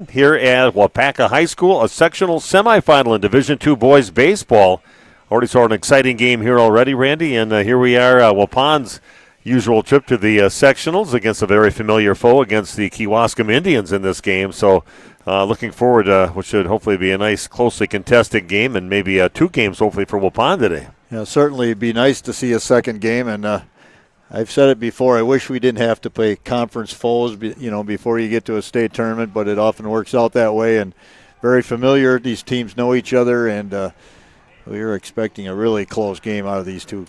Here at Waupaca High School, a sectional semifinal in Division II boys baseball. Already saw an exciting game here already, Randy, and here we are, Waupun's usual trip to the sectionals against a very familiar foe, against the Kewaskum Indians in this game. So looking forward to what should hopefully be a nice, closely contested game, and maybe 2 games hopefully for Waupun today. Yeah, certainly it'd be nice to see a second game, and I've said it before, I wish we didn't have to play conference foes, before you get to a state tournament, but it often works out that way, and very familiar. These teams know each other, and we are expecting a really close game out of these two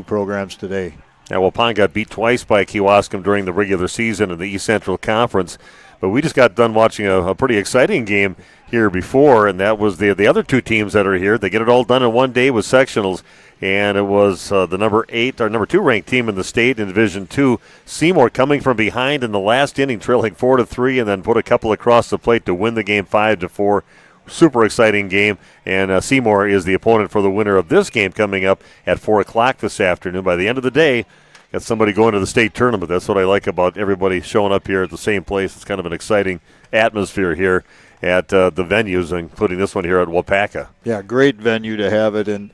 programs today. Now, Waupun got beat twice by Kewaskum during the regular season in the East Central Conference, but we just got done watching a pretty exciting game here before, and that was the other 2 teams that are here. They get it all done in one day with sectionals. And it was the number 2 ranked team in the state in Division II, Seymour, coming from behind in the last inning, trailing 4-3, and then put a couple across the plate to win the game 5-4. Super exciting game, and Seymour is the opponent for the winner of this game coming up at 4 o'clock this afternoon. By the end of the day, got somebody going to the state tournament. That's what I like about everybody showing up here at the same place. It's kind of an exciting atmosphere here at the venues, including this one here at Waupaca. Yeah, great venue to have it, and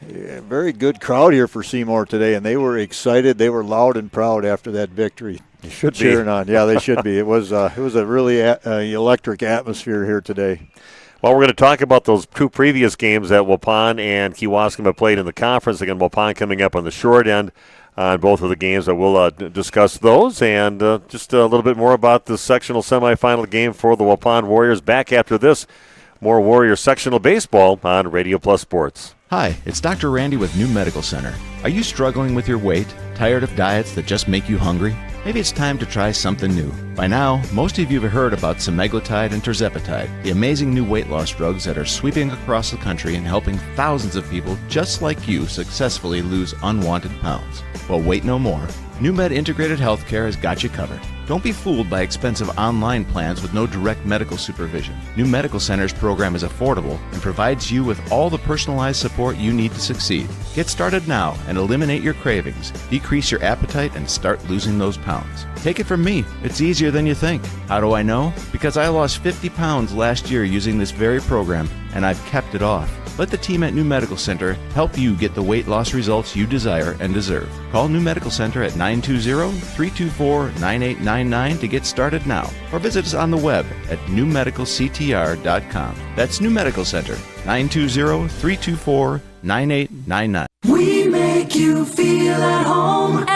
very good crowd here for Seymour today, and they were excited. They were loud and proud after that victory. You should cheering on. Yeah, they should be. It was a really electric atmosphere here today. Well, we're going to talk about those 2 previous games that Waupun and Kewaskum have played in the conference. Again, Waupun coming up on the short end on both of the games. I will discuss those and just a little bit more about the sectional semifinal game for the Waupun Warriors. Back after this, more Warrior sectional baseball on Radio Plus Sports. Hi, it's Dr. Randy with New Medical Center. Are you struggling with your weight? Tired of diets that just make you hungry? Maybe it's time to try something new. By now, most of you have heard about semaglutide and tirzepatide, the amazing new weight loss drugs that are sweeping across the country and helping thousands of people just like you successfully lose unwanted pounds. Well, wait no more. NewMed Integrated Healthcare has got you covered. Don't be fooled by expensive online plans with no direct medical supervision. New Medical Center's program is affordable and provides you with all the personalized support you need to succeed. Get started now and eliminate your cravings, decrease your appetite, and start losing those pounds. Take it from me, it's easier than you think. How do I know? Because I lost 50 pounds last year using this very program, and I've kept it off. Let the team at New Medical Center help you get the weight loss results you desire and deserve. Call New Medical Center at 920-324-9899 to get started now, or visit us on the web at newmedicalctr.com. That's New Medical Center, 920-324-9899. We make you feel at home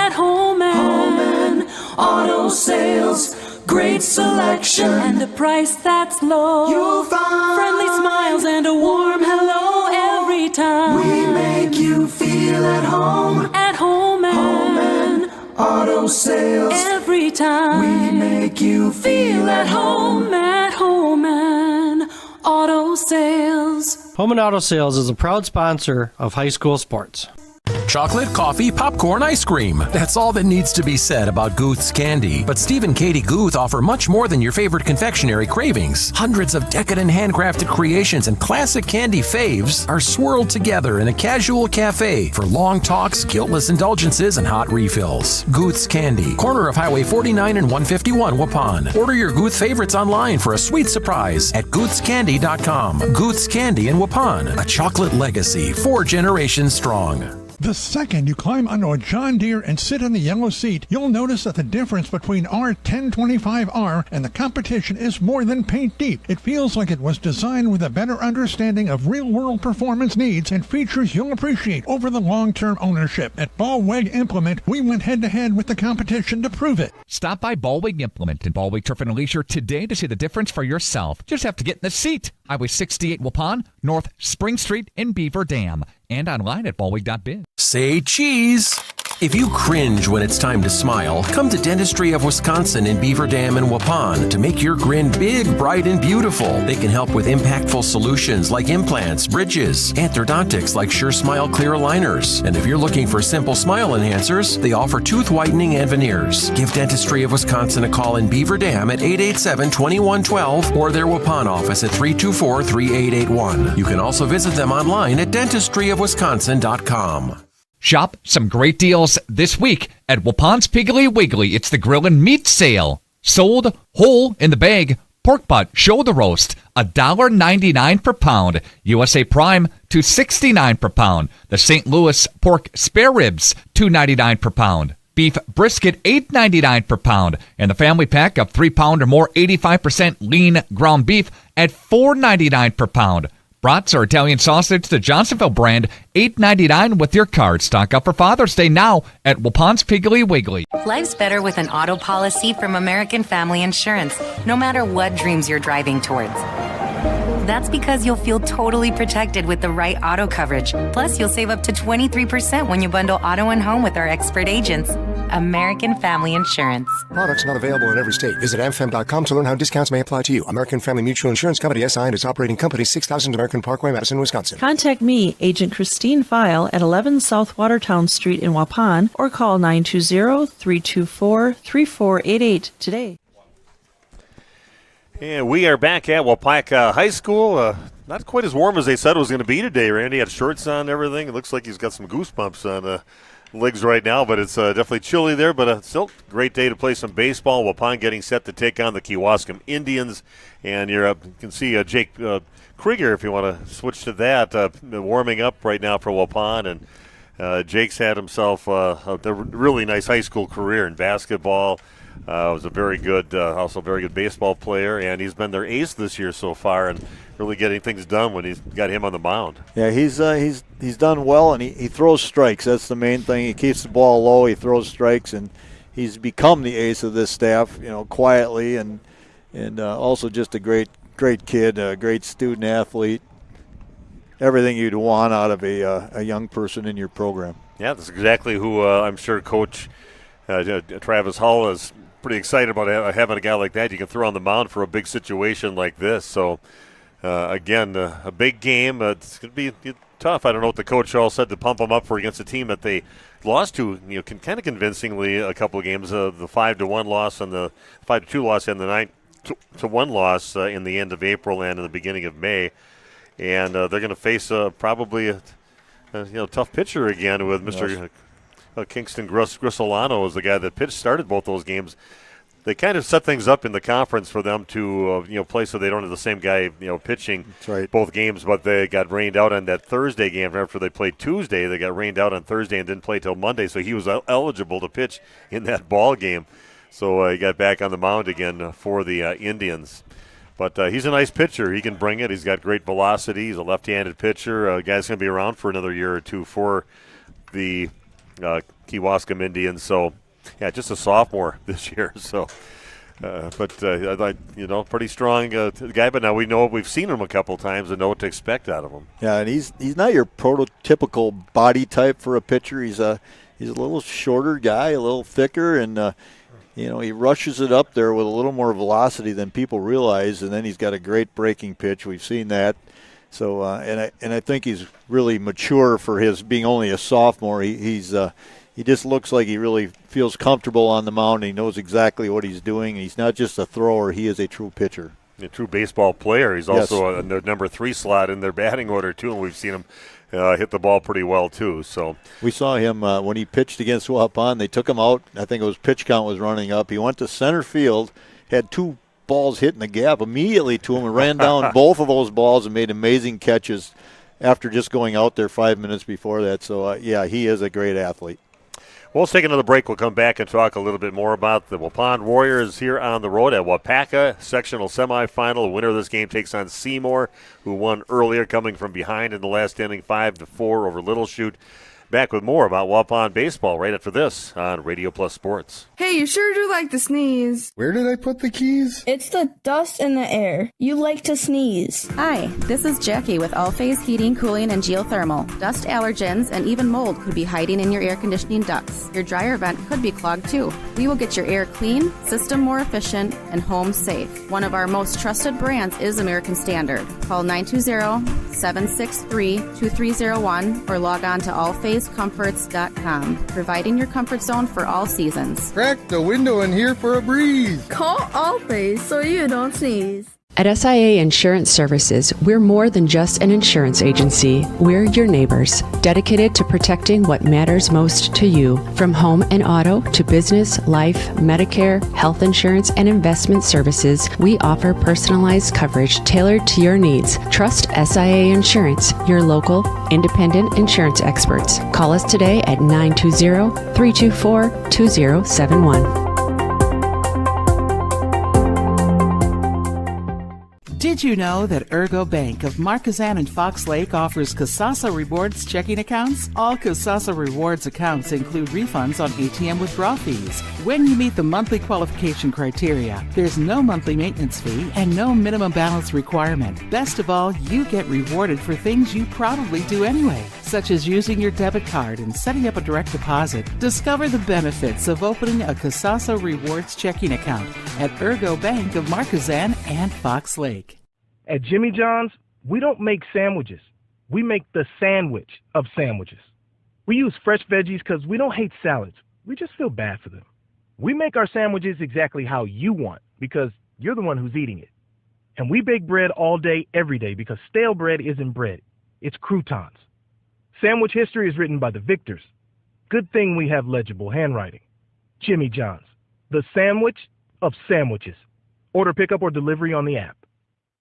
and auto sales. Great selection and a price that's low. You'll find friendly smiles and a warm hello every time. We make you feel at home and auto sales. Every time we make you feel at home and auto sales. Home and Auto Sales is a proud sponsor of high school sports. Chocolate, coffee, popcorn, ice cream. That's all that needs to be said about Guth's candy. But Steve and Katie Guth offer much more than your favorite confectionery cravings. Hundreds of decadent handcrafted creations and classic candy faves are swirled together in a casual cafe for long talks, guiltless indulgences, and hot refills. Guth's Candy, corner of Highway 49 and 151, Waupun. Order your Guth favorites online for a sweet surprise at guthscandy.com. Guth's Candy in Waupun, a chocolate legacy 4 generations strong. The second you climb onto a John Deere and sit in the yellow seat, you'll notice that the difference between our 1025R and the competition is more than paint deep. It feels like it was designed with a better understanding of real-world performance needs and features you'll appreciate over the long-term ownership. At Ballweg Implement, we went head-to-head with the competition to prove it. Stop by Ballweg Implement in Ballweg Turf and Leisure today to see the difference for yourself. Just have to get in the seat. Highway 68 Waupun, North Spring Street in Beaver Dam, and online at ballweg.biz. Say cheese! If you cringe when it's time to smile, come to Dentistry of Wisconsin in Beaver Dam and Waupun to make your grin big, bright, and beautiful. They can help with impactful solutions like implants, bridges, orthodontics like Sure Smile clear aligners. And if you're looking for simple smile enhancers, they offer tooth whitening and veneers. Give Dentistry of Wisconsin a call in Beaver Dam at 887-2112 or their Waupun office at 324-3881. You can also visit them online at dentistryofwisconsin.com. Shop some great deals this week at Waupun's Piggly Wiggly. It's the Grill and Meat Sale. Sold whole in the bag pork butt shoulder roast, $1.99 per pound. USA Prime, $2.69 per pound. The St. Louis pork spare ribs, $2.99 per pound. Beef brisket, $8.99 per pound. And the family pack of 3-pound or more 85% lean ground beef at $4.99 per pound. Brats or Italian sausage, the Johnsonville brand, $8.99 with your card. Stock up for Father's Day now at Waupun's Piggly Wiggly. Life's better with an auto policy from American Family Insurance, no matter what dreams you're driving towards. That's because you'll feel totally protected with the right auto coverage. Plus, you'll save up to 23% when you bundle auto and home with our expert agents. American Family Insurance. Products not available in every state. Visit amfam.com to learn how discounts may apply to you. American Family Mutual Insurance Company, SI, and its operating company, 6000 American Parkway, Madison, Wisconsin. Contact me, Agent Christine File, at 11 South Watertown Street in Waupun, or call 920-324-3488 today. And we are back at Waupaca High School. Not quite as warm as they said it was going to be today. Randy had shorts on and everything. It looks like he's got some goosebumps on legs right now, but it's definitely chilly there. But still a great day to play some baseball. Waupun getting set to take on the Kewaskum Indians. And you can see Jake Krieger, if you want to switch to that, warming up right now for Waupun. And Jake's had himself a really nice high school career in basketball. Was a very good, also very good baseball player, and he's been their ace this year so far, and really getting things done when he's got him on the mound. Yeah, he's done well, and he throws strikes. That's the main thing. He keeps the ball low. He throws strikes, and he's become the ace of this staff. Quietly, and also just a great kid, a great student athlete. Everything you'd want out of a young person in your program. Yeah, that's exactly who I'm sure Coach Travis Hull is pretty excited about having a guy like that you can throw on the mound for a big situation like this. So, again, a big game. It's going to be tough. I don't know what the coach all said to pump them up for against a team that they lost to, kind of convincingly a couple of games. The 5-1 loss and the 5-2 loss and the 9-1 loss in the end of April and in the beginning of May. And they're going to face probably a tough pitcher again with Mr. Kingston Grissolano is the guy that started both those games. They kind of set things up in the conference for them to play so they don't have the same guy pitching both games, but they got rained out on that Thursday game. After they played Tuesday, they got rained out on Thursday and didn't play till Monday, so he was eligible to pitch in that ball game. So he got back on the mound again for the Indians. But he's a nice pitcher. He can bring it. He's got great velocity. He's a left-handed pitcher. Guy's going to be around for another year or two for the Kewaskum Indians. So, yeah, just a sophomore this year. So, pretty strong guy. But now we've seen him a couple times and know what to expect out of him. Yeah, and he's not your prototypical body type for a pitcher. He's a little shorter guy, a little thicker, and he rushes it up there with a little more velocity than people realize. And then he's got a great breaking pitch. We've seen that. So and I think he's really mature for his being only a sophomore. He just looks like he really feels comfortable on the mound. He knows exactly what he's doing. He's not just a thrower; he is a true pitcher, a true baseball player. He's also a number 3 slot in their batting order too, and we've seen him hit the ball pretty well too. So we saw him when he pitched against Waupun. They took him out. I think it was pitch count was running up. He went to center field, had 2 balls hitting the gap immediately to him and ran down both of those balls and made amazing catches after just going out there 5 minutes before that. So, he is a great athlete. Well, let's take another break. We'll come back and talk a little bit more about the Waupun Warriors here on the road at Waupaca sectional semifinal. The winner of this game takes on Seymour, who won earlier, coming from behind in the last inning, 5-4 over Little Chute. Back with more about Waupun baseball right after this on Radio Plus Sports. Hey, you sure do like to sneeze. Where did I put the keys? It's the dust in the air. You like to sneeze. Hi, this is Jackie with All Phase Heating, Cooling, and Geothermal. Dust allergens and even mold could be hiding in your air conditioning ducts. Your dryer vent could be clogged too. We will get your air clean, system more efficient, and home safe. One of our most trusted brands is American Standard. Call 920-763-2301 or log on to allphasecomforts.com, providing your comfort zone for all seasons. Crack the window in here for a breeze. Call All Phase so you don't sneeze. At SIA Insurance Services, we're more than just an insurance agency. We're your neighbors, dedicated to protecting what matters most to you. From home and auto to business, life, Medicare, health insurance, and investment services, we offer personalized coverage tailored to your needs. Trust SIA Insurance, your local, independent insurance experts. Call us today at 920-324-2071. Did you know that Ergo Bank of Marquezan and Fox Lake offers Casasa Rewards checking accounts? All Casasa Rewards accounts include refunds on ATM withdrawal fees. When you meet the monthly qualification criteria, there's no monthly maintenance fee and no minimum balance requirement. Best of all, you get rewarded for things you probably do anyway, such as using your debit card and setting up a direct deposit. Discover the benefits of opening a Casasa Rewards checking account at Ergo Bank of Marquezan and Fox Lake. At Jimmy John's, we don't make sandwiches. We make the sandwich of sandwiches. We use fresh veggies because we don't hate salads. We just feel bad for them. We make our sandwiches exactly how you want because you're the one who's eating it. And we bake bread all day, every day because stale bread isn't bread. It's croutons. Sandwich history is written by the victors. Good thing we have legible handwriting. Jimmy John's, the sandwich of sandwiches. Order pickup or delivery on the app.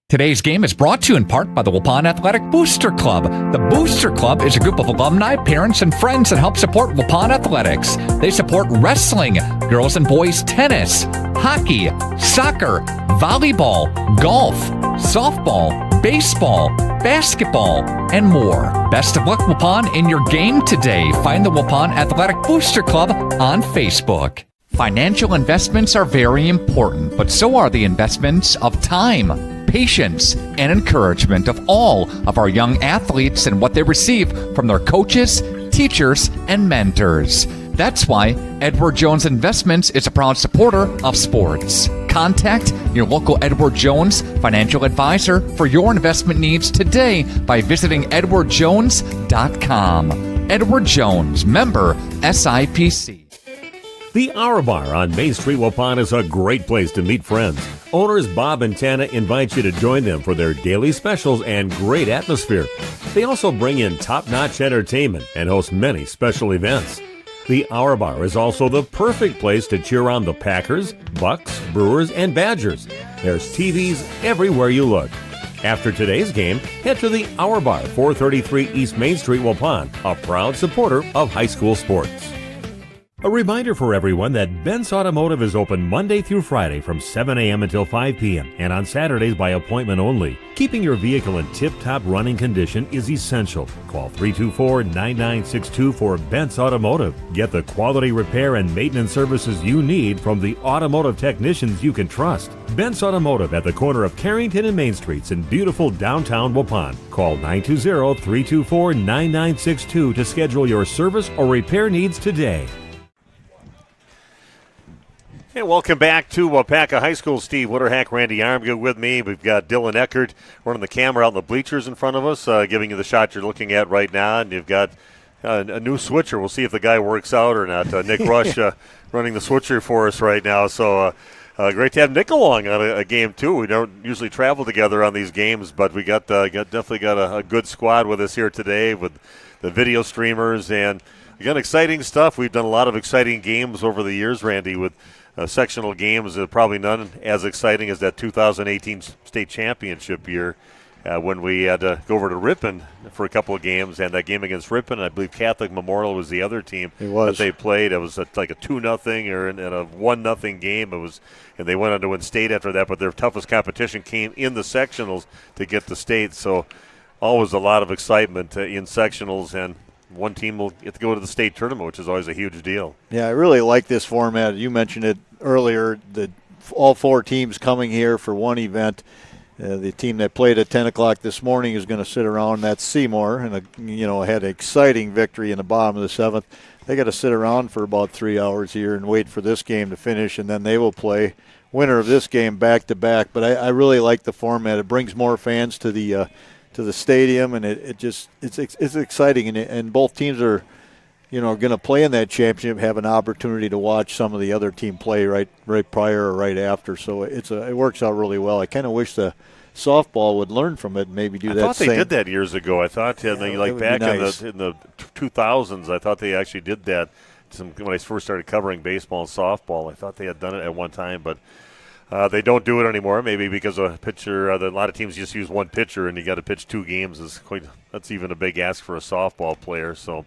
Today's game is brought to you in part by the Waupun Athletic Booster Club. The Booster Club is a group of alumni, parents, and friends that help support Waupun athletics. They support wrestling, girls and boys tennis, hockey, soccer, volleyball, golf, softball, baseball, basketball, and more. Best of luck, Waupun, in your game today. Find the Waupun Athletic Booster Club on Facebook. Financial investments are very important, but so are the investments of time, patience, and encouragement of all of our young athletes and what they receive from their coaches, teachers, and mentors. That's why Edward Jones Investments is a proud supporter of sports. Contact your local Edward Jones financial advisor for your investment needs today by visiting edwardjones.com. Edward Jones, member SIPC. The Hour Bar on Main Street, Waupun is a great place to meet friends. Owners Bob and Tana invite you to join them for their daily specials and great atmosphere. They also bring in top-notch entertainment and host many special events. The Hour Bar is also the perfect place to cheer on the Packers, Bucks, Brewers, and Badgers. There's TVs everywhere you look. After today's game, head to the Hour Bar, 433 East Main Street, Waupun, a proud supporter of high school sports. A reminder for everyone that Bent's Automotive is open Monday through Friday from 7 a.m. until 5 p.m. and on Saturdays by appointment only. Keeping your vehicle in tip-top running condition is essential. Call 324-9962 for Bent's Automotive. Get the quality repair and maintenance services you need from the automotive technicians you can trust. Bent's Automotive at the corner of Carrington and Main Streets in beautiful downtown Waupun. Call 920-324-9962 to schedule your service or repair needs today. Hey, welcome back to Waupaca High School. Steve Witterhack, Randy Armgood with me. We've got Dylan Eckert running the camera out in the bleachers in front of us, giving you the shot you're looking at right now. And you've got a new switcher. We'll see if the guy works out or not. Nick Rush running the switcher for us right now. So great to have Nick along on a game, too. We don't usually travel together on these games, but we definitely got a good squad with us here today with the video streamers. And we got exciting stuff. We've done a lot of exciting games over the years, Randy, with sectional games. Probably none as exciting as that 2018 state championship year when we had to go over to Ripon for a couple of games, and that game against Ripon, I believe Catholic Memorial was the other team that they played. It was like a 2-0 or a 1-0 game. And they went on to win state after that, but their toughest competition came in the sectionals to get to state. So always a lot of excitement in sectionals, and one team will get to go to the state tournament, which is always a huge deal. Yeah, I really like this format. You mentioned it earlier, all four teams coming here for one event. The team that played at 10 o'clock this morning is going to sit around. That's Seymour, and had an exciting victory in the bottom of the seventh. They got to sit around for about 3 hours here and wait for this game to finish, and then they will play winner of this game back to back. But I really like the format. It brings more fans to the stadium, and it's exciting, and both teams are going to play in that championship have an opportunity to watch some of the other team play right prior or right after. So it works out really well. I kind of wish the softball would learn from it and maybe do that. I thought they did that years ago. I thought back nice. in the 2000s, I thought they actually did that. When I first started covering baseball and softball, I thought they had done it at one time, but they don't do it anymore. Maybe because a pitcher, a lot of teams just use one pitcher, and you got to pitch 2 games. That's even a big ask for a softball player. So,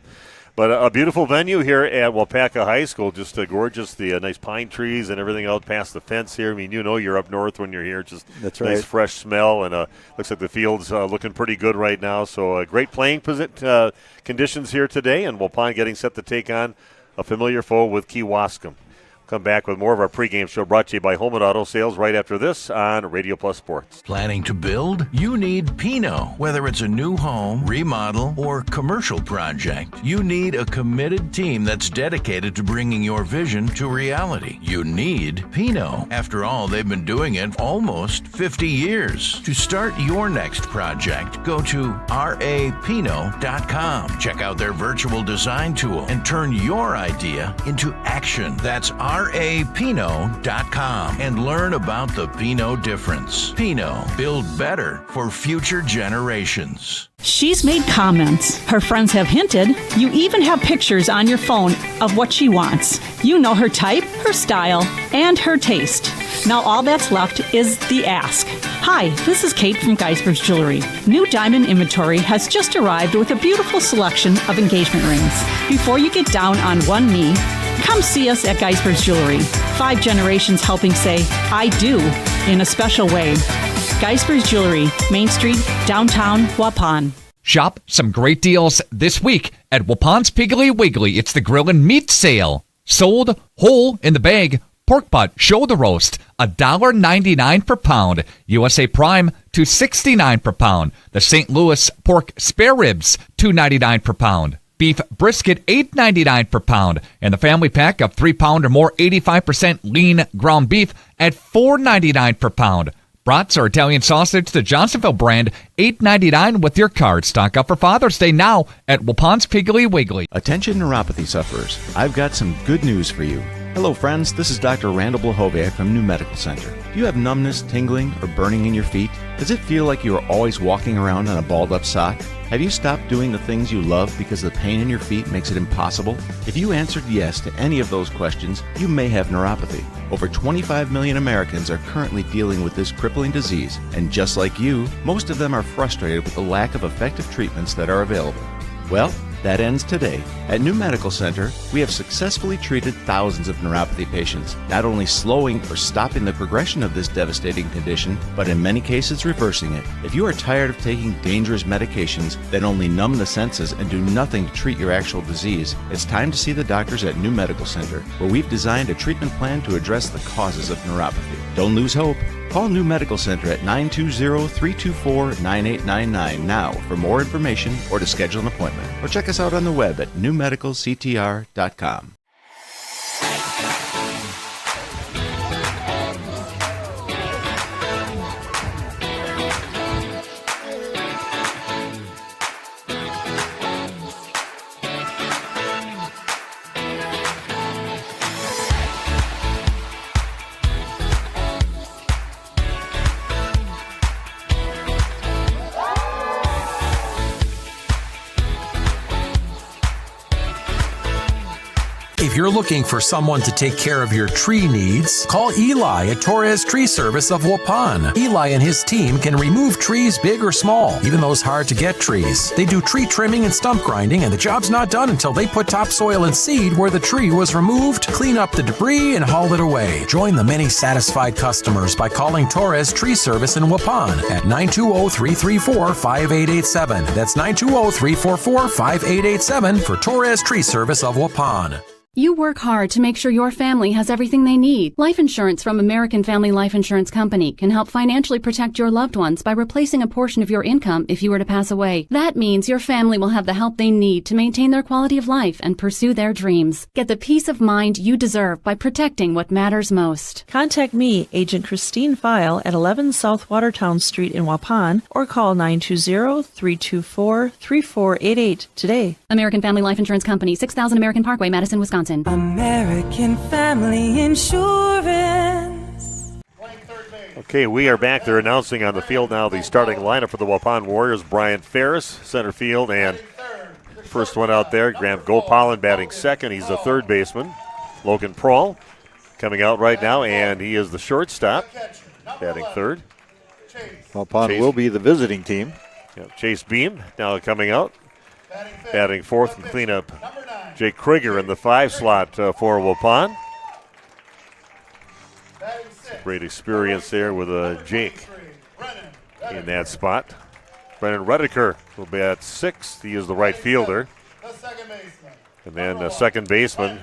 but a beautiful venue here at Waupaca High School. Just gorgeous, the nice pine trees and everything out past the fence here. I mean, you're up north when you're here. Just That's nice right. fresh smell, and looks like the field's looking pretty good right now. So great playing conditions here today, and Waupun getting set to take on a familiar foe with Kewaskum. Come back with more of our pregame show brought to you by Home and Auto Sales right after this on Radio Plus Sports. Planning to build? You need Pinot. Whether it's a new home, remodel, or commercial project, you need a committed team that's dedicated to bringing your vision to reality. You need Pinot. After all, they've been doing it almost 50 years. To start your next project, go to rapinot.com. Check out their virtual design tool and turn your idea into action. That's rapinot.com and learn about the Pinot difference. Pinot, build better for future generations. She's made comments. Her friends have hinted. You even have pictures on your phone of what she wants. You know her type, her style, and her taste. Now all that's left is the ask. Hi, this is Kate from Geisber's Jewelry. New diamond inventory has just arrived with a beautiful selection of engagement rings. Before you get down on one knee, come see us at Geisber's Jewelry. 5 generations helping say, I do, in a special way. Geisber's Jewelry, Main Street, downtown Waupun. Shop some great deals this week at Wapun's Piggly Wiggly. It's the grill and meat sale. Sold whole in the bag. Pork butt, shoulder roast, $1.99 per pound. USA Prime, $2.69 per pound. The St. Louis pork spare ribs, $2.99 per pound. Beef brisket, $8.99 per pound. And the family pack of 3-pound or more 85% lean ground beef at $4.99 per pound. Brats or Italian sausage, the Johnsonville brand, $8.99 with your card. Stock up for Father's Day now at Wapun's Piggly Wiggly. Attention neuropathy sufferers, I've got some good news for you. Hello friends, this is Dr. Randall Blahoviak from New Medical Center. Do you have numbness, tingling, or burning in your feet? Does it feel like you are always walking around on a balled up sock? Have you stopped doing the things you love because the pain in your feet makes it impossible? If you answered yes to any of those questions, you may have neuropathy. Over 25 million Americans are currently dealing with this crippling disease, and just like you, most of them are frustrated with the lack of effective treatments that are available. Well, that ends today. At New Medical Center, we have successfully treated thousands of neuropathy patients, not only slowing or stopping the progression of this devastating condition, but in many cases reversing it. If you are tired of taking dangerous medications that only numb the senses and do nothing to treat your actual disease, it's time to see the doctors at New Medical Center, where we've designed a treatment plan to address the causes of neuropathy. Don't lose hope. Call New Medical Center at 920-324-9899 now for more information or to schedule an appointment. Or check us out on the web at newmedicalctr.com. If you're looking for someone to take care of your tree needs, call Eli at Torres Tree Service of Waupun. Eli and his team can remove trees big or small, even those hard-to-get trees. They do tree trimming and stump grinding, and the job's not done until they put topsoil and seed where the tree was removed, clean up the debris, and haul it away. Join the many satisfied customers by calling Torres Tree Service in Waupun at 920-334-5887. That's 920-344-5887 for Torres Tree Service of Waupun. You work hard to make sure your family has everything they need. Life insurance from American Family Life Insurance Company can help financially protect your loved ones by replacing a portion of your income if you were to pass away. That means your family will have the help they need to maintain their quality of life and pursue their dreams. Get the peace of mind you deserve by protecting what matters most. Contact me, Agent Christine File, at 11 South Watertown Street in Waupun, or call 920-324-3488 today. American Family Life Insurance Company, 6000 American Parkway, Madison, Wisconsin. American Family Insurance. Okay, we are back. They're announcing on the field now the starting lineup for the Waupun Warriors. Brian Ferris, center field, and first one out there, Graham Gopalin batting second. He's the third baseman. Logan Prohl coming out right now, and he is the shortstop, batting third. Waupun will be the visiting team. Chase Beam now coming out, batting fourth and cleanup. Jake Krieger in the 5 slot for Waupun. Great experience there with Jake in that spot. Brennan Redeker will be at 6th. He is the right fielder. And then second baseman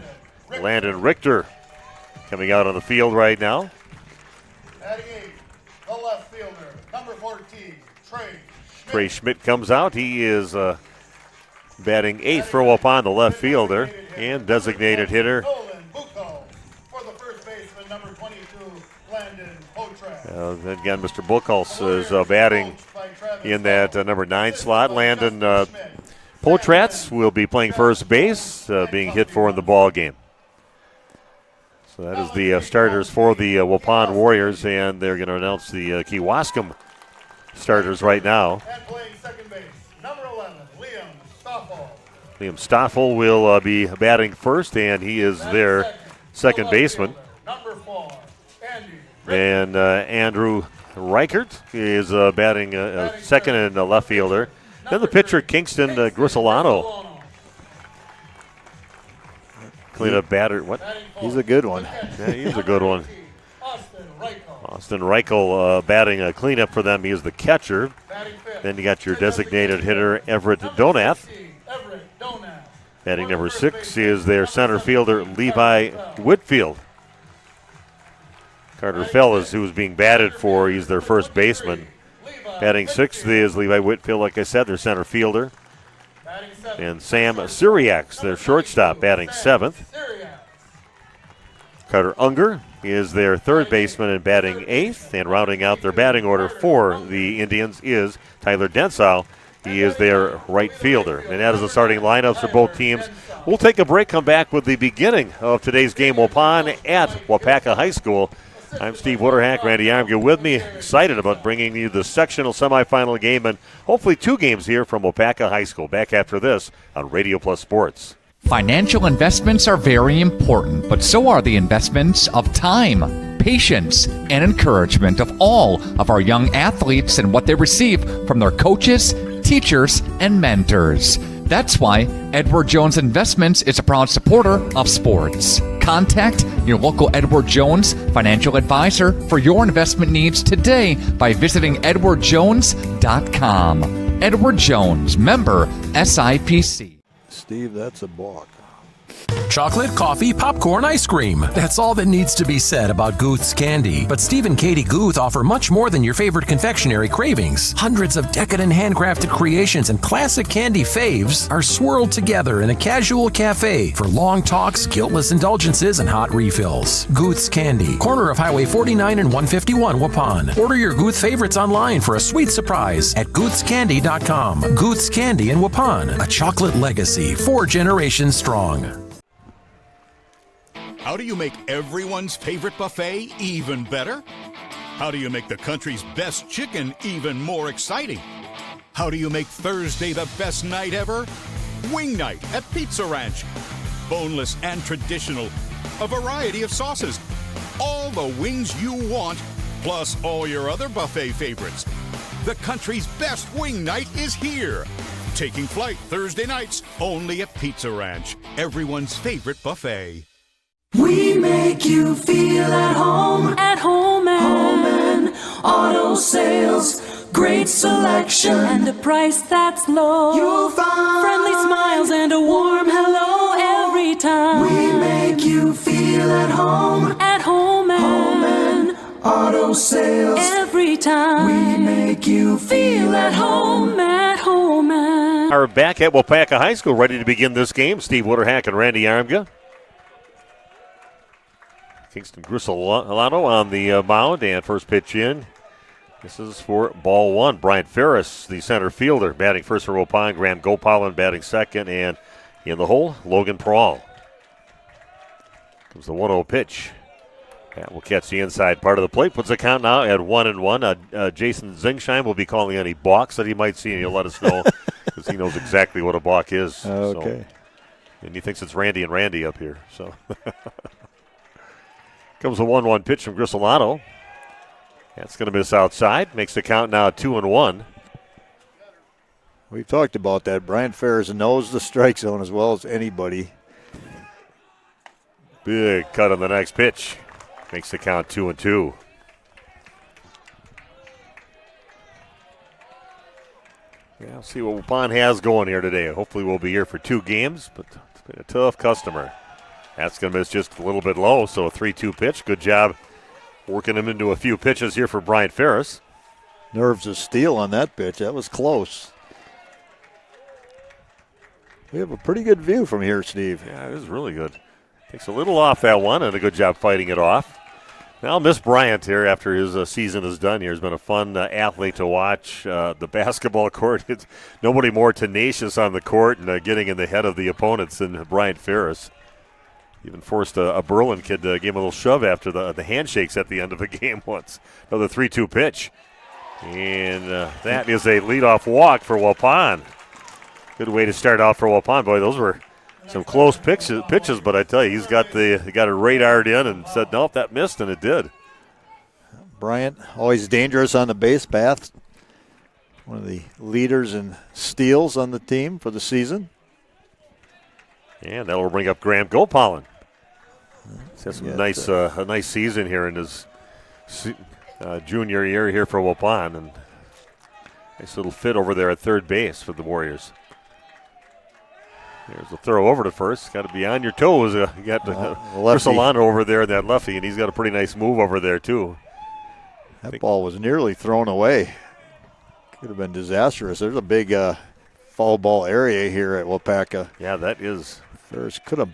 Landon Richter coming out on the field right now. Batting 8, the left fielder, number 14, Trey Schmidt comes out. He is batting 8th for Waupun, the left fielder, and designated hitter. Again, Mr. Buchholz is batting in that number 9 slot. Landon Potratz will be playing first base, being hit for in the ball game. So that is the starters for the Waupun Warriors, and they're going to announce the Kewaskum starters right now. Liam Stoffel will be batting first, and he is their second baseman. And Andrew Reichert is batting second and a left fielder. Then the pitcher, Kingston Grisolano. Cleanup batter. What? He's a good one. Yeah, he's a good one. Austin Reichel batting a cleanup for them. He is the catcher. Then you got your designated hitter, Everett Donath. Batting number 6 is their center fielder, Levi Whitfield. Carter Fellas, who's being batted for, he's their first baseman. Batting 6th is Levi Whitfield, like I said, their center fielder. And Sam Syriacs, their shortstop, batting 7th. Carter Unger is their third baseman and batting 8th. And rounding out their batting order for the Indians is Tyler Densau. He is their right fielder. And that is the starting lineups for both teams. We'll take a break, come back with the beginning of today's game, Waupun at Waupaca High School. I'm Steve Witterhack, Randy Armgren with me. Excited about bringing you the sectional semifinal game and hopefully 2 games here from Waupaca High School. Back after this on Radio Plus Sports. Financial investments are very important, but so are the investments of time, patience, and encouragement of all of our young athletes and what they receive from their coaches, teachers, and mentors. That's why Edward Jones Investments is a proud supporter of sports. Contact your local Edward Jones financial advisor for your investment needs today by visiting edwardjones.com. Edward Jones, member SIPC. Steve, that's a balk. Chocolate, coffee, popcorn, ice cream. That's all that needs to be said about Guth's candy. But Steve and Katie Guth offer much more than your favorite confectionery cravings. Hundreds of decadent handcrafted creations and classic candy faves are swirled together in a casual cafe for long talks, guiltless indulgences, and hot refills. Guth's Candy, corner of Highway 49 and 151, Waupun. Order your Guth favorites online for a sweet surprise at guthscandy.com. Guth's Candy in Waupun, a chocolate legacy 4 generations strong. How do you make everyone's favorite buffet even better? How do you make the country's best chicken even more exciting? How do you make Thursday the best night ever? Wing night at Pizza Ranch. Boneless and traditional. A variety of sauces. All the wings you want, plus all your other buffet favorites. The country's best wing night is here. Taking flight Thursday nights only at Pizza Ranch. Everyone's favorite buffet. We make you feel at home and auto sales. Great selection and a price that's low. You'll find friendly smiles and a warm hello every time. We feel at home and auto sales. Every time we make you feel at home and. Are back at Waupaca High School, ready to begin this game. Steve Witterhack and Randy Armga. Kingston Grissolato on the mound, and first pitch in. This is for ball one. Bryant Ferris, the center fielder, batting first for Waupun. Graham Gopalin batting second, and in the hole, Logan Prawl. Comes the 1-0 pitch. That will catch the inside part of the plate. Puts the count now at 1-1. Jason Zingsheim will be calling any balks that he might see, and he'll let us know because he knows exactly what a balk is. Okay. So, and he thinks it's Randy and Randy up here. So comes a 1-1 pitch from Grissolato. That's going to miss outside. Makes the count now 2-1. We've talked about that. Brian Ferris knows the strike zone as well as anybody. Big cut on the next pitch. Makes the count 2-2. Yeah, we'll see what Waupun has going here today. Hopefully we'll be here for 2 games, but it's been a tough customer. That's going to miss just a little bit low, so a 3-2 pitch. Good job working him into a few pitches here for Bryant Ferris. Nerves of steel on that pitch. That was close. We have a pretty good view from here, Steve. Yeah, it is really good. Takes a little off that one, and a good job fighting it off. Now, I'll miss Bryant here after his season is done here. He's been a fun athlete to watch. The basketball court, it's nobody more tenacious on the court and getting in the head of the opponents than Bryant Ferris. Even forced a Berlin kid to give him a little shove after the handshakes at the end of the game once. Another 3-2 pitch. And that is a leadoff walk for Waupun. Good way to start off for Waupun. Boy, those were some close pitches, but I tell you, he got it radared in and said, nope, that missed, and it did. Bryant, always dangerous on the base path. One of the leaders in steals on the team for the season. And that will bring up Graham Gopalin. He's had some a nice season here in his junior year here for Waupun, and nice little fit over there at third base for the Warriors. There's a throw over to first. Got to be on your toes. You got Grissolato over there, that lefty, and he's got a pretty nice move over there, too. That ball was nearly thrown away. Could have been disastrous. There's a big foul ball area here at Waupaca. Yeah, that is. Ferris could have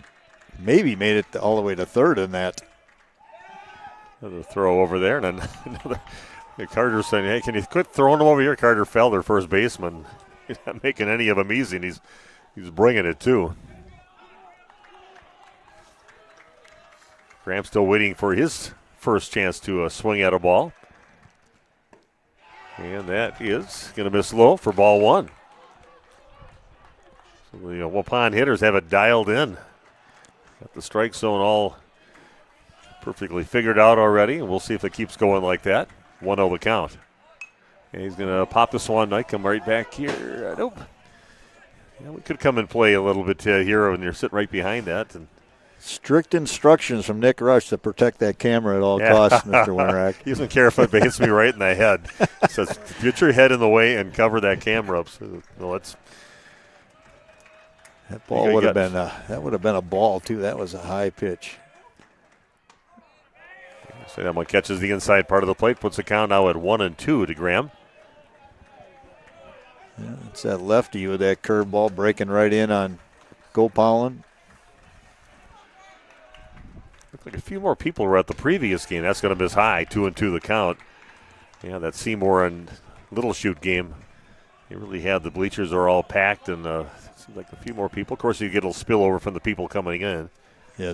maybe made it all the way to third in that. Another throw over there, and another. Carter's saying, hey, can you quit throwing them over here? Carter Felder, first baseman. He's not making any of them easy, and he's bringing it, too. Graham still waiting for his first chance to swing at a ball. And that is going to miss low for ball one. So the Waupun hitters have it dialed in. Got the strike zone all perfectly figured out already, and we'll see if it keeps going like that. 1-0 the count. And he's going to pop this one. Knight come right back here. Nope. Yeah, we could come and play a little bit here, and you're sitting right behind that. And strict instructions from Nick Rush to protect that camera at all costs, Mr. Winterick. He doesn't care if it hits me right in the head. He says, get your head in the way and cover that camera up. So, that ball would have been a ball, too. That was a high pitch. So that one catches the inside part of the plate, puts the count now at 1-2 to Graham. Yeah, it's that lefty with that curveball breaking right in on Gopalin. Looks like a few more people were at the previous game. That's going to miss high, 2-2 the count. Yeah, that Seymour and Little Chute game, you really had the bleachers are all packed, and it seems like a few more people. Of course, you get a little spillover from the people coming in. Yeah,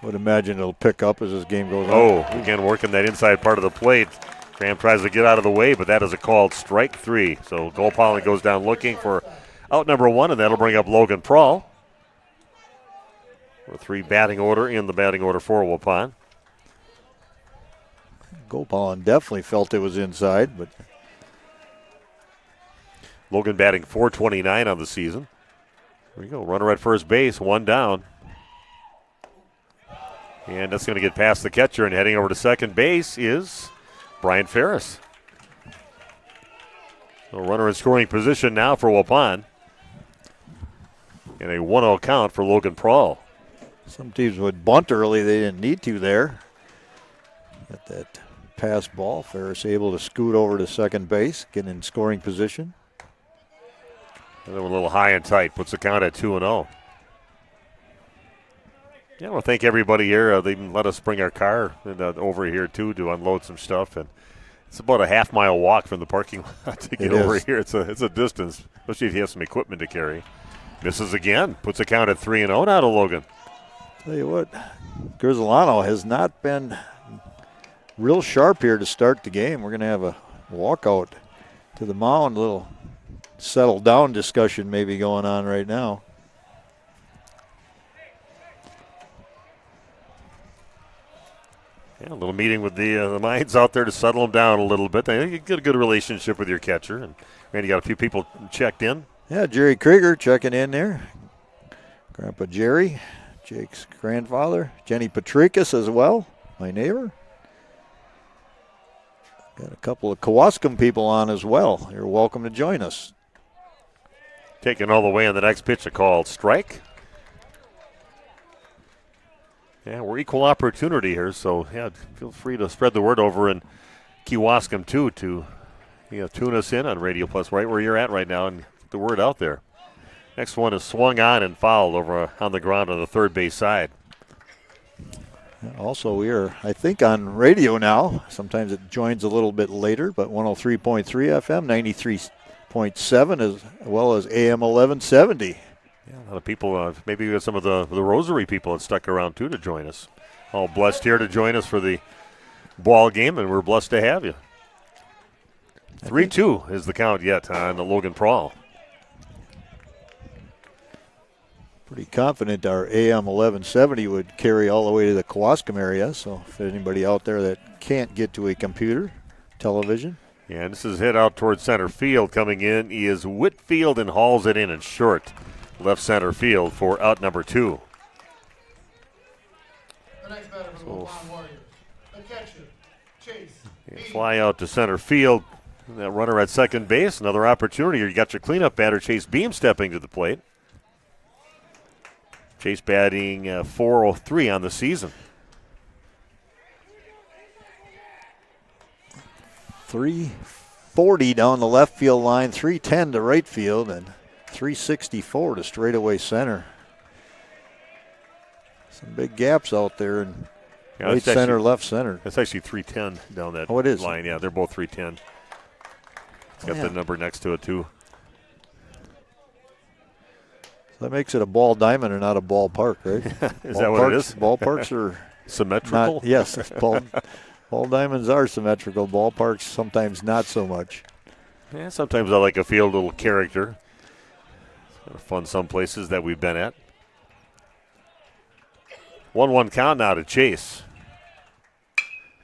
would imagine it'll pick up as this game goes on. Oh, again, working that inside part of the plate. Graham tries to get out of the way, but that is a called strike 3. So Gopalin goes down looking for out number 1, and that'll bring up Logan Prawl. For 3 batting order in the batting order for Waupun. Gopalin definitely felt it was inside, but Logan batting .429 on the season. There we go, runner at first base, 1 down. And that's going to get past the catcher, and heading over to second base is Brian Ferris. So runner in scoring position now for Waupun. And a 1-0 count for Logan Prawl. Some teams would bunt early. They didn't need to there. Got that pass ball. Ferris able to scoot over to second base, get in scoring position. And then a little high and tight. Puts the count at 2-0. Yeah, well, thank everybody here. They even let us bring our car over here, too, to unload some stuff. And it's about a half-mile walk from the parking lot to get over here. It's a distance, especially if you have some equipment to carry. Misses again. Puts the count at 3-0 now to Logan. Tell you what, Grizzolano has not been real sharp here to start the game. We're going to have a walkout to the mound. A little settle down discussion maybe going on right now. Yeah, a little meeting with the minds out there to settle them down a little bit. I think you get a good relationship with your catcher. And Randy, got a few people checked in. Yeah, Jerry Krieger checking in there. Grandpa Jerry, Jake's grandfather. Jenny Patricus as well, my neighbor. Got a couple of Kewaskum people on as well. You're welcome to join us. Taking all the way on the next pitch, a called strike. Yeah, we're equal opportunity here, so yeah, feel free to spread the word over in Kewaskum too to tune us in on Radio Plus right where you're at right now and get the word out there. Next one is swung on and fouled over on the ground on the third base side. Also, we are, I think, on radio now. Sometimes it joins a little bit later, but 103.3 FM, 93.7, as well as AM 1170. Yeah, a lot of people, maybe we got some of the Rosary people that stuck around too to join us. All blessed here to join us for the ball game, and we're blessed to have you. 3-2 is the count yet on the Logan Prawl. Pretty confident our AM 1170 would carry all the way to the Kewaskum area, so if there's anybody out there that can't get to a computer, television. Yeah, and this is hit out towards center field. Coming in is Whitfield and hauls it in and short. Left center field for out number 2. The next batter for the Waupun Warriors, the catcher, Chase. Fly out to center field. That runner at second base. Another opportunity. You got your cleanup batter, Chase Beam, stepping to the plate. Chase batting .403 on the season. 340 down the left field line, 310 to right field, and 364 to straightaway center. Some big gaps out there in right center, actually, left center. That's actually 310 down that it is. line. Yeah, they're both 310. It's got the number next to it, too. So that makes it a ball diamond and not a ballpark, right? Is that what it is? Ballparks are symmetrical? Not, yes, ball diamonds are symmetrical. Ballparks sometimes not so much. Yeah, sometimes I like a field, a little character. It's kind of fun some places that we've been at. 1-1 count now to Chase.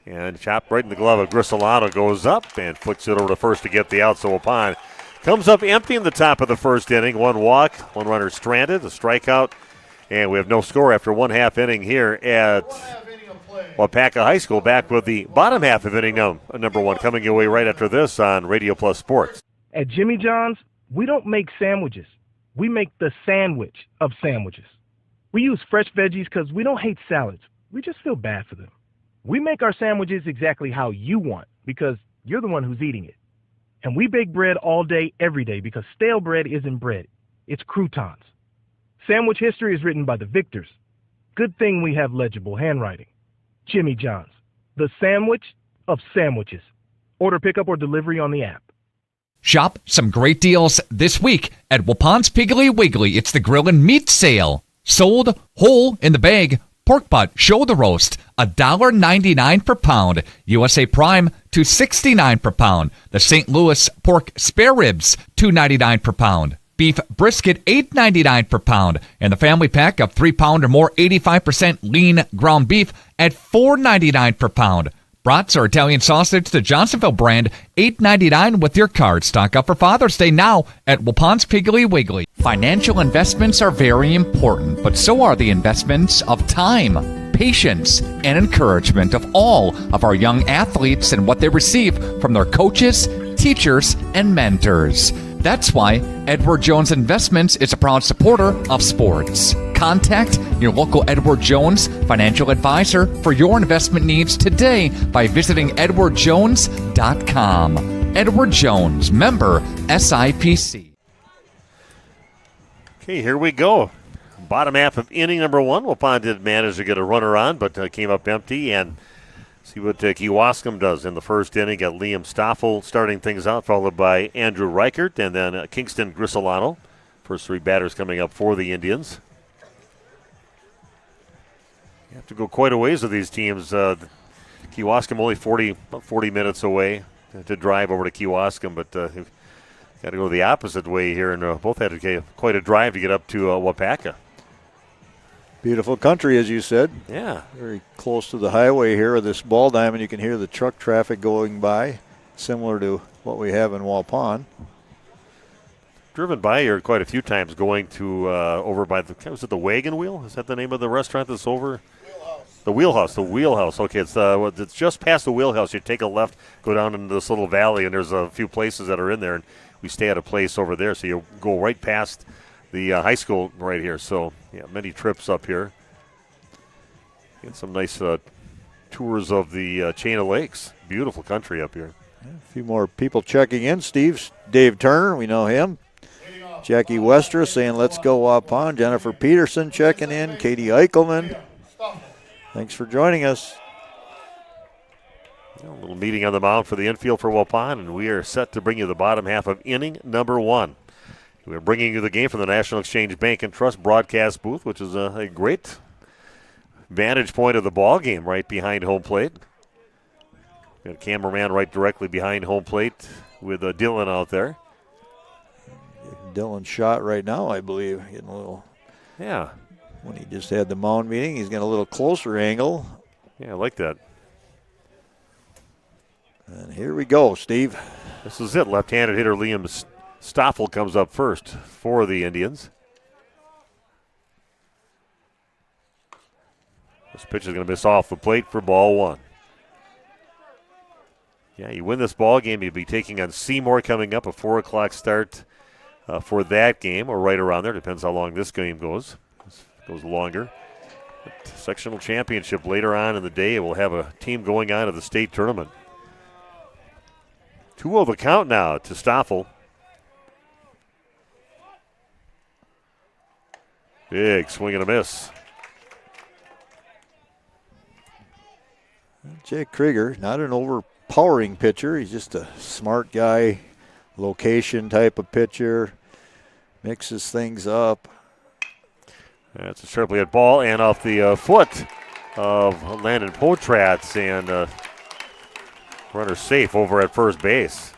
And chopped right in the glove of Grisolano, goes up and flicks it over to first to get the out. So Waupun comes up empty in the top of the first inning. 1 walk, 1 runner stranded, a strikeout, and we have no score after 1/2 inning here at Waupaca High School. Back with the bottom half of inning number 1 coming your way right after this on Radio Plus Sports. At Jimmy John's, we don't make sandwiches. We make the sandwich of sandwiches. We use fresh veggies because we don't hate salads. We just feel bad for them. We make our sandwiches exactly how you want because you're the one who's eating it. And we bake bread all day, every day, because stale bread isn't bread. It's croutons. Sandwich history is written by the victors. Good thing we have legible handwriting. Jimmy John's, the sandwich of sandwiches. Order pickup or delivery on the app. Shop some great deals this week at Waupun's Piggly Wiggly. It's the grill and meat sale. Sold whole in the bag. Pork butt, shoulder roast, $1.99 per pound. USA Prime, $2.69 per pound. The St. Louis pork spare ribs, $2.99 per pound. Beef brisket, $8.99 per pound. And the family pack of 3-pound or more 85% lean ground beef at $4.99 per pound. Brats or Italian sausage, the Johnsonville brand, $8.99 with your card. Stock up for Father's Day now at Waupun's Piggly Wiggly. Financial investments are very important, but so are the investments of time, patience, and encouragement of all of our young athletes and what they receive from their coaches, teachers, and mentors. That's why Edward Jones Investments is a proud supporter of sports, Contact your local Edward Jones financial advisor for your investment needs today by visiting edwardjones.com. Edward Jones, member SIPC. Okay, here we go. Bottom half of inning number one. Waupun did manage to get a runner on, but came up empty. And see what Kewaskum does in the first inning. Got Liam Stoffel starting things out, followed by Andrew Reichert, and then Kingston Grisolano. First three batters coming up for the Indians. You have to go quite a ways with these teams. Kewaskum only 40 minutes away to drive over to Kewaskum, but got to go the opposite way here, and both had to get quite a drive to get up to Waupaca. Beautiful country, as you said. Yeah. Very close to the highway here of this ball diamond. You can hear the truck traffic going by, similar to what we have in Waupun. Driven by here quite a few times going to over by the, was it the Wagon Wheel? Is that the name of the restaurant that's over? The Wheelhouse. Okay, it's just past the Wheelhouse. You take a left, go down into this little valley, and there's a few places that are in there, and we stay at a place over there. So you go right past the high school right here. So, yeah, many trips up here. Get some nice tours of the chain of lakes. Beautiful country up here. A few more people checking in. Dave Turner, we know him. Jackie Westra saying, let's go Waupun. Jennifer Peterson checking in. Katie Eichelman. Thanks for joining us. A little meeting on the mound for the infield for Waupun, and we are set to bring you the bottom half of inning number one. We're bringing you the game from the National Exchange Bank and Trust broadcast booth, which is a great vantage point of the ball game right behind home plate. Got a cameraman right directly behind home plate with Dylan out there. Dylan shot right now, I believe. Getting a little. Yeah. When he just had the mound meeting, he's getting a little closer angle. Yeah, I like that. And here we go, Steve. This is it. Left-handed hitter Liam Stoffel comes up first for the Indians. This pitch is going to miss off the plate for ball one. Yeah, you win this ball game, you'll be taking on Seymour coming up, a 4 o'clock start for that game, or right around there. Depends how long this game goes. This goes longer. But sectional championship later on in the day. We'll have a team going on to the state tournament. 2-0 the count now to Stoffel. Big swing and a miss. Jake Krieger, not an overpowering pitcher. He's just a smart guy, location type of pitcher, mixes things up. That's a sharply hit ball and off the foot of Landon Potratz, and runner safe over at first base.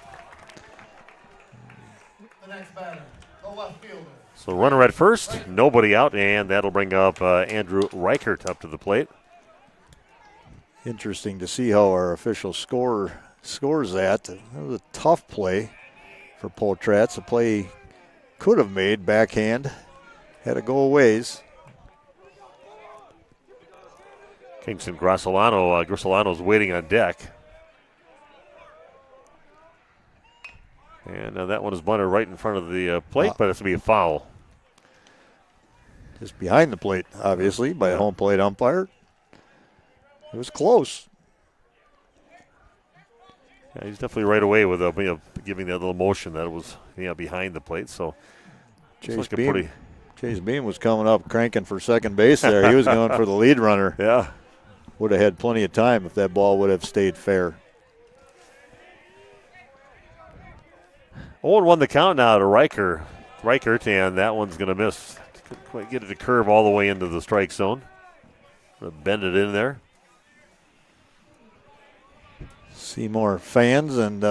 The next batter, the left fielder. So runner at first, nobody out, and that'll bring up Andrew Reichert up to the plate. Interesting to see how our official scores that. That was a tough play for Potratz. A play he could have made backhand. Had to go a ways. Kingston Grisolano's waiting on deck. And that one is bunted right in front of the plate, but it's going to be a foul. Just behind the plate, obviously, by a home plate umpire. It was close. Yeah, he's definitely right away with giving that little motion that it was behind the plate. So Chase Beam was coming up cranking for second base there. He was going for the lead runner. Yeah. Would have had plenty of time if that ball would have stayed fair. 0-1 the count now to Reichert, and that one's going to miss. Couldn't quite get it to curve all the way into the strike zone. Bend it in there. Seymour fans and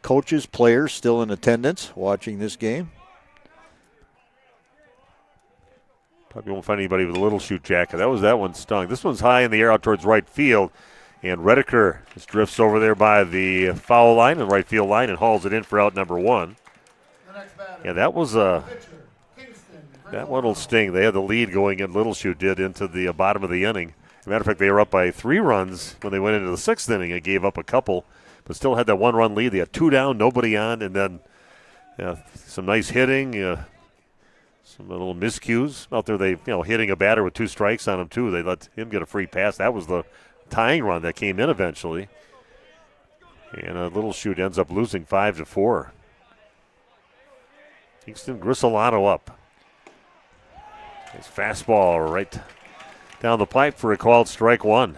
coaches, players still in attendance watching this game. Probably won't find anybody with a little shoot jacket. That one stung. This one's high in the air out towards right field. And Redeker just drifts over there by the foul line and right field line and hauls it in for out number one. Yeah, that was that one will sting. They had the lead going in. Little Shoot did into the bottom of the inning. As a matter of fact, they were up by 3 runs when they went into the 6th inning. They gave up a couple, but still had that 1-run lead. They had 2 down, nobody on, and then some nice hitting. Some little miscues out there. They, hitting a batter with 2 strikes on him too. They let him get a free pass. That was the tying run that came in eventually. And a little shoot ends up losing 5-4. Kingston Grisolano up. His fastball right down the pipe for a called strike 1.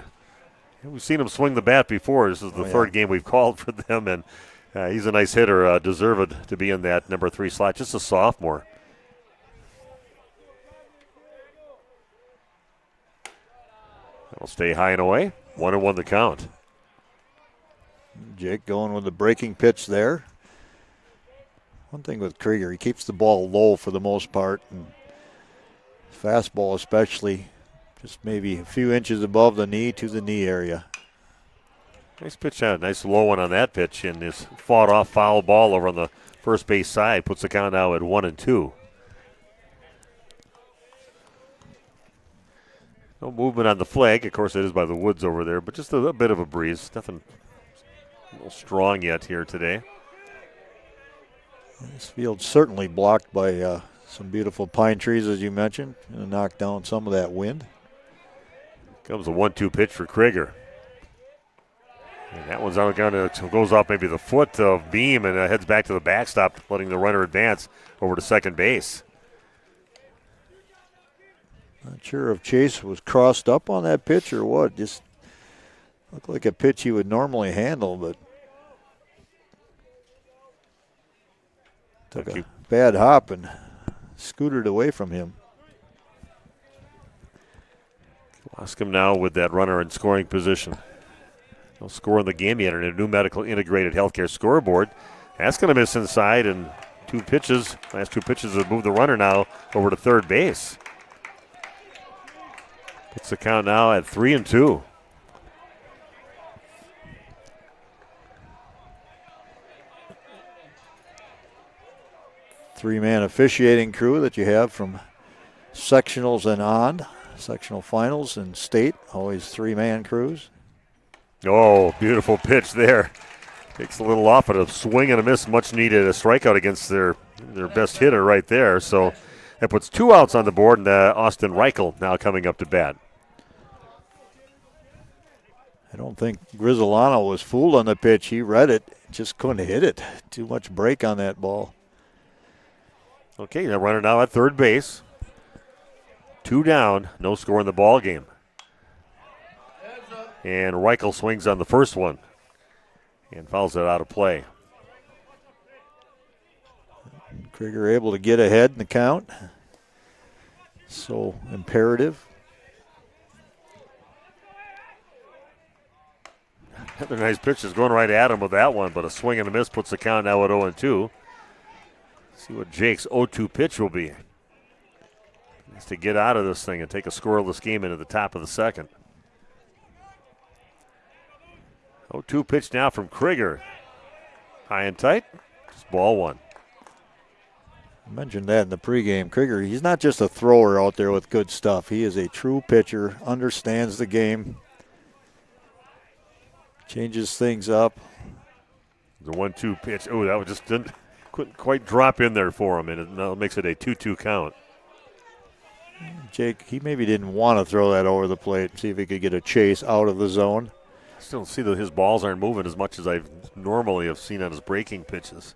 We've seen him swing the bat before. This is the third game we've called for them, and he's a nice hitter, deserved to be in that number 3 slot. Just a sophomore. That'll stay high and away. 1-1 the count. Jake going with the breaking pitch there. One thing with Krieger, he keeps the ball low for the most part, and fastball especially, just maybe a few inches above the knee to the knee area. Nice pitch out, nice low one on that pitch, and this fought off foul ball over on the first base side puts the count now at 1-2. No movement on the flag. Of course, it is by the woods over there, but just a bit of a breeze. Nothing a little strong yet here today. This field's certainly blocked by some beautiful pine trees, as you mentioned, and knock down some of that wind. Comes a 1-2 pitch for Krieger. And that one's goes off maybe the foot of Beam and heads back to the backstop, letting the runner advance over to second base. Not sure if Chase was crossed up on that pitch or what. Just looked like a pitch he would normally handle, but took a bad hop and scooted away from him. Kewaskum now with that runner in scoring position. No score in the game yet, and a new medical integrated healthcare scoreboard. That's going to miss inside, and last 2 pitches have moved the runner now over to third base. Puts the count now at 3-2. Three-man officiating crew that you have from sectionals and on. Sectional finals and state, always 3-man crews. Oh, beautiful pitch there. Takes a little off at a swing and a miss. Much needed a strikeout against their best hitter right there. So that puts 2 outs on the board, and Austin Reichel now coming up to bat. I don't think Grisolano was fooled on the pitch. He read it, just couldn't hit it. Too much break on that ball. Okay, the runner now at third base. 2 down, no score in the ball game. And Reichel swings on the first one and fouls it out of play. Krieger able to get ahead in the count. So imperative. Another nice pitch is going right at him with that one, but a swing and a miss puts the count now at 0-2. See what Jake's 0-2 pitch will be. He needs to get out of this thing and take a scoreless game into the top of the second. 0-2 pitch now from Krieger. High and tight. Just ball 1. I mentioned that in the pregame. Krieger, he's not just a thrower out there with good stuff. He is a true pitcher, understands the game, changes things up. The 1-2 pitch. Oh, that just couldn't quite drop in there for him, and it now makes it a 2-2 count. Jake, he maybe didn't want to throw that over the plate, see if he could get a chase out of the zone. Still see that his balls aren't moving as much as I normally have seen on his breaking pitches.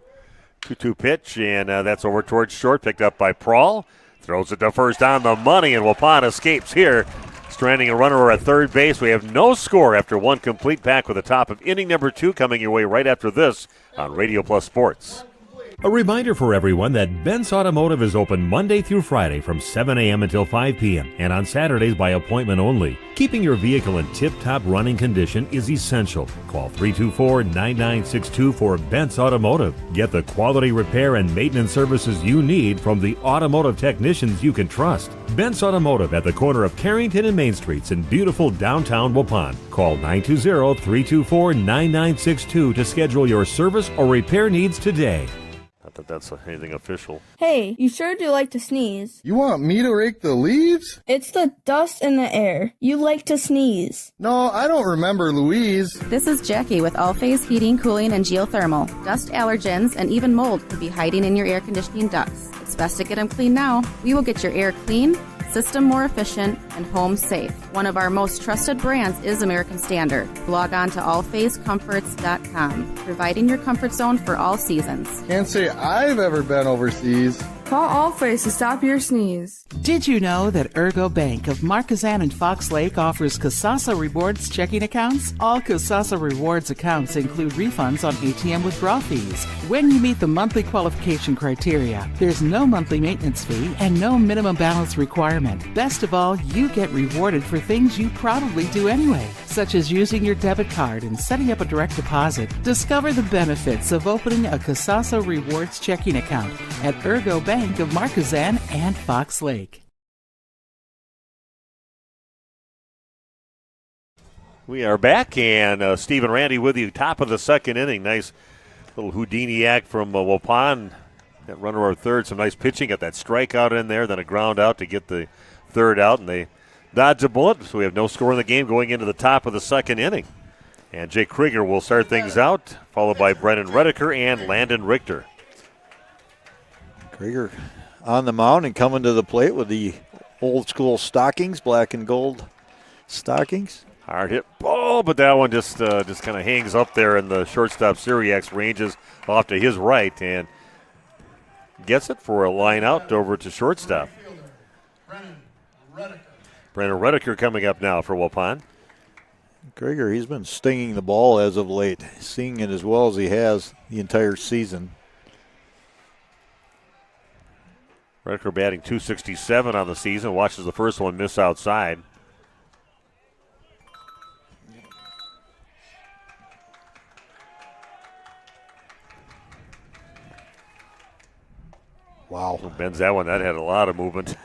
2-2 pitch, and that's over towards short, picked up by Prahl. Throws it to first on the money, and Waupun escapes here. Stranding a runner at third base. We have no score after 1 complete, back with the top of inning number 2 coming your way right after this on Radio Plus Sports. A reminder for everyone that Bent's Automotive is open Monday through Friday from 7 a.m. until 5 p.m. and on Saturdays by appointment only. Keeping your vehicle in tip-top running condition is essential. Call 324-9962 for Bent's Automotive. Get the quality repair and maintenance services you need from the automotive technicians you can trust. Bent's Automotive at the corner of Carrington and Main Streets in beautiful downtown Waupun. Call 920-324-9962 to schedule your service or repair needs today. Not that that's anything official. Hey, you sure do like to sneeze. You want me to rake the leaves? It's the dust in the air. You like to sneeze. No, I don't remember Louise. This is Jackie with All-Phase Heating, Cooling, and Geothermal. Dust allergens and even mold could be hiding in your air conditioning ducts. It's It's best to get them clean now. We will get your air clean, system more efficient, and home safe. One of our most trusted brands is American Standard. Log on to allphaseComforts.com, providing your comfort zone for all seasons. Can't say I've ever been overseas. Call Allface to stop your sneeze. Did you know that Ergo Bank of Marquezan and Fox Lake offers Kasasa Rewards checking accounts? All Kasasa Rewards accounts include refunds on ATM withdrawal fees. When you meet the monthly qualification criteria, there's no monthly maintenance fee and no minimum balance requirement. Best of all, you get rewarded for things you probably do anyway, such as using your debit card and setting up a direct deposit. Discover the benefits of opening a Kasasa Rewards checking account at Ergo Bank of Marquezan and Fox Lake. We are back, and Steve and Randy with you. Top of the second inning. Nice little Houdini act from Waupun. That runner over third. Some nice pitching. Got that strikeout in there, then a ground out to get the third out, and they dodge a bullet. So we have no score in the game going into the top of the second inning. And Jake Krieger will start things out, followed by Brendan Redeker and Landon Richter. Krieger on the mound and coming to the plate with the old school stockings, black and gold stockings. Hard hit ball, but that one just kind of hangs up there, and the shortstop Syriacs ranges off to his right and gets it for a line out over to shortstop. Brendan Redeker coming up now for Waupun. Krieger, he's been stinging the ball as of late, seeing it as well as he has the entire season. Redeker batting .267 on the season. Watches the first one miss outside. Wow. Bends that one. That had a lot of movement.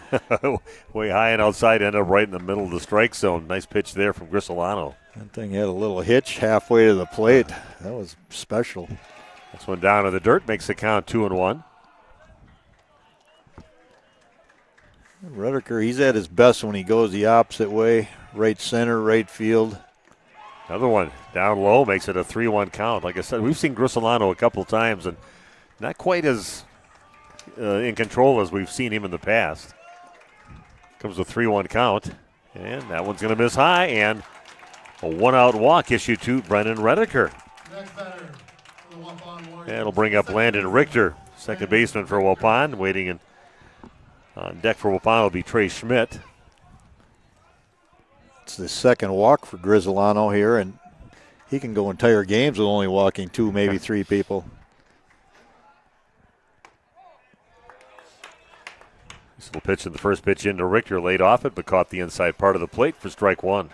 Way high and outside, ended up right in the middle of the strike zone. Nice pitch there from Grisolano. That thing had a little hitch halfway to the plate. That was special. This one down to the dirt, makes the count 2-1. Redeker, he's at his best when he goes the opposite way, right center, right field. Another one down low, makes it a 3-1 count. Like I said, we've seen Grisolano a couple times, and not quite as in control as we've seen him in the past. Comes a 3-1 count, and that one's going to miss high, and a one-out walk issued to Brendan Redeker. That'll bring up Landon Richter, second baseman for Waupun, waiting in. On deck for Waupun will be Trey Schmidt. It's the second walk for Grisolano here, and he can go entire games with only walking two, maybe three people. This little pitch in the first pitch into Richter, laid off it, but caught the inside part of the plate for strike one.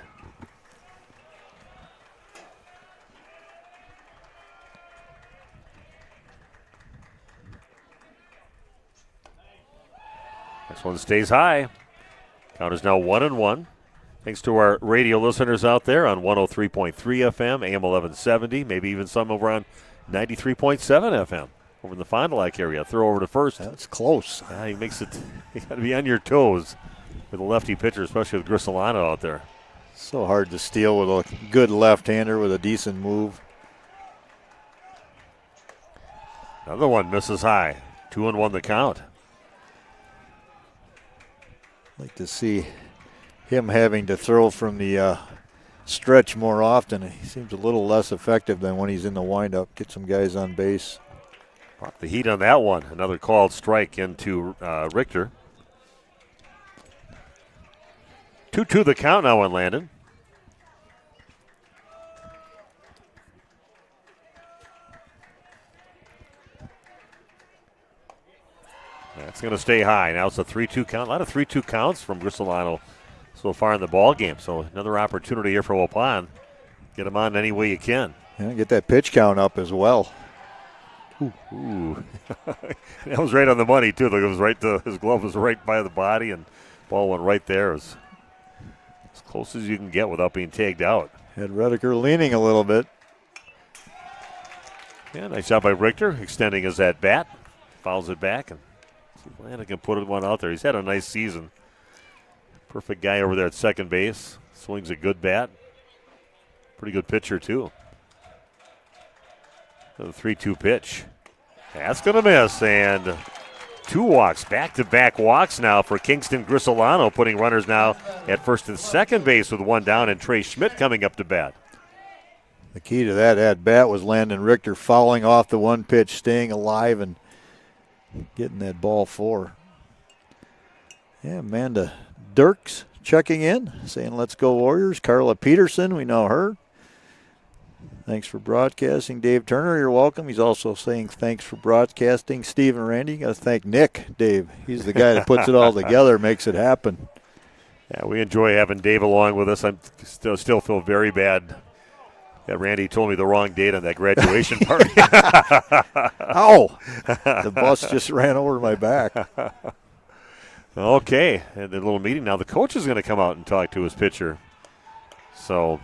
This one stays high. Count is now 1-1. Thanks to our radio listeners out there on 103.3 FM, AM 1170, maybe even some over on 93.7 FM over in the Fond du Lac area. Throw over to first. That's close. Yeah, he makes it. You got to be on your toes with a lefty pitcher, especially with Grisolano out there. So hard to steal with a good left-hander with a decent move. Another one misses high. 2-1 the count. Like to see him having to throw from the stretch more often. He seems a little less effective than when he's in the windup. Get some guys on base. Brought the heat on that one. Another called strike into Richter. 2-2 the count now on Landon. That's going to stay high. Now it's a 3-2 count. A lot of 3-2 counts from Grisolano so far in the ball game. So another opportunity here for Waupun. Get him on any way you can. Yeah, get that pitch count up as well. Ooh. That was right on the money, too. It was right to, his glove was right by the body, and ball went right there. It was as close as you can get without being tagged out. Had Redeker leaning a little bit. Yeah, nice job by Richter, extending his at-bat. Fouls it back, and Landon can put one out there. He's had a nice season. Perfect guy over there at second base. Swings a good bat. Pretty good pitcher, too. The 3-2 pitch. That's going to miss, and 2 walks, back-to-back walks now for Kingston Grisolano, putting runners now at first and second base with 1 down, and Trey Schmidt coming up to bat. The key to that at-bat was Landon Richter fouling off the 1 pitch, staying alive and getting that ball 4. Yeah, Amanda Dirks checking in, saying let's go Warriors. Carla Peterson, we know her. Thanks for broadcasting. Dave Turner, you're welcome. He's also saying thanks for broadcasting. Steve and Randy, you got to thank Nick, Dave. He's the guy that puts it all together, makes it happen. Yeah, we enjoy having Dave along with us. I still feel very bad that Randy told me the wrong date on that graduation party. Ow! The bus just ran over my back. Okay, and the little meeting now. The coach is going to come out and talk to his pitcher. So,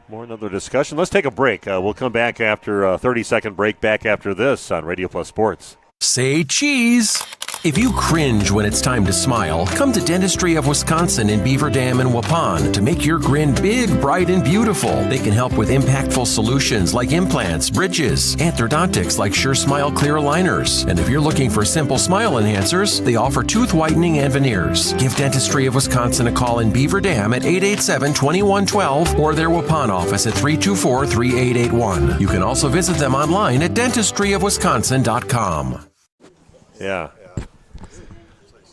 more another discussion. Let's take a break. We'll come back after a 30-second break, back after this on Radio Plus Sports. Say cheese. If you cringe when it's time to smile, come to Dentistry of Wisconsin in Beaver Dam and Waupun to make your grin big, bright, and beautiful. They can help with impactful solutions like implants, bridges, orthodontics like Sure Smile clear aligners. And if you're looking for simple smile enhancers, they offer tooth whitening and veneers. Give Dentistry of Wisconsin a call in Beaver Dam at 887-2112 or their Waupun office at 324-3881. You can also visit them online at dentistryofwisconsin.com. Yeah.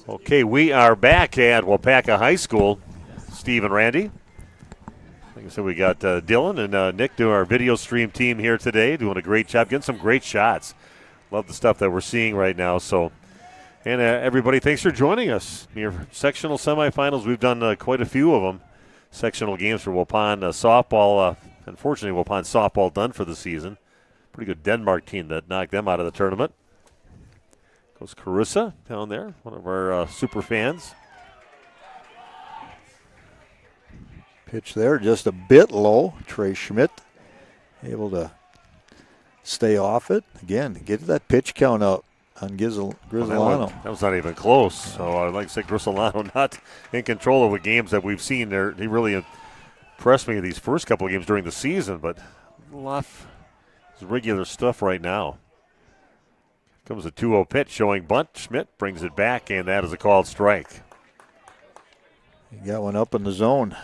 Okay, we are back at Waupaca High School. Steve and Randy. Like I said, we got Dylan and Nick doing our video stream team here today, doing a great job, getting some great shots. Love the stuff that we're seeing right now. So, and everybody, thanks for joining us. Your sectional semifinals, we've done quite a few of them. Sectional games for Waupun softball. Unfortunately, Waupun softball done for the season. Pretty good Denmark team that knocked them out of the tournament. Goes Carissa down there, one of our super fans. Pitch there, just a bit low. Trey Schmidt able to stay off it. Again, get that pitch count up on Grisolano. That was not even close. So I'd like to say Grisolano not in control of the games that we've seen there. He really impressed me these first couple of games during the season, but a lot of regular stuff right now. Comes a 2-0 pitch showing bunt. Schmidt brings it back, and that is a called strike. He got one up in the zone.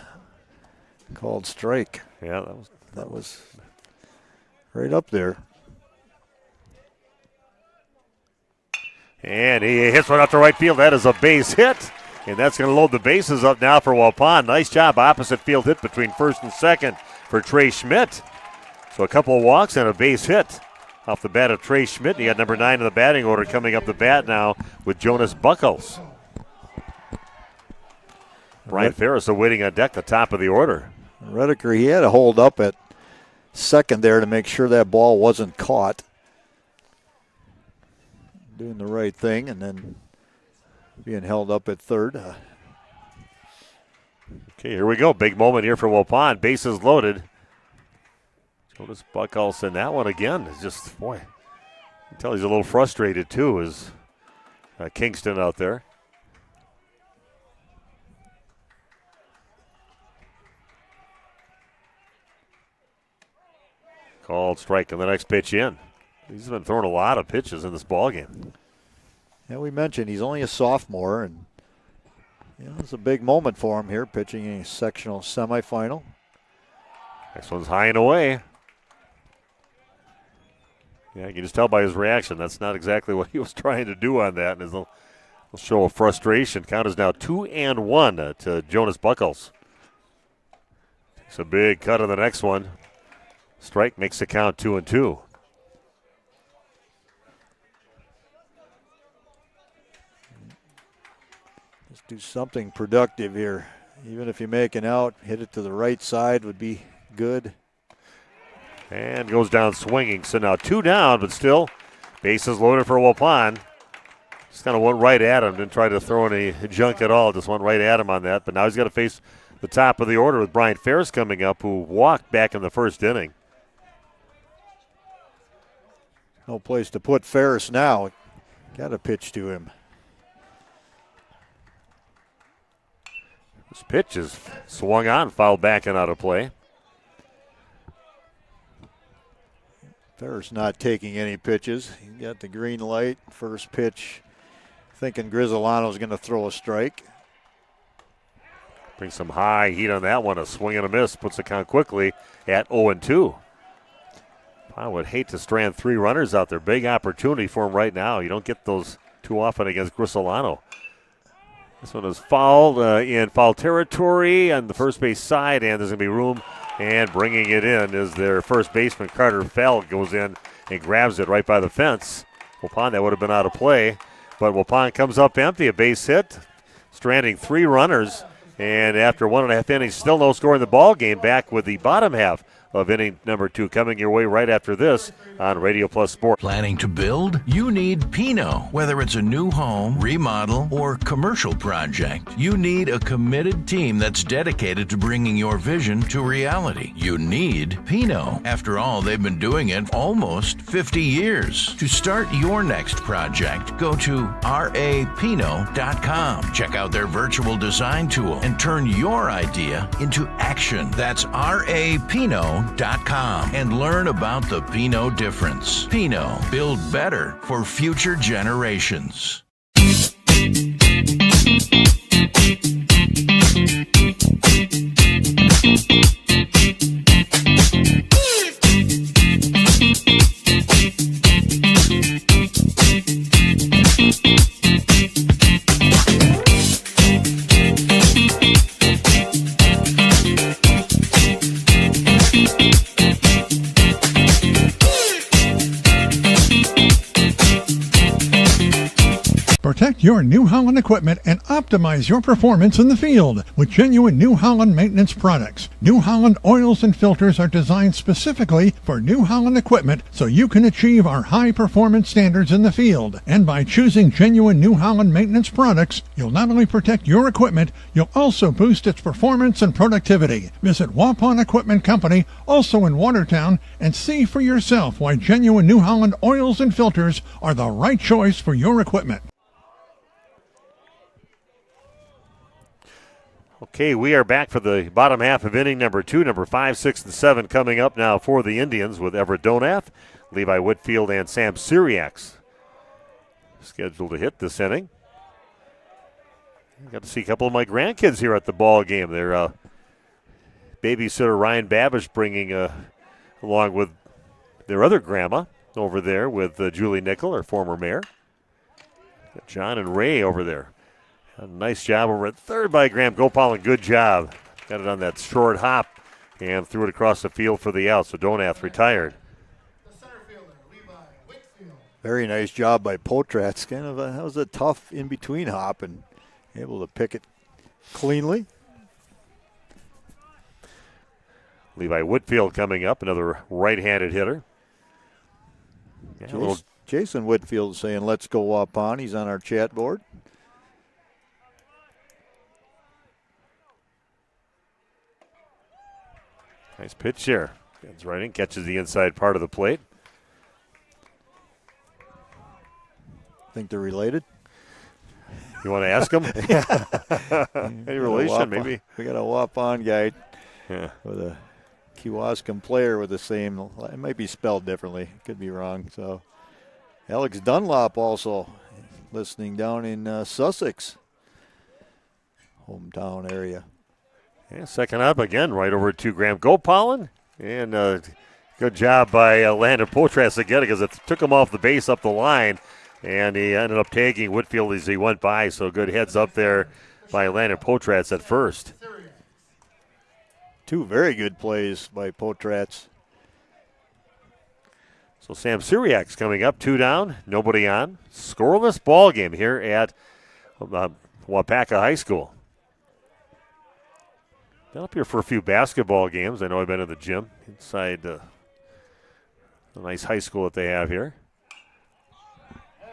Called strike. Yeah, that was right up there. And he hits one out to right field. That is a base hit, and that's going to load the bases up now for Waupun. Nice job, opposite field hit between first and second for Trey Schmidt. So a couple of walks and a base hit off the bat of Trey Schmidt. He got number 9 in the batting order coming up the bat now with Jonas Buckles. Brian Ferris awaiting on deck, the top of the order. Redeker, he had to hold up at second there to make sure that ball wasn't caught. Doing the right thing and then being held up at third. Okay, here we go. Big moment here for Waupun. Bases loaded. Jonas Buckles in that one again. It's just, boy, you can tell he's a little frustrated too, is Kingston out there. Called strike on the next pitch in. He's been throwing a lot of pitches in this ballgame. Yeah, we mentioned he's only a sophomore, and it's a big moment for him here, pitching a sectional semifinal. Next one's high and away. Yeah, you can just tell by his reaction that's not exactly what he was trying to do on that, and he'll show a frustration. Count is now 2-1 to Jonas Buckles. Takes a big cut on the next one. Strike makes the count 2-2. Let's do something productive here. Even if you make an out, hit it to the right side would be good. And goes down swinging. So now 2 down, but still bases loaded for Waupun. Just kind of went right at him. Didn't try to throw any junk at all. Just went right at him on that. But now he's got to face the top of the order with Brian Ferris coming up, who walked back in the first inning. No place to put Ferris now. Got to pitch to him. This pitch is swung on, fouled back and out of play. Ferris not taking any pitches. He got the green light. First pitch, thinking Grizzolano's going to throw a strike. Brings some high heat on that one. A swing and a miss. Puts the count quickly at 0-2. I would hate to strand 3 runners out there. Big opportunity for him right now. You don't get those too often against Grizzolano. This one is fouled in foul territory on the first base side, and there's going to be room. And bringing it in is their first baseman, Carter Feld, goes in and grabs it right by the fence. Waupun, that would have been out of play. But Waupun comes up empty, a base hit, stranding 3 runners. And after 1.5 innings, still no score in the ball game. Back with the bottom half of inning number 2 coming your way right after this on Radio Plus Sport. Planning to build? You need Pinot. Whether it's a new home, remodel, or commercial project, you need a committed team that's dedicated to bringing your vision to reality. You need Pinot. After all, they've been doing it almost 50 years. To start your next project, go to rapinot.com. Check out their virtual design tool and turn your idea into action. That's rapinot.com and learn about the Pinot difference. Pinot, build better for future generations. Protect your New Holland equipment and optimize your performance in the field with genuine New Holland maintenance products. New Holland oils and filters are designed specifically for New Holland equipment so you can achieve our high performance standards in the field. And by choosing genuine New Holland maintenance products, you'll not only protect your equipment, you'll also boost its performance and productivity. Visit Waupun Equipment Company, also in Watertown, and see for yourself why genuine New Holland oils and filters are the right choice for your equipment. Okay, we are back for the bottom half of inning number 2. Number 5, 6, and 7 coming up now for the Indians with Everett Donath, Levi Whitfield, and Sam Syriacs scheduled to hit this inning. Got to see a couple of my grandkids here at the ball game. Their babysitter Ryan Babish bringing along with their other grandma over there with Julie Nickel, our former mayor. Got John and Ray over there. A nice job over at third by Graham Gopal, and good job. Got it on that short hop and threw it across the field for the out, so Donath retired. Very nice job by Potratz. That was a tough in-between hop and able to pick it cleanly. Levi Whitfield coming up, another right-handed hitter. Yeah, Jason Whitfield saying, let's go Waupun. He's on our chat board. Nice pitch there. Gets right in, catches the inside part of the plate. Think they're related? You want to ask him? Any relation, maybe? We got a Waupun guy Yeah. with a Kewaskum player with the same. It might be spelled differently. Could be wrong. So Alex Dunlop also listening down in Sussex, hometown area. Yeah, second up again, right over to Graham Gopalin. And good job by Landon Potratz again, because it took him off the base up the line. And he ended up tagging Whitfield as he went by. So good heads up there by Landon Potratz at first. Two very good plays by Potratz. So Sam Syriacs coming up, 2 down, nobody on. Scoreless ball game here at Waupaca High School. Been up here for a few basketball games. I know I've been in the gym inside the nice high school that they have here.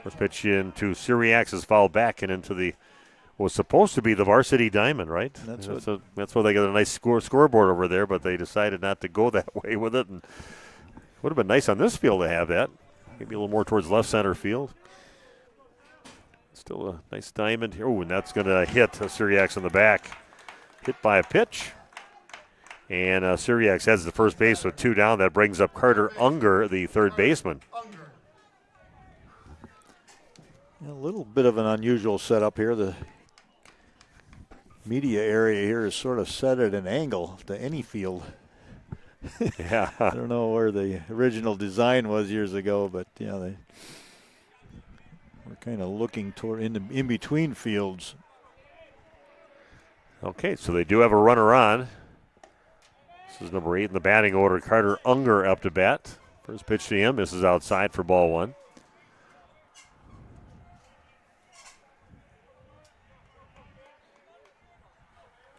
First pitch into Syriacs is fouled back and into the what was supposed to be the varsity diamond, right? That's why they got a nice scoreboard over there, but they decided not to go that way with it. And would have been nice on this field to have that. Maybe a little more towards left center field. Still a nice diamond here. Oh, and that's going to hit Syriacs in the back. Hit by a pitch. And Syriacs heads to first base with 2 down. That brings up Carter Unger, the third baseman. A little bit of an unusual setup here. The media area here is sort of set at an angle to any field. Yeah. I don't know where the original design was years ago, but yeah, they were kind of looking toward in between fields. Okay, so they do have a runner on. This is number 8 in the batting order, Carter Unger up to bat. First pitch to him. This is outside for ball 1.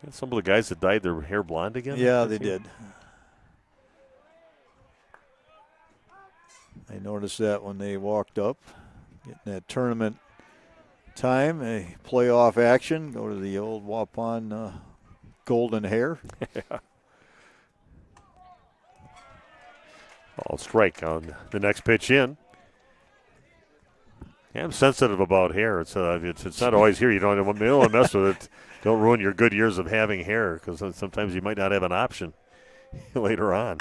And some of the guys that dyed their hair blonde again? Yeah, they did. I noticed that when they walked up, getting that tournament time, a playoff action, go to the old Wapon golden hair. Yeah. Ball strike on the next pitch in. Yeah, I'm sensitive about hair. It's not always here. You don't want to mess with it. Don't ruin your good years of having hair, because sometimes you might not have an option later on.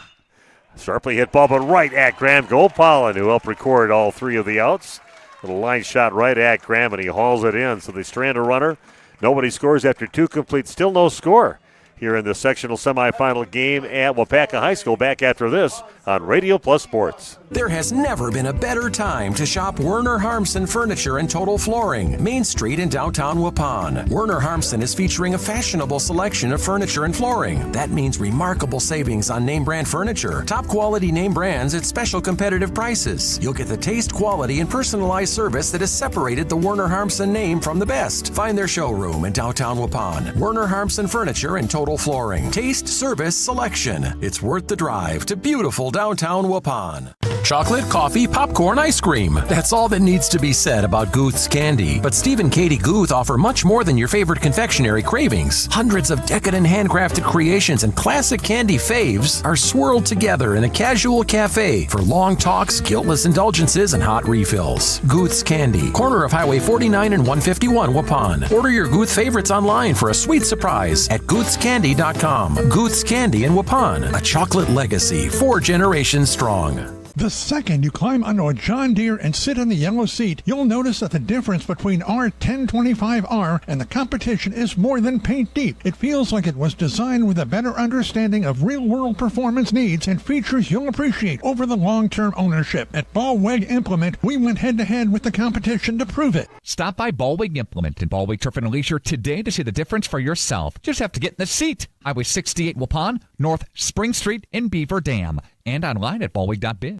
Sharply hit ball, but right at Graham Gopalin, who helped record all 3 of the outs. Little line shot right at Graham, and he hauls it in. So they strand a runner. Nobody scores after 2 complete. Still no score here in the sectional semifinal game at Waupaca High School. Back after this on Radio Plus Sports. There has never been a better time to shop Werner Harmson Furniture and Total Flooring, Main Street in downtown Waupun. Werner Harmson is featuring a fashionable selection of furniture and flooring. That means remarkable savings on name brand furniture, top quality name brands at special competitive prices. You'll get the taste, quality, and personalized service that has separated the Werner Harmson name from the best. Find their showroom in downtown Waupun. Werner Harmson Furniture and Total Flooring. Taste, service, selection. It's worth the drive to beautiful downtown Waupun. Chocolate, coffee, popcorn, ice cream. That's all that needs to be said about Guth's candy. But Steve and Katie Guth offer much more than your favorite confectionery cravings. Hundreds of decadent handcrafted creations and classic candy faves are swirled together in a casual cafe for long talks, guiltless indulgences, and hot refills. Guth's Candy, corner of Highway 49 and 151 Waupun. Order your Guth favorites online for a sweet surprise at guthscandy.com. Guth's Candy in Waupun, a chocolate legacy 4 generations strong. The second you climb onto a John Deere and sit in the yellow seat, you'll notice that the difference between our 1025R and the competition is more than paint deep. It feels like it was designed with a better understanding of real-world performance needs and features you'll appreciate over the long-term ownership. At Ballweg Implement, we went head-to-head with the competition to prove it. Stop by Ballweg Implement and Ballweg Turf and Leisure today to see the difference for yourself. Just have to get in the seat. Highway 68 Waupun, North Spring Street in Beaver Dam, and online at ballweg.biz.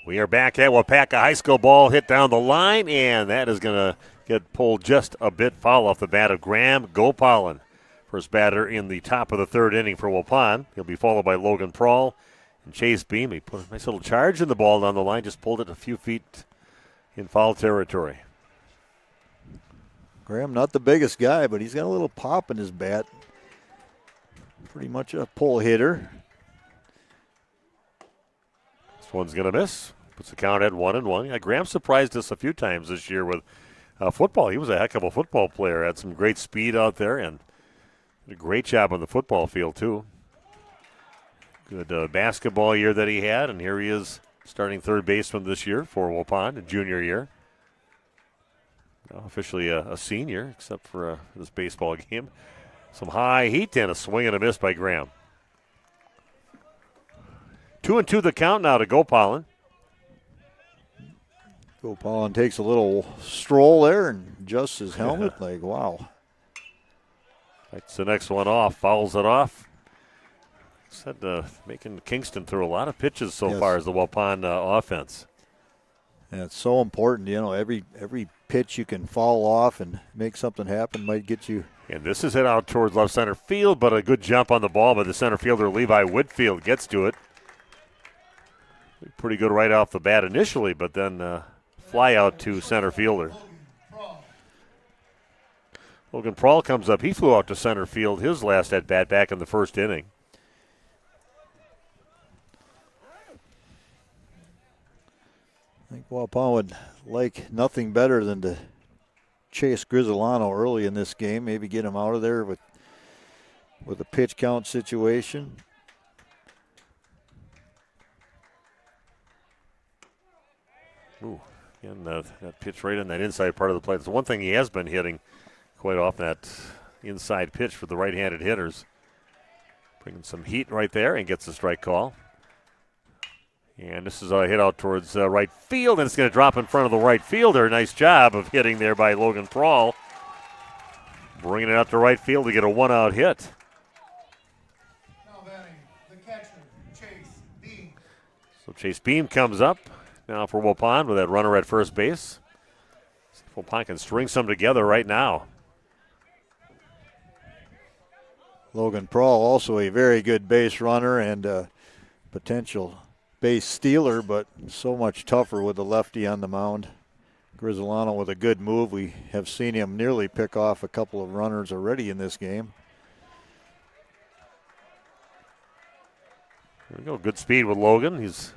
We are back at Waupaca High School. Ball hit down the line, and that is going to get pulled just a bit foul off the bat of Graham Gopalin. First batter in the top of the 3rd inning for Waupun. He'll be followed by Logan Prawl and Chase Beam. He put a nice little charge in the ball down the line, just pulled it a few feet in foul territory. Graham, not the biggest guy, but he's got a little pop in his bat. Pretty much a pull hitter. This one's going to miss. Puts the count at 1-1. Yeah, Graham surprised us a few times this year with football. He was a heck of a football player. Had some great speed out there and did a great job on the football field, too. Good basketball year that he had, and here he is starting third baseman this year for Waupun, a junior year. Now officially a senior, except for this baseball game. Some high heat and a swing and a miss by Graham. 2-2 the count now to Gopalin. Gopalin takes a little stroll there and adjusts his helmet. Yeah. Like, wow. That's the next one off. Fouls it off. Said making Kingston throw a lot of pitches so far as the Waupun offense. And it's so important, you know, every pitch you can foul off and make something happen might get you. And this is hit out towards left center field, but a good jump on the ball by the center fielder, Levi Whitfield, gets to it. Pretty good right off the bat initially, but then fly out to center fielder. Logan Prawl comes up. He flew out to center field his last at-bat back in the 1st inning. I think Waupun would like nothing better than to chase Grizzolano early in this game, maybe get him out of there with with a pitch count situation. Ooh, and that pitch right in that inside part of the plate. It's one thing he has been hitting quite often, that inside pitch for the right-handed hitters. Bringing some heat right there and gets a strike call. And this is a hit out towards right field, and it's going to drop in front of the right fielder. Nice job of hitting there by Logan Prawl. Bringing it out to right field to get a one-out hit. Now batting, the catcher, Chase Beam. So Chase Beam comes up now for Waupun with that runner at first base. See if Waupun can string some together right now. Logan Prawl, also a very good base runner and potential base stealer, but so much tougher with the lefty on the mound. Grizzolano with a good move. We have seen him nearly pick off a couple of runners already in this game. There we go. Good speed with Logan. He's,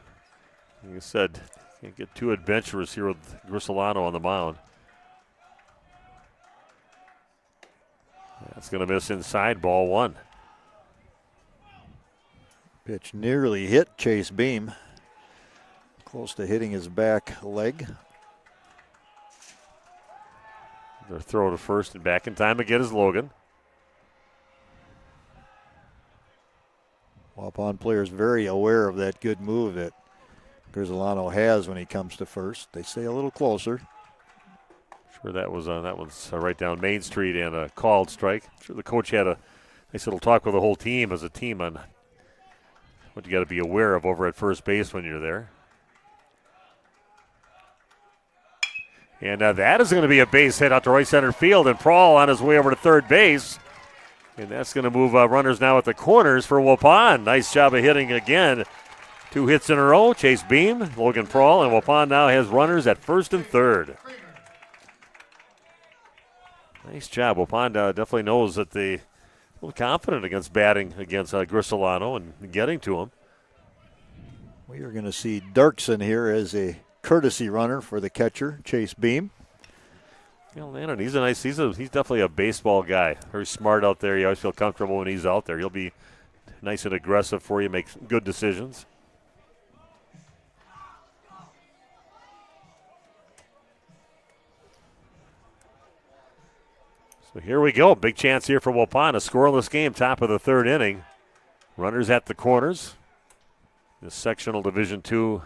like I said, can't get too adventurous here with Grizzolano on the mound. That's going to miss inside, ball one. Pitch nearly hit Chase Beam. Close to hitting his back leg. Their throw to first and back in time again is Logan. Waupun players very aware of that good move that Grizzolano has when he comes to first. They stay a little closer. Sure, that was right down Main Street and a called strike. I'm sure the coach had a nice little talk with the whole team as a team on what you got to be aware of over at first base when you're there. And that is going to be a base hit out to right center field, and Prawl on his way over to third base. And that's going to move runners now at the corners for Waupun. Nice job of hitting again. 2 hits in a row. Chase Beam, Logan Prawl, and Waupun now has runners at first and third. Nice job. Waupun definitely knows that they a little confident against batting against Grizzolano and getting to him. We are going to see Dirksen here as a courtesy runner for the catcher, Chase Beam. Yeah, Landon, he's definitely a baseball guy. Very smart out there. You always feel comfortable when he's out there. He'll be nice and aggressive for you, make good decisions. So here we go. Big chance here for Waupun. A scoreless game, top of the third inning. Runners at the corners. The sectional Division II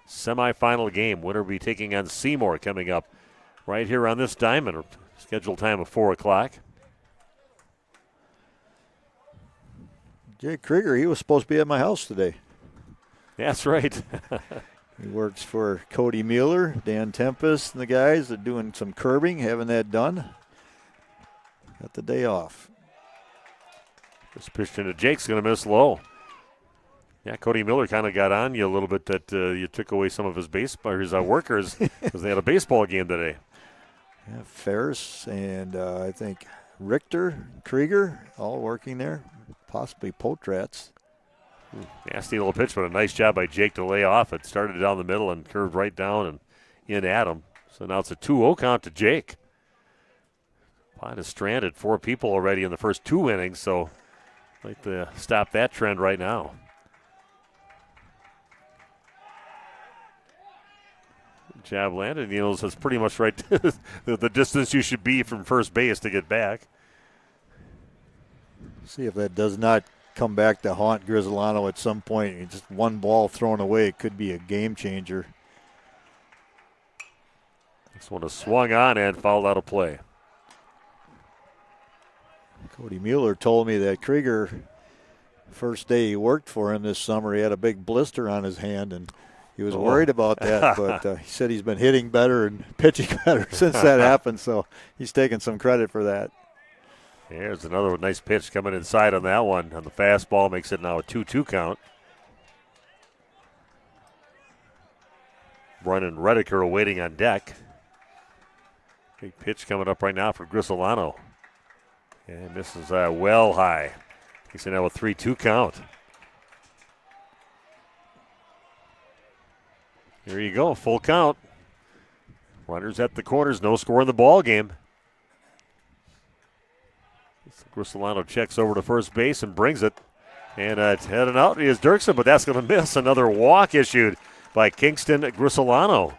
semifinal game. Winner will be taking on Seymour coming up right here on this diamond. Scheduled time of 4 o'clock. Jay Krieger, he was supposed to be at my house today. That's right. He works for Cody Mueller, Dan Tempest, and the guys. They're doing some curbing, having that done. Got the day off. This pitch into Jake's going to miss low. Yeah, Cody Miller kind of got on you a little bit that you took away some of his workers because they had a baseball game today. Yeah, Ferris and I think Richter, Krieger, all working there. Possibly Potrats. Nasty little pitch, but a nice job by Jake to lay off. It started down the middle and curved right down and in at him. So now it's a 2-0 count to Jake. Pond has stranded 4 people already in the first 2 innings, so I'd like to stop that trend right now. Jab landed. Niels is pretty much right to the distance you should be from first base to get back. See if that does not come back to haunt Grizzolano at some point. Just one ball thrown away. It could be a game changer. This one is swung on and fouled out of play. Cody Mueller told me that Krieger, first day he worked for him this summer, he had a big blister on his hand, and he was worried about that, but he said he's been hitting better and pitching better since that happened, so he's taking some credit for that. Here's another nice pitch coming inside on that one. On the fastball, makes it now a 2-2 count. Brun and Rediker are waiting on deck. Big pitch coming up right now for Grizzolano. And this is well high. He's now a 3-2 count. Here you go, full count. Runners at the corners, no score in the ball game. Grisolano checks over to first base and brings it. And heading out is Dirksen, but that's going to miss. Another walk issued by Kingston Grisolano.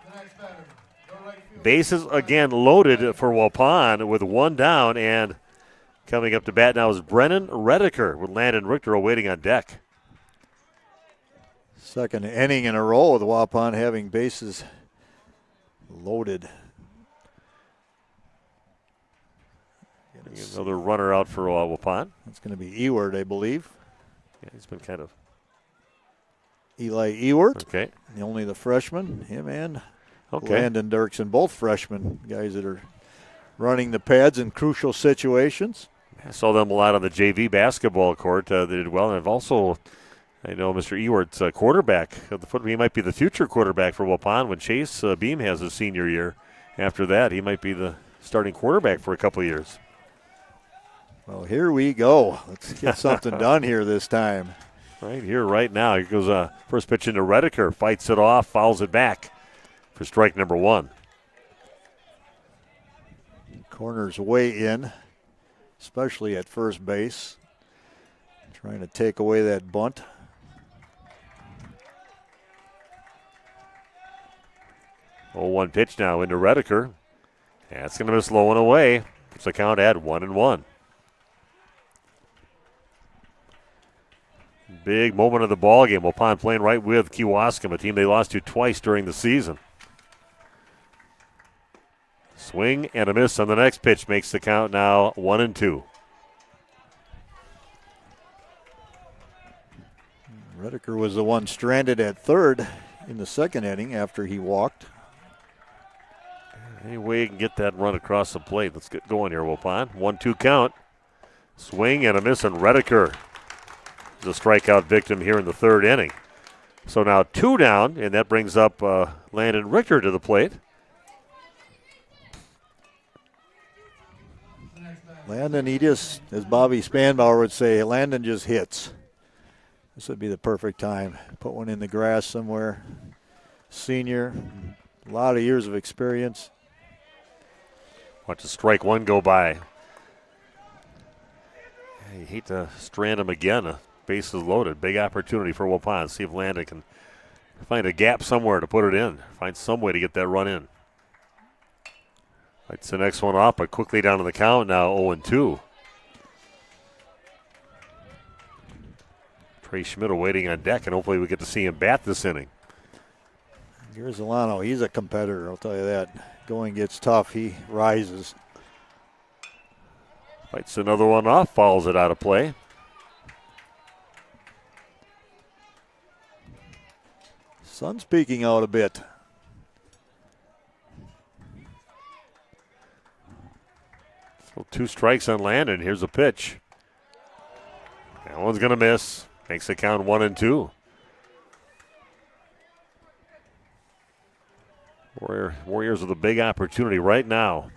Bases again loaded for Waupun with one down, and coming up to bat now is Brennan Redeker with Landon Richter awaiting on deck. Second inning in a row with Waupun having bases loaded. Another runner out for Waupun. It's going to be Ewert, I believe. Yeah, he's been kind of. Eli Ewert. Okay. Only the freshman, him and okay. Landon Dirksen, both freshmen, guys that are running the pads in crucial situations. I saw them a lot on the JV basketball court. They did well. And I've also, I know Mr. Ewert's quarterback of the football. He might be the future quarterback for Waupun when Chase Beam has his senior year. After that, he might be the starting quarterback for a couple of years. Well, here we go. Let's get something done here this time. Right here, right now. Here goes first pitch into Redeker. Fights it off, fouls it back for strike number one. Corners way in, especially at first base. Trying to take away that bunt. Oh, one pitch now into Redeker. That's going to miss low and away. Puts the count at 1-1. Big moment of the ball game. Waupun playing right with Kewaskum, a team they lost to twice during the season. Swing and a miss on the next pitch makes the count now 1-2. Redeker was the one stranded at third in the second inning after he walked. Any way you can get that run across the plate. Let's get going here, Waupun. 1-2 count. Swing and a miss on Redeker. The strikeout victim here in the third inning. So now two down, and that brings up Landon Richter to the plate. Landon, he just, as Bobby Spanbauer would say, Landon just hits. This would be the perfect time. Put one in the grass somewhere. Senior, a lot of years of experience. Watch the strike one go by. You hate to strand him again. Bases loaded. Big opportunity for Waupun. See if Landon can find a gap somewhere to put it in. Find some way to get that run in. Lights the next one off, but quickly down to the count now, 0-2. Trey Schmidt waiting on deck, and hopefully we get to see him bat this inning. Grisolano, he's a competitor, I'll tell you that. Going gets tough, he rises. Fights another one off, fouls it out of play. Sun's peeking out a bit. So 2 strikes on Landon. Here's a pitch. That one's going to miss. Makes the count 1-2. Warriors with a big opportunity right now.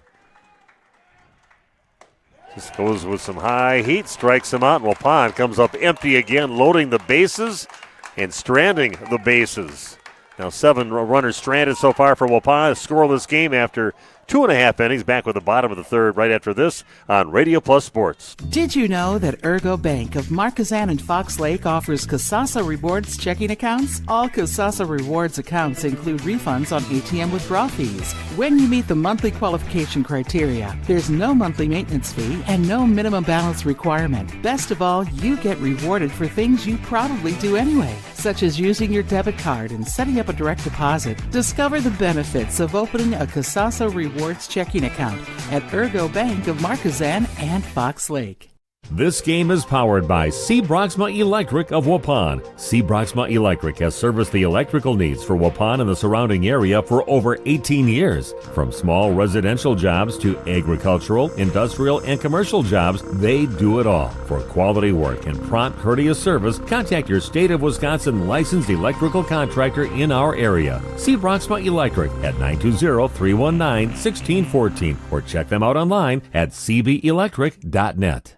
Just goes with some high heat, strikes him out, and Waupun comes up empty again, loading the bases and stranding the bases. Now 7 runners stranded so far for Waupun. A scoreless game after 2.5 innings. Back with the bottom of the third right after this on Radio Plus Sports. Did you know that Ergo Bank of Marquezan and Fox Lake offers Casasa Rewards checking accounts? All Casasa Rewards accounts include refunds on ATM withdrawal fees. When you meet the monthly qualification criteria, there's no monthly maintenance fee and no minimum balance requirement. Best of all, you get rewarded for things you probably do anyway, such as using your debit card and setting up a direct deposit. Discover the benefits of opening a Casasa Rewards checking account at Ergo Bank of Marquezan and Fox Lake. This game is powered by C. Broxma Electric of Waupun. C. Broxma Electric has serviced the electrical needs for Waupun and the surrounding area for over 18 years. From small residential jobs to agricultural, industrial, and commercial jobs, they do it all. For quality work and prompt, courteous service, contact your State of Wisconsin licensed electrical contractor in our area. C. Broxma Electric at 920-319-1614 or check them out online at cbelectric.net.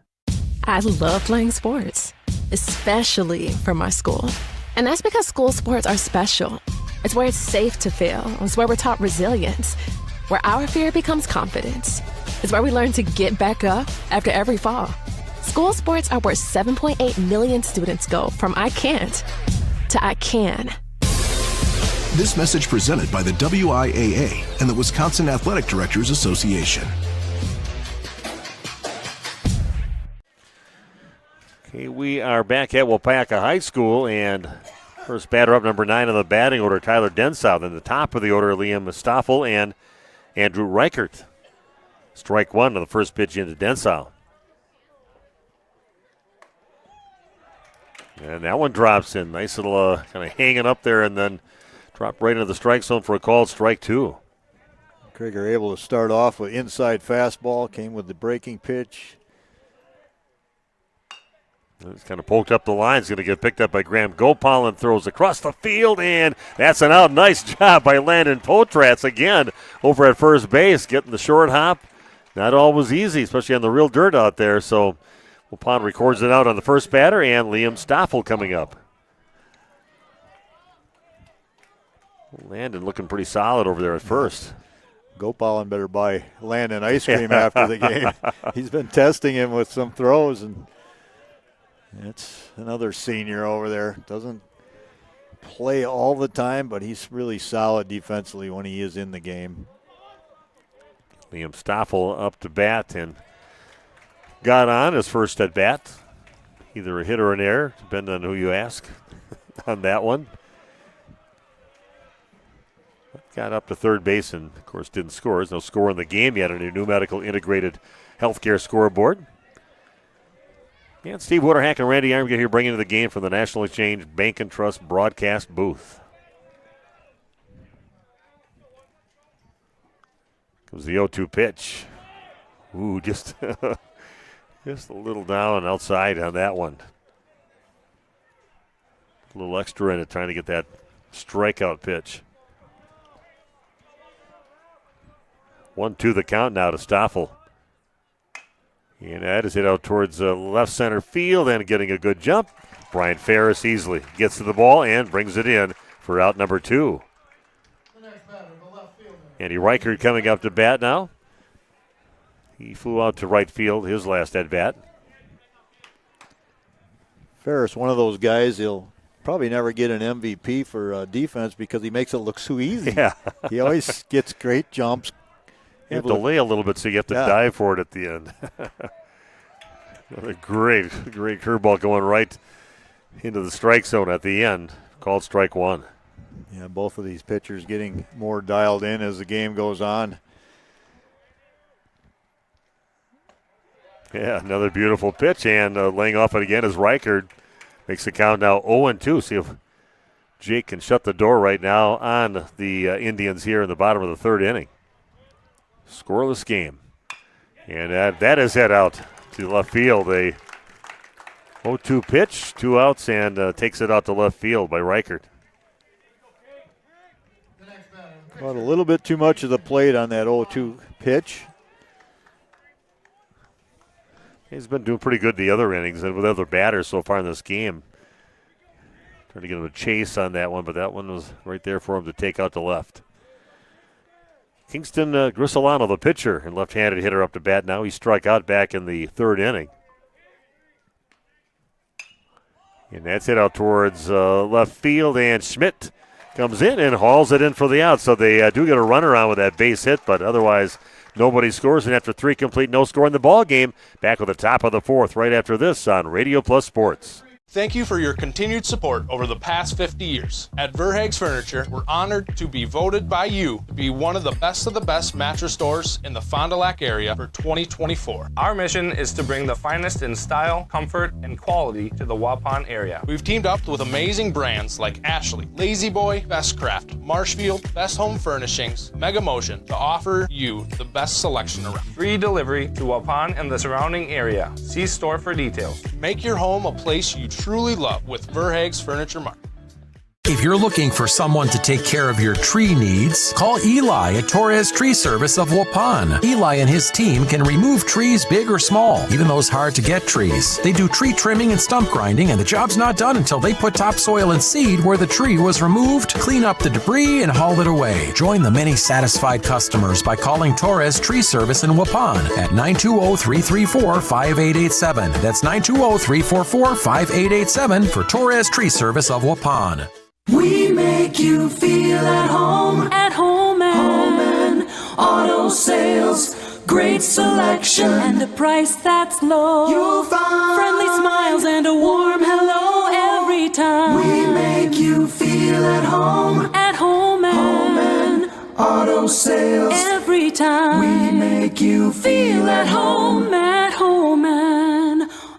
I love playing sports, especially for my school. And that's because school sports are special. It's where it's safe to fail. It's where we're taught resilience, where our fear becomes confidence. It's where we learn to get back up after every fall. School sports are where 7.8 million students go from I can't to I can. This message presented by the WIAA and the Wisconsin Athletic Directors Association. Okay, we are back at Waupaca High School, and first batter up, number 9 on the batting order, Tyler Densau. Then the top of the order, Liam Stoffel and Andrew Reichert. Strike one on the first pitch into Densau. And that one drops in. Nice little kind of hanging up there, and then drop right into the strike zone for a called strike two. Krieger able to start off with inside fastball, came with the breaking pitch. It's kind of poked up the line. It's going to get picked up by Graham Gopal and throws across the field, and that's an out. Nice job by Landon Potratz again over at first base, getting the short hop. Not always easy, especially on the real dirt out there. So Waupun records it out on the first batter, and Liam Stoffel coming up. Landon looking pretty solid over there at first. Gopal better buy Landon ice cream after the game. He's been testing him with some throws, and it's another senior over there. Doesn't play all the time, but he's really solid defensively when he is in the game. Liam Stoffel up to bat and got on his first at bat. Either a hit or an error, depending on who you ask on that one. Got up to third base and, of course, didn't score. There's no score in the game yet on your new medical integrated healthcare scoreboard. And Steve Wooderhack and Randy Armgate here bringing to the game from the National Exchange Bank and Trust broadcast booth. Comes the 0-2 pitch. Ooh, just a little down outside on that one. A little extra in it, trying to get that strikeout pitch. 1-2 the count now to Stoffel. And that is hit out towards left center field and getting a good jump. Brian Ferris easily gets to the ball and brings it in for out number 2. Andy Reichert coming up to bat now. He flew out to right field his last at bat. Ferris, one of those guys, he'll probably never get an MVP for defense because he makes it look so easy. Yeah. He always gets great jumps. You have to delay a little bit, so you have to dive for it at the end. Another great curveball going right into the strike zone at the end. Called strike one. Yeah, both of these pitchers getting more dialed in as the game goes on. Yeah, another beautiful pitch, and laying off it again is Reichert. Makes the count now 0-2. See if Jake can shut the door right now on the Indians here in the bottom of the third inning. Scoreless game. And that is hit out to left field. A 0-2 pitch, 2 outs, and takes it out to left field by Reichert. But a little bit too much of the plate on that 0-2 pitch. He's been doing pretty good the other innings and with other batters so far in this game. Trying to get him a chase on that one, but that one was right there for him to take out to left. Kingston Grisolano, the pitcher, and left-handed hitter up to bat now. He struck out back in the third inning. And that's hit out towards left field, and Schmidt comes in and hauls it in for the out. So they do get a runaround with that base hit, but otherwise nobody scores. And after 3 complete, no score in the ball game. Back with the top of the 4th right after this on Radio Plus Sports. Thank you for your continued support over the past 50 years. At Verhaeg's Furniture, we're honored to be voted by you to be one of the best mattress stores in the Fond du Lac area for 2024. Our mission is to bring the finest in style, comfort, and quality to the Waupun area. We've teamed up with amazing brands like Ashley, Lazy Boy, Best Craft, Marshfield, Best Home Furnishings, Mega Motion to offer you the best selection around. Free delivery to Waupun and the surrounding area. See store for details. Make your home a place you truly love with Verhaeg's Furniture Mart. If you're looking for someone to take care of your tree needs, call Eli at Torres Tree Service of Waupun. Eli and his team can remove trees big or small, even those hard-to-get trees. They do tree trimming and stump grinding, and the job's not done until they put topsoil and seed where the tree was removed, clean up the debris, and haul it away. Join the many satisfied customers by calling Torres Tree Service in Waupun at 920-334-5887. That's 920-344-5887 for Torres Tree Service of Waupun. We make you feel at home and auto sales. Great selection and a price that's low. You'll find friendly smiles and a warm hello every time. We make you feel at home and auto sales. Every time we make you feel at home and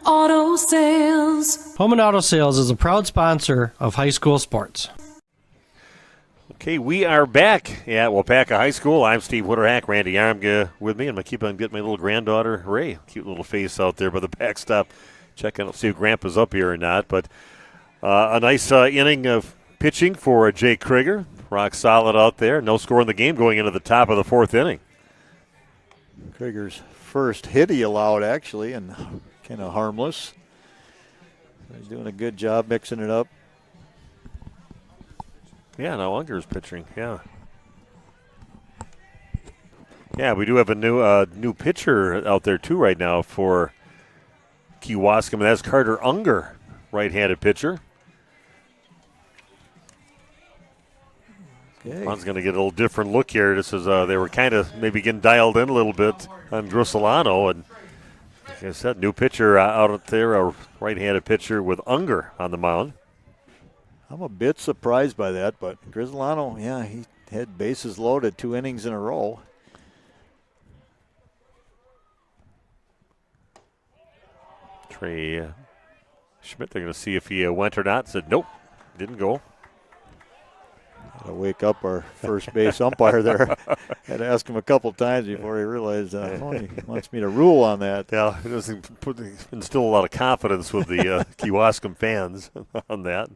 auto sales. Home and Auto Sales is a proud sponsor of high school sports. Okay, we are back at Waupaca High School. I'm Steve Witterhack, Randy Armga with me, and I keep on getting my little granddaughter, Ray. Cute little face out there by the backstop. Checking out, see if Grandpa's up here or not. But a nice inning of pitching for Jake Krieger. Rock solid out there. No score in the game going into the top of the fourth inning. Krieger's first hit he allowed, actually, and kind of harmless. He's doing a good job mixing it up. Yeah, now Unger's pitching. Yeah, we do have a new pitcher out there too right now for Kewaskum, and that's Carter Unger, right-handed pitcher. Okay. One's going to get a little different look here. This is they were kind of maybe getting dialed in a little bit on Grisolano, and like I said, new pitcher out there, a right-handed pitcher with Unger on the mound. I'm a bit surprised by that, but Grisolano, yeah, he had bases loaded 2 innings in a row. Trey Schmidt, they're going to see if he went or not. Said nope, didn't go. Got to wake up our first base umpire there. Had to ask him a couple times before he realized he wants me to rule on that. Yeah, it doesn't instill a lot of confidence with the Kewaskum fans on that.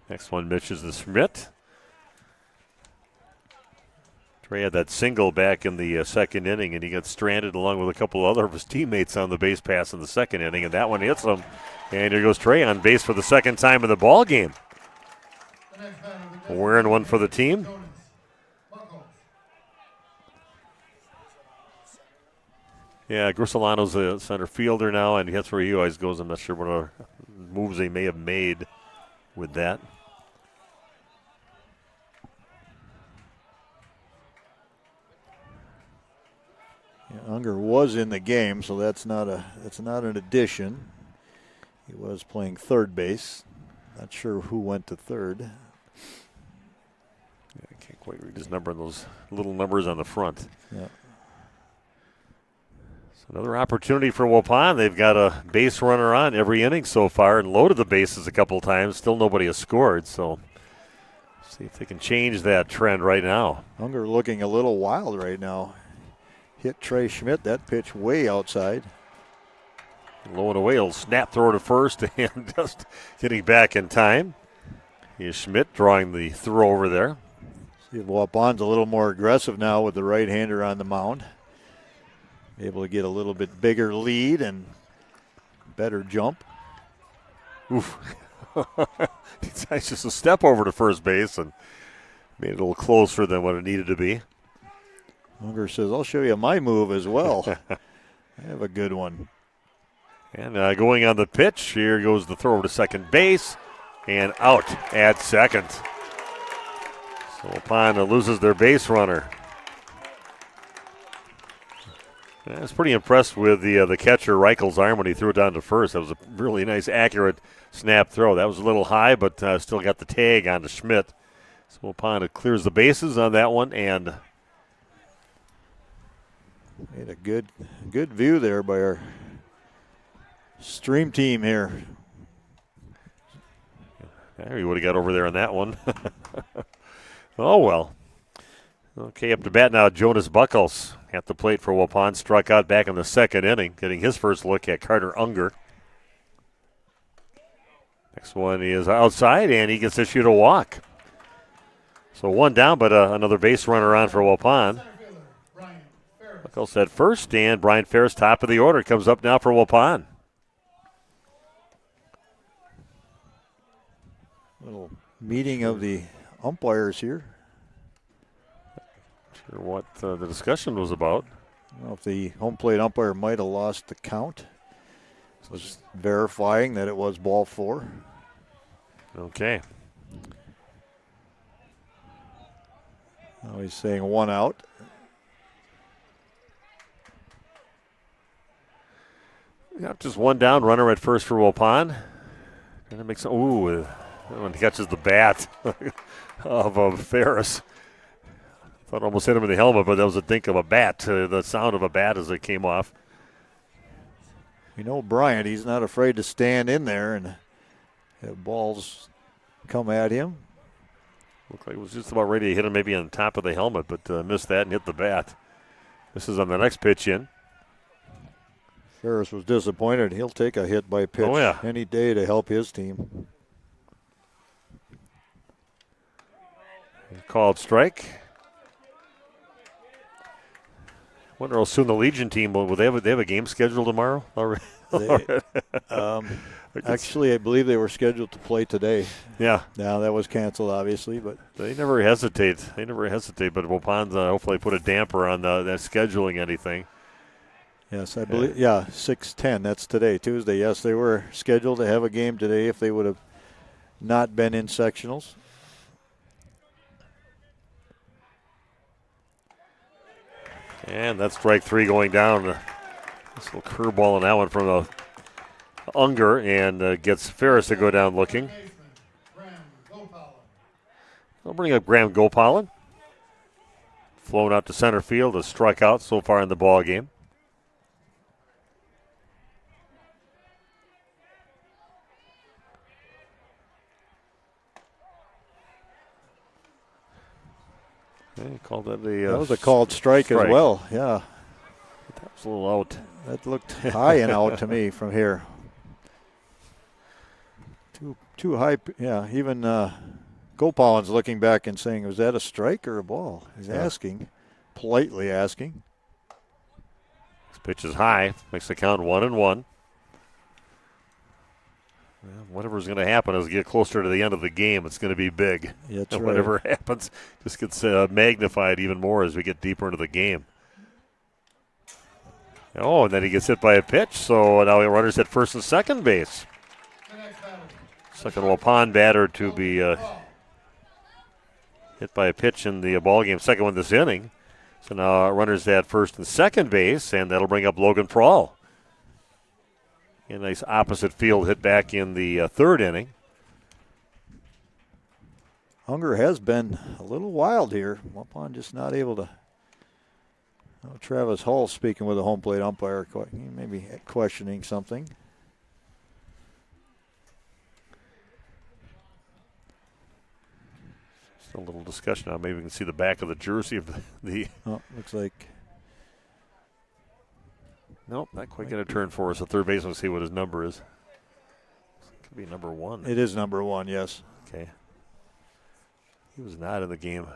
Next one misses the Schmidt. Trey had that single back in the second inning, and he got stranded along with a couple other of his teammates on the base pass in the second inning, and that one hits him. And here goes Trey on base for the second time in the ball game. Wearing one for the team. Yeah, Grisolano's a center fielder now, and that's where he always goes. I'm not sure what other moves they may have made with that. Yeah, Unger was in the game, so that's not an addition. He was playing third base. Not sure who went to third. Yeah, I can't quite read his number on those little numbers on the front. Yeah. So another opportunity for Waupun. They've got a base runner on every inning so far and loaded the bases a couple of times. Still nobody has scored, so see if they can change that trend right now. Unger looking a little wild right now. Hit Trey Schmidt, that pitch way outside. Low and away, it'll snap throw to first and just getting back in time. Here's Schmidt drawing the throw over there. See if Waupun's a little more aggressive now with the right-hander on the mound. Able to get a little bit bigger lead and better jump. Oof. It's just a step over to first base and made it a little closer than what it needed to be. Unger says, I'll show you my move as well. I have a good one. And going on the pitch, here goes the throw to second base and out at second. So Waupun loses their base runner. I was pretty impressed with the catcher Reichel's arm when he threw it down to first. That was a really nice, accurate snap throw. That was a little high, but still got the tag on to Schmidt. So Waupun clears the bases on that one and made a good view there by our stream team here. There he would have got over there on that one. Oh, well. Okay, up to bat now, Jonas Buckles at the plate for Waupun. Struck out back in the second inning, getting his first look at Carter Unger. Next one is outside, and he gets to shoot a walk. So one down, but another base runner on for Waupun. Buckles at first, and Brian Ferris, top of the order, comes up now for Waupun. Little meeting of the umpires here. Not sure what the discussion was about. I don't know if the home plate umpire might have lost the count. Was verifying that it was ball 4. Okay. Now he's saying 1 out. Yep, just 1 down, runner at first for Waupun. And it makes, ooh, that one catches the bat of Ferris. Thought almost hit him in the helmet, but that was a dink of a bat, the sound of a bat as it came off. You know Bryant, he's not afraid to stand in there and have balls come at him. Looked like it was just about ready to hit him maybe on top of the helmet, but missed that and hit the bat. This is on the next pitch in. Ferris was disappointed. He'll take a hit by pitch any day to help his team. Called strike. Wonder how soon the Legion team will they have a game scheduled tomorrow already? Actually, I believe they were scheduled to play today. Yeah. Now that was canceled, obviously, but they never hesitate. But Waupun hopefully put a damper on that scheduling anything. Yes, I believe. Yeah, 6:10. That's today, Tuesday. Yes, they were scheduled to have a game today if they would have not been in sectionals. And that's strike 3 going down. This little curveball on that one from Unger, and gets Ferris to go down looking. I'll bring up Graham Gopalin. Flown out to center field, has struck out so far in the ball game. He called that that was a called strike as well. Yeah, that was a little out. That looked high and out to me from here. Too high. Yeah, even Gopalin's looking back and saying, "Was that a strike or a ball?" He's asking, politely asking. This pitch is high, makes the count 1-1. Well, whatever's going to happen as we get closer to the end of the game, it's going to be big. Yeah, that's and right. Whatever happens just gets magnified even more as we get deeper into the game. Oh, and then he gets hit by a pitch, so now he runners at first and second base. Second Waupun batter to be hit by a pitch in the ball game, second one this inning. So now runners at first and second base, and that'll bring up Logan Prawl. A nice opposite field hit back in the third inning. Unger has been a little wild here. Waupun just not able to. Travis Hull speaking with a home plate umpire, maybe questioning something. Just a little discussion now. Maybe we can see the back of the jersey of the. Oh, looks like. Nope, not quite going to turn for us. The third baseman, see what his number is. Could be number 1. It is number 1, yes. Okay. He was not in the game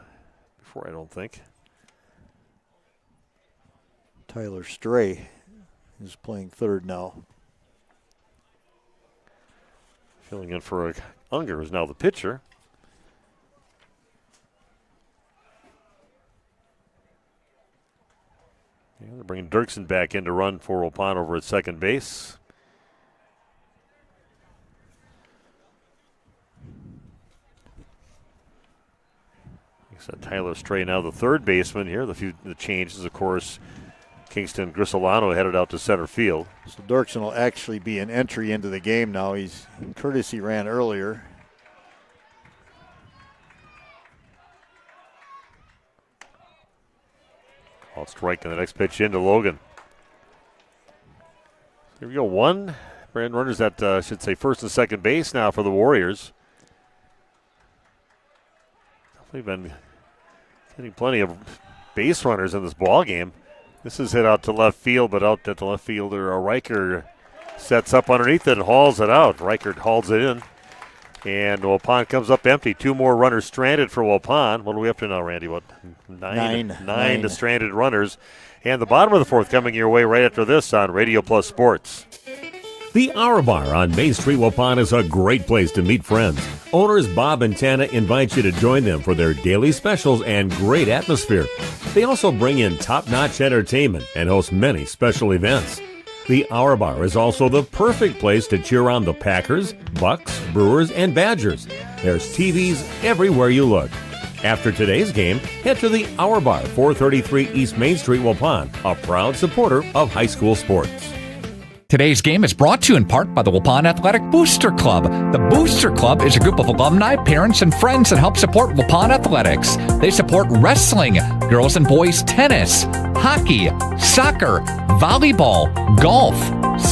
before, I don't think. Tyler Stray is playing third now. Filling in for Unger is now the pitcher. Yeah, they're bringing Dirksen back in to run for Waupun over at second base. Like I said, Tyler Stray now the third baseman here. The changes, of course, Kingston Grisolano headed out to center field. So Dirksen will actually be an entry into the game now. He's in courtesy ran earlier. I'll strike in the next pitch into Logan. Here we go. One. Brand runners at, should say, first and second base now for the Warriors. Definitely been getting plenty of base runners in this ball game. This is hit out to left field, but out at the left fielder, Riker sets up underneath it and hauls it out. Riker hauls it in. And Waupun comes up empty. 2 more runners stranded for Waupun. What are we up to now, Randy? What? Nine stranded runners. And the bottom of the 4th coming your way right after this on Radio Plus Sports. The Hour Bar on Main Street, Waupun is a great place to meet friends. Owners Bob and Tana invite you to join them for their daily specials and great atmosphere. They also bring in top-notch entertainment and host many special events. The Hour Bar is also the perfect place to cheer on the Packers, Bucks, Brewers, and Badgers. There's TVs everywhere you look. After today's game, head to the Hour Bar, 433 East Main Street, Waupun, a proud supporter of high school sports. Today's game is brought to you in part by the Waupun Athletic Booster Club. The Booster Club is a group of alumni, parents, and friends that help support Waupun athletics. They support wrestling, girls and boys tennis, hockey, soccer, volleyball, golf,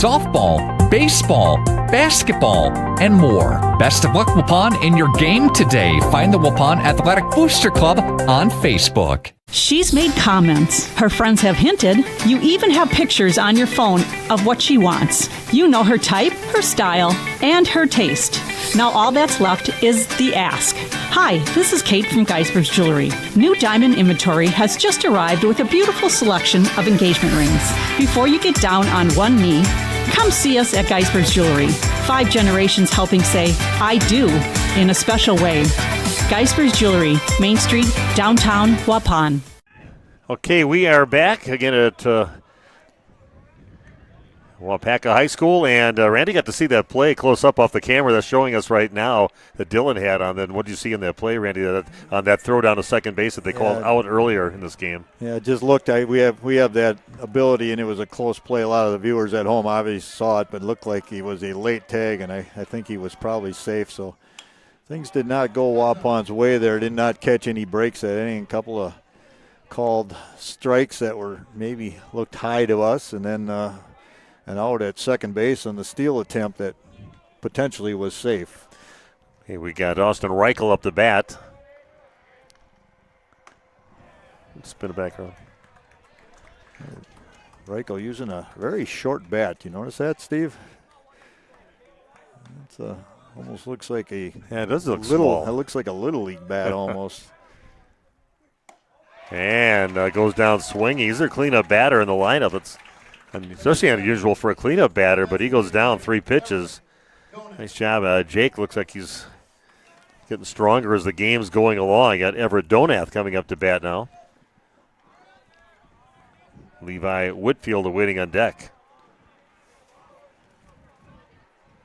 softball, baseball, basketball, and more. Best of luck, Waupun, in your game today. Find the Waupun Athletic Booster Club on Facebook. She's made comments. Her friends have hinted. You even have pictures on your phone of what she wants. You know her type, her style, and her taste. Now all that's left is the ask. Hi, this is Kate from Geisber's Jewelry. New diamond inventory has just arrived with a beautiful selection of engagement rings. Before you get down on one knee, come see us at Geisber's Jewelry. 5 generations helping say, I do, in a special way. Geisber's Jewelry, Main Street, downtown Waupun. Okay, we are back again at Waupaca High School, and Randy got to see that play close up off the camera that's showing us right now that Dylan had on. Then what did you see in that play, Randy, on that throw down to second base that they called out earlier in this game? Yeah, it just looked. We have that ability, and it was a close play. A lot of the viewers at home obviously saw it, but it looked like he was a late tag, and I think he was probably safe. So things did not go Waupun's way there. Did not catch any breaks at any. A couple of called strikes that were maybe looked high to us, and then an out at second base on the steal attempt that potentially was safe. Hey, we got Austin Reichel up the bat. Let's spin it back around. Reichel using a very short bat. You notice that, Steve? It's almost looks like a it does look little. small. It looks like a little league bat almost. And goes down swinging. He's their cleanup batter in the lineup. It's especially unusual for a cleanup batter, but he goes down 3 pitches. Nice job. Jake looks like he's getting stronger as the game's going along. You got Everett Donath coming up to bat now. Levi Whitfield awaiting on deck.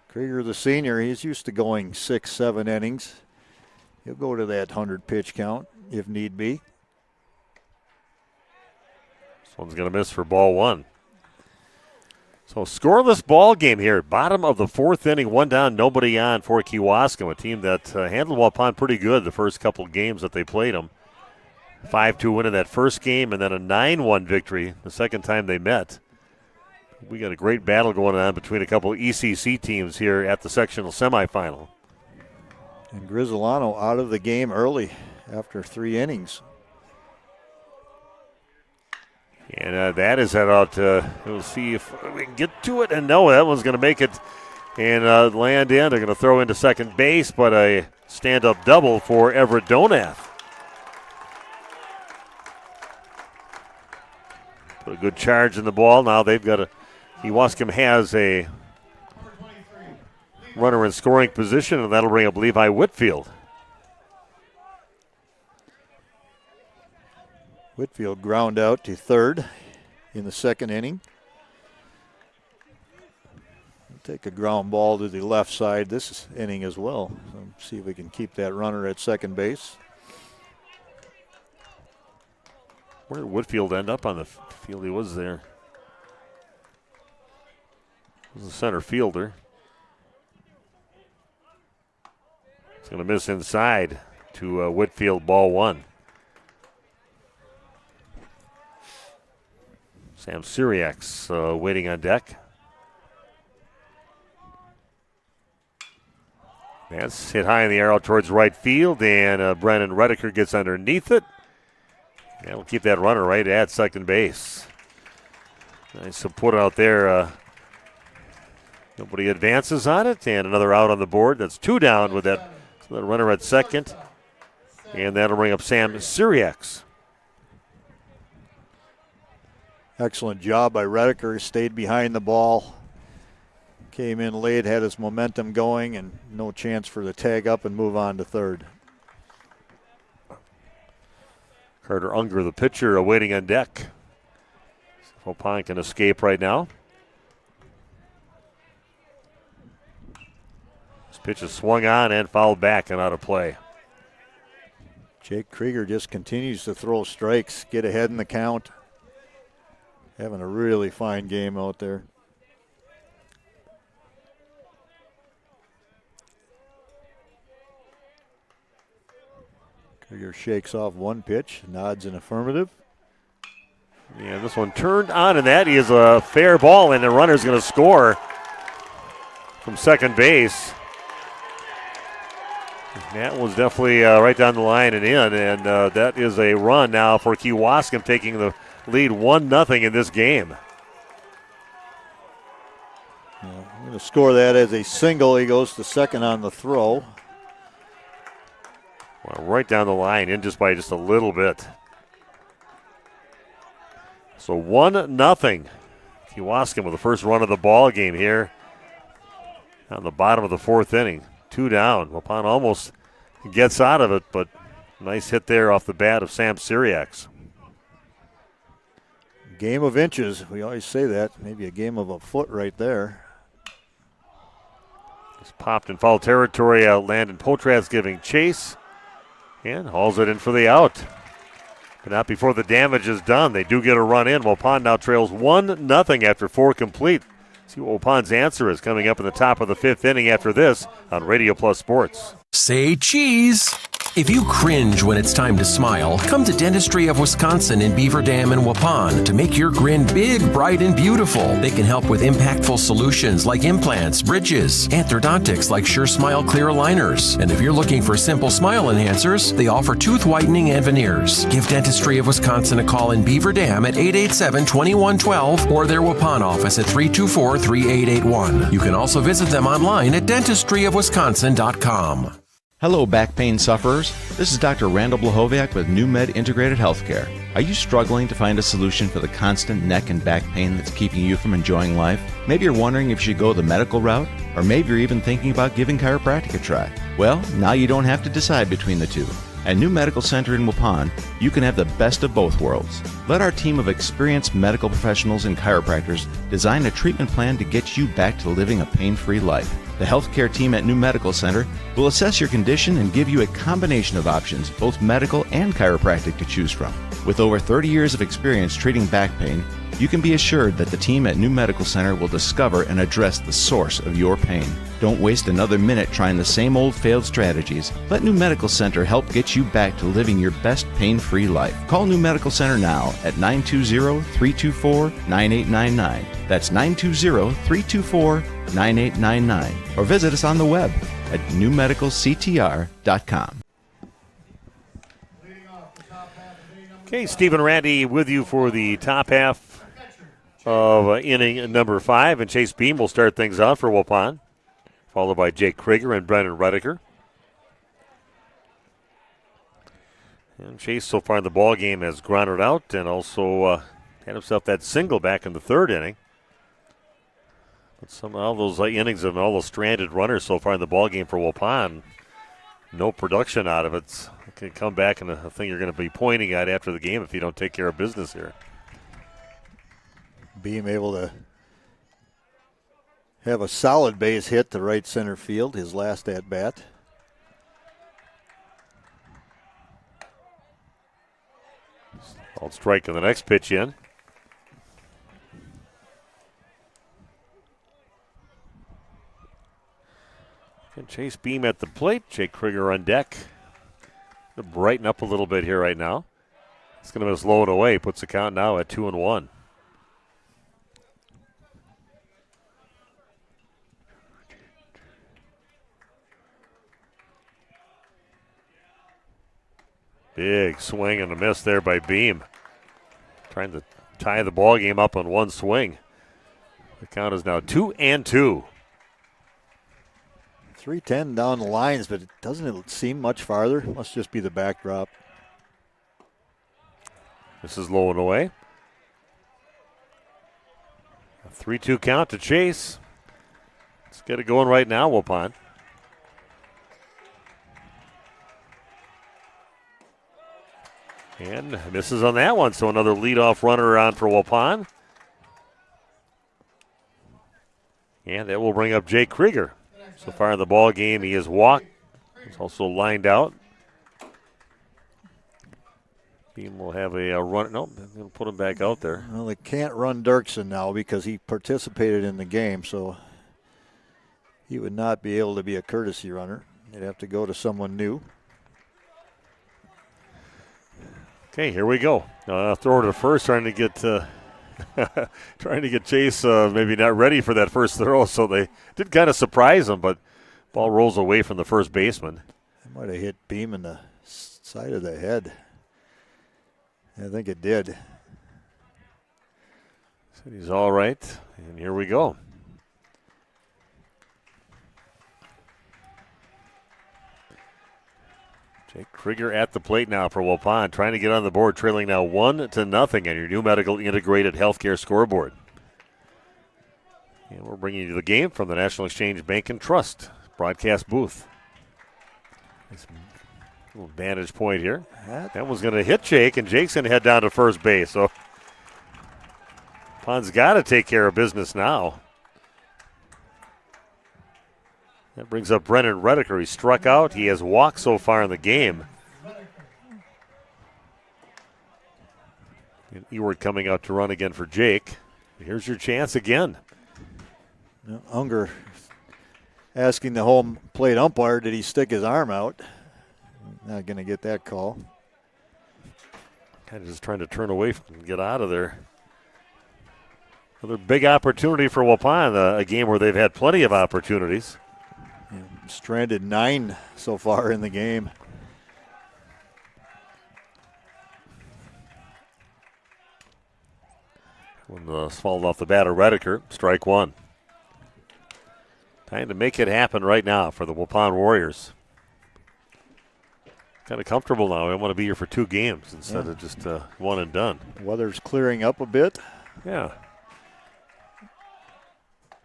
Krieger, the senior, he's used to going 6-7 innings. He'll go to that 100-pitch count if need be. This one's going to miss for ball 1. So scoreless ball game here. Bottom of the 4th inning, 1 down, nobody on for Kewaskum, a team that handled Waupun pretty good the first couple games that they played them. 5-2 win in that first game, and then a 9-1 victory the second time they met. We got a great battle going on between a couple ECC teams here at the sectional semifinal. And Grizzolano out of the game early after 3 innings. And that is head out. We'll see if we can get to it. And no, that one's going to make it and land in. They're going to throw into second base, but a stand-up double for Everett Donath. Put a good charge in the ball. Now they've got Kewaskum has a runner in scoring position, and that'll bring up Levi Whitfield. Whitfield ground out to third in the second inning. We'll take a ground ball to the left side this inning as well. So see if we can keep that runner at second base. Where did Whitfield end up on the field? He was there. He was a center fielder. He's going to miss inside to Whitfield, ball 1. Sam Syriak's waiting on deck. That's hit high in the air out towards right field, and Brennan Redeker gets underneath it. And we'll keep that runner right at second base. Nice support out there. Nobody advances on it, and another out on the board. That's 2 down with that runner at second. And that'll bring up Sam Syriacs. Excellent job by Redeker. Stayed behind the ball. Came in late, had his momentum going, and no chance for the tag up and move on to third. Carter Unger, the pitcher, awaiting on deck. Waupun can escape right now. This pitch is swung on and fouled back and out of play. Jake Krieger just continues to throw strikes, get ahead in the count. Having a really fine game out there. Krieger shakes off one pitch, nods in affirmative. Yeah, this one turned on, and that is a fair ball, and the runner's going to score from second base. That was definitely right down the line and in, and that is a run now for Kewaskum, taking the lead 1-0 in this game. I'm going to score that as a single. He goes to second on the throw. Well, right down the line, in just by just a little bit. So 1-0. Kewaskum with the first run of the ball game here on the bottom of the fourth inning. 2 down. Waupun almost gets out of it, but nice hit there off the bat of Sam Syriacs. Game of inches. We always say that. Maybe a game of a foot right there. It's popped in foul territory. Landon Potratz giving chase and hauls it in for the out. But not before the damage is done. They do get a run in. Waupun now trails 1-0 after 4 complete. See what Waupun's answer is coming up in the top of the 5th inning after this on Radio Plus Sports. Say cheese. If you cringe when it's time to smile, come to Dentistry of Wisconsin in Beaver Dam and Waupun to make your grin big, bright, and beautiful. They can help with impactful solutions like implants, bridges, orthodontics like Sure Smile clear aligners. And if you're looking for simple smile enhancers, they offer tooth whitening and veneers. Give Dentistry of Wisconsin a call in Beaver Dam at 887-2112 or their Waupun office at 324-3881. You can also visit them online at dentistryofwisconsin.com. Hello, back pain sufferers. This is Dr. Randall Blahoviak with New Med Integrated Healthcare. Are you struggling to find a solution for the constant neck and back pain that's keeping you from enjoying life? Maybe you're wondering if you should go the medical route, or maybe you're even thinking about giving chiropractic a try. Well, now you don't have to decide between the two. At New Medical Center in Waupun, you can have the best of both worlds. Let our team of experienced medical professionals and chiropractors design a treatment plan to get you back to living a pain-free life. The healthcare team at New Medical Center will assess your condition and give you a combination of options, both medical and chiropractic, to choose from. With over 30 years of experience treating back pain, you can be assured that the team at New Medical Center will discover and address the source of your pain. Don't waste another minute trying the same old failed strategies. Let New Medical Center help get you back to living your best pain-free life. Call New Medical Center now at 920-324-9899. That's 920-324-9899. Or visit us on the web at newmedicalctr.com. Okay, Stephen Randy with you for the top half of inning number 5, and Chase Beam will start things out for Waupun, followed by Jake Krieger and Brennan Redeker. And Chase so far in the ball game has grounded out and also had himself that single back in the 3rd inning. But somehow those innings and all those stranded runners so far in the ball game for Waupun, no production out of it. It can come back and a thing you're going to be pointing at after the game if you don't take care of business here. Beam able to have a solid base hit to right center field, his last at bat. I'll strike on the next pitch in. And Chase Beam at the plate. Jake Krieger on deck. To brighten up a little bit here right now. It's going to slow it away. Puts the count now at 2-1. Big swing and a miss there by Beam. Trying to tie the ball game up on one swing. The count is now 2-2. 310 down the lines, but doesn't it seem much farther? Must just be the backdrop. This is low and away. A 3-2 count to Chase. Let's get it going right now, Waupun. And misses on that one, so another leadoff runner on for Waupun. And that will bring up Jake Krieger. So far in the ball game, he has walked. He's also lined out. Beam will have a run. Nope, they'll put him back out there. Well, they can't run Dirksen now because he participated in the game, so he would not be able to be a courtesy runner. They'd have to go to someone new. Okay, here we go. Throw to first, trying to get Chase maybe not ready for that first throw, so they did kind of surprise him, but ball rolls away from the first baseman. It might have hit Beam in the side of the head. I think it did. So he's all right, and here we go. Jake Krieger at the plate now for Waupun, trying to get on the board, trailing now 1-0 on your new medical integrated healthcare scoreboard. And we're bringing you the game from the National Exchange Bank and Trust broadcast booth. Nice little vantage point here. That was going to hit Jake, and Jake's going to head down to first base. So Wapun's got to take care of business now. That brings up Brennan Redeker. He struck out. He has walked so far in the game. And Ewart coming out to run again for Jake. Here's your chance again. Unger asking the home plate umpire, did he stick his arm out? Not going to get that call. Kind of just trying to turn away and get out of there. Another big opportunity for Waupun, a game where they've had plenty of opportunities. Stranded 9 so far in the game. When the fall off the bat of Redeker, strike one. Time to make it happen right now for the Waupun Warriors. Kind of comfortable now. I want to be here for 2 games instead of just one and done. Weather's clearing up a bit. Yeah.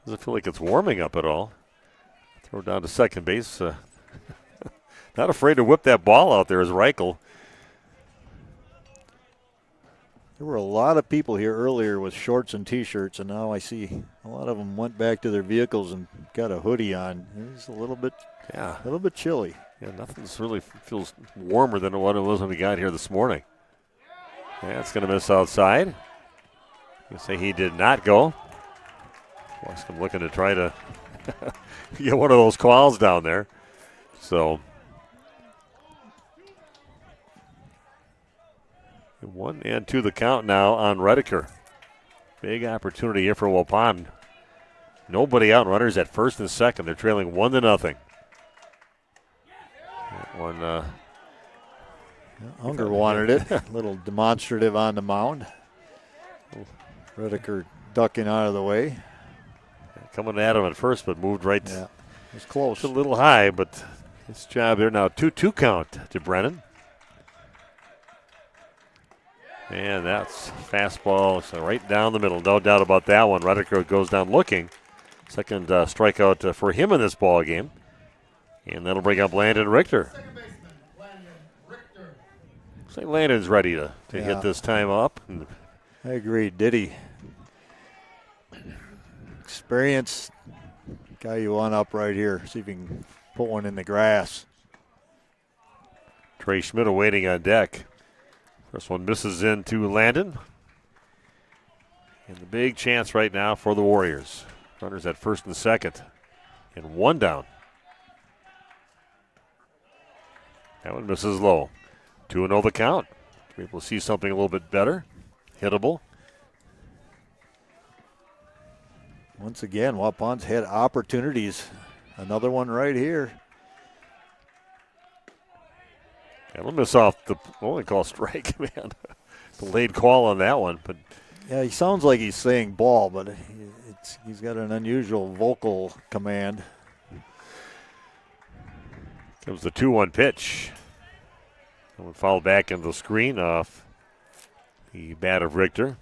Doesn't feel like it's warming up at all. Throw down to second base. Not afraid to whip that ball out there is Reichel. There were a lot of people here earlier with shorts and T-shirts, and now I see a lot of them went back to their vehicles and got a hoodie on. It's a little bit chilly. Yeah, nothing's really feels warmer than what it was when we got here this morning. Yeah, it's going to miss outside. You say he did not go. Kewaskum looking to try to get one of those calls down there. So 1-2 the count now on Redeker. Big opportunity here for Waupun. Nobody out, runners at first and second. They're trailing 1-0. That one. Unger wanted it. A little demonstrative on the mound. Redeker ducking out of the way. Coming at him at first, but moved right. Yeah, it was close. A little high, but his job there now. 2-2 count to Brennan. And that's fastball, so right down the middle. No doubt about that one. Redeker goes down looking. Second strikeout for him in this ball game. And that'll bring up Landon Richter. Looks like Landon's ready to hit this time up. I agree. Diddy. Experience guy you want up right here. See if he can put one in the grass. Trey Schmidt waiting on deck. First one misses into Landon. And the big chance right now for the Warriors. Runners at first and second. And one down. That one misses low. 2-0 the count. Be able to see something a little bit better. Hittable. Once again, Wapun's had opportunities. Another one right here. That'll miss off the only call strike, man. Delayed call on that one. But yeah, he sounds like he's saying ball, but he's got an unusual vocal command. It was the 2-1 pitch. That one fouled back into the screen off the bat of Richter.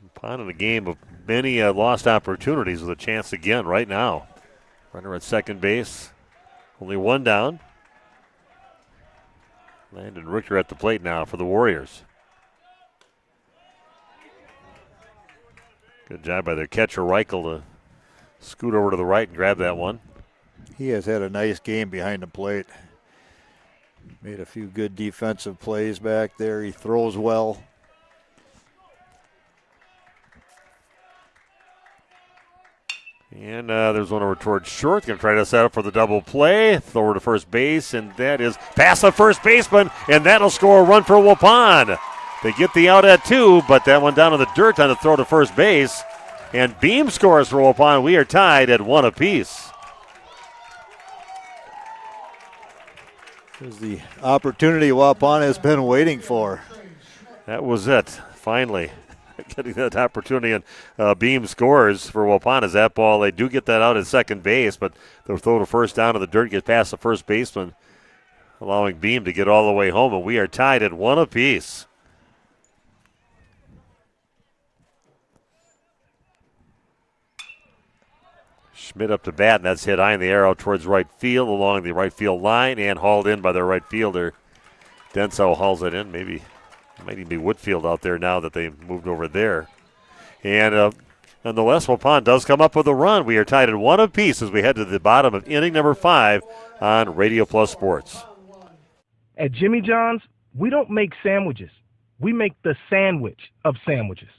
Waupun in a game of many lost opportunities with a chance again right now. Runner at second base. Only one down. Landon Richter at the plate now for the Warriors. Good job by their catcher, Reichel, to scoot over to the right and grab that one. He has had a nice game behind the plate. Made a few good defensive plays back there. He throws well. And there's one over towards short. Going to try to set up for the double play. Throw over to first base, and that is past the first baseman, and that'll score a run for Waupun. They get the out at 2, but that one down in the dirt on the throw to first base. And Beam scores for Waupun. We are tied at 1 apiece. This is the opportunity Waupun has been waiting for. That was it, finally. Getting that opportunity, and Beam scores for Waupun as that ball, they do get that out at second base, but they'll throw to first down in the dirt, get past the first baseman, allowing Beam to get all the way home, and we are tied at 1 apiece. Schmidt up to bat, and that's hit high in the air out towards right field along the right field line and hauled in by their right fielder. Denso hauls it in. Maybe it might even be Whitfield out there now that they moved over there. And nonetheless, Waupun does come up with a run. We are tied at 1 apiece as we head to the bottom of inning number 5 on Radio Plus Sports. At Jimmy John's, we don't make sandwiches. We make the sandwich of sandwiches.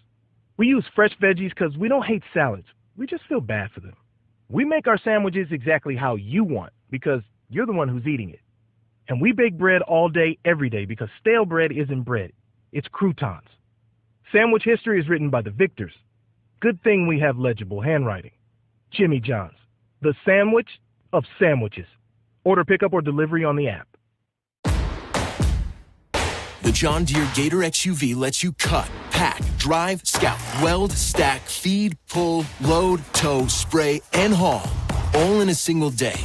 We use fresh veggies because we don't hate salads. We just feel bad for them. We make our sandwiches exactly how you want because you're the one who's eating it. And we bake bread all day, every day because stale bread isn't bread. It's croutons. Sandwich history is written by the victors. Good thing we have legible handwriting. Jimmy John's, the sandwich of sandwiches. Order pickup or delivery on the app. The John Deere Gator XUV lets you cut, pack, drive, scout, weld, stack, feed, pull, load, tow, spray, and haul, all in a single day.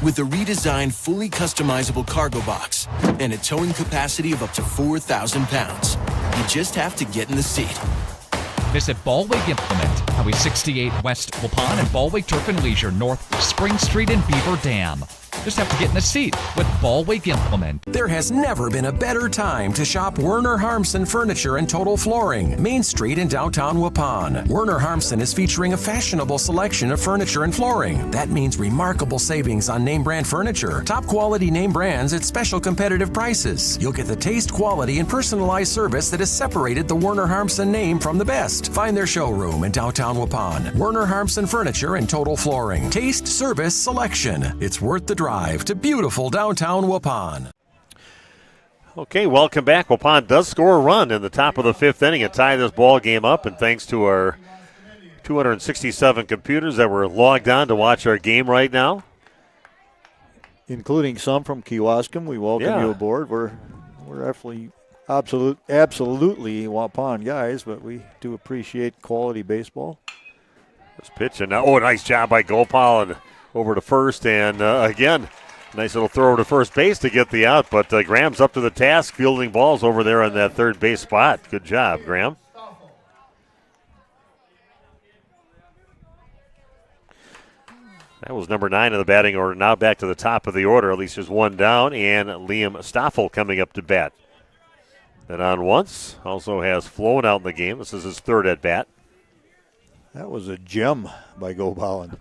With a redesigned, fully customizable cargo box and a towing capacity of up to 4,000 pounds. You just have to get in the seat. Visit Ballweg Implement, Highway 68 West Waupun and Ballweg Turf and Leisure North Spring Street and Beaver Dam. Just have to get in the seat with Ballweg Implement. There has never been a better time to shop Werner Harmsen Furniture and Total Flooring, Main Street in downtown Waupun. Werner Harmsen is featuring a fashionable selection of furniture and flooring. That means remarkable savings on name brand furniture, top quality name brands at special competitive prices. You'll get the taste, quality, and personalized service that has separated the Werner Harmsen name from the best. Find their showroom in downtown Waupun. Werner Harmsen Furniture and Total Flooring. Taste, service, selection. It's worth the drive to beautiful downtown Waupun. Okay, welcome back. Waupun does score a run in the top of the 5th inning and tie this ball game up, and thanks to our 267 computers that were logged on to watch our game right now, including some from Kewaskum, we welcome you aboard. We're absolutely Waupun guys, but we do appreciate quality baseball. This pitch, and now, nice job by Gopal and over to first, and again, nice little throw to first base to get the out, but Graham's up to the task, fielding balls over there on that third base spot. Good job, Graham. That was number 9 in the batting order. Now back to the top of the order. At least there's one down, and Liam Stoffel coming up to bat. That on once, also has flown out in the game. This is his 3rd at bat. That was a gem by Gopal.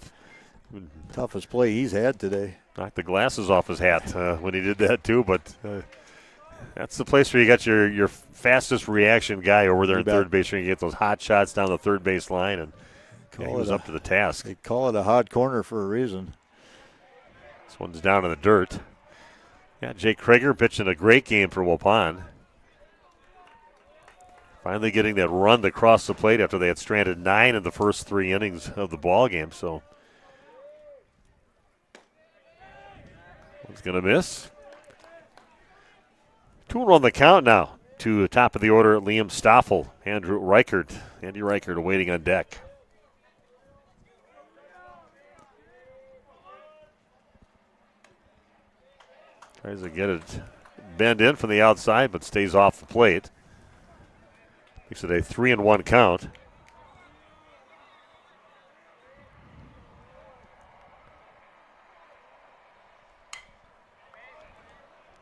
Toughest play he's had today. Knocked the glasses off his hat when he did that too, but that's the place where you got your fastest reaction guy over there in third base. You get those hot shots down the third base line, and he was up to the task. They call it a hot corner for a reason. This one's down in the dirt. Yeah, Jake Krager pitching a great game for Waupun. Finally getting that run to cross the plate after they had stranded 9 in the first 3 innings of the ball game, so one's going to miss. 2 on the count now to the top of the order, Liam Stoffel. Andy Reichert waiting on deck. Tries to get it bend in from the outside, but stays off the plate. Makes it a 3-1 count.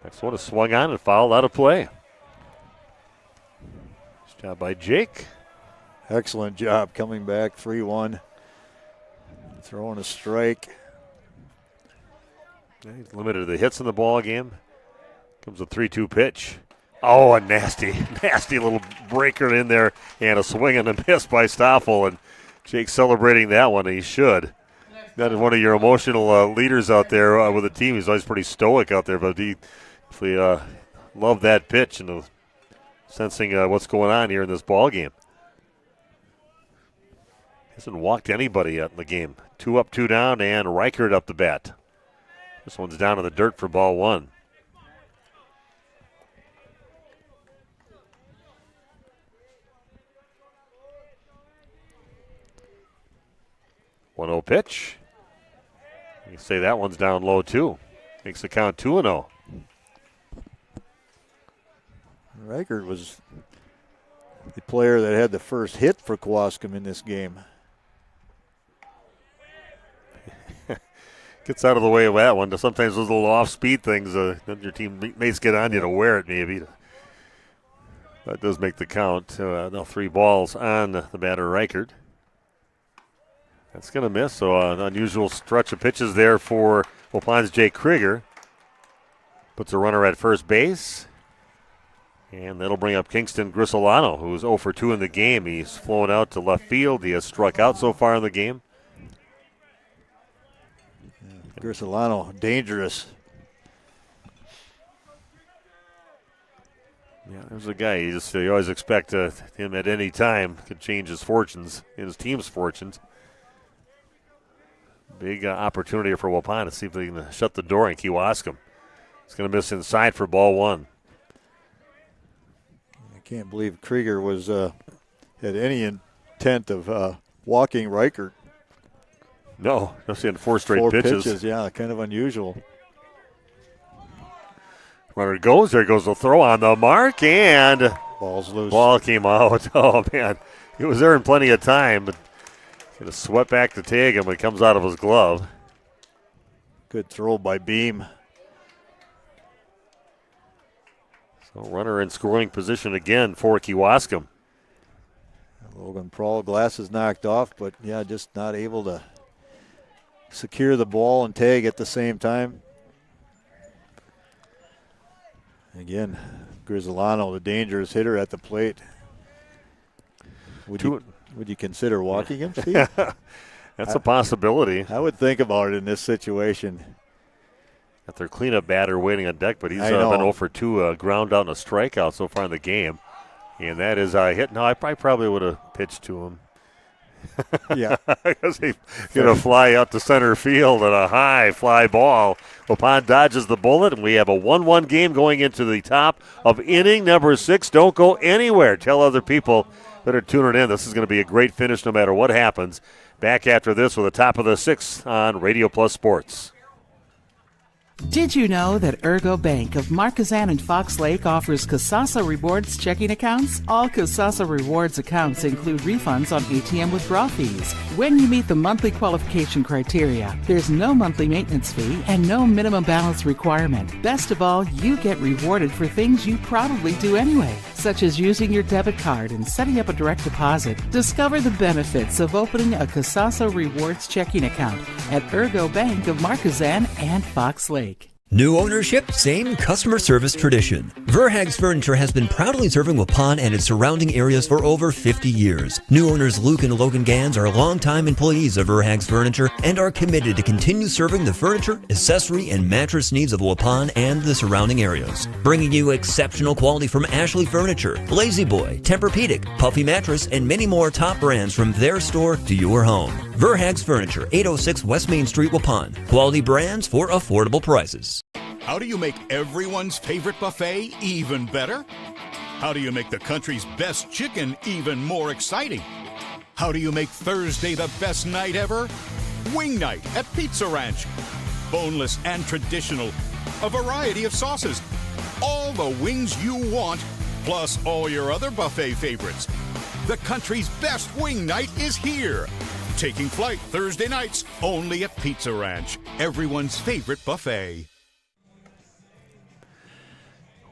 Next one is swung on and fouled out of play. Nice job by Jake. Excellent job coming back, 3-1. Throwing a strike. He's limited to the hits in the ball game. Comes a 3-2 pitch. Oh, a nasty little breaker in there, and a swing and a miss by Stoffel. And Jake celebrating that one, and he should. That is one of your emotional leaders out there with the team. He's always pretty stoic out there, but he loved that pitch and sensing what's going on here in this ball game. Hasn't walked anybody yet in the game. 2 up, 2 down, and Reichert up the bat. This one's down in the dirt for ball 1. One-0 pitch. You can say that one's down low too. Makes the count 2-0. Reichert was the player that had the first hit for Kewaskum in this game. Gets out of the way of that one. Sometimes those little off-speed things, then your teammates get on you to wear it maybe. That does make the count. Now 3 balls on the batter, Reichert. That's going to miss, so an unusual stretch of pitches there for Waupun's Jake Krieger. Puts a runner at first base. And that'll bring up Kingston Grisolano, who's 0 for 2 in the game. He's flown out to left field. He has struck out so far in the game. Grisolano, dangerous. Yeah, there's a guy. You always expect him at any time could change his fortunes, his team's fortunes. Big opportunity for Waupun to see if they can shut the door in Kewaskum. It's going to miss inside for ball 1. I can't believe Krieger was had any intent of walking Reichert. No, in 4 straight pitches. Yeah, kind of unusual. Runner goes. There goes the throw on the mark, and ball's loose. Ball came out. Oh, man. He was there in plenty of time, but going to sweat back to tag him when it comes out of his glove. Good throw by Beam. So runner in scoring position again for Kewaskum. Logan Prawl, glasses knocked off, but yeah, just not able to secure the ball and tag at the same time. Again, Grisolano, the dangerous hitter at the plate. Would you consider walking him, Steve? That's a possibility. I would think about it in this situation. Got their cleanup batter waiting on deck, but he's been 0 for 2, ground out and a strikeout so far in the game. And that is a hit. No, I probably would have pitched to him. Yeah. Because he's going to fly out to center field and a high fly ball. Waupun dodges the bullet, and we have a 1-1 game going into the top of inning number 6. Don't go anywhere. Tell other people better tune it in. This is going to be a great finish no matter what happens. Back after this with the top of the 6th on Radio Plus Sports. Did you know that Ergo Bank of Marquezan and Fox Lake offers Kasasa Rewards checking accounts? All Kasasa Rewards accounts include refunds on ATM withdrawal fees. When you meet the monthly qualification criteria, there's no monthly maintenance fee and no minimum balance requirement. Best of all, you get rewarded for things you probably do anyway, such as using your debit card and setting up a direct deposit. Discover the benefits of opening a Kasasa Rewards checking account at Ergo Bank of Marquezan and Fox Lake. New ownership, same customer service tradition. Verhaeg's Furniture has been proudly serving Waupun and its surrounding areas for over 50 years. New owners Luke and Logan Gans are longtime employees of Verhaeg's Furniture and are committed to continue serving the furniture, accessory, and mattress needs of Waupun and the surrounding areas. Bringing you exceptional quality from Ashley Furniture, Lazy Boy, Tempur-Pedic, Puffy Mattress, and many more top brands from their store to your home. Verhaeg's Furniture, 806 West Main Street, Waupun. Quality brands for affordable prices. How do you make everyone's favorite buffet even better? How do you make the country's best chicken even more exciting? How do you make Thursday the best night ever? Wing night at Pizza Ranch. Boneless and traditional, a variety of sauces, all the wings you want, plus all your other buffet favorites. The country's best wing night is here. Taking flight Thursday nights only at Pizza Ranch, everyone's favorite buffet.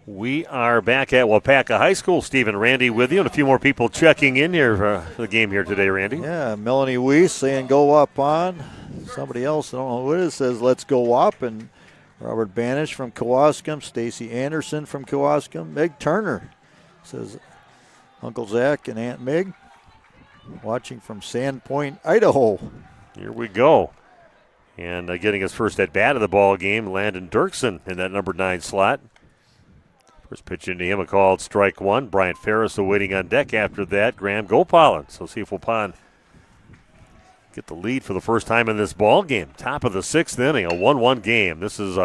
We are back at Waupaca High School. Steve and Randy with you, and a few more people checking in here for the game here today, Randy. Yeah, Melanie Weiss saying go Wapon. Somebody else, I don't know who it is, says let's go Wapon. Robert Banish from Kewaskum. Stacy Anderson from Kewaskum. Meg Turner says Uncle Zach and Aunt Meg watching from Sandpoint, Idaho. Here we go. And getting his first at bat of the ball game, Landon Dirksen in that number 9 slot. First pitch into him, a called strike one. Bryant Ferris awaiting on deck after that. Graham Gopalin. So see if Waupun get the lead for the first time in this ball game. Top of the 6th inning, a 1-1 game. This is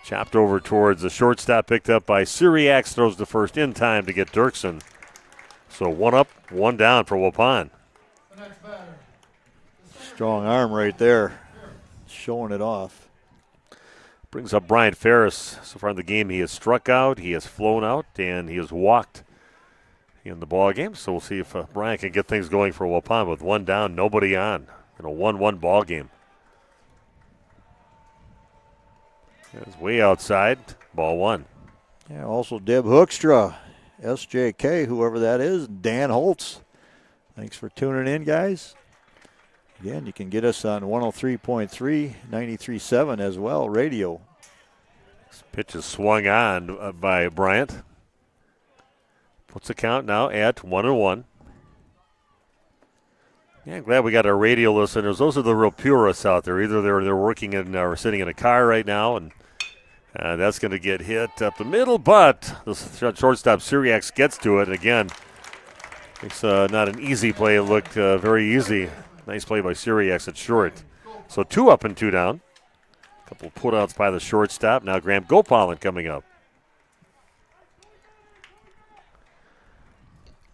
chopped over towards the shortstop, picked up by Syriacs. Throws the first in time to get Dirksen. So 1 up, 1 down for Waupun. Strong arm right there, showing it off. Brings up Bryant Ferris. So far in the game, he has struck out, he has flown out, and he has walked in the ball game. So we'll see if Bryant can get things going for Waupun with 1 down, nobody on, in a 1-1 ball game. It's way outside, ball 1. Yeah, also Deb Hookstra, SJK, whoever that is, Dan Holtz. Thanks for tuning in, guys. Again, you can get us on 103.3, 93.7 as well, radio. This pitch is swung on by Bryant. Puts the count now at 1-1. Yeah, I'm glad we got our radio listeners. Those are the real purists out there. Either they're working in or sitting in a car right now, and that's going to get hit up the middle, but the shortstop Syriacs gets to it. Again, it's not an easy play. It looked very easy. Nice play by Syriacs at short. So 2 up and 2 down. A couple of putouts by the shortstop. Now Graham Gopalin coming up.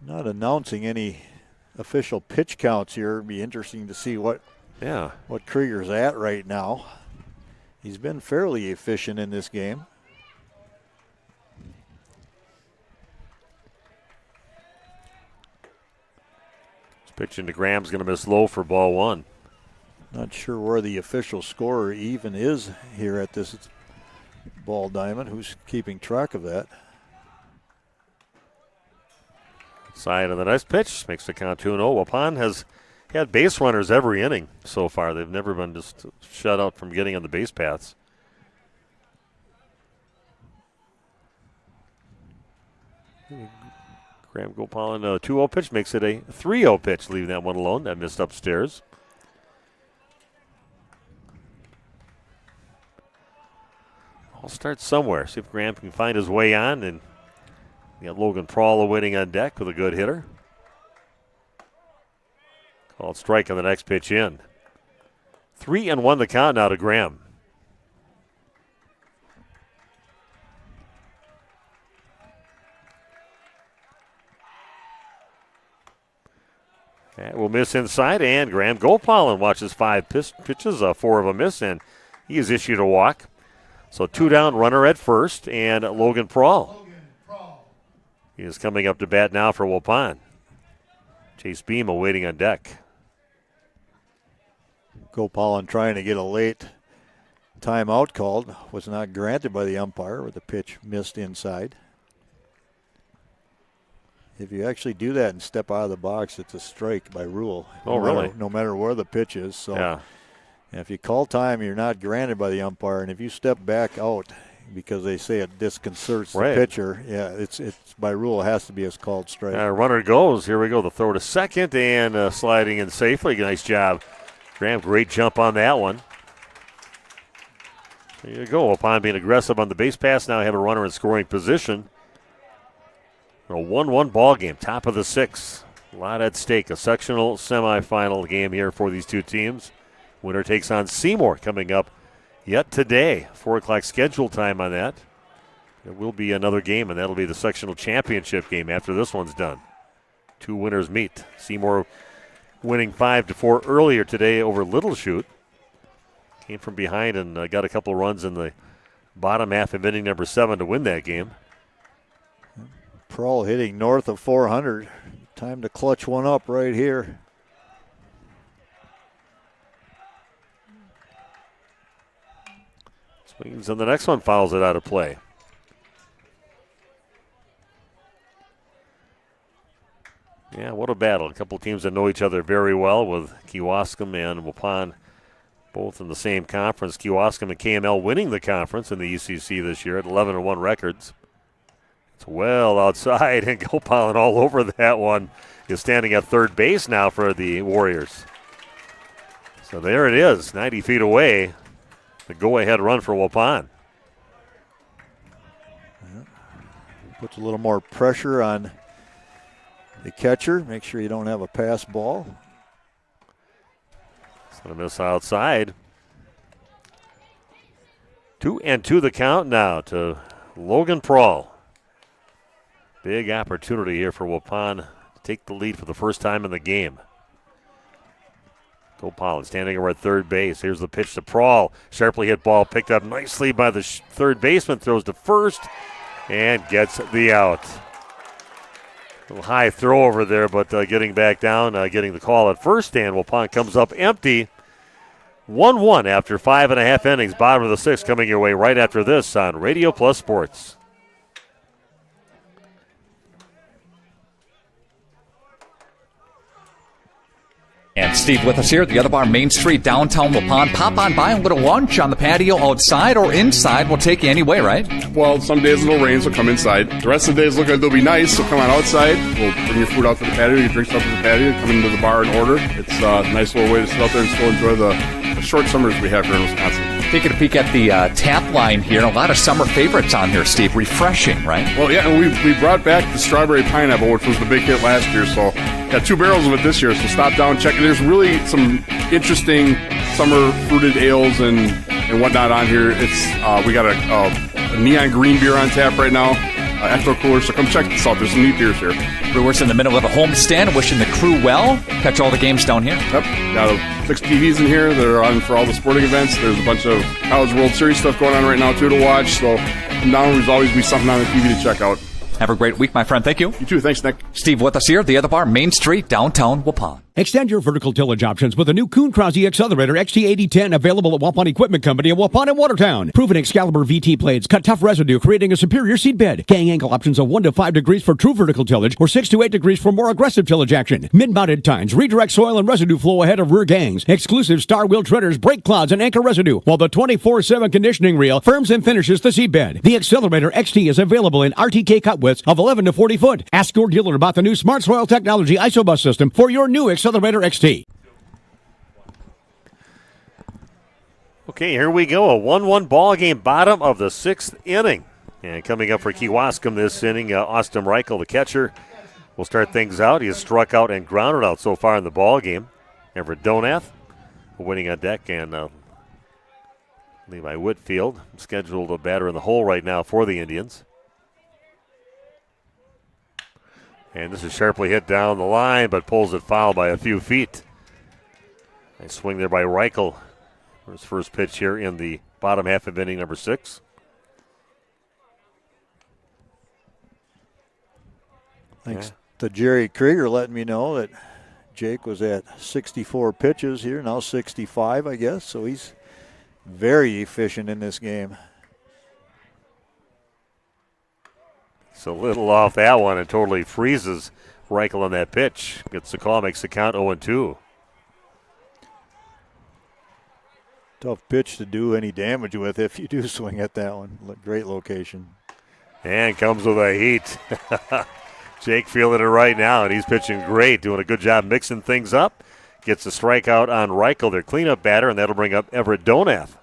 Not announcing any official pitch counts here. It'd be interesting to see what Krieger's at right now. He's been fairly efficient in this game. Pitch into Graham's going to miss low for ball 1. Not sure where the official scorer even is here at this ball diamond. Who's keeping track of that? Side of the nice pitch makes the count 2-0. Waupun has had base runners every inning so far. They've never been just shut out from getting on the base paths. Graham Gopalin, a 2-0 pitch makes it a 3-0 pitch, leaving that one alone. That missed upstairs. I'll start somewhere. See if Graham can find his way on. And we got Logan Prawl awaiting on deck with a good hitter. Called strike on the next pitch in. 3-1 the count now to Graham. That will miss inside, and Graham Gopalin watches 5 pitches, 4 of them miss, and he is issued a walk. So 2 down, runner at first, and Logan Prawl. He is coming up to bat now for Waupun. Chase Beam awaiting on deck. Gopalin trying to get a late timeout called. Was not granted by the umpire with the pitch missed inside. If you actually do that and step out of the box, it's a strike by rule. Oh, really? No matter where the pitch is. So yeah. If you call time, you're not granted by the umpire. And if you step back out because they say it disconcerts the pitcher, it's by rule it has to be a called strike. Runner goes. Here we go. The throw to second and sliding in safely. Nice job. Graham, great jump on that one. There you go. Upon being aggressive on the base pass, now have a runner in scoring position. A 1-1 ball game, top of the 6th. A lot at stake. A sectional semifinal game here for these two teams. Winner takes on Seymour coming up yet today. 4 o'clock schedule time on that. There will be another game, and that'll be the sectional championship game after this one's done. 2 winners meet. Seymour winning 5-4 earlier today over Little Chute. Came from behind and got a couple runs in the bottom half of inning number 7 to win that game. Prohl hitting north of 400. Time to clutch one up right here. Swings, and the next one fouls it out of play. Yeah, what a battle. A couple teams that know each other very well, with Kewaskum and Waupun both in the same conference. Kewaskum and KML winning the conference in the ECC this year at 11-1 records. It's well outside, and Gopalin all over that one. Is standing at third base now for the Warriors. So there it is, 90 feet away. The go-ahead run for Waupun. Puts a little more pressure on the catcher. Make sure you don't have a pass ball. It's going to miss outside. 2-2 the count now to Logan Prohl. Big opportunity here for Waupun to take the lead for the first time in the game. Gopalin standing over at third base. Here's the pitch to Prohl. Sharply hit ball picked up nicely by the third baseman. Throws to first and gets the out. A little high throw over there, but getting back down, getting the call at first, and Waupun comes up empty. 1-1 after 5.5 innings. Bottom of the 6th coming your way right after this on Radio Plus Sports. And Steve with us here at the Other Bar, Main Street, downtown Waupun. Pop on by, a little lunch on the patio outside or inside. We'll take you anyway, right? Well, some days it'll rain, so come inside. The rest of the days look like they'll be nice, so come on outside. We'll bring your food out to the patio, you drink stuff at the patio, come into the bar and order. It's a nice little way to sit out there and still enjoy the short summers we have here in Wisconsin. Taking a peek at the tap line here. A lot of summer favorites on here, Steve. Refreshing, right? Well, yeah, and we brought back the strawberry pineapple, which was the big hit last year, so got 2 barrels of it this year, so stop down, check it. There's really some interesting summer fruited ales and whatnot on here. It's we got a neon green beer on tap right now, Ecto Cooler, so come check this out. There's some neat beers here. Brewers in the middle of a homestand, wishing the crew well. Catch all the games down here. Yep, got 6 TVs in here. They're on for all the sporting events. There's a bunch of College World Series stuff going on right now, too, to watch, so come down. There's always be something on the TV to check out. Have a great week, my friend. Thank you. You too. Thanks, Nick. Steve with us here at the Other Bar, Main Street, downtown Waupun. Extend your vertical tillage options with a new Kuhn Krause Accelerator XT8010 available at Waupun Equipment Company in Waupun and Watertown. Proven Excalibur VT blades cut tough residue, creating a superior seed bed. Gang angle options of 1 to 5 degrees for true vertical tillage or 6 to 8 degrees for more aggressive tillage action. Mid-mounted tines redirect soil and residue flow ahead of rear gangs. Exclusive star wheel treaders, brake clods, and anchor residue, while the 24/7 conditioning reel firms and finishes the seed bed. The Accelerator XT is available in RTK cut widths of 11 to 40 foot. Ask your dealer about the new Smart Soil Technology ISOBUS system for your new Accelerator XT. Okay, here we go. A 1-1 ball game, bottom of the 6th inning. And coming up for Kewaskum this inning, Austin Reichel, the catcher, will start things out. He has struck out and grounded out so far in the ball game. Everett Donath waiting on deck, and Levi Whitfield scheduled a batter in the hole right now for the Indians. And this is sharply hit down the line, but pulls it foul by a few feet. Nice swing there by Reichel for his first pitch here in the bottom half of inning number 6. Thanks to Jerry Krieger letting me know that Jake was at 64 pitches here, now 65, I guess. So he's very efficient in this game. It's a little off that one and totally freezes Reichel on that pitch. Gets the call, makes the count 0-2. Tough pitch to do any damage with if you do swing at that one. Great location. And comes with a heat. Jake feeling it right now, and he's pitching great, doing a good job mixing things up. Gets a strikeout on Reichel, their cleanup batter, and that'll bring up Everett Donath.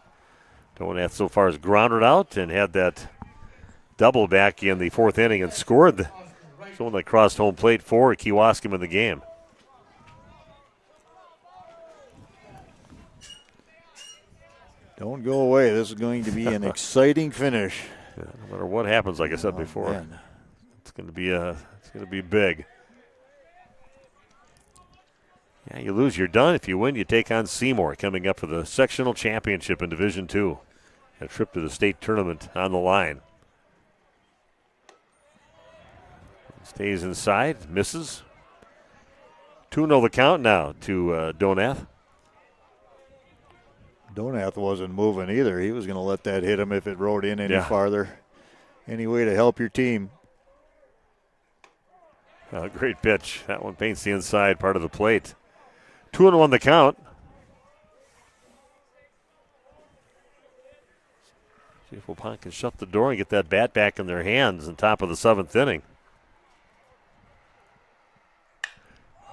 Donath so far has grounded out and had that double back in the 4th inning and scored someone that crossed home plate for Kewaskum in the game. Don't go away. This is going to be an exciting finish. Yeah, no matter what happens, like I said before, man. It's going to be big. Yeah, you lose, you're done. If you win, you take on Seymour coming up for the sectional championship in Division II. A trip to the state tournament on the line. Stays inside, misses. 2-0 the count now to Donath. Donath wasn't moving either. He was going to let that hit him if it rode in any Yeah. farther. Any way to help your team. Great pitch. That one paints the inside part of the plate. 2-1 the count. See if Waupun can shut the door and get that bat back in their hands on top of the 7th inning.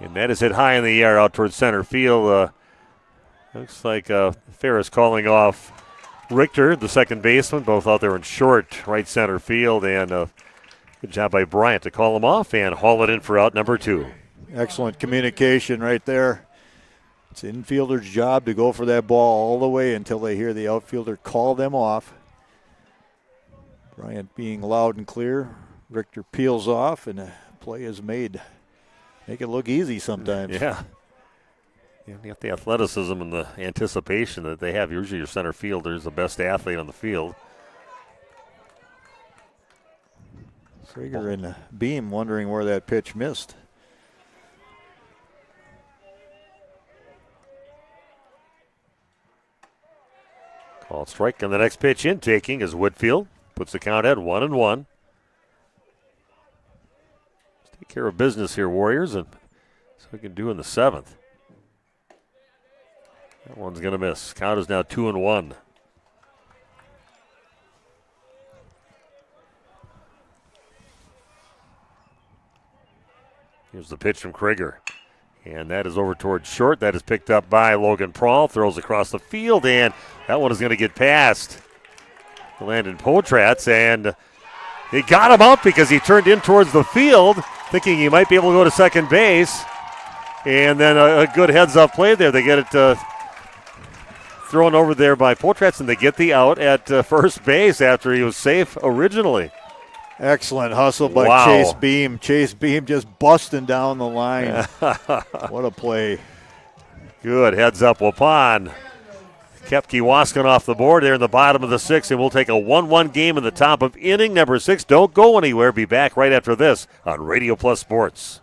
And that is hit high in the air out towards center field. Looks like Ferris calling off Richter, the second baseman, both out there in short right center field. And good job by Bryant to call him off and haul it in for out number 2. Excellent communication right there. It's the infielder's job to go for that ball all the way until they hear the outfielder call them off. Bryant being loud and clear. Richter peels off, and a play is made. Make it look easy sometimes. Yeah. You got the athleticism and the anticipation that they have. Usually your center fielder is the best athlete on the field. Krieger and Beam wondering where that pitch missed. Called strike, and the next pitch in taking is Whitfield. Puts the count at 1-1. Let's take care of business here, Warriors, and so we can do in the 7th. That one's going to miss. Count is now 2-1. Here's the pitch from Krieger. And that is over towards short. That is picked up by Logan Prawl. Throws across the field, and that one is going to get past Landon Potratz. And they got him out because he turned in towards the field, thinking he might be able to go to second base. And then a good heads-up play there. They get it thrown over there by Potratz, and they get the out at first base after he was safe originally. Excellent hustle by Chase Beam. Chase Beam just busting down the line. What a play. Good heads up. Waupun kept Kewaskum off the board there in the bottom of the 6th, and we'll take a 1-1 game in the top of inning number 6. Don't go anywhere. Be back right after this on Radio Plus Sports.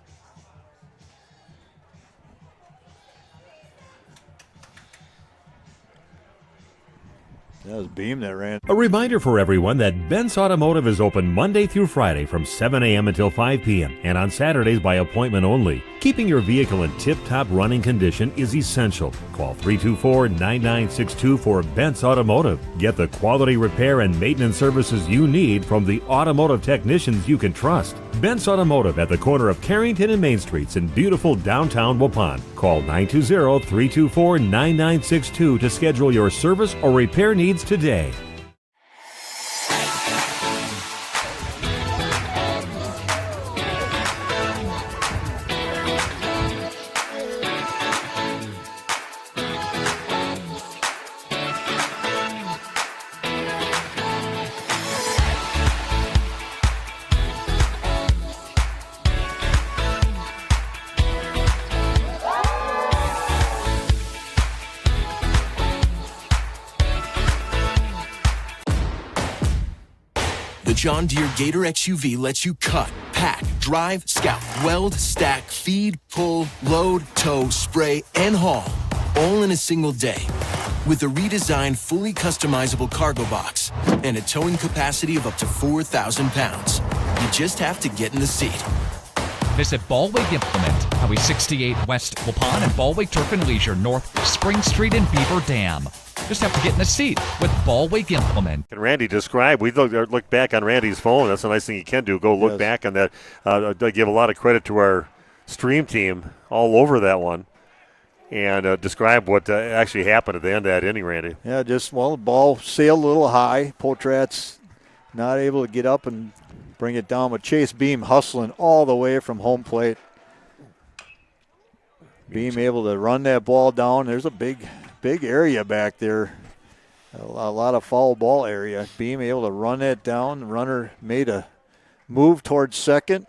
That was Beam that ran. A reminder for everyone that Ben's Automotive is open Monday through Friday from 7 a.m. until 5 p.m. and on Saturdays by appointment only. Keeping your vehicle in tip-top running condition is essential. Call 324-9962 for Ben's Automotive. Get the quality repair and maintenance services you need from the automotive technicians you can trust. Ben's Automotive at the corner of Carrington and Main Streets in beautiful downtown Waupun. Call 920-324-9962 to schedule your service or repair needs today. John Deere Gator XUV lets you cut, pack, drive, scout, weld, stack, feed, pull, load, tow, spray, and haul, all in a single day. With a redesigned, fully customizable cargo box and a towing capacity of up to 4,000 pounds. You just have to get in the seat. Visit Ballweg Implement, Highway 68 West Waupun and Ballweg Turf and Leisure North Spring Street and Beaver Dam. Just have to get in the seat with Ballweg Implement. Can Randy describe? We look back on Randy's phone. That's a nice thing you can do. Go look back on that. I give a lot of credit to our stream team all over that one. And describe what actually happened at the end of that inning, Randy. Yeah, the ball sailed a little high. Potratz not able to get up and bring it down, but Chase Beam hustling all the way from home plate. Beam able to run that ball down. There's a big area back there. A lot of foul ball area. Beam able to run that down. The runner made a move towards second.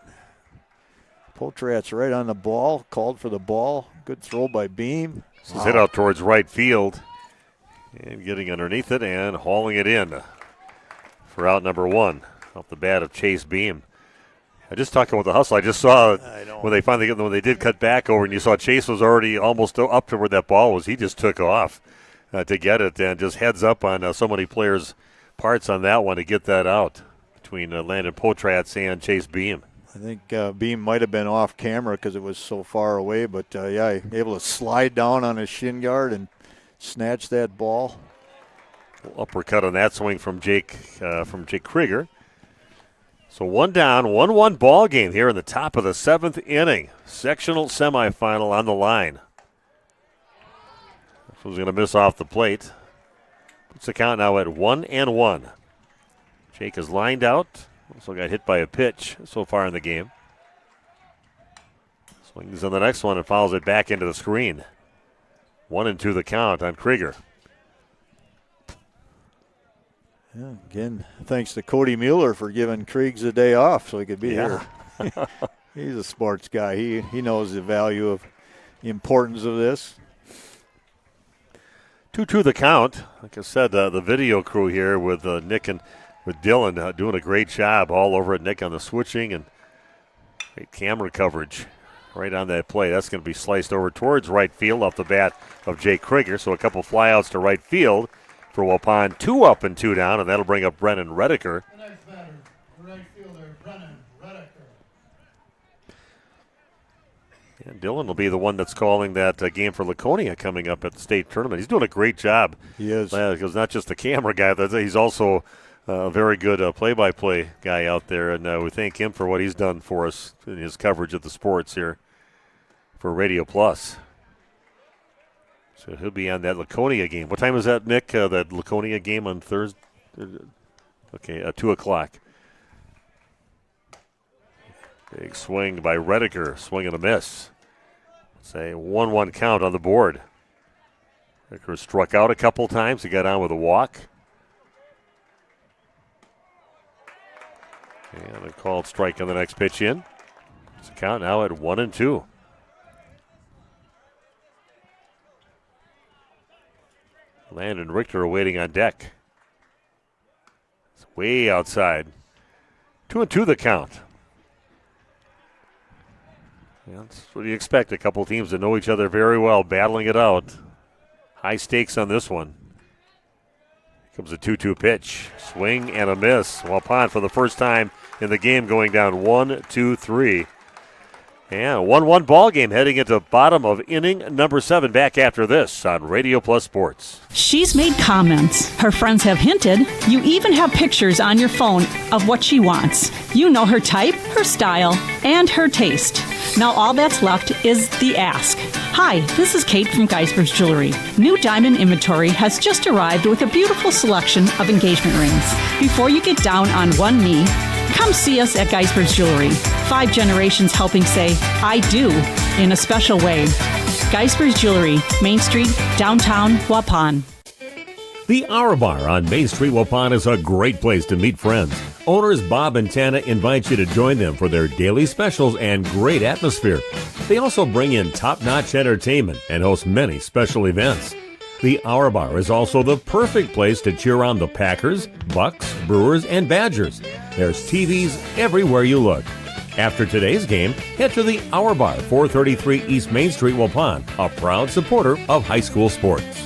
Potratz right on the ball. Called for the ball. Good throw by Beam. This is hit out towards right field. And getting underneath it and hauling it in for out number 1 off the bat of Chase Beam. I just talked about the hustle. I just saw when they did cut back over, and you saw Chase was already almost up to where that ball was. He just took off to get it, and just heads up on so many players' parts on that one to get that out between Landon Potratz and Chase Beam. I think Beam might have been off camera because it was so far away, but able to slide down on his shin guard and snatch that ball. Uppercut on that swing from Jake Krieger. So 1 down, 1-1 ball game here in the top of the 7th inning. Sectional semifinal on the line. This one's going to miss off the plate. Puts the count now at 1-1. Jake is lined out. Also got hit by a pitch so far in the game. Swings on the next one and fouls it back into the screen. 1-2 the count on Krieger. Yeah, again, thanks to Cody Mueller for giving Kriegs a day off so he could be here. He's a sports guy. He knows the value of the importance of this. 2-2 the count. Like I said, the video crew here with Nick and with Dylan doing a great job all over at Nick on the switching and great camera coverage right on that play. That's going to be sliced over towards right field off the bat of Jake Krieger. So a couple flyouts to right field for Waupun. 2 up and 2 down, and that'll bring up Brennan Redeker. Right fielder, Brennan Redeker. And Dylan will be the one that's calling that game for Laconia coming up at the state tournament. He's doing a great job. He is. Because not just the camera guy, he's also a very good play-by-play guy out there, and we thank him for what he's done for us in his coverage of the sports here for Radio Plus. So he'll be on that Laconia game. What time is that, Nick? That Laconia game on Thursday? Okay, 2 o'clock. Big swing by Redeker. Swing and a miss. It's a 1-1 count on the board. Redeker struck out a couple times. He got on with a walk. And a called strike on the next pitch in. It's a count now at 1-2. Landon Richter awaiting on deck. It's way outside. 2-2 the count. Yeah, that's what you expect. A couple teams that know each other very well, battling it out. High stakes on this one. Here comes a 2-2 pitch. Swing and a miss. Waupun for the first time in the game going down 1-2-3. And a 1-1 ball game heading into bottom of inning number 7. Back after this on Radio Plus Sports. She's made comments. Her friends have hinted. You even have pictures on your phone of what she wants. You know her type, her style, and her taste. Now all that's left is the ask. Hi, this is Kate from Geisber's Jewelry. New diamond inventory has just arrived with a beautiful selection of engagement rings. Before you get down on one knee, come see us at Geisber's Jewelry. 5 generations helping say, I do, in a special way. Geisber's Jewelry, Main Street, downtown, Waupun. The Hour Bar on Main Street, Waupun is a great place to meet friends. Owners Bob and Tana invite you to join them for their daily specials and great atmosphere. They also bring in top-notch entertainment and host many special events. The Hour Bar is also the perfect place to cheer on the Packers, Bucks, Brewers, and Badgers. There's TVs everywhere you look. After today's game, head to the Hour Bar, 433 East Main Street, Waupun, a proud supporter of high school sports.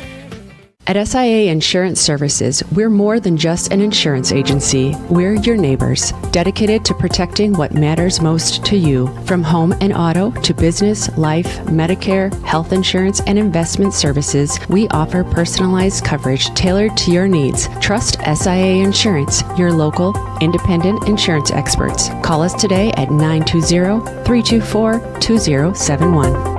At SIA Insurance Services, we're more than just an insurance agency. We're your neighbors, dedicated to protecting what matters most to you. From home and auto to business, life, Medicare, health insurance, and investment services, we offer personalized coverage tailored to your needs. Trust SIA Insurance, your local, independent insurance experts. Call us today at 920-324-2071.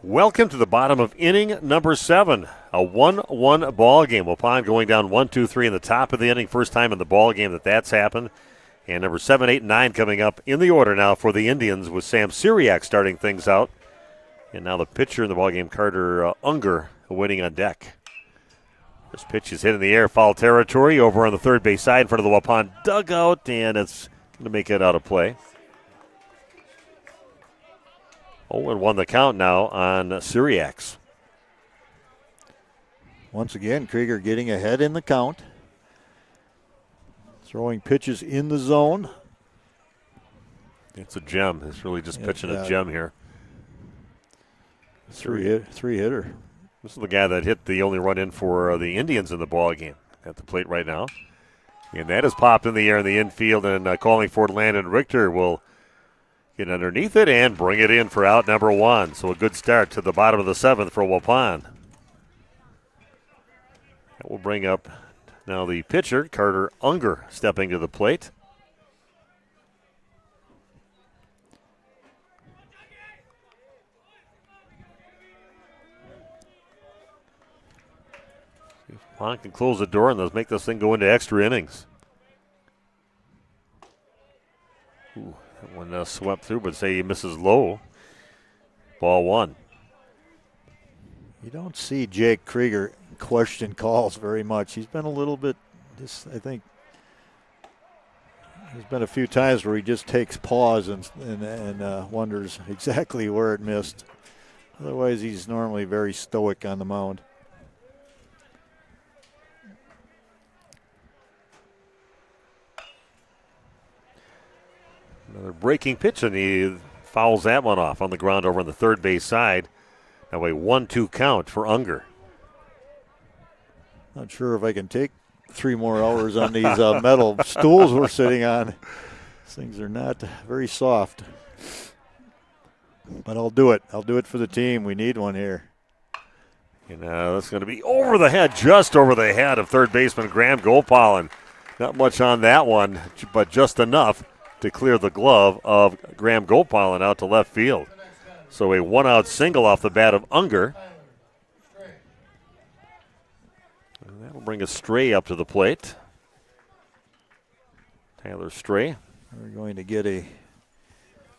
Welcome to the bottom of inning number 7, a 1-1 ball game. Waupun going down 1-2-3 in the top of the inning, first time in the ball game that's happened. And number 7, 8, and 9 coming up in the order now for the Indians with Sam Syriac starting things out. And now the pitcher in the ball game, Carter Unger, waiting on deck. This pitch is hit in the air, foul territory over on the third base side in front of the Waupun dugout, and it's going to make it out of play. 0-1 the count now on Syriacs. Once again, Krieger getting ahead in the count. Throwing pitches in the zone. It's a gem. It's really just pitching a gem here. Three hitter. This is the guy that hit the only run in for the Indians in the ball game at the plate right now. And that is popped in the air in the infield, and calling for Landon Richter will get underneath it and bring it in for out number 1. So a good start to the bottom of the 7th for Waupun. That will bring up now the pitcher, Carter Unger, stepping to the plate. See if Waupun can close the door and let's make this thing go into extra innings. Ooh, that one swept through, but say he misses low. Ball 1. You don't see Jake Krieger question calls very much. He's been a little bit, I think, there's been a few times where he just takes pause and wonders exactly where it missed. Otherwise, he's normally very stoic on the mound. Another breaking pitch, and he fouls that one off on the ground over on the third base side. That way, 1-2 count for Unger. Not sure if I can take 3 more hours on these metal stools we're sitting on. These things are not very soft. But I'll do it. I'll do it for the team. We need one here. And that's going to be over the head, just over the head of third baseman Graham Gopalin. Not much on that one, but just enough to clear the glove of Graham Gopalin out to left field. So a 1-out single off the bat of Unger. And that'll bring a Stray up to the plate. Tyler Stray. We're going to get a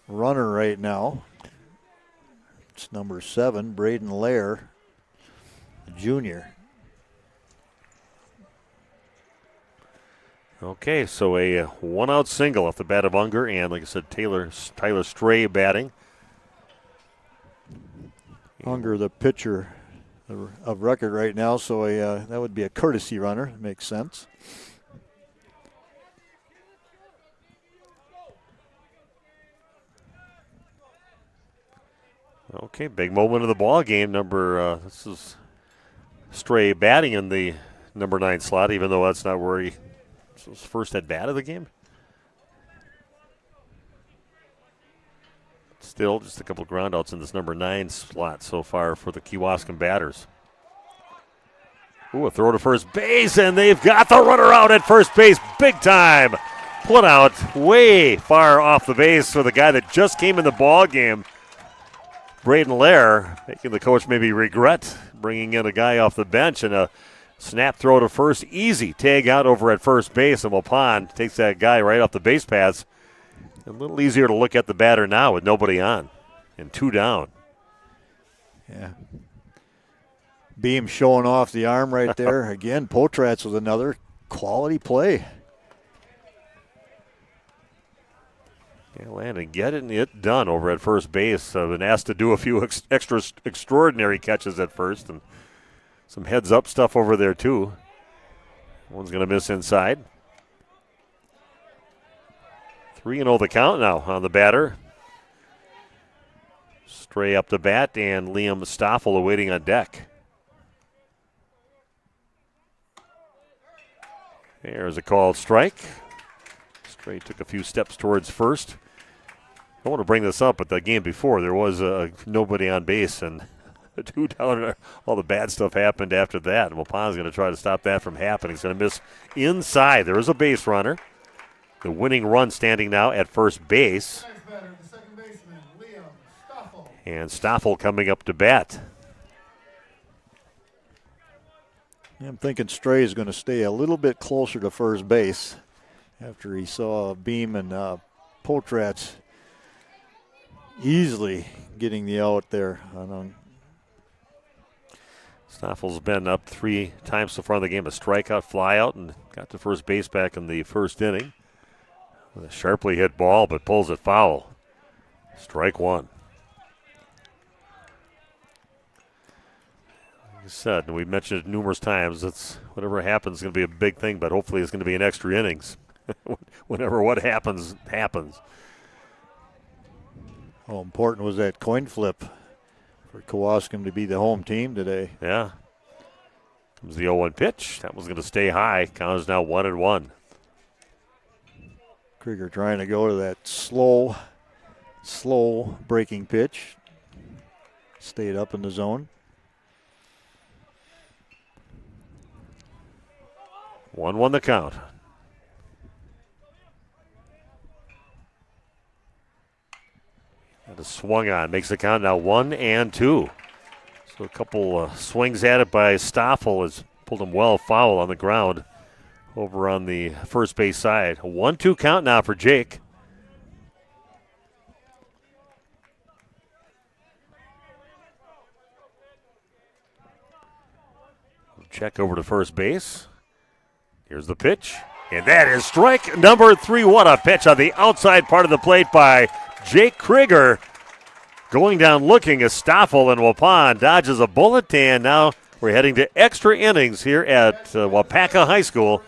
runner right now. It's number 7, Braden Lair, junior. Okay, so a 1-out single off the bat of Unger, and like I said, Tyler Stray batting. Unger, the pitcher of record right now, so that would be a courtesy runner. Makes sense. Okay, big moment of the ball game. This is Stray batting in the number 9 slot, even though that's not where he was first at bat of the game. Still, just a couple of groundouts in this number 9 slot so far for the Kewaskum batters. Ooh, a throw to first base, and they've got the runner out at first base big time. Put out way far off the base for the guy that just came in the ball game. Braden Lair, making the coach maybe regret bringing in a guy off the bench, and a snap throw to first, easy tag out over at first base, and Waupun takes that guy right off the base paths. A little easier to look at the batter now with nobody on and 2 down. Yeah. Beam showing off the arm right there. Again, Potratz with another quality play. Yeah, Landon getting it done over at first base. Been asked to do a few extraordinary catches at first, and some heads-up stuff over there too. One's going to miss inside. 3-0 the count now on the batter. Stray up to bat, and Liam Stoffel awaiting on deck. There's a called strike. Stray took a few steps towards first. I want to bring this up, but the game before there was nobody on base, and 2 down. All the bad stuff happened after that. And Waupun's going to try to stop that from happening. He's going to miss inside. There is a base runner. The winning run standing now at first base. And Stoffel coming up to bat. I'm thinking Stray is going to stay a little bit closer to first base after he saw Beam and Potratz easily getting the out there. Stoffel's been up 3 times so far in the game. A strikeout, flyout, and got to first base back in the first inning. With a sharply hit ball, but pulls it foul. Strike 1. Like I said, and we mentioned it numerous times, it's whatever happens is going to be a big thing, but hopefully it's going to be an extra innings. Whenever what happens, happens. How important was that coin flip for Kewaskum to be the home team today? Yeah. Comes the 0-1 pitch. That was going to stay high. Count is now 1-1. Krieger trying to go to that slow breaking pitch. Stayed up in the zone. 1-1 the count. That is swung on. Makes the count now 1-2. So a couple swings at it by Stoffel has pulled him well foul on the ground over on the first base side. A 1-2 count now for Jake. Check over to first base. Here's the pitch. And that is strike number 3. What a pitch on the outside part of the plate by Jake Krieger. Going down looking as Stoffel and Waupun dodges a bullet, and now we're heading to extra innings here at Waupaca High School.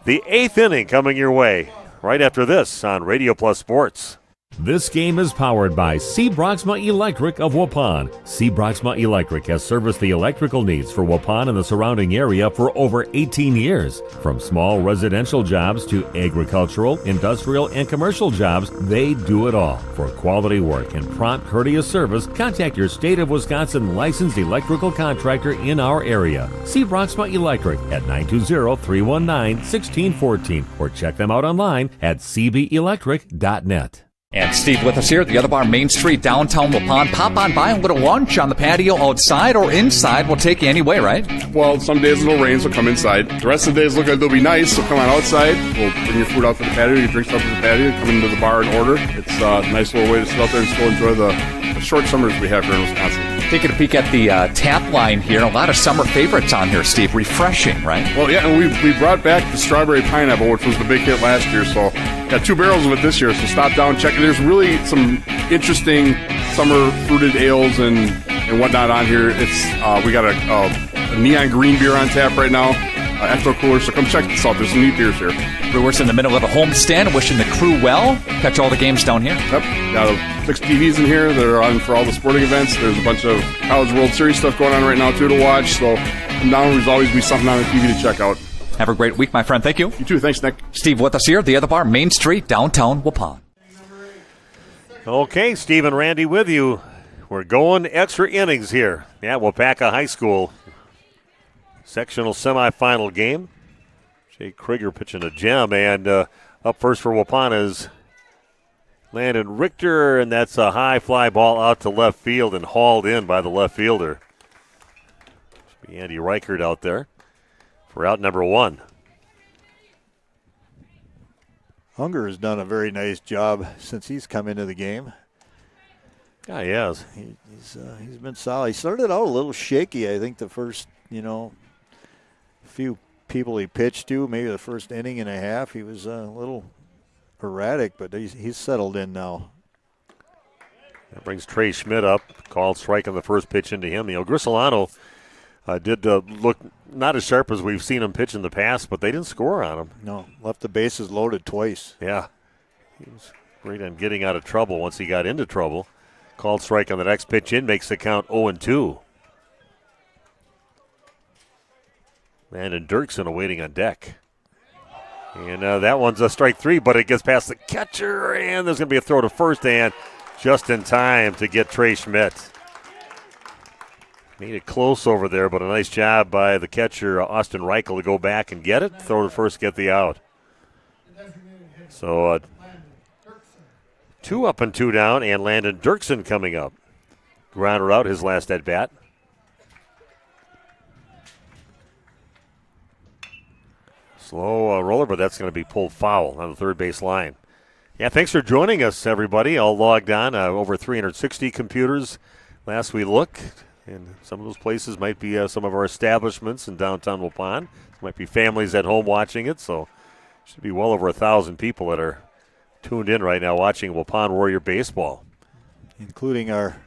The 8th inning coming your way right after this on Radio Plus Sports. This game is powered by C. Broxma Electric of Waupun. C. Broxma Electric has serviced the electrical needs for Waupun and the surrounding area for over 18 years. From small residential jobs to agricultural, industrial, and commercial jobs, they do it all. For quality work and prompt, courteous service, contact your State of Wisconsin licensed electrical contractor in our area. C. Broxma Electric at 920-319-1614 or check them out online at cbelectric.net. And Steve with us here at the Other Bar, Main Street, downtown Waupun. Pop on by, a little lunch on the patio outside or inside. We'll take you anyway, right? Well, some days it'll rain, so come inside. The rest of the days look like they'll be nice, so come on outside. We'll bring your food out to the patio, your drinks out to the patio, come into the bar and order. It's a nice little way to sit out there and still enjoy the short summers we have here in Wisconsin. Taking a peek at the tap line here. A lot of summer favorites on here, Steve. Refreshing, right? Well, yeah, and we brought back the strawberry pineapple, which was the big hit last year, so got 2 barrels of it this year, so stop down, check it. There's really some interesting summer fruited ales and whatnot on here. It's we got a neon green beer on tap right now, Ecto Cooler, so come check this out. There's some neat beers here. Brewers in the middle of a homestand, wishing the crew well. Catch all the games down here. Yep, got 6 TVs in here that are on for all the sporting events. There's a bunch of College World Series stuff going on right now, too, to watch, so come down. There's always be something on the TV to check out. Have a great week, my friend. Thank you. You too. Thanks, Nick. Steve with us here at the Other Bar, Main Street, downtown Waupun. Okay, Steve and Randy with you. We're going extra innings here at Waupaca High School. Sectional semifinal game. Jake Krieger pitching a gem, and up first for Waupun is Landon Richter, and that's a high fly ball out to left field and hauled in by the left fielder. Should be Andy Reichert out there for out number 1. Hunger has done a very nice job since he's come into the game. Yeah, he has. He's been solid. He started out a little shaky, I think, the first, few people he pitched to, maybe the first inning and a half. He was a little erratic, but he's settled in now. That brings Trey Schmidt up. Called strike on the first pitch into him. Grisolano did look not as sharp as we've seen him pitch in the past, but they didn't score on him. No, left the bases loaded twice. Yeah. He was great on getting out of trouble once he got into trouble. Called strike on the next pitch in, makes the count 0-2. And Dirksen awaiting on deck. And that one's a strike 3, but it gets past the catcher, and there's going to be a throw to first, and just in time to get Trey Schmidt. Made it close over there, but a nice job by the catcher, Austin Reichel, to go back and get it. Throw to first, get the out. So 2 up and 2 down, and Landon Dirksen coming up. Grounder out his last at-bat. Slow roller, but that's going to be pulled foul on the third base line. Yeah, thanks for joining us, everybody. All logged on. Over 360 computers last we looked. And some of those places might be some of our establishments in downtown Waupun. Might be families at home watching it, so should be well over 1,000 people that are tuned in right now watching Waupun Warrior baseball. Including our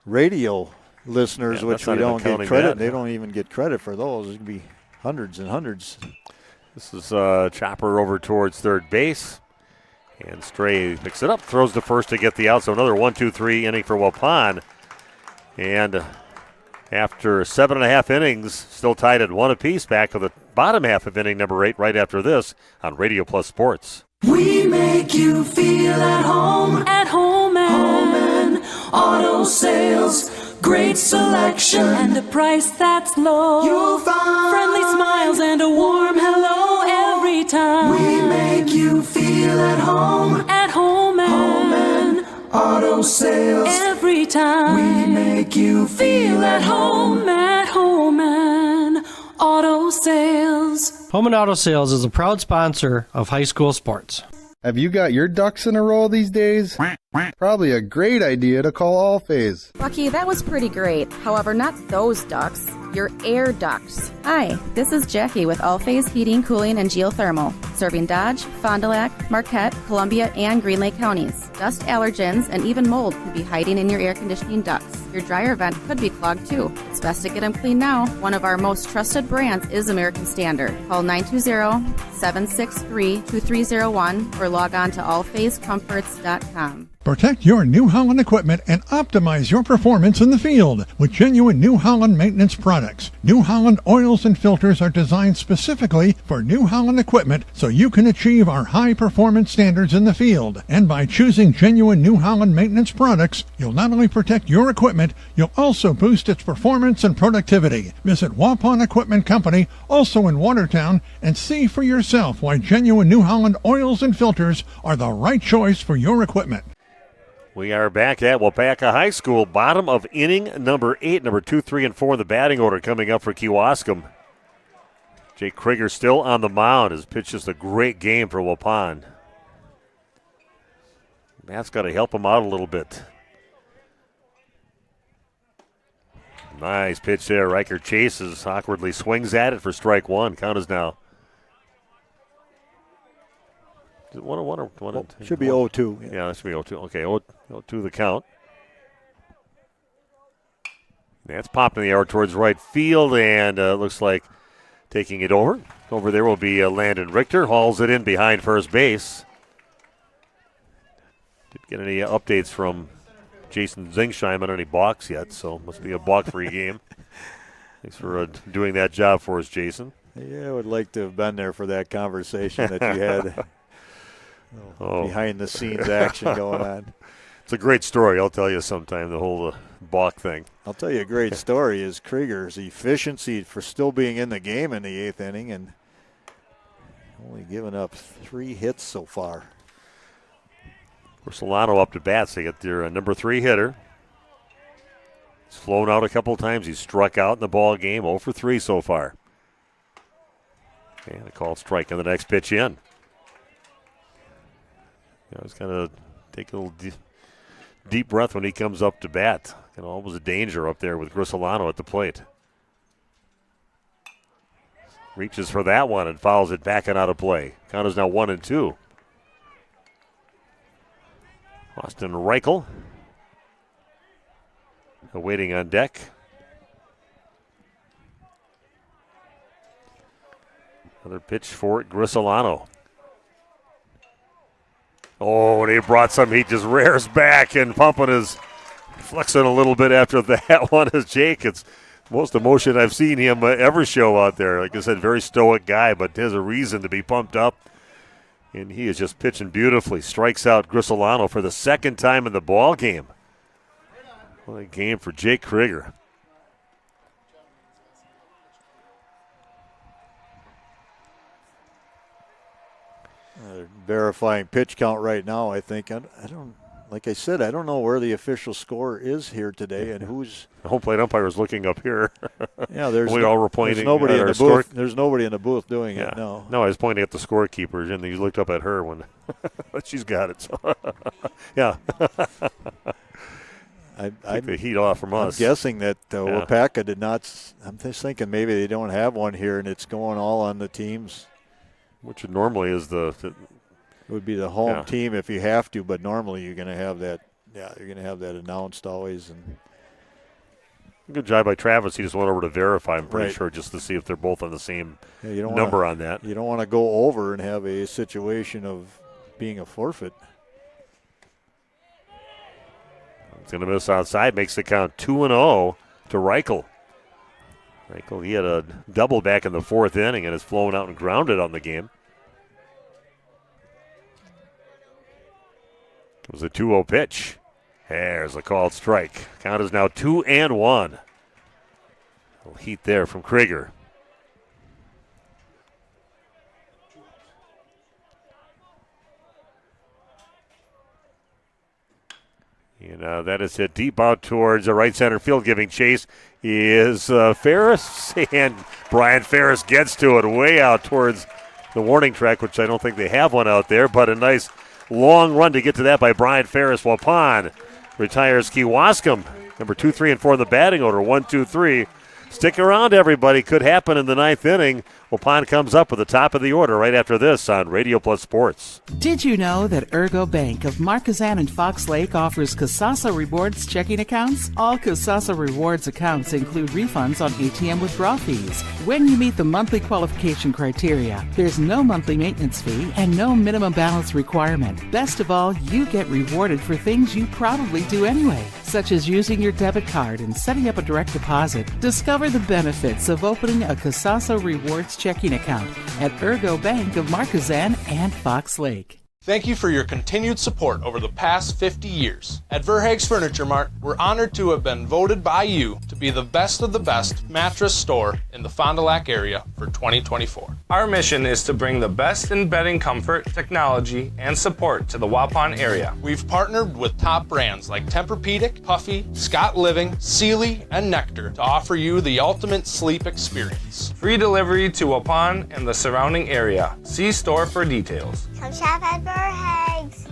radio listeners, Yeah, which that's we not even don't get counting credit. that. They don't even get credit for those. It could be hundreds and hundreds. This is Chopper over towards third base. And Stray picks it up, throws to first to get the out. So another 1-2-3 inning for Waupun. And after 7.5 innings, still tied at 1 apiece, back to the bottom half of inning number 8 right after this on Radio Plus Sports. We make you feel at home and auto sales. Great selection and a price that's low. You'll find friendly smiles and a warm hello every time. We make you feel at home and auto sales. Every time we make you feel at home and auto sales. Home and Auto Sales is a proud sponsor of high school sports. Have you got your ducks in a row these days? Probably a great idea to call All-Phase. Lucky, that was pretty great. However, not those ducts. Your air ducts. Hi, this is Jackie with All-Phase Heating, Cooling, and Geothermal, serving Dodge, Fond du Lac, Marquette, Columbia, and Green Lake counties. Dust allergens and even mold could be hiding in your air conditioning ducts. Your dryer vent could be clogged too. It's best to get them cleaned now. One of our most trusted brands is American Standard. Call 920-763-2301 or log on to allphasecomforts.com. Protect your New Holland equipment and optimize your performance in the field with genuine New Holland maintenance products. New Holland oils and filters are designed specifically for New Holland equipment so you can achieve our high performance standards in the field. And by choosing genuine New Holland maintenance products, you'll not only protect your equipment, you'll also boost its performance and productivity. Visit Waupun Equipment Company, also in Watertown, and see for yourself why genuine New Holland oils and filters are the right choice for your equipment. We are back at Waupaca High School, bottom of inning number 8, number 2, 3, and 4 in the batting order coming up for Kewaskum. Jake Krieger still on the mound. His pitch is a great game for Waupun. Matt's got to help him out a little bit. Nice pitch there. Riker chases, awkwardly swings at it for strike one. Count is now. Is it 1-1 or 1-2? Should be 0-2. Yeah, that should be 0-2. Okay, 0-2 the count. That's popped in the air towards right field, and looks like taking it over. Over there will be Landon Richter. Hauls it in behind first base. Didn't get any updates from Jason Zingsheim on any balks yet, so must be a balk-free game. Thanks for doing that job for us, Jason. Yeah, I would like to have been there for that conversation that you had. Behind-the-scenes action going on. It's a great story, I'll tell you sometime, the whole balk thing. I'll tell you a great story is Krieger's efficiency for still being in the game in the 8th inning and only giving up 3 hits so far. Solano up to bat, so they get their number 3 hitter. He's flown out a couple times. He's struck out in the ball game, 0 for 3 so far. And a called strike on the next pitch in. He's going to take a little deep breath when he comes up to bat. Almost a danger up there with Grisolano at the plate. Reaches for that one and fouls it back and out of play. Count is now 1-2. Austin Reichel waiting on deck. Another pitch for Grisolano. Oh, and he brought some heat, just rears back and pumping his, flexing a little bit after that one as Jake. It's the most emotion I've seen him ever show out there. Like I said, very stoic guy, but there's a reason to be pumped up. And he is just pitching beautifully. Strikes out Grisolano for the second time in the ball game. What a game for Jake Krieger. Verifying pitch count right now, I think. I don't, like I said, I don't know where the official score is here today and who's. The home plate umpire is looking up here. Yeah, there's we all were pointing. There's nobody in the score. booth. There's nobody in the booth doing it. No. No, I was pointing at the scorekeeper, and he looked up at her when she's got it. So, yeah. I the heat off from us. I'm guessing that Waupaca did not. I'm just thinking maybe they don't have one here, and it's going all on the teams. Which normally is it would be the home team if you have to, but normally you're going to have that. Yeah, you're going to have that announced always. And Good job by Travis. He just went over to verify, I'm pretty Right. sure, just to see if they're both on the same You don't number wanna, on that. You don't want to go over and have a situation of being a forfeit. It's going to miss outside, makes the count 2-0 to Reichel. Reichel, he had a double back in the fourth inning and has flown out and grounded on the game. It was a 2-0 pitch. There's a called strike. Count is now 2-1. A little heat there from Krieger. And that is hit deep out towards the right center field. Giving chase is Ferris, and Brian Ferris gets to it way out towards the warning track, which I don't think they have one out there, but a nice long run to get to that by Brian Ferris. Waupun retires Kewaskum, number 2, 3, and 4 in the batting order. 1, 2, 3. Stick around, everybody. Could happen in the ninth inning. Waupun comes up with the top of the order right after this on Radio Plus Sports. Did you know that Ergo Bank of Marquezan and Fox Lake offers Casasa Rewards checking accounts? All Casasa Rewards accounts include refunds on ATM withdrawal fees. When you meet the monthly qualification criteria, there's no monthly maintenance fee and no minimum balance requirement. Best of all, you get rewarded for things you probably do anyway, such as using your debit card and setting up a direct deposit. Discover the benefits of opening a Casasa Rewards checking account at Ergo Bank of Marquezan and Fox Lake. Thank you for your continued support over the past 50 years. At Verhaeg's Furniture Mart, we're honored to have been voted by you to be the best of the best mattress store in the Fond du Lac area for 2024. Our mission is to bring the best in bedding comfort, technology, and support to the Waupun area. We've partnered with top brands like Tempur-Pedic, Puffy, Scott Living, Sealy, and Nectar to offer you the ultimate sleep experience. Free delivery to Waupun and the surrounding area. See store for details. Come shop at Verhaeg's.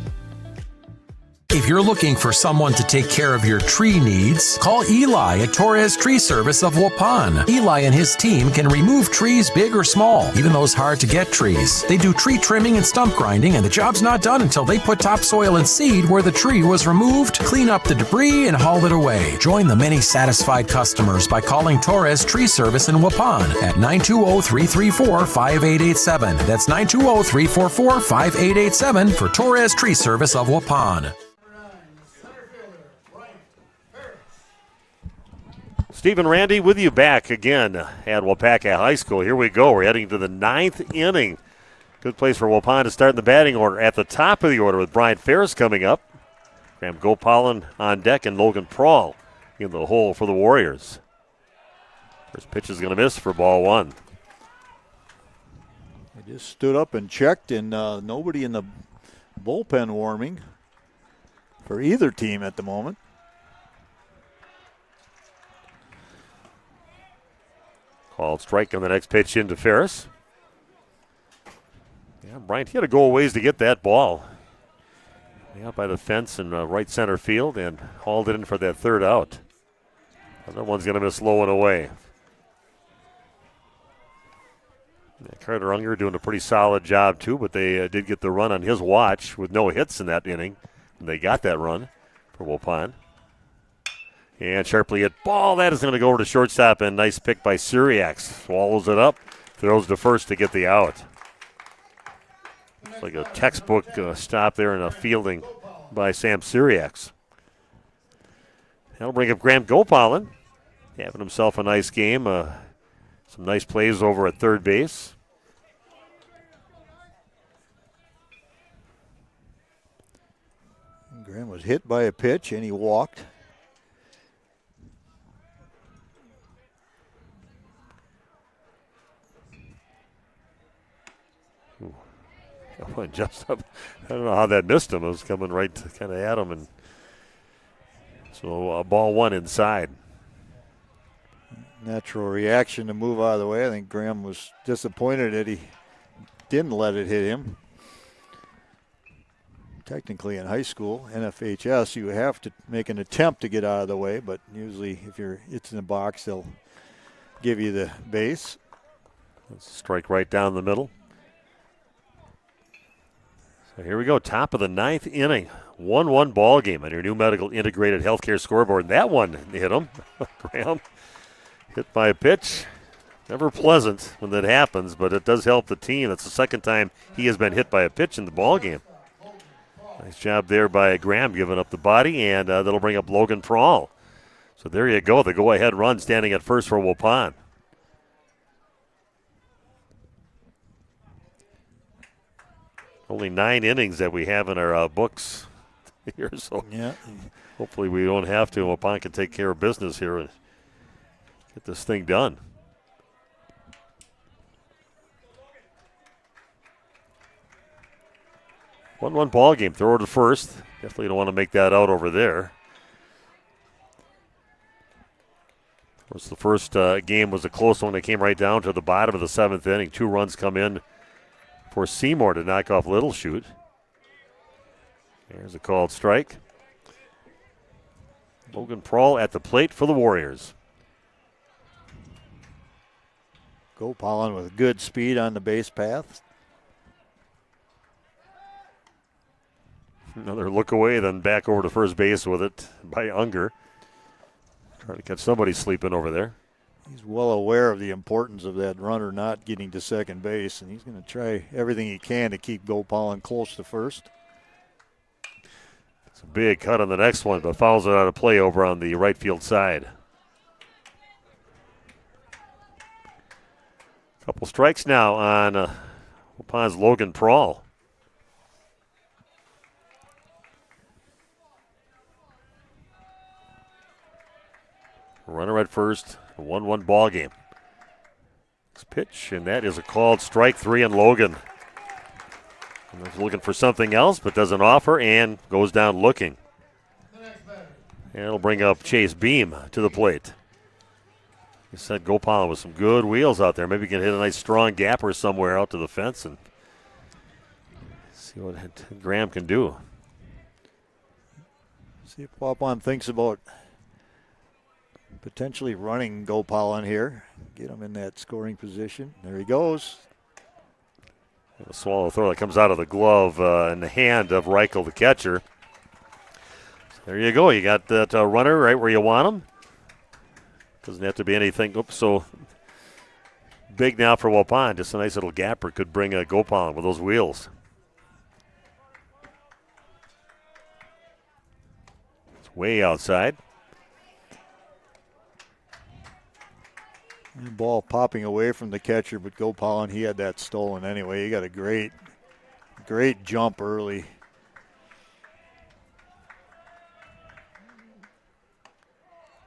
If you're looking for someone to take care of your tree needs, call Eli at Torres Tree Service of Waupun. Eli and his team can remove trees big or small, even those hard to get trees. They do tree trimming and stump grinding, and the job's not done until they put topsoil and seed where the tree was removed, clean up the debris, and haul it away. Join the many satisfied customers by calling Torres Tree Service in Waupun at 920-334-5887. That's 920-344-5887 for Torres Tree Service of Waupun. Stephen Randy with you back again at Waupaca High School. Here we go. We're heading to the ninth inning. Good place for Waupun to start in the batting order. At the top of the order with Brian Ferris coming up. Graham Gopalin on deck and Logan Prawl in the hole for the Warriors. First pitch is going to miss for ball one. They just stood up and checked, and nobody in the bullpen warming for either team at the moment. Called strike on the next pitch into Ferris. Yeah, Bryant, he had to go a ways to get that ball. Yeah, by the fence in right center field and hauled it in for that third out. Other one's going to miss low and away. Yeah, Carter Unger doing a pretty solid job too, but they did get the run on his watch with no hits in that inning. And they got that run for Waupun. And sharply hit ball. That is going to go over to shortstop, and nice pick by Syriac. Swallows it up, throws to first to get the out. It's like a textbook stop there and a fielding by Sam Syriac. That'll bring up Graham Gopalin, having himself a nice game. Some nice plays over at third base. Graham was hit by a pitch, and he walked. Went just up. I don't know how that missed him. It was coming right kind of at him. And so ball one inside. Natural reaction to move out of the way. I think Graham was disappointed that he didn't let it hit him. Technically in high school, NFHS, you have to make an attempt to get out of the way, but usually if it's in the box, they'll give you the base. Strike right down the middle. Here we go, top of the 9th inning. 1-1 ball game on your new medical integrated healthcare scoreboard. And that one hit him. Graham hit by a pitch. Never pleasant when that happens, but it does help the team. That's the second time he has been hit by a pitch in the ball game. Nice job there by Graham giving up the body, and that'll bring up Logan Prawl. So there you go, the go-ahead run standing at first for Waupun. Only 9 innings that we have in our books here, so yeah. Hopefully we don't have to. Waupun can take care of business here and get this thing done. One ball game. Throw to first. Definitely don't want to make that out over there. Of course, the first game was a close one. It came right down to the bottom of the 7th inning. 2 runs come in for Seymour to knock off Little Shoot. There's a called strike. Logan Prawl at the plate for the Warriors. Gopalin with good speed on the base path. Another look away, then back over to first base with it by Unger. Trying to catch somebody sleeping over there. He's well aware of the importance of that runner not getting to second base, and he's going to try everything he can to keep Gopalin close to first. It's a big cut on the next one, but fouls it out of play over on the right field side. Couple strikes now on Waupun's Logan Prawl. Runner at first, a 1-1 ball game. This pitch, and that is a called strike 3 on Logan. And he's looking for something else, but doesn't offer, and goes down looking. And it'll bring up Chase Beam to the plate. He said Gopalin with some good wheels out there. Maybe he can hit a nice strong gapper somewhere out to the fence and see what Graham can do. See if Waupun thinks about potentially running Gopalin here. Get him in that scoring position. There he goes. A swallow throw that comes out of the glove in the hand of Reichel, the catcher. So there you go. You got that runner right where you want him. Doesn't have to be anything so big now for Waupun. Just a nice little gapper could bring a Gopalin with those wheels. It's way outside. And ball popping away from the catcher, but Gopalin, he had that stolen anyway. He got a great jump early.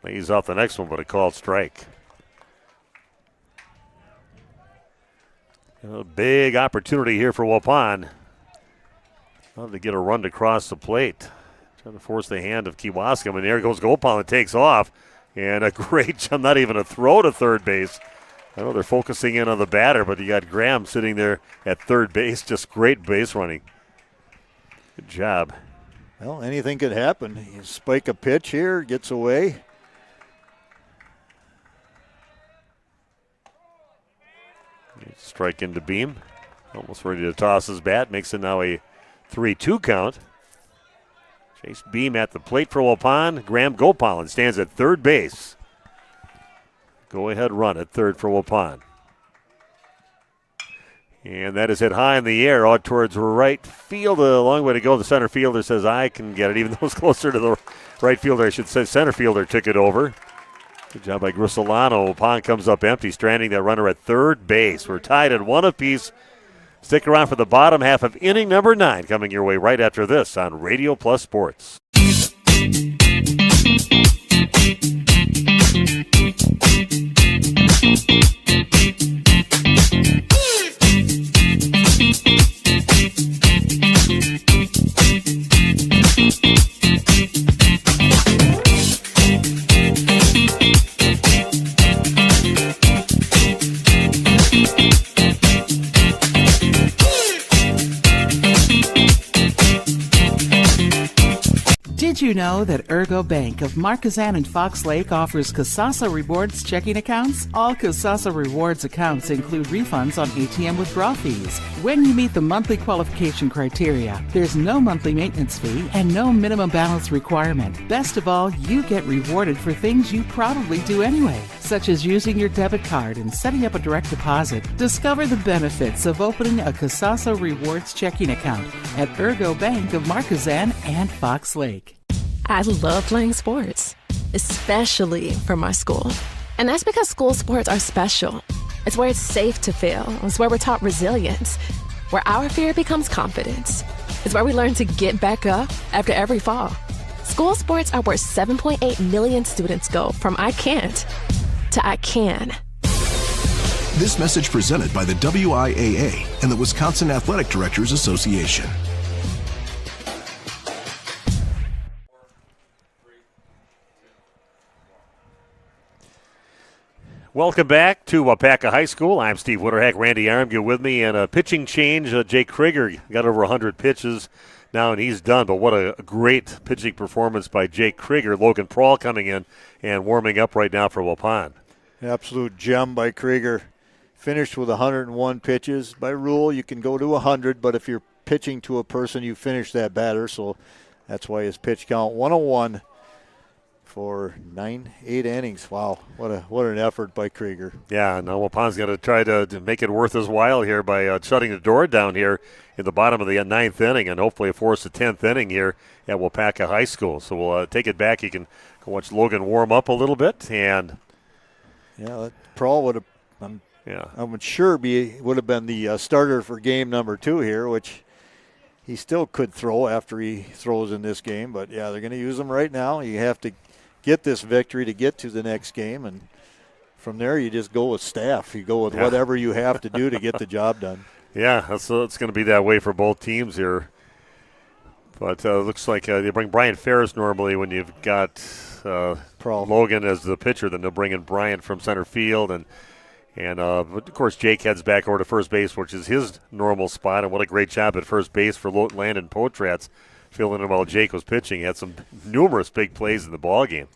He's off the next one, but a called strike. A big opportunity here for Waupun. To get a run to cross the plate. Trying to force the hand of Kewaskum, and there goes Gopalin, takes off. And a great jump, not even a throw to third base. I know they're focusing in on the batter, but you got Graham sitting there at third base. Just great base running. Good job. Well, anything could happen. You spike a pitch here, gets away. Strike into Beam. Almost ready to toss his bat. Makes it now a 3-2 count. Chase Beam at the plate for Waupun. Graham Gopalin stands at third base. Go-ahead run at third for Waupun. And that is hit high in the air out towards right field. A long way to go. The center fielder says, I can get it, even though it's closer to the right fielder. I should say center fielder took it over. Good job by Grisolano. Waupun comes up empty, stranding that runner at third base. We're tied at 1 apiece. Stick around for the bottom half of inning number 9 coming your way right after this on Radio Plus Sports. Did Did you know that Ergo Bank of Marquezan and Fox Lake offers Casasa Rewards checking accounts? All Casasa Rewards accounts include refunds on ATM withdrawal fees. When you meet the monthly qualification criteria, there's no monthly maintenance fee and no minimum balance requirement. Best of all, you get rewarded for things you probably do anyway, such as using your debit card and setting up a direct deposit. Discover the benefits of opening a Casasa Rewards checking account at Ergo Bank of Marquezan and Fox Lake. I love playing sports, especially for my school. And that's because school sports are special. It's where it's safe to fail. It's where we're taught resilience, where our fear becomes confidence. It's where we learn to get back up after every fall. School sports are where 7.8 million students go from I can't to I can. This message presented by the WIAA and the Wisconsin Athletic Directors Association. Welcome back to Waupaca High School. I'm Steve Witterhack. Randy Armgill with me. And a pitching change. Jake Krieger got over 100 pitches now, and he's done. But what a great pitching performance by Jake Krieger. Logan Prawl coming in and warming up right now for Waupun. Absolute gem by Krieger. Finished with 101 pitches. By rule, you can go to 100, but if you're pitching to a person, you finish that batter. So that's why his pitch count 101. For 8 innings. Wow, what an effort by Krieger. Yeah, now Waupun's got to try to make it worth his while here by shutting the door down here in the bottom of the 9th inning and hopefully force the 10th inning here at Waupaca High School. So we'll take it back. You can go watch Logan warm up a little bit. And yeah, Prawl would have, I'm sure would have been the starter for game number 2 here, which he still could throw after he throws in this game. But, yeah, they're going to use him right now. You have to get this victory to get to the next game, and from there you just go with staff. You go with whatever you have to do to get the job done. Yeah, it's going to be that way for both teams here. But it looks like they bring Brian Ferris normally when you've got Logan as the pitcher. Then they'll bring in Brian from center field, and of course Jake heads back over to first base, which is his normal spot. And what a great job at first base for Landon Potratz. Filling in while Jake was pitching. He had some numerous big plays in the ball game.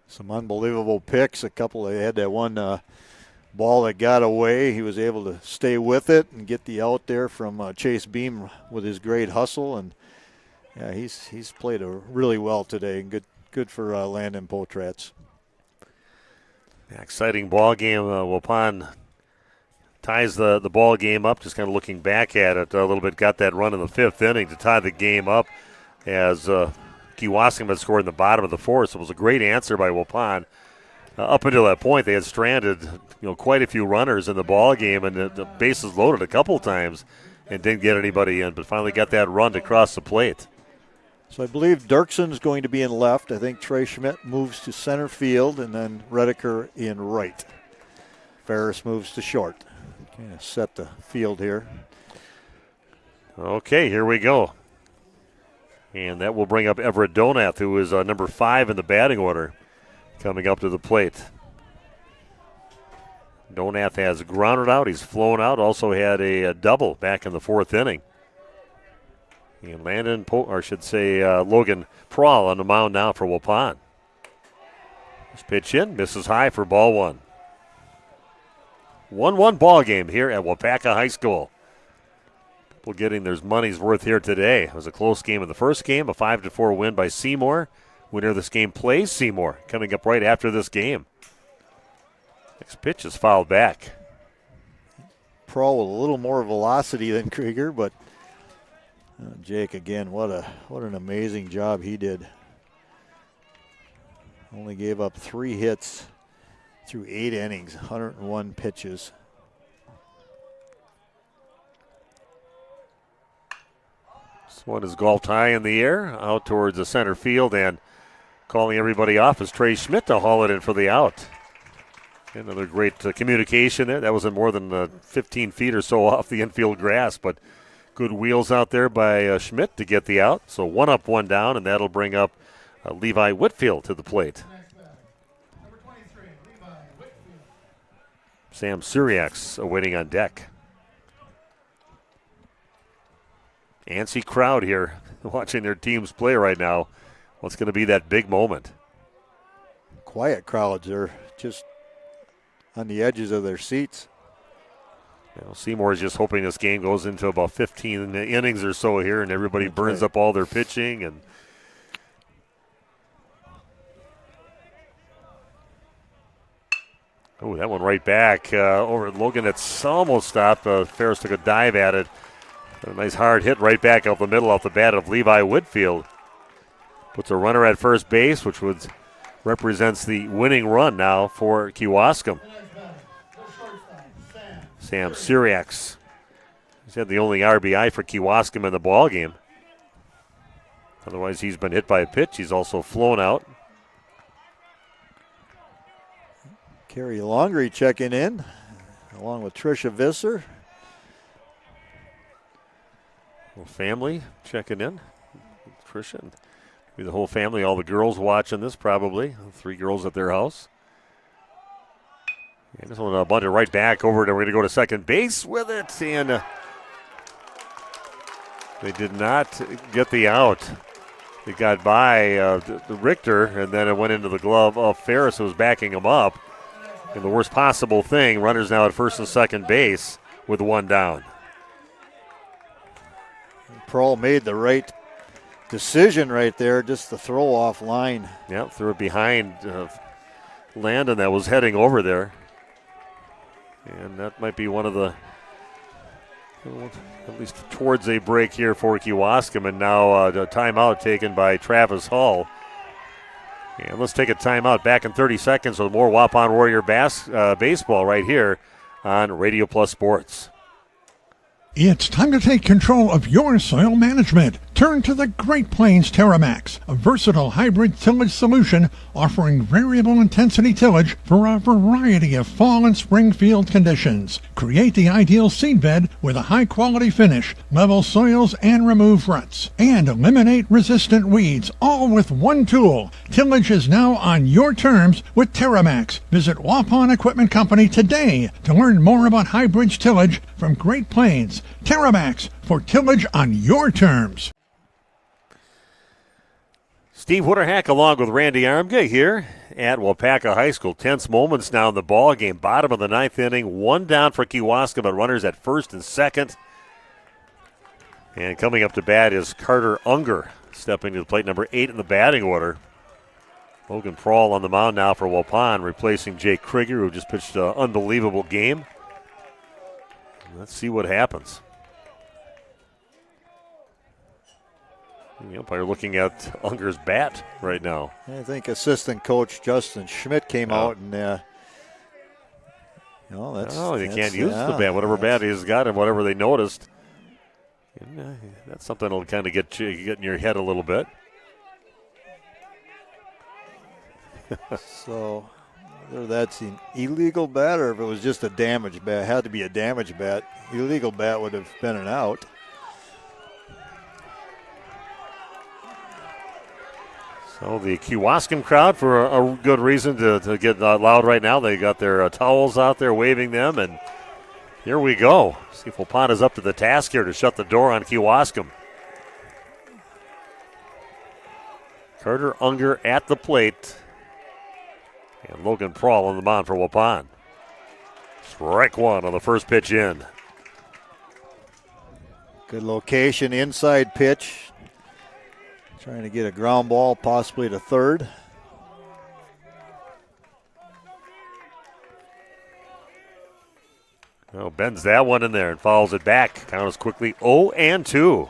Some unbelievable picks. They had that one ball that got away. He was able to stay with it and get the out there from Chase Beam with his great hustle. And yeah, he's played really well today. And good for Landon Potratz. Yeah, exciting ball game. Waupun ties the ball game up. Just kind of looking back at it a little bit. Got that run in the 5th inning to tie the game up, as Kewaskum had scored in the bottom of the 4th. So it was a great answer by Waupun. Up until that point, they had stranded quite a few runners in the ball game, and the bases loaded a couple times and didn't get anybody in, but finally got that run to cross the plate. So I believe Dirkson's going to be in left. I think Trey Schmidt moves to center field, and then Redeker in right. Ferris moves to short. Kind of set the field here. Okay, here we go. And that will bring up Everett Donath, who is number 5 in the batting order, coming up to the plate. Donath has grounded out. He's flown out. Also had a double back in the 4th inning. And Logan Prawl on the mound now for Waupun. This pitch in, misses high for ball 1. 1-1 ball game here at Waupaca High School. People getting their money's worth here today. It was a close game in the first game, a 5-4 win by Seymour. Winner of this game plays Seymour, coming up right after this game. Next pitch is fouled back. Prawl with a little more velocity than Krieger, but Jake again, what an amazing job he did. Only gave up 3 hits through 8 innings, 101 pitches. This one is golfed high in the air, out towards the center field, and calling everybody off is Trey Schmidt to haul it in for the out. Another great communication there. That wasn't more than 15 feet or so off the infield grass, but good wheels out there by Schmidt to get the out. So 1 up, 1 down, and that'll bring up Levi Whitfield to the plate. Sam Suriak's waiting on deck. Antsy crowd here watching their teams play right now. what's going to be that big moment. Quiet crowds are just on the edges of their seats. Seymour is just hoping this game goes into about 15 innings or so here, and everybody burns up all their pitching. And that one right back over at Logan. It's almost stopped. Ferris took a dive at it. A nice hard hit right back out the middle off the bat of Levi Whitfield. Puts a runner at first base, which represents the winning run now for Kewaskum. Sam Syriacs. He's had the only RBI for Kewaskum in the ball game. Otherwise, he's been hit by a pitch. He's also flown out. Carrie Longry checking in, along with Tricia Visser. Whole family checking in. Tricia and the whole family, all the girls watching this probably. 3 girls at their house. And this one bunt it right back over to, we're going to go to second base with it. And they did not get the out. They got by the Richter, and then it went into the glove of Ferris, who was backing him up. And the worst possible thing, runners now at first and second base with 1 down. Pearl made the right decision right there, just the throw off line. Yep, threw it behind Landon that was heading over there. And that might be one of the, at least towards a break here for Kewaskum. And now the timeout taken by Travis Hall. And let's take a timeout back in 30 seconds with more Waupun Warrior baseball right here on Radio Plus Sports. It's time to take control of your soil management. Turn to the Great Plains TerraMax, a versatile hybrid tillage solution offering variable intensity tillage for a variety of fall and spring field conditions. Create the ideal seed bed with a high-quality finish, level soils and remove ruts, and eliminate resistant weeds, all with one tool. Tillage is now on your terms with TerraMax. Visit Waupun Equipment Company today to learn more about hybrid tillage from Great Plains. TerraMax, for tillage on your terms. Steve Witterhack along with Randy Armgay here at Waupaca High School. Tense moments now in the ball game. Bottom of the 9th inning. 1 down for Kewaskum, but runners at first and second. And coming up to bat is Carter Unger, stepping to the plate, number 8 in the batting order. Logan Prawl on the mound now for Waupun, replacing Jake Krieger, who just pitched an unbelievable game. Let's see what happens. The umpire looking at Unger's bat right now. I think assistant coach Justin Schmidt came out and, they can't use the bat, whatever bat he's got and whatever they noticed. And, that's something that'll kind of get in your head a little bit. So, whether that's an illegal bat or if it was just a damaged bat, it had to be a damaged bat. Illegal bat would have been an out. So the Kewaskum crowd, for a good reason to get loud right now. They got their towels out there waving them, and here we go. See if Waupun is up to the task here to shut the door on Kewaskum. Carter Unger at the plate. And Logan Prawl on the mound for Waupun. Strike 1 on the first pitch in. Good location, inside pitch. Trying to get a ground ball, possibly to third. Oh, bends that one in there and fouls it back. Count is quickly 0-2.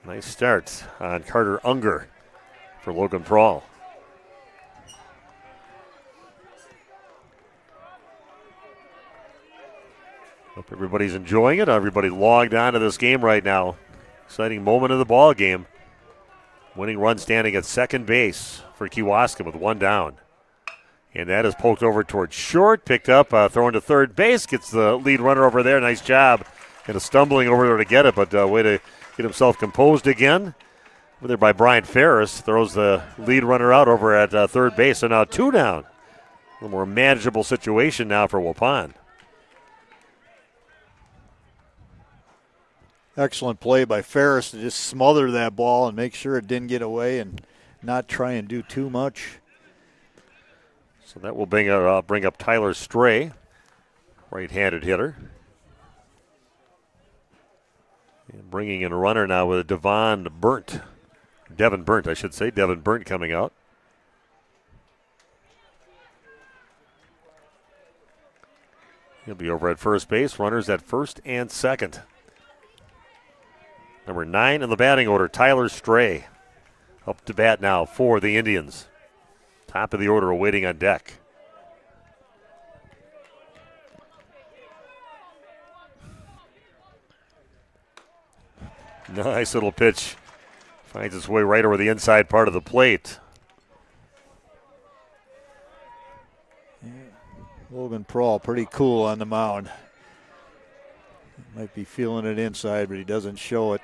Nice start on Carter Unger for Logan Prawl. Hope everybody's enjoying it. Everybody logged on to this game right now. Exciting moment of the ball game. Winning run standing at second base for Kewaskum with 1 down. And that is poked over towards short, picked up, thrown to third base, gets the lead runner over there. Nice job. Kind of stumbling over there to get it, but way to get himself composed again. Over there by Brian Ferris, throws the lead runner out over at third base. So now 2 down. A little more manageable situation now for Waupun. Excellent play by Ferris to just smother that ball and make sure it didn't get away and not try and do too much. So that will bring up Tyler Stray, right-handed hitter. And bringing in a runner now with Devin Burnt, I should say. Devin Burnt coming out. He'll be over at first base. Runners at first and second. Number 9 in the batting order, Tyler Stray. Up to bat now for the Indians. Top of the order awaiting on deck. Nice little pitch. Finds its way right over the inside part of the plate. Logan Prohl pretty cool on the mound. Might be feeling it inside, but he doesn't show it.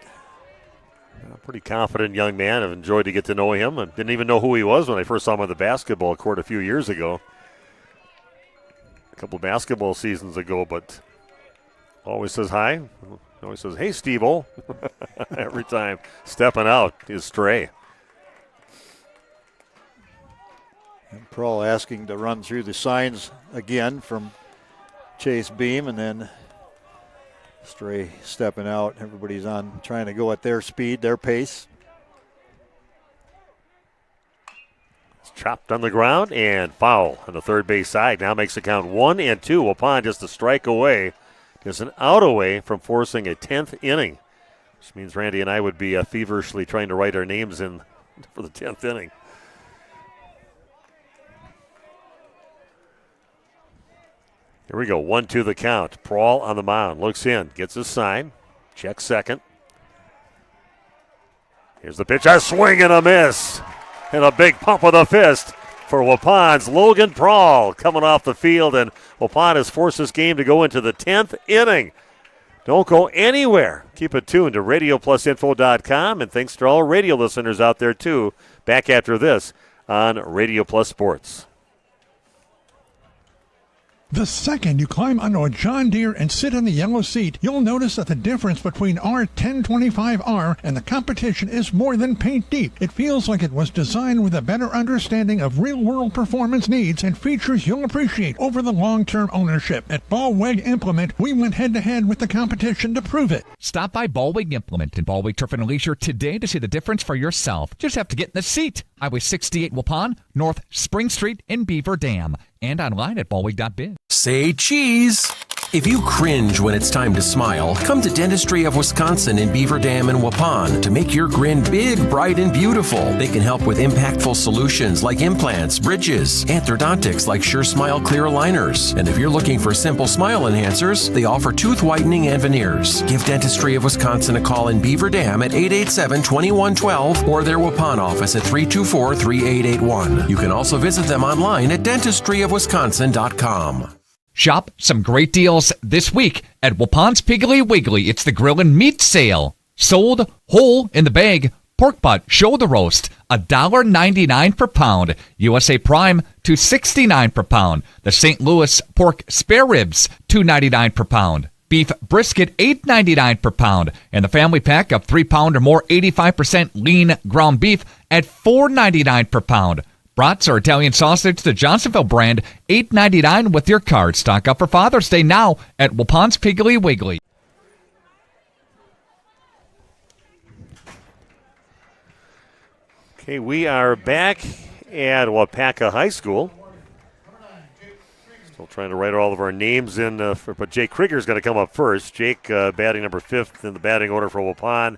Pretty confident young man. I've enjoyed to get to know him. I didn't even know who he was when I first saw him on the basketball court a few years ago. A couple basketball seasons ago, but always says hi. Always says, hey, Steve-O. Every time. Stepping out is Stray. And Prohl asking to run through the signs again from Chase Beam, and then Stray stepping out. Everybody's on trying to go at their speed, their pace. It's chopped on the ground and foul on the third base side. Now makes the count 1-2. Waupun just a strike away, just an out away from forcing a 10th inning, which means Randy and I would be feverishly trying to write our names in for the 10th inning. Here we go, 1-2 the count. Prohl on the mound, looks in, gets his sign, checks second. Here's the pitch, a swing and a miss, and a big pump of the fist for Waupun's Logan Prohl coming off the field, and Waupun has forced this game to go into the 10th inning. Don't go anywhere. Keep it tuned to RadioPlusInfo.com, and thanks to all radio listeners out there too. Back after this on Radio Plus Sports. The second you climb onto a John Deere and sit in the yellow seat, you'll notice that the difference between our 1025R and the competition is more than paint deep. It feels like it was designed with a better understanding of real-world performance needs and features you'll appreciate over the long-term ownership. At Ballweg Implement, we went head-to-head with the competition to prove it. Stop by Ballweg Implement and Ballweg Turf and Leisure today to see the difference for yourself. Just have to get in the seat. Highway 68 Waupun, North Spring Street in Beaver Dam, and online at ballweg.biz. Say cheese. If you cringe when it's time to smile, come to Dentistry of Wisconsin in Beaver Dam and Waupun to make your grin big, bright, and beautiful. They can help with impactful solutions like implants, bridges, orthodontics like Sure Smile clear aligners. And if you're looking for simple smile enhancers, they offer tooth whitening and veneers. Give Dentistry of Wisconsin a call in Beaver Dam at 887-2112 or their Waupun office at 324-3881. You can also visit them online at dentistryofwisconsin.com. Shop some great deals this week at Waupun's Piggly Wiggly. It's the grill and meat sale. Sold whole in the bag. Pork butt shoulder roast, $1.99 per pound. USA Prime, $2.69 per pound. The St. Louis pork spare ribs, $2.99 per pound. Beef brisket, $8.99 per pound. And the family pack of 3-pound or more 85% lean ground beef at $4.99 per pound. Brats or Italian sausage, the Johnsonville brand, $8.99 with your card. Stock up for Father's Day now at Waupun's Piggly Wiggly. Okay, we are back at Waupaca High School. Still trying to write all of our names in, but Jake Krieger's going to come up first. Jake batting number 5th in the batting order for Waupun.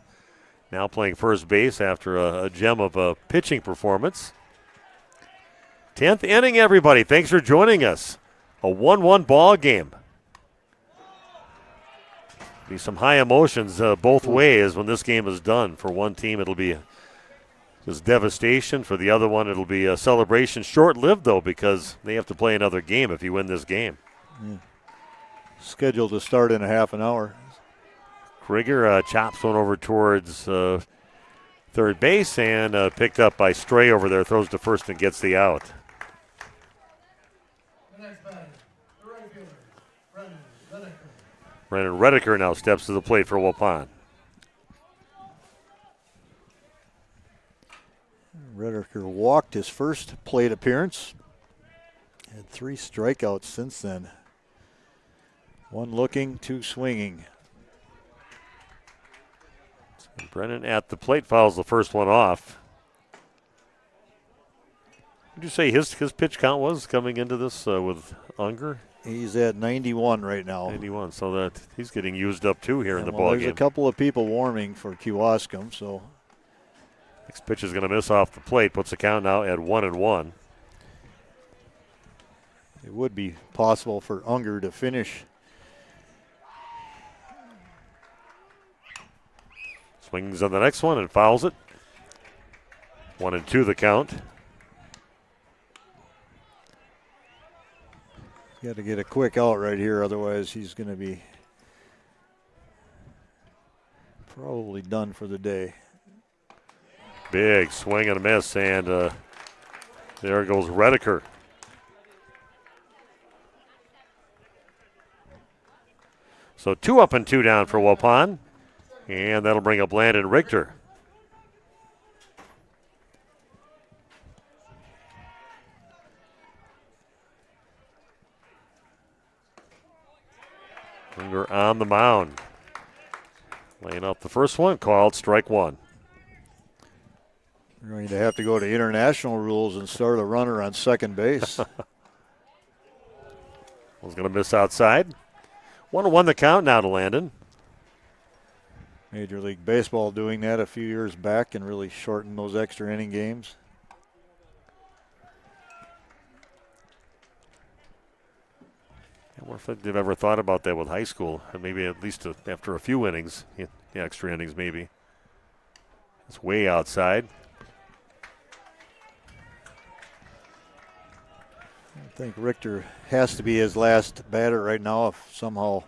Now playing first base after a gem of a pitching performance. 10th inning, everybody. Thanks for joining us. A 1-1 ball game. Be some high emotions both ways when this game is done. For one team, it'll be just devastation. For the other one, it'll be a celebration. Short-lived, though, because they have to play another game if you win this game. Scheduled to start in a half an hour. Krieger chops one over towards third base and picked up by Stray over there. Throws to first and gets the out. Brennan Redeker now steps to the plate for Waupun. Redeker walked his first plate appearance. Had 3 strikeouts since then. 1 looking, 2 swinging. Brennan at the plate fouls the first one off. What did you say his pitch count was coming into this with Unger? He's at 91 right now. 91, so that he's getting used up too here in the ball ballgame. There's a couple of people warming for Kewaskum, so. Next pitch is going to miss off the plate, puts the count now at 1-1. It would be possible for Unger to finish. Swings on the next one and fouls it. 1-2 the count. Got to get a quick out right here, otherwise he's going to be probably done for the day. Big swing and a miss, and there goes Redeker. So 2 up and 2 down for Waupun, and that'll bring up Landon Richter. Unger on the mound. Laying out the first one, called strike 1. We're going to have to go to international rules and start a runner on second base. Was going to miss outside. 1-1 the count now to Landon. Major League Baseball doing that a few years back and really shortened those extra inning games. I wonder if they've ever thought about that with high school. Maybe at least after a few innings, extra innings maybe. It's way outside. I think Richter has to be his last batter right now if somehow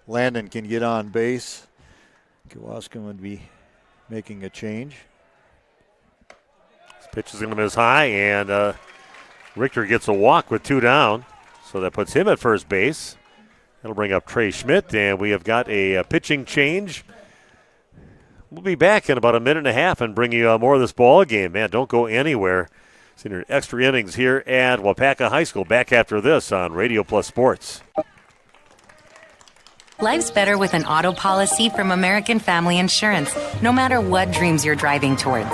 Landon can get on base. Kewaskum would be making a change. This pitch is going to miss high, and Richter gets a walk with 2 down. So that puts him at first base. That'll bring up Trey Schmidt, and we have got a pitching change. We'll be back in about a minute and a half and bring you more of this ball game. Man, don't go anywhere. Senior extra innings here at Waupaca High School. Back after this on Radio Plus Sports. Life's better with an auto policy from American Family Insurance, no matter what dreams you're driving towards.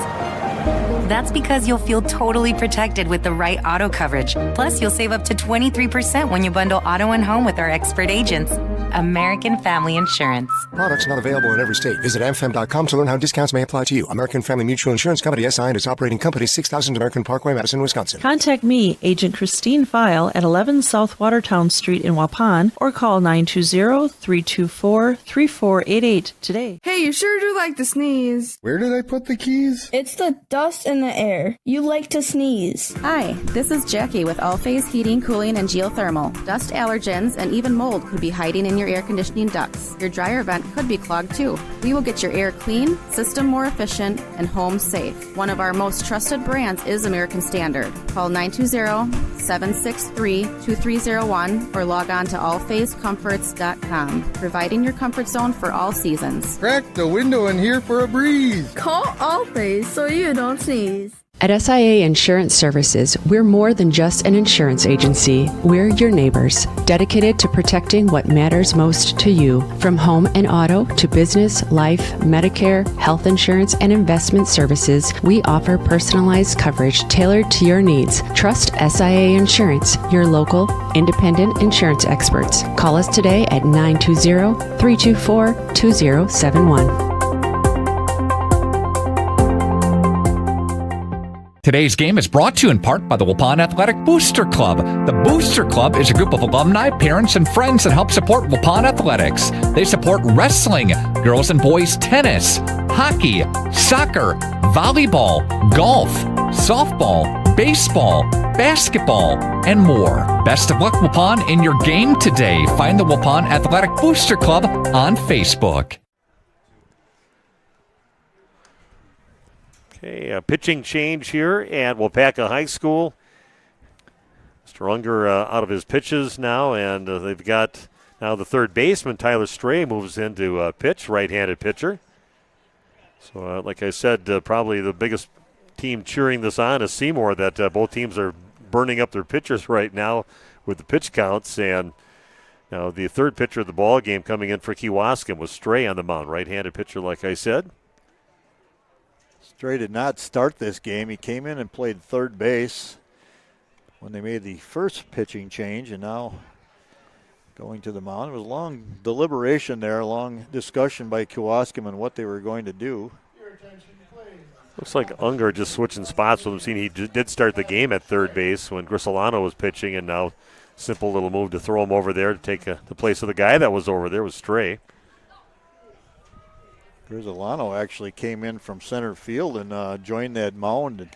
That's because you'll feel totally protected with the right auto coverage. Plus, you'll save up to 23% when you bundle auto and home with our expert agents. American Family Insurance. Products not available in every state. Visit amfam.com to learn how discounts may apply to you. American Family Mutual Insurance Company, SI, and its operating company, 6000 American Parkway, Madison, Wisconsin. Contact me, Agent Christine File, at 11 South Watertown Street in Waupun, or call 920-324-3488 today. Hey, you sure do like to sneeze. Where did I put the keys? It's the dust in the air. You like to sneeze. Hi, this is Jackie with All Phase Heating, Cooling, and Geothermal. Dust allergens and even mold could be hiding in your air conditioning ducts. Your dryer vent could be clogged too. We will get your air clean, system more efficient, and home safe. One of our most trusted brands is American Standard. Call 920-763-2301 or log on to allphasecomforts.com, providing your comfort zone for all seasons. Crack the window in here for a breeze. Call Allphase so you don't sneeze. At SIA Insurance Services, we're more than just an insurance agency. We're your neighbors, dedicated to protecting what matters most to you. From home and auto to business, life, Medicare, health insurance, and investment services, we offer personalized coverage tailored to your needs. Trust SIA Insurance, your local, independent insurance experts. Call us today at 920-324-2071. Today's game is brought to you in part by the Waupun Athletic Booster Club. The Booster Club is a group of alumni, parents, and friends that help support Waupun athletics. They support wrestling, girls and boys tennis, hockey, soccer, volleyball, golf, softball, baseball, basketball, and more. Best of luck, Waupun, in your game today. Find the Waupun Athletic Booster Club on Facebook. Okay, a pitching change here at Waupaca High School. Mr. Unger out of his pitches now, and they've got now the third baseman, Tyler Stray, moves into pitch, right-handed pitcher. So, like I said, probably the biggest team cheering this on is Seymour, that both teams are burning up their pitchers right now with the pitch counts. And now the third pitcher of the ball game coming in for Kewaskum was Stray on the mound, right-handed pitcher, like I said. Stray did not start this game. He came in and played third base when they made the first pitching change, and now going to the mound. It was a long deliberation there, a long discussion by Kewaskum on what they were going to do. Looks like Unger just switching spots with him. Seeing he did start the game at third base when Grisolano was pitching, and now simple little move to throw him over there to take the place of the guy that was over there was Stray. Grisolano actually came in from center field and joined that mound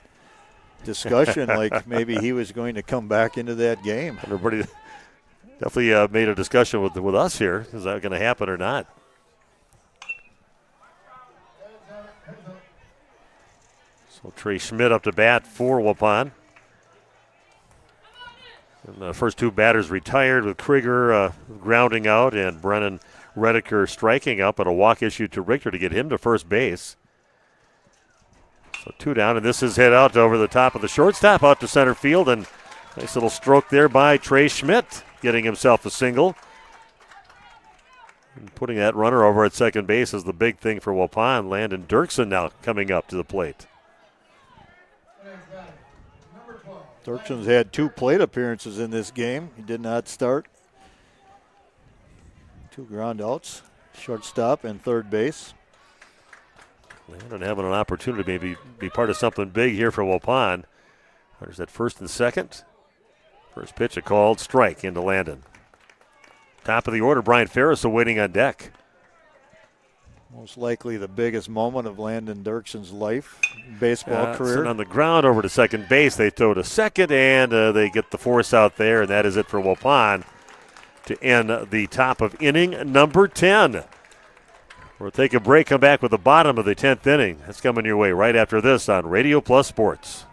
discussion like maybe he was going to come back into that game. Everybody definitely made a discussion with us here. Is that going to happen or not? So Trey Schmidt up to bat for Waupun. And the first two batters retired, with Krieger grounding out and Brennan Redeker striking out, but a walk issued to Richter to get him to first base. So two down, and this is hit out over the top of the shortstop, out to center field, and nice little stroke there by Trey Schmidt, getting himself a single. And putting that runner over at second base is the big thing for Waupun. Landon Dirksen now coming up to the plate. Dirksen's had 2 plate appearances in this game. He did not start. 2 ground outs, shortstop and third base. Landon having an opportunity to maybe be part of something big here for Waupun. There's that first and second. First pitch, a called strike into Landon. Top of the order, Brian Ferris awaiting on deck. Most likely the biggest moment of Landon Dirksen's life, baseball career. Sitting on the ground over to second base. They throw to second, and they get the force out there, and that is it for Waupun to end the top of inning number 10. We'll take a break, come back with the bottom of the 10th inning. That's coming your way right after this on Radio Plus Sports.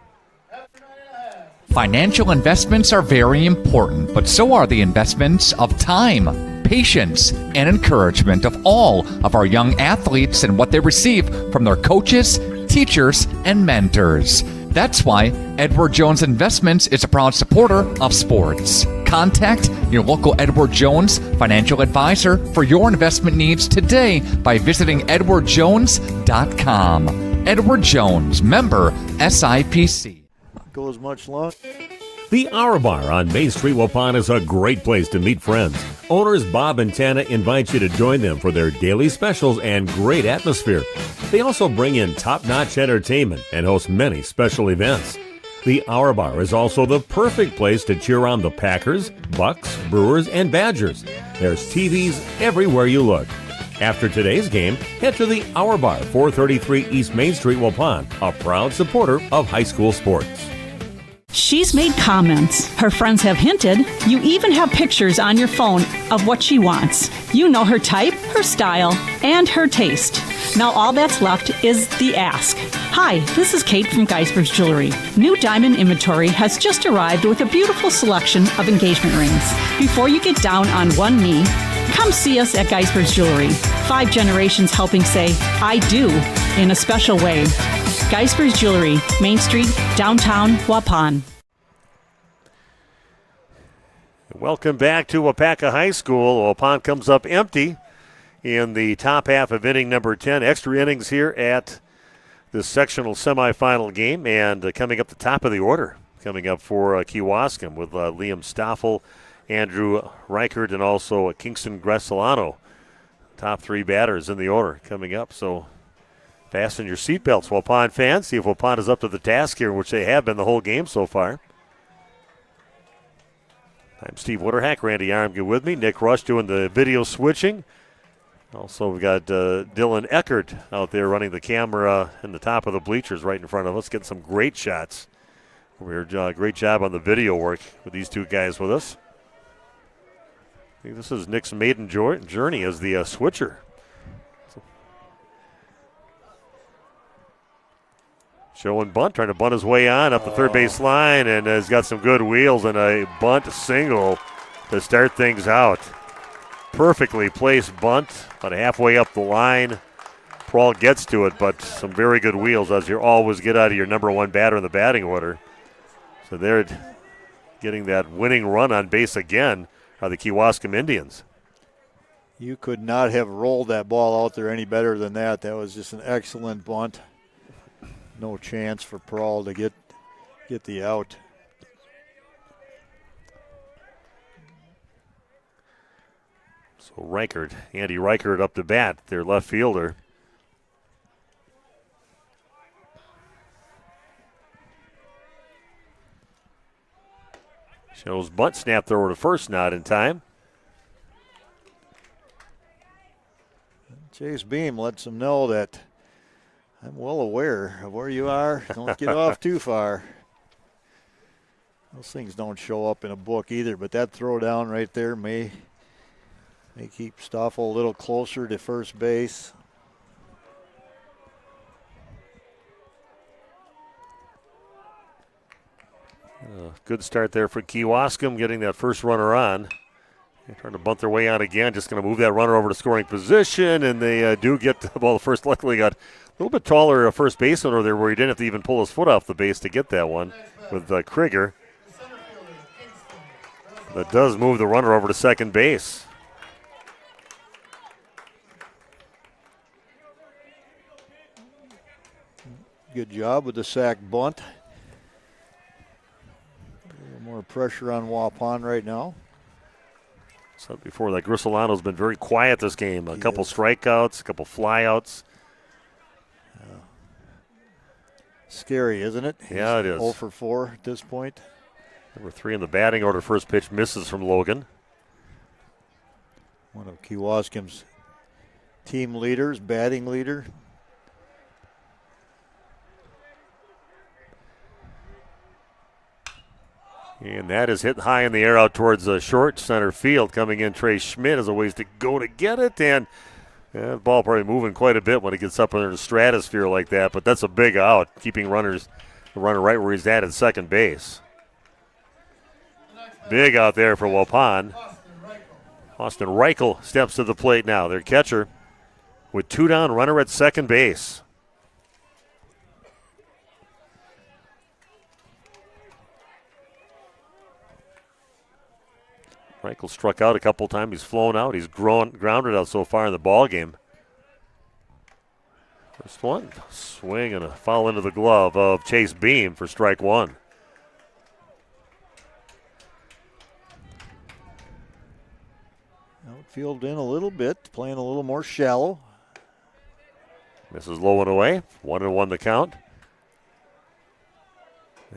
Financial investments are very important, but so are the investments of time, patience, and encouragement of all of our young athletes and what they receive from their coaches, teachers, and mentors. That's why Edward Jones Investments is a proud supporter of sports. Contact your local Edward Jones financial advisor for your investment needs today by visiting edwardjones.com. Edward Jones, member SIPC. Goes much longer. The Hour Bar on Main Street, Waupun is a great place to meet friends. Owners Bob and Tana invite you to join them for their daily specials and great atmosphere. They also bring in top-notch entertainment and host many special events. The Hour Bar is also the perfect place to cheer on the Packers, Bucks, Brewers, and Badgers. There's TVs everywhere you look. After today's game, head to the Hour Bar, 433 East Main Street, Waupun, a proud supporter of high school sports. She's made comments. Her friends have hinted. You even have pictures on your phone of what she wants. You know her type, her style, and her taste. Now all that's left is the ask. Hi, this is Kate from Geisberg's Jewelry. New diamond inventory has just arrived with a beautiful selection of engagement rings. Before you get down on one knee, come see us at Geisberg's Jewelry. 5 generations helping say, I do, in a special way. Geisberg's Jewelry, Main Street, downtown Waupun. Welcome back to Waupaca High School. Waupun comes up empty in the top half of inning number 10. Extra innings here at the sectional semifinal game, and coming up the top of the order, coming up for Kewaskum with Liam Stoffel, Andrew Reichert, and also Kingston Grisolano. Top 3 batters in the order coming up, so fasten your seatbelts, Waupun fans. See if Waupun is up to the task here, which they have been the whole game so far. I'm Steve Witterhack. Randy Armgren with me. Nick Rush doing the video switching. Also, we've got Dylan Eckert out there running the camera in the top of the bleachers right in front of us, getting some great shots. Great job on the video work with these two guys with us. I think this is Nick's maiden journey as the switcher. Showing bunt, trying to bunt his way on up the third base line, and has got some good wheels and a bunt single to start things out. Perfectly placed bunt, about halfway up the line. Prawl gets to it, but some very good wheels, as you always get out of your number one batter in the batting order. So they're getting that winning run on base again are the Kewaskum Indians. You could not have rolled that ball out there any better than that. That was just an excellent bunt. No chance for Prawl to get the out. So Andy Reichert up to bat, their left fielder. Shows bunt snap thrower to first, not in time. Chase Beam lets them know that I'm well aware of where you are. Don't get off too far. Those things don't show up in a book either, but that throw down right there may keep Stoffel a little closer to first base. Good start there for Kewaskum, getting that first runner on. They're trying to bunt their way on again, just going to move that runner over to scoring position, and they do get the ball first. Luckily got a little bit taller first baseman over there where he didn't have to even pull his foot off the base to get that one with Krieger. That does move the runner over to second base. Good job with the sack bunt. A little more pressure on Waupun right now. So before that, Grisolano's been very quiet this game. A couple strikeouts, a couple flyouts. Scary, isn't it? Yeah, it is. 0 for 4 at this point. Number 3 in the batting order. First pitch misses from Logan. One of Kewaskum's team leaders, batting leader. And that is hit high in the air out towards short center field. Coming in, Trey Schmidt has a ways to go to get it. And the ball probably moving quite a bit when it gets up into the stratosphere like that. But that's a big out, keeping the runner right where he's at second base. Big out there for Waupun. Austin Reichel steps to the plate now. Their catcher with 2 down, runner at second base. Reichel struck out a couple times. He's flown out. He's grounded out so far in the ball game. First one, swing and a foul into the glove of Chase Beam for strike one. Outfield in a little bit, playing a little more shallow. Misses low and away. 1-1 the count.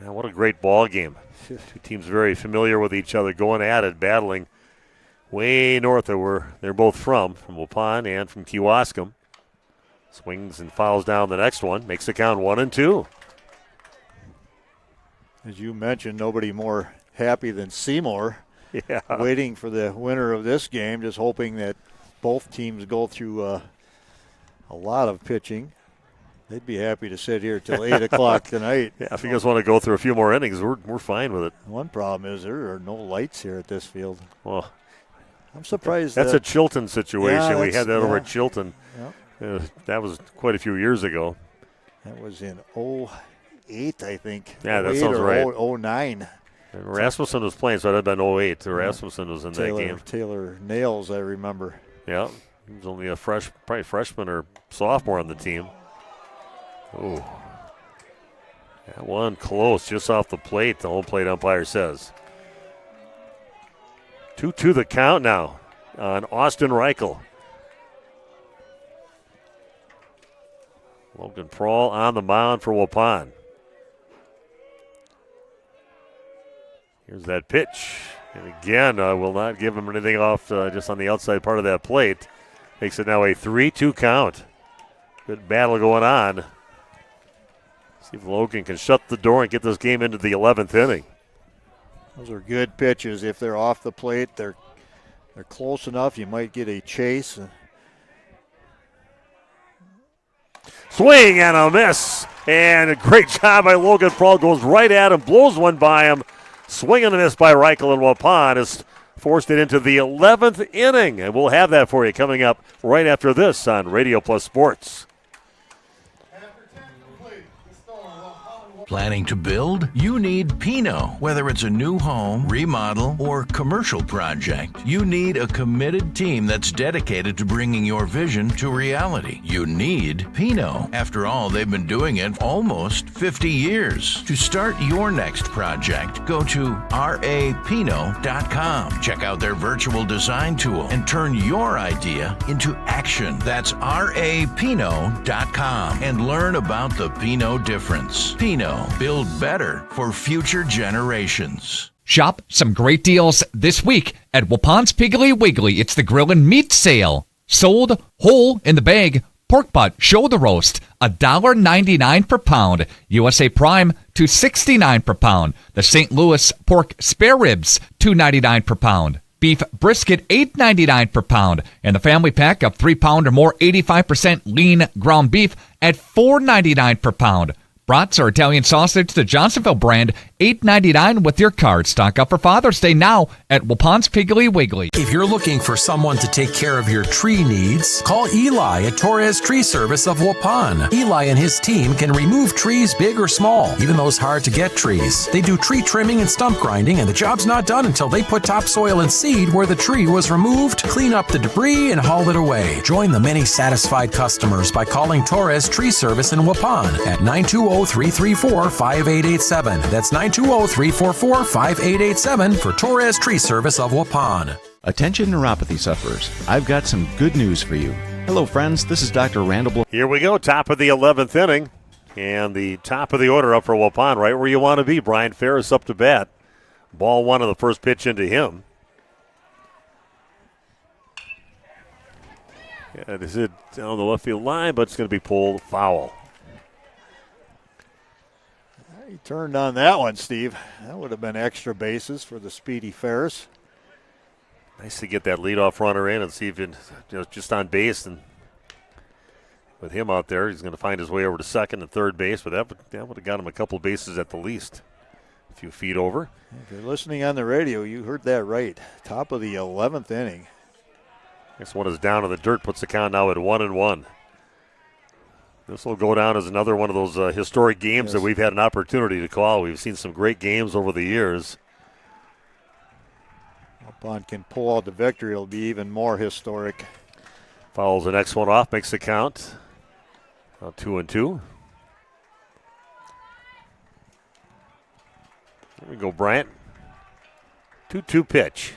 Yeah, what a great ball game. Two teams very familiar with each other, going at it, battling way north of where they're both from Waupun and from Kewaskum. Swings and fouls down the next one, makes the count 1-2. As you mentioned, nobody more happy than Seymour. Yeah. Waiting for the winner of this game, just hoping that both teams go through a lot of pitching. They'd be happy to sit here till 8 o'clock tonight. Yeah, if you guys want to go through a few more innings, we're fine with it. One problem is there are no lights here at this field. Well, I'm surprised. That's a Chilton situation. Yeah, we had that over at Chilton. Yep. That was quite a few years ago. That was in 08, I think. Yeah, that sounds right. 09. And Rasmussen was playing, so it had been 08. Rasmussen was in that game. Taylor Nails, I remember. Yeah, he was only probably freshman or sophomore on the team. Oh, that one close, just off the plate, the home plate umpire says. 2-2 the count now on Austin Reichel. Logan Prawl on the mound for Waupun. Here's that pitch. And again, will not give him anything off just on the outside part of that plate. Makes it now a 3-2 count. Good battle going on. See if Logan can shut the door and get this game into the 11th inning. Those are good pitches. If they're off the plate, they're close enough. You might get a chase. Swing and a miss. And a great job by Logan Prawl. Goes right at him, blows one by him. Swing and a miss by Reichel, and Waupun has forced it into the 11th inning. And we'll have that for you coming up right after this on Radio Plus Sports. Planning to build? You need Pinot. Whether it's a new home, remodel, or commercial project, you need a committed team that's dedicated to bringing your vision to reality. You need Pinot. After all, they've been doing it almost 50 years. To start your next project, go to rapinot.com. Check out their virtual design tool and turn your idea into action. That's rapinot.com and learn about the Pinot difference. Pinot. Build better for future generations. Shop some great deals this week at Waupun's Piggly Wiggly. It's the grill and meat sale. Sold whole in the bag. Pork butt shoulder roast, $1.99 per pound. USA Prime, $2.69 per pound. The St. Louis pork spare ribs, $2.99 per pound. Beef brisket, $8.99 per pound. And the family pack of 3-pound or more 85% lean ground beef at $4.99 per pound. Brats or Italian sausage, the Johnsonville brand, $8.99 with your card. Stock up for Father's Day now at Waupun's Piggly Wiggly. If you're looking for someone to take care of your tree needs, call Eli at Torres Tree Service of Waupun. Eli and his team can remove trees big or small, even those hard to get trees. They do tree trimming and stump grinding, and the job's not done until they put topsoil and seed where the tree was removed, clean up the debris, and haul it away. Join the many satisfied customers by calling Torres Tree Service in Waupun at 920-334-5887. That's 920-344-5887 for Torres Tree Service of Waupun. Attention neuropathy sufferers, I've got some good news for you. Hello friends, this is Dr. Randall. Here we go, top of the 11th inning. And the top of the order up for Waupun, right where you want to be. Brian Ferris up to bat. Ball one on the first pitch into him. Yeah, this is down the left field line, but it's going to be pulled foul. He turned on that one, Steve. That would have been extra bases for the speedy Ferris. Nice to get that leadoff runner in and see if it's just on base. And with him out there, he's going to find his way over to second and third base. But that would have got him a couple bases at the least. A few feet over. If you're listening on the radio, you heard that right. Top of the 11th inning. This one is down in the dirt, puts the count now at 1-1. This will go down as another one of those historic games that we've had an opportunity to call. We've seen some great games over the years. Waupun can pull out the victory. It'll be even more historic. Fouls the next one off, makes the count. Now 2-2. There we go, Bryant. 2-2 pitch.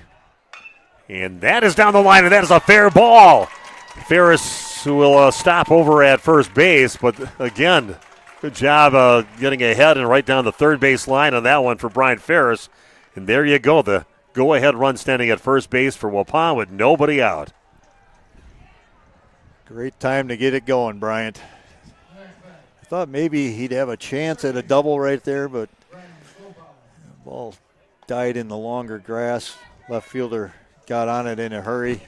And that is down the line, and that is a fair ball. Ferris who will stop over at first base, but again, good job getting ahead and right down the third base line on that one for Brian Ferris. And there you go, the go-ahead run standing at first base for Waupun with nobody out. Great time to get it going, Bryant. I thought maybe he'd have a chance at a double right there, but the ball died in the longer grass. Left fielder got on it in a hurry.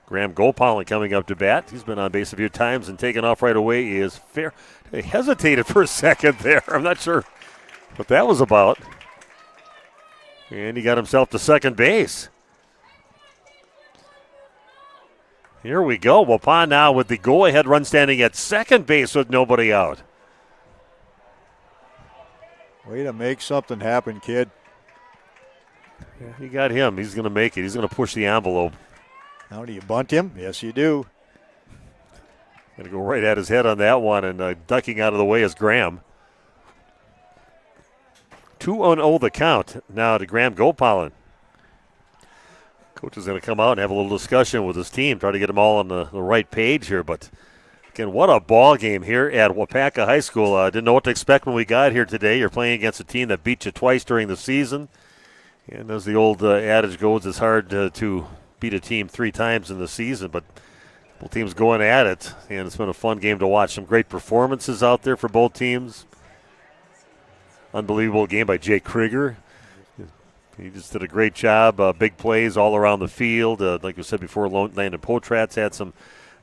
Graham Gopalin coming up to bat. He's been on base a few times and taken off right away. He is fair. He hesitated for a second there. I'm not sure what that was about. And he got himself to second base. Here we go. Waupun now with the go-ahead run standing at second base with nobody out. Way to make something happen, kid. Yeah, you got him. He's going to make it. He's going to push the envelope. Now do you bunt him? Yes, you do. Going to go right at his head on that one, and ducking out of the way is Graham. 2-0 the count now to Graham Gopalin. Coach is going to come out and have a little discussion with his team, try to get them all on the right page here. But, again, what a ball game here at Waupaca High School. Didn't know what to expect when we got here today. You're playing against a team that beat you twice during the season. And as the old adage goes, it's hard to beat a team 3 times in the season, but both teams going at it, and it's been a fun game to watch. Some great performances out there for both teams. Unbelievable game by Jake Krieger. He just did a great job. Big plays all around the field. Like we said before, Landon Potratz had some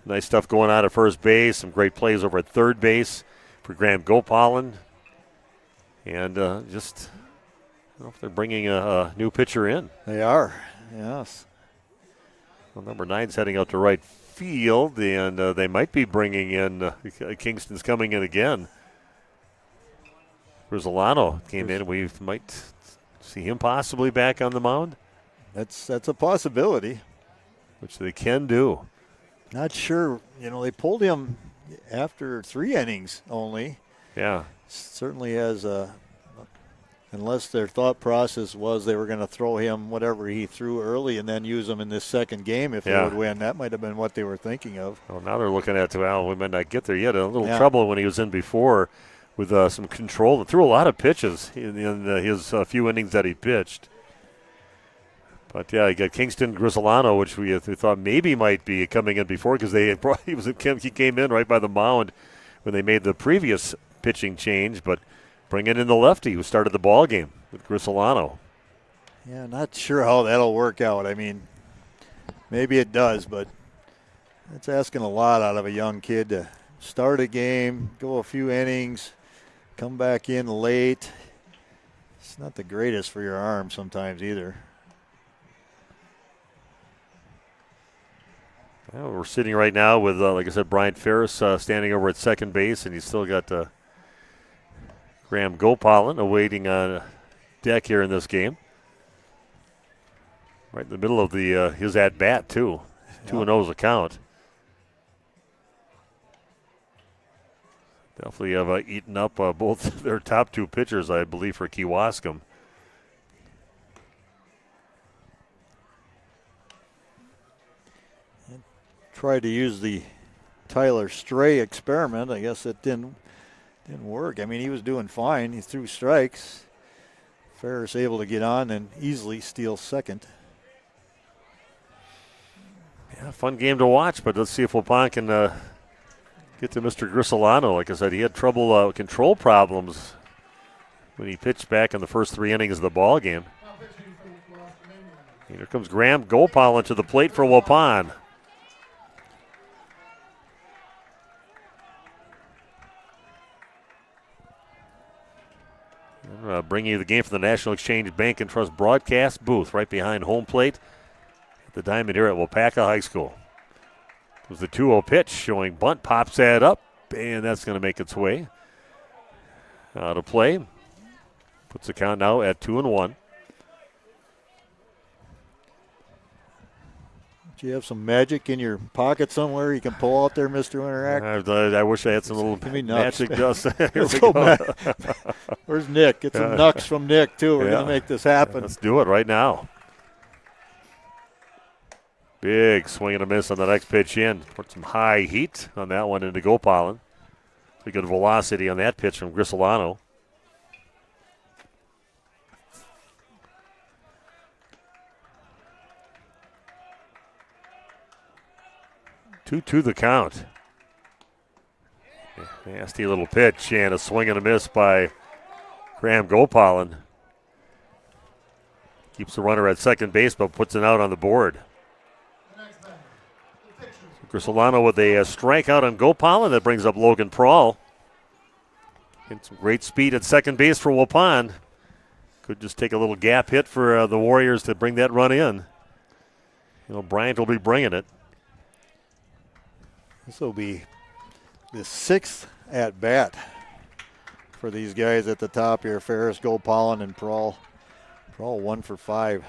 nice stuff going on at first base. Some great plays over at third base for Graham Gopalin. And I don't know if they're bringing a new pitcher in. They are, yes. Well, number 9's heading out to right field, and they might be bringing in Kingston's coming in again. Grisolano came in. We might see him possibly back on the mound. That's a possibility. Which they can do. Not sure. They pulled him after 3 innings only. Yeah. Certainly has unless their thought process was they were going to throw him whatever he threw early and then use him in this second game if they would win. That might have been what they were thinking of. Well, now they're looking at, we might not get there yet. A little trouble when he was in before with some control. And threw a lot of pitches in his few innings that he pitched. But, yeah, you got Kingston Grisolano, which we thought maybe might be coming in before because he came in right by the mound when they made the previous pitching change. But bringing in the lefty who started the ball game with Grisolano. Yeah, not sure how that'll work out. I mean, maybe it does, but it's asking a lot out of a young kid to start a game, go a few innings, come back in late. It's not the greatest for your arm sometimes either. Well, we're sitting right now with, like I said, Brian Ferris standing over at second base, and he's still got Graham Gopalin awaiting on deck here in this game. Right in the middle of his at-bat, too. 2-0's a count. Definitely have eaten up both their top 2 pitchers, I believe, for Kewaskum. Tried to use the Tyler Stray experiment. I guess it didn't work. I mean, he was doing fine. He threw strikes. Ferris able to get on and easily steal second. Yeah, fun game to watch, but let's see if Waupun can get to Mr. Grisolano. Like I said, he had trouble control problems when he pitched back in the first 3 innings of the ball game. Here comes Graham Gopalin to the plate for Waupun. Bringing you the game from the National Exchange Bank and Trust broadcast booth right behind home plate at the diamond here at Waupaca High School. It was the 2-0 pitch showing bunt, pops that up, and that's going to make its way out of play. Puts the count now at 2-1. Do you have some magic in your pocket somewhere you can pull out there, Mr. Interact? I wish I had some little magic dust. Where's Nick? Get some knucks from Nick, too. We're going to make this happen. Let's do it right now. Big swing and a miss on the next pitch in. Put some high heat on that one into Gopalin. Pretty good velocity on that pitch from Grisolano. To the count. Nasty little pitch and a swing and a miss by Graham Gopalin. Keeps the runner at second base but puts it out on the board. Grisolano with a strikeout on Gopalin. That brings up Logan Prawl. And some great speed at second base for Waupun. Could just take a little gap hit for the Warriors to bring that run in. Bryant will be bringing it. This will be the 6th at-bat for these guys at the top here. Ferris, Gopalin, and Prawl. Prawl 1 for 5.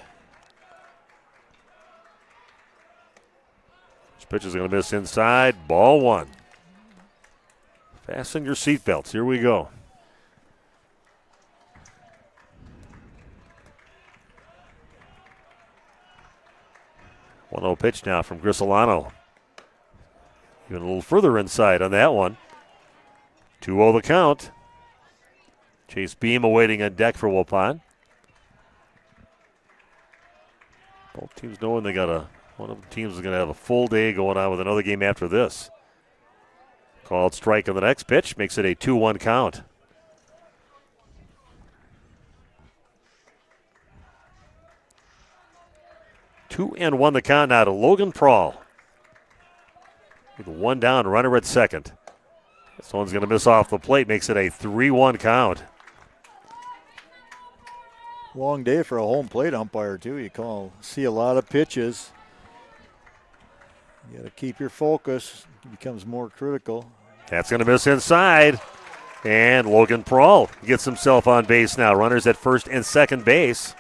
This pitch is going to miss inside. Ball 1. Fasten your seatbelts. Here we go. One-0 pitch now from Grisolano. Even a little further inside on that one. 2-0 the count. Chase Beam awaiting on deck for Waupun. Both teams knowing they got one of the teams is going to have a full day going on with another game after this. Called strike on the next pitch, makes it a 2-1 count. Two and 1 the count now to Logan Prawl. With 1 down, runner at second. This one's going to miss off the plate, makes it a 3-1 count. Long day for a home plate umpire, too. You see a lot of pitches. You got to keep your focus. It becomes more critical. That's going to miss inside. And Logan Prawl gets himself on base now. Runners at first and second base.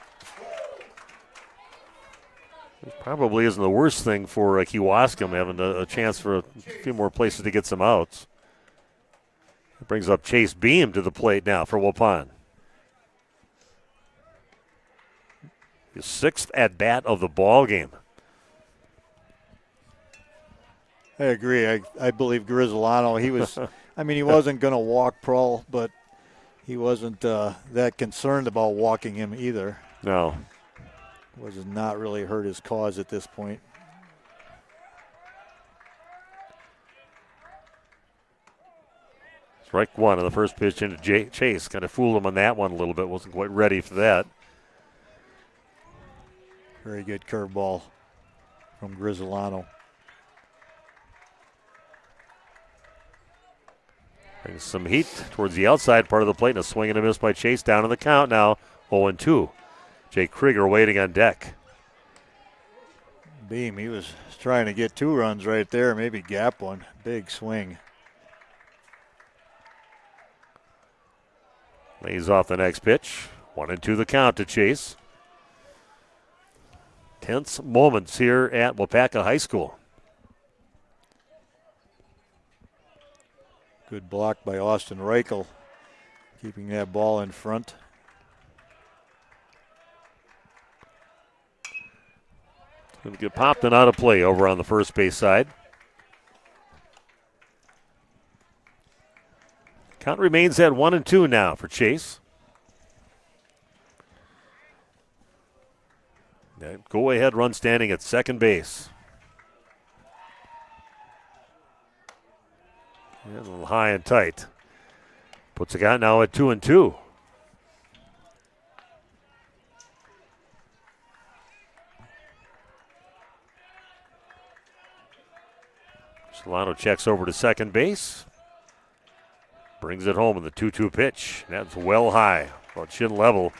It probably isn't the worst thing for Kewaskum having a chance for a few more places to get some outs. It brings up Chase Beam to the plate now for Waupun. His 6th at-bat of the ball game. I agree. I believe Grizzolano, he was, he wasn't going to walk Prawl, but he wasn't that concerned about walking him either. No. Was not really hurt his cause at this point. Strike one on the first pitch into Chase. Kind of fooled him on that one a little bit. Wasn't quite ready for that. Very good curveball from Grizzolano. Brings some heat towards the outside part of the plate, and a swing and a miss by Chase down in the count now. 0-2. Jake Krieger waiting on deck. Beam, he was trying to get 2 runs right there, maybe gap one. Big swing. Lays off the next pitch. 1-2 the count to Chase. Tense moments here at Waupaca High School. Good block by Austin Reichel, keeping that ball in front. Going to get popped and out of play over on the first base side. Count remains at 1-2 now for Chase. That go-ahead run standing at second base. Yeah, a little high and tight. Puts the count now at 2-2. Solano checks over to second base. Brings it home in the 2-2 pitch. That's well high, about chin level.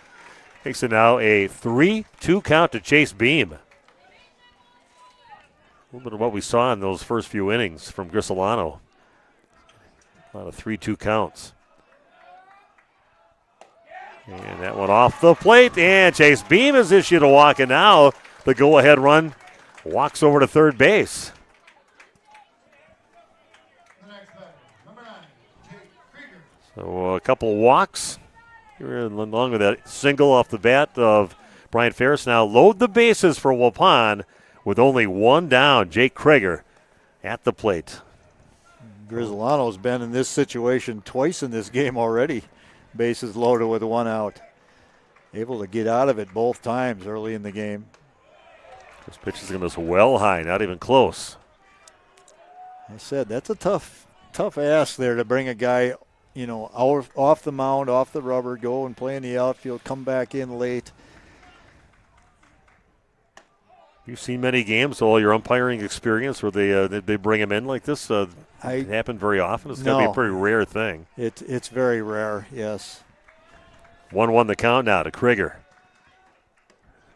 Makes it now a 3-2 count to Chase Beam. A little bit of what we saw in those first few innings from Grisolano. A lot of 3-2 counts. And that one off the plate, and Chase Beam is issued a walk, and now the go-ahead run walks over to third base. So a couple of walks here along with that single off the bat of Brian Ferris. Now load the bases for Waupun with only 1 down. Jake Krieger at the plate. Grisolano's been in this situation twice in this game already. Bases loaded with 1 out. Able to get out of it both times early in the game. This pitch is going to be well high, not even close. I said that's a tough ask there to bring a guy, off the mound, off the rubber, go and play in the outfield, come back in late. You've seen many games, all your umpiring experience, where they bring him in like this. It happen very often. It's going to be a pretty rare thing. It's very rare, yes. 1-1 the count now to Krieger.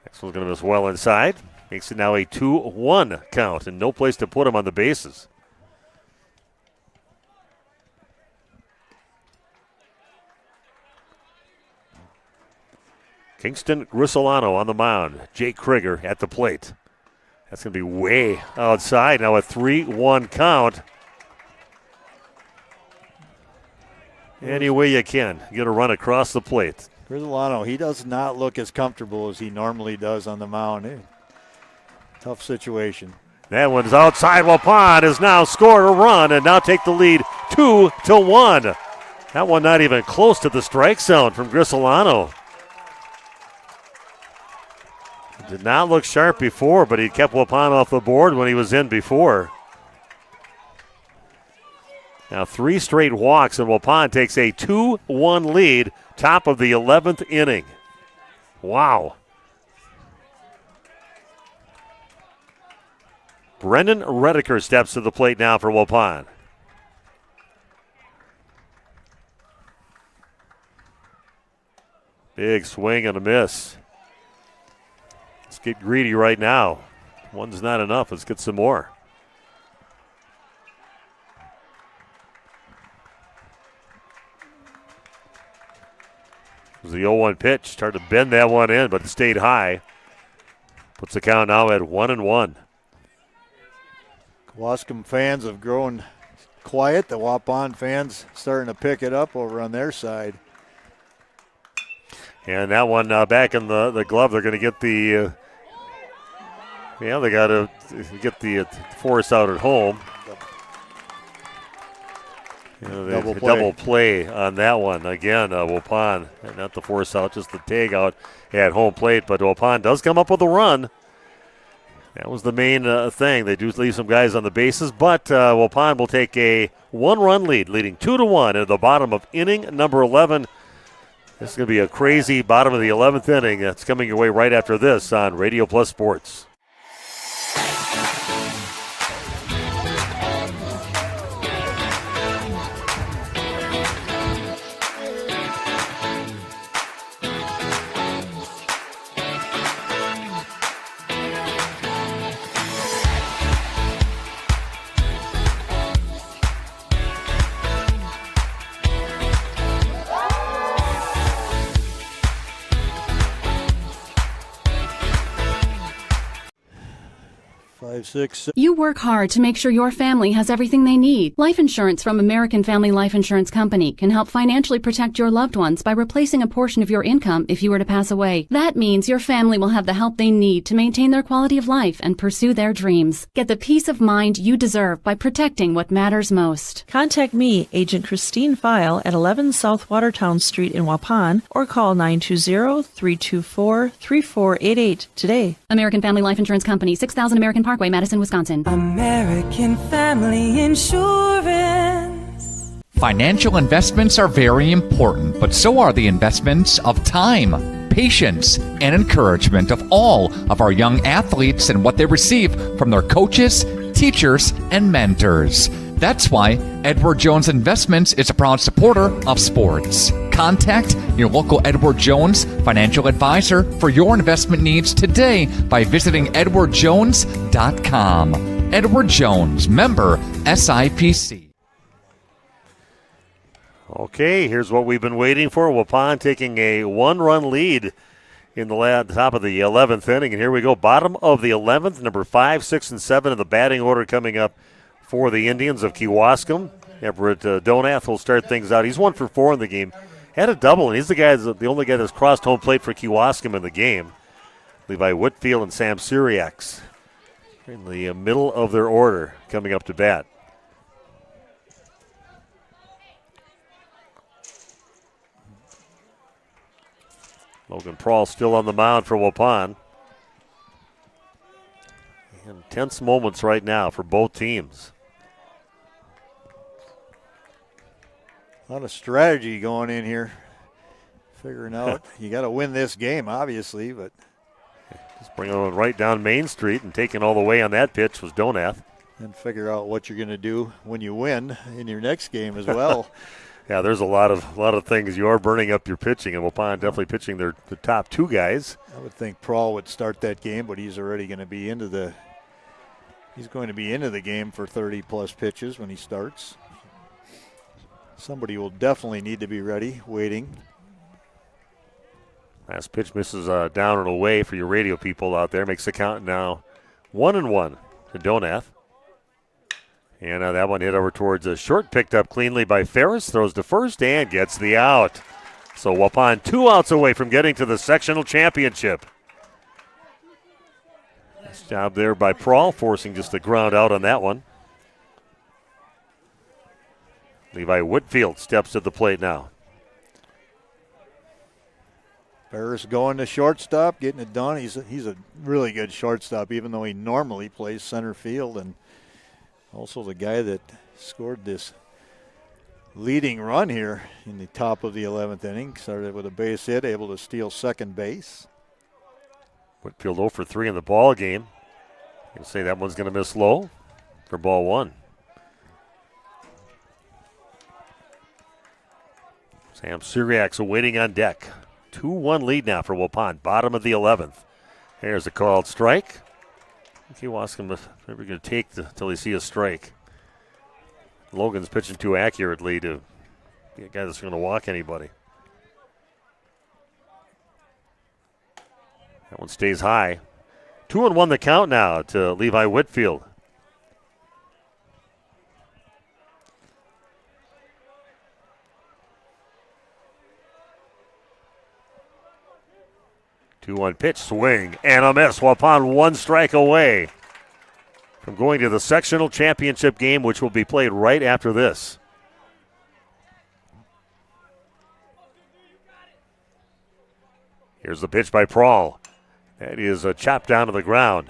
Next one's going to miss well inside. Makes it now a 2-1 count, and no place to put him on the bases. Kingston Grisolano on the mound. Jake Krieger at the plate. That's going to be way outside. Now a 3-1 count. Any way you can. Get a run across the plate. Grisolano, he does not look as comfortable as he normally does on the mound. Tough situation. That one's outside. Waupun has now scored a run and now take the lead 2-1. That one not even close to the strike zone from Grisolano. Did not look sharp before, but he kept Waupun off the board when he was in before. Now 3 straight walks, and Waupun takes a 2-1 lead, top of the 11th inning. Wow. Brendan Redeker steps to the plate now for Waupun. Big swing and a miss. Let's get greedy right now. One's not enough. Let's get some more. was the 0-1 pitch. Tried to bend that one in, but it stayed high. Puts the count now at 1-1. Kewaskum fans have grown quiet. The Waupun fans starting to pick it up over on their side. And that one back in the glove. They're going to get the they got to get the force out at home. Double play on that one. Again, Waupun, not the force out, just the tag out at home plate. But Waupun does come up with a run. That was the main thing. They do leave some guys on the bases, but Waupun will take a 1-run lead, leading 2-1 at the bottom of inning number 11. This is going to be a crazy bottom of the 11th inning. That's coming your way right after this on Radio Plus Sports. You work hard to make sure your family has everything they need. Life insurance from American Family Life Insurance Company can help financially protect your loved ones by replacing a portion of your income if you were to pass away. That means your family will have the help they need to maintain their quality of life and pursue their dreams. Get the peace of mind you deserve by protecting what matters most. Contact me, Agent Christine File, at 11 South Watertown Street in Waupun, or call 920-324-3488 today. American Family Life Insurance Company, 6000 American Parkway, Madison, Wisconsin. American Family Insurance. Financial investments are very important, but so are the investments of time, patience, and encouragement of all of our young athletes and what they receive from their coaches, teachers, and mentors. That's why Edward Jones Investments is a proud supporter of sports. Contact your local Edward Jones financial advisor for your investment needs today by visiting edwardjones.com. Edward Jones, member SIPC. Okay, here's what we've been waiting for. Waupun taking a 1-run lead in the top of the 11th inning. And here we go, bottom of the 11th, number 5, 6, and 7 in the batting order coming up for the Indians of Kewaskum. Everett Donath will start things out. He's 1 for 4 in the game. Had a double, and he's the only guy that's crossed home plate for Kewaskum in the game. Levi Whitfield and Sam Syriacs in the middle of their order coming up to bat. Logan Prawl still on the mound for Waupun. Intense moments right now for both teams. A lot of strategy going in here. Figuring out you got to win this game, obviously, but just bringing it right down Main Street and taking all the way on that pitch was Donath. And figure out what you're going to do when you win in your next game as well. Yeah, there's a lot of things. You are burning up your pitching, and Waupun definitely pitching the top two guys. I would think Prawl would start that game, but he's already going to be into the game for 30-plus pitches when he starts. Somebody will definitely need to be ready, waiting. Last pitch misses down and away for your radio people out there. Makes the count now 1-1 to Donath. And that one hit over towards a short, picked up cleanly by Ferris, throws to first and gets the out. So Waupun 2 outs away from getting to the sectional championship. Nice job there by Prawl, forcing just the ground out on that one. Levi Whitfield steps to the plate now. Ferris going to shortstop, getting it done. He's a really good shortstop, even though he normally plays center field, and also the guy that scored this leading run here in the top of the 11th inning. Started with a base hit, able to steal second base. Whitfield 0 for 3 in the ball game. You'll say that one's going to miss low for ball 1. Sam Syriacs awaiting on deck. 2-1 lead now for Waupun, bottom of the 11th. There's a called strike. Kewaskum maybe going to take until they see a strike. Logan's pitching too accurately to be a guy that's going to walk anybody. That one stays high. 2-1 the count now to Levi Whitfield. Two-one pitch, swing, and a miss. Waupun 1 strike away from going to the sectional championship game, which will be played right after this. Here's the pitch by Prawl. That is a chop down to the ground.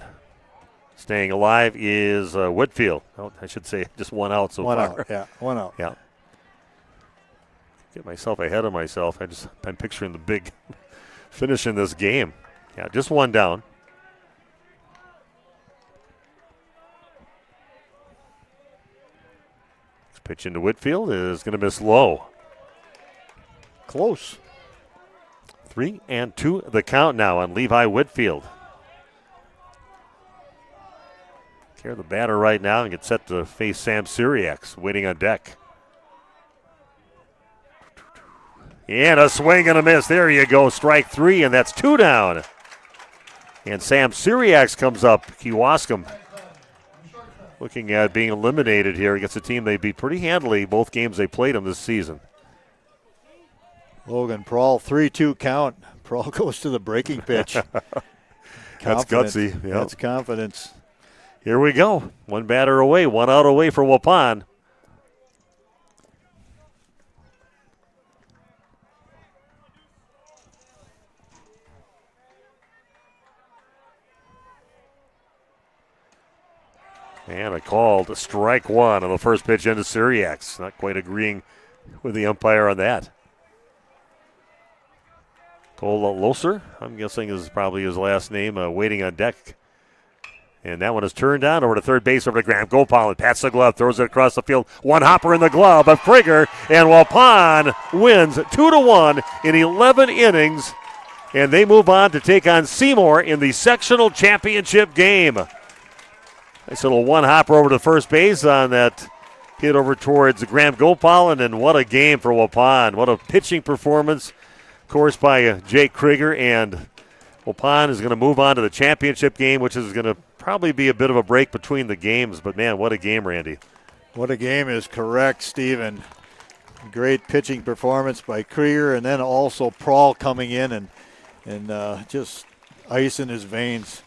Staying alive is Whitfield. Oh, I should say just 1 out so far. 1 out, yeah, 1 out. Yeah. Get myself ahead of myself. I'm picturing the big finish in this game. Yeah, just 1 down. This pitch into Whitfield is going to miss low. Close. 3-2 the count now on Levi Whitfield. Care the batter right now and get set to face Sam Syriacs waiting on deck. And a swing and a miss. There you go. Strike 3, and that's 2 down. And Sam Syriacs comes up. Kewaskum looking at being eliminated here against a team they beat pretty handily both games they played them this season. Logan Prawl, 3-2 count. Prawl goes to the breaking pitch. That's gutsy. Yep. That's confidence. Here we go. 1 batter away, 1 out away for Waupun. And a call to strike 1 on the first pitch into Syriacs. Not quite agreeing with the umpire on that. Cole Loser, I'm guessing is probably his last name, waiting on deck. And that one is turned down over to third base over to Graham Gopal. Pats the glove, throws it across the field. 1 hopper in the glove of Krieger, and Waupun wins 2-1 in 11 innings. And they move on to take on Seymour in the sectional championship game. Nice little 1 hopper over to first base on that hit over towards Graham Gopal. And what a game for Waupun. What a pitching performance. Of course, by Jake Krieger, and Waupun is going to move on to the championship game, which is going to probably be a bit of a break between the games. But, man, what a game, Randy. What a game is correct, Stephen. Great pitching performance by Krieger, and then also Prawl coming in and just ice in his veins.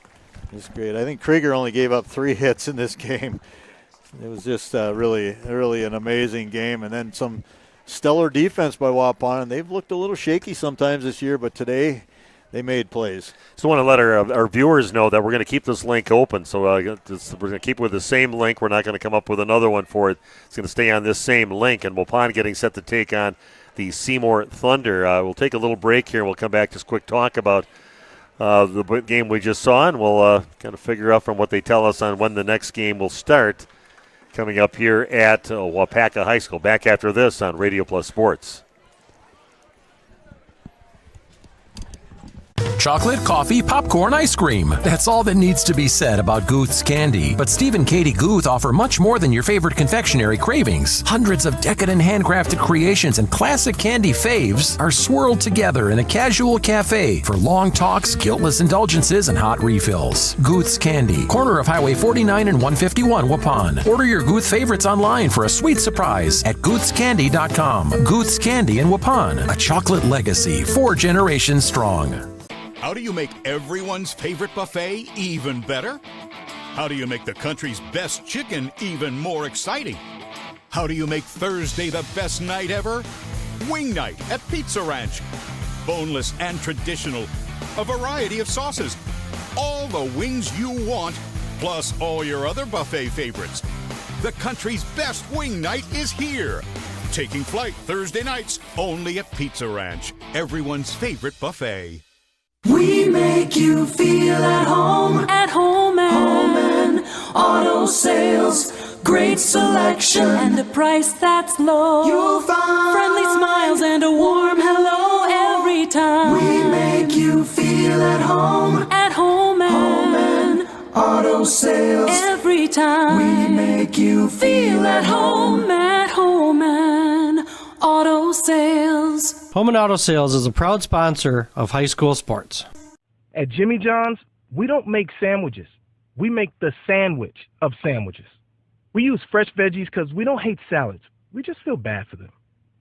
It's great. I think Krieger only gave up 3 hits in this game. It was just really an amazing game. And then some stellar defense by Waupun, and they've looked a little shaky sometimes this year, but today they made plays. So I want to let our viewers know that we're going to keep this link open. So we're going to keep with the same link. We're not going to come up with another one for it. It's going to stay on this same link, and Waupun getting set to take on the Seymour Thunder. We'll take a little break here, and we'll come back, just quick talk about the game we just saw, and we'll kind of figure out from what they tell us on when the next game will start. Coming up here at Waupaca High School. Back after this on Radio Plus Sports. Chocolate, coffee, popcorn, ice cream. That's all that needs to be said about Guth's candy. But Steve and Katie Guth offer much more than your favorite confectionery cravings. Hundreds of decadent handcrafted creations and classic candy faves are swirled together in a casual cafe for long talks, guiltless indulgences, and hot refills. Guth's Candy, corner of Highway 49 and 151 Waupun. Order your Guth favorites online for a sweet surprise at guthscandy.com. Guth's Candy in Waupun, a chocolate legacy 4 generations strong. How do you make everyone's favorite buffet even better? How do you make the country's best chicken even more exciting? How do you make Thursday the best night ever? Wing night at Pizza Ranch. Boneless and traditional. A variety of sauces. All the wings you want, plus all your other buffet favorites. The country's best wing night is here. Taking flight Thursday nights only at Pizza Ranch. Everyone's favorite buffet. We make you feel at home and auto sales. Great selection and a price that's low. You'll find friendly smiles and a warm hello every time. We make you feel at home and auto sales. Every time we make you feel at home and auto sales. Home and Auto Sales is a proud sponsor of high school sports. At Jimmy John's, we don't make sandwiches. We make the sandwich of sandwiches. We use fresh veggies because we don't hate salads. We just feel bad for them.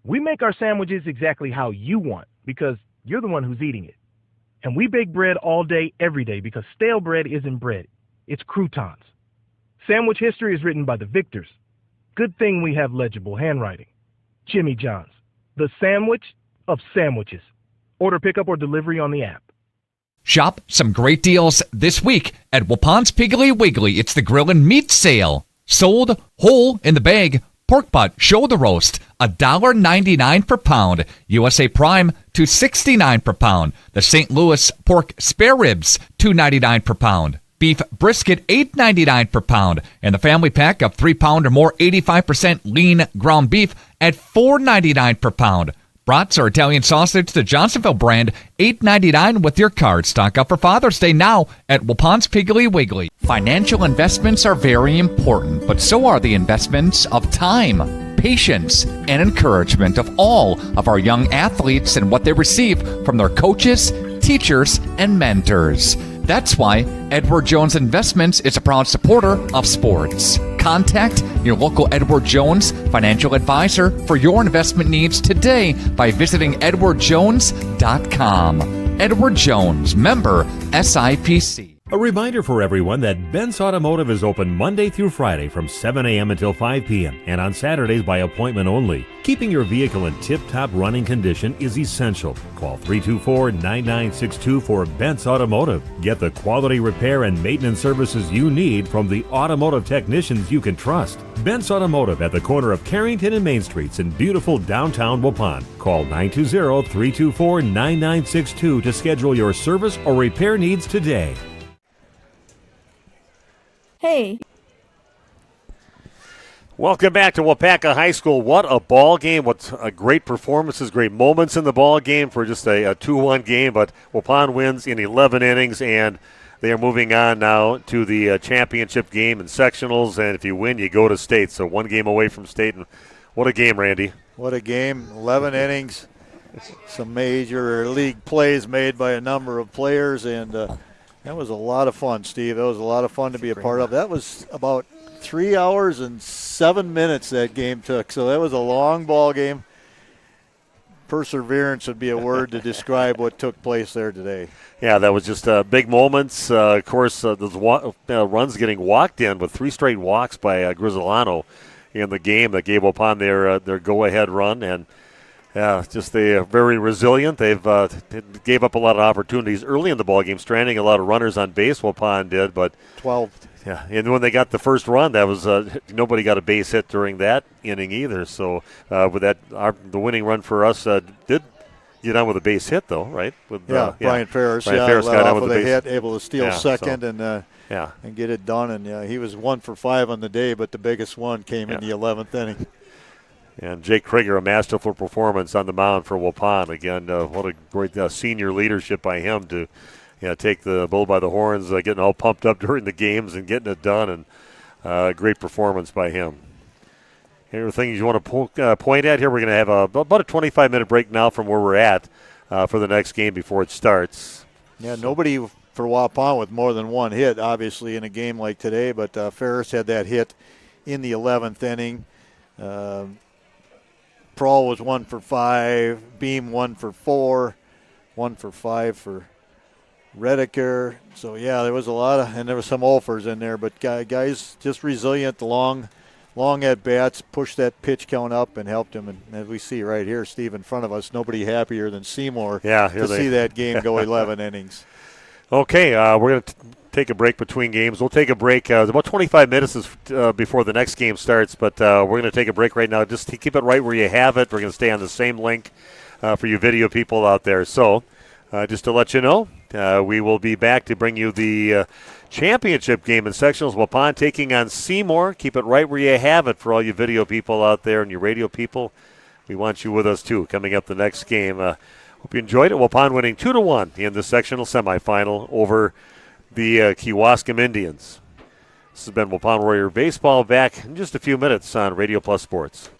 We make our sandwiches exactly how you want because you're the one who's eating it. And we bake bread all day, every day because stale bread isn't bread. It's croutons. Sandwich history is written by the victors. Good thing we have legible handwriting. Jimmy John's, the sandwich of sandwiches. Order pickup or delivery on the app. Shop some great deals this week at Wapon's Piggly Wiggly. It's the grill and meat sale. Sold whole in the bag. Pork butt, shoulder roast, $1.99 per pound. USA Prime, $2.69 per pound. The St. Louis pork spare ribs, $2.99 per pound. Beef brisket, $8.99 per pound. And the family pack of 3-pound or more 85% lean ground beef at $4.99 per pound. Brats or Italian sausage, the Johnsonville brand, $8.99 with your card. Stock up for Father's Day now at Wapon's Piggly Wiggly. Financial investments are very important, but so are the investments of time, patience, and encouragement of all of our young athletes and what they receive from their coaches, teachers, and mentors. That's why Edward Jones Investments is a proud supporter of sports. Contact your local Edward Jones financial advisor for your investment needs today by visiting edwardjones.com. Edward Jones, member SIPC. A reminder for everyone that Ben's Automotive is open Monday through Friday from 7 a.m. until 5 p.m. and on Saturdays by appointment only. Keeping your vehicle in tip-top running condition is essential. Call 324-9962 for Ben's Automotive. Get the quality repair and maintenance services you need from the automotive technicians you can trust. Ben's Automotive at the corner of Carrington and Main Streets in beautiful downtown Waupun. Call 920-324-9962 to schedule your service or repair needs today. Hey. Welcome back to Waupaca High School. What a ball game. What a great performances, great moments in the ball game for just a 2-1 game. But Waupun wins in 11 innings, and they are moving on now to the championship game and sectionals. And if you win, you go to state. So 1 game away from state. And what a game, Randy. What a game. 11 innings. Some major league plays made by a number of players, and that was a lot of fun, Steve. That was a lot of fun to be a part of. That was about 3 hours and 7 minutes that game took. So that was a long ball game. Perseverance would be a word to describe what took place there today. Yeah, that was just big moments. Of course, those runs getting walked in with 3 straight walks by Grizzolano in the game that gave Waupun their go-ahead run. And just they are very resilient. They've gave up a lot of opportunities early in the ball game, stranding a lot of runners on base. Waupun did, but 12. Yeah, and when they got the first run, that was nobody got a base hit during that inning either. So with that, the winning run for us did get on with a base hit though, right? With Brian Ferris. Brian Ferris got on with a hit, able to steal second and get it done. And he was 1 for 5 on the day, but the biggest one came in the 11th inning. And Jake Krieger, a masterful performance on the mound for Waupun. Again, what a great senior leadership by him to take the bull by the horns, getting all pumped up during the games and getting it done. And great performance by him. Any other things you want to point at here? We're going to have about a 25-minute break now from where we're at for the next game before it starts. Yeah, nobody for Waupun with more than 1 hit, obviously, in a game like today. But Ferris had that hit in the 11th inning. Prohl was 1 for 5. Beam 1 for 4. 1 for 5 for Redeker. So, there was a lot of – and there was some offers in there. But guys just resilient, long at-bats, pushed that pitch count up and helped him. And as we see right here, Steve, in front of us, nobody happier than Seymour to see that game go 11 innings. Okay, we're going to take a break between games. We'll take a break. About 25 minutes before the next game starts, but we're going to take a break right now. Just to keep it right where you have it. We're going to stay on the same link for you video people out there. So just to let you know, we will be back to bring you the championship game in sectionals. Waupun taking on Seymour. Keep it right where you have it for all you video people out there and your radio people. We want you with us, too, coming up the next game. Hope you enjoyed it. Waupun winning 2-1 in the sectional semifinal over the Kewaskum Indians. This has been Waupun Warrior Baseball, back in just a few minutes on Radio Plus Sports.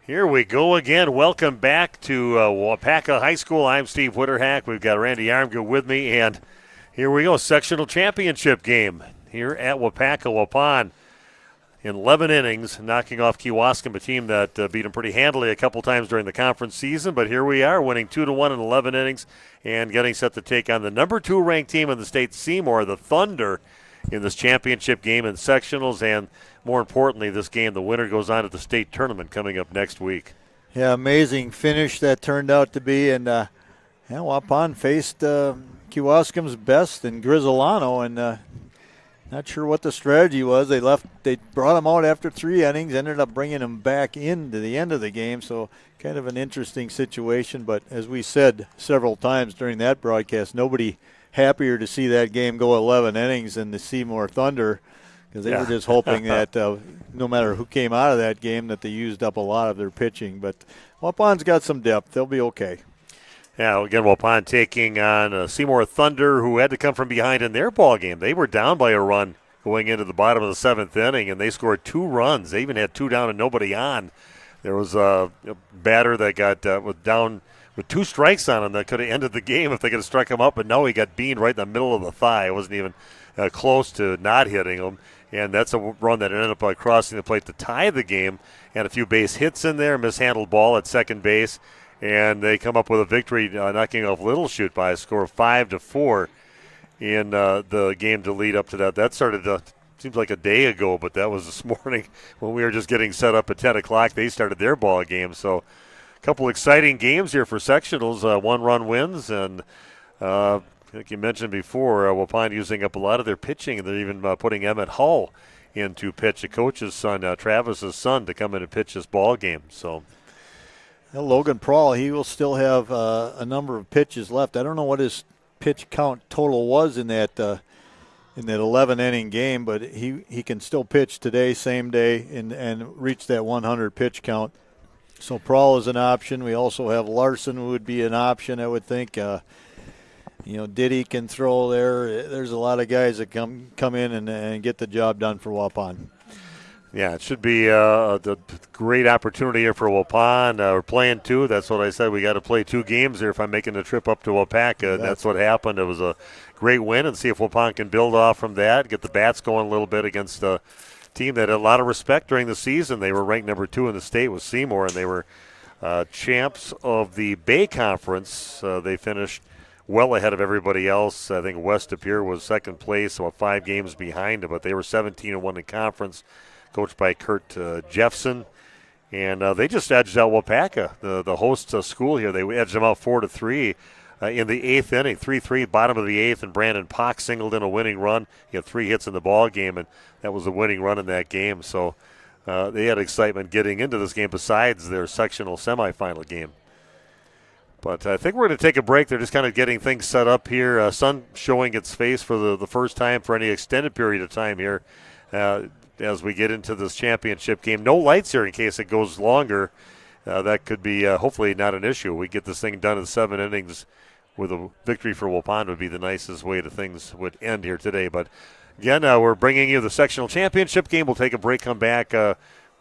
Here we go again. Welcome back to Waupaca High School. I'm Steve Witterhack. We've got Randy Armgood with me, and here we go. Sectional championship game here at Waupaca. Waupun in 11 innings, knocking off Kewaskum, a team that beat them pretty handily a couple times during the conference season. But here we are, winning 2-1 in 11 innings and getting set to take on the number 2 ranked team in the state, Seymour, the Thunder, in this championship game in sectionals. And more importantly, this game, the winner goes on to the state tournament coming up next week. Yeah, amazing finish that turned out to be. And Waupun faced Kewaskum's best in Grizzolano, and not sure what the strategy was. They brought him out after 3 innings, ended up bringing him back into the end of the game. So kind of an interesting situation. But as we said several times during that broadcast, nobody happier to see that game go 11 innings than the Seymour Thunder, because they were just hoping that no matter who came out of that game, that they used up a lot of their pitching. But Waupun's got some depth. They'll be okay. Yeah, again, Waupun taking on Seymour Thunder, who had to come from behind in their ball game. They were down by a run going into the bottom of the 7th inning, and they scored 2 runs. They even had 2 down and nobody on. There was a batter that got down with 2 strikes on him that could have ended the game if they could have struck him up, but no, he got beamed right in the middle of the thigh. It wasn't even close to not hitting him, and that's a run that ended up crossing the plate to tie the game, and a few base hits in there, mishandled ball at second base, and they come up with a victory, knocking off Little Chute by a score of 5-4 in the game to lead up to that. That started seems like a day ago, but that was this morning when we were just getting set up at 10 o'clock. They started their ball game, so a couple exciting games here for sectionals, 1-run wins, and like you mentioned before, Waupun using up a lot of their pitching, and they're even putting Emmett Hull in to pitch, a coach's son, Travis's son, to come in and pitch this ball game. So, Logan Prawl, he will still have a number of pitches left. I don't know what his pitch count total was in that 11-inning game, but he can still pitch today, same day, and reach that 100 pitch count. So Prawl is an option. We also have Larson, who would be an option, I would think. Diddy can throw there. There's a lot of guys that come in and get the job done for Waupun. Yeah, it should be a great opportunity here for Waupun. We're playing 2. That's what I said. We got to play 2 games here if I'm making the trip up to Waupaca. And that's what happened. It was a great win, and see if Waupun can build off from that, get the bats going a little bit against a team that had a lot of respect during the season. They were ranked number 2 in the state with Seymour, and they were champs of the Bay Conference. They finished well ahead of everybody else. I think West Appear was second place, about 5 games behind them, but they were 17-1 in conference, coached by Kurt Jeffson. And they just edged out Waupaca, the host school here. They edged them out 4-3 in the 8th inning, 3-3, bottom of the 8th, and Brandon Pock singled in a winning run. He had 3 hits in the ball game, and that was the winning run in that game. So they had excitement getting into this game besides their sectional semifinal game. But I think we're going to take a break. They're just kind of getting things set up here. Sun showing its face for the first time for any extended period of time here as we get into this championship game. No lights here in case it goes longer. That could be hopefully not an issue. We get this thing done in 7 innings with a victory for Waupun would be the nicest way that things would end here today. But again, we're bringing you the sectional championship game. We'll take a break, come back.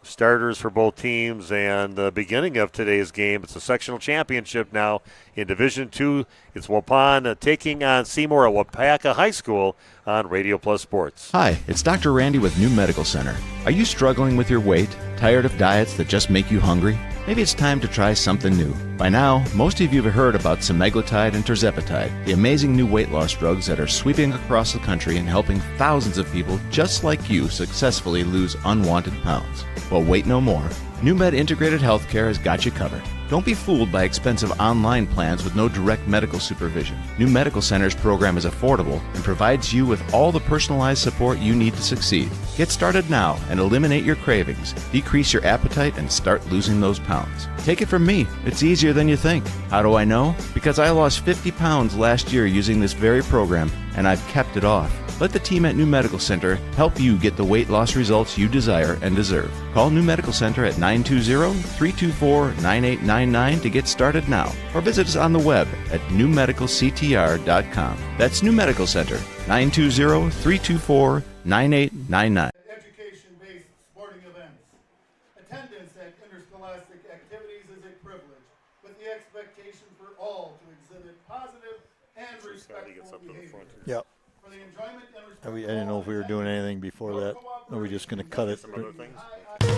Starters for both teams, and the beginning of today's game. It's a sectional championship now in Division II. It's Waupun taking on Seymour at Waupaca High School on Radio Plus Sports. Hi, it's Dr. Randy with New Medical Center. Are you struggling with your weight? Tired of diets that just make you hungry? Maybe it's time to try something new. By now, most of you have heard about semaglutide and tirzepatide, the amazing new weight loss drugs that are sweeping across the country and helping thousands of people just like you successfully lose unwanted pounds. Well, wait no more. NewMed Integrated Healthcare has got you covered. Don't be fooled by expensive online plans with no direct medical supervision. New Medical Center's program is affordable and provides you with all the personalized support you need to succeed. Get started now and eliminate your cravings, decrease your appetite, and start losing those pounds. Take it from me, it's easier than you think. How do I know? Because I lost 50 pounds last year using this very program, and I've kept it off. Let the team at New Medical Center help you get the weight loss results you desire and deserve. Call New Medical Center at 920-324-9899 to get started now, or visit us on the web at newmedicalctr.com. That's New Medical Center, 920-324-9899. Education-based sporting events. Attendance at interscholastic activities is a privilege, with the expectation for all to exhibit positive and respectful behavior. Yep. For the enjoyment and respect I didn't know if we were doing anything before that. Are we just going to cut it?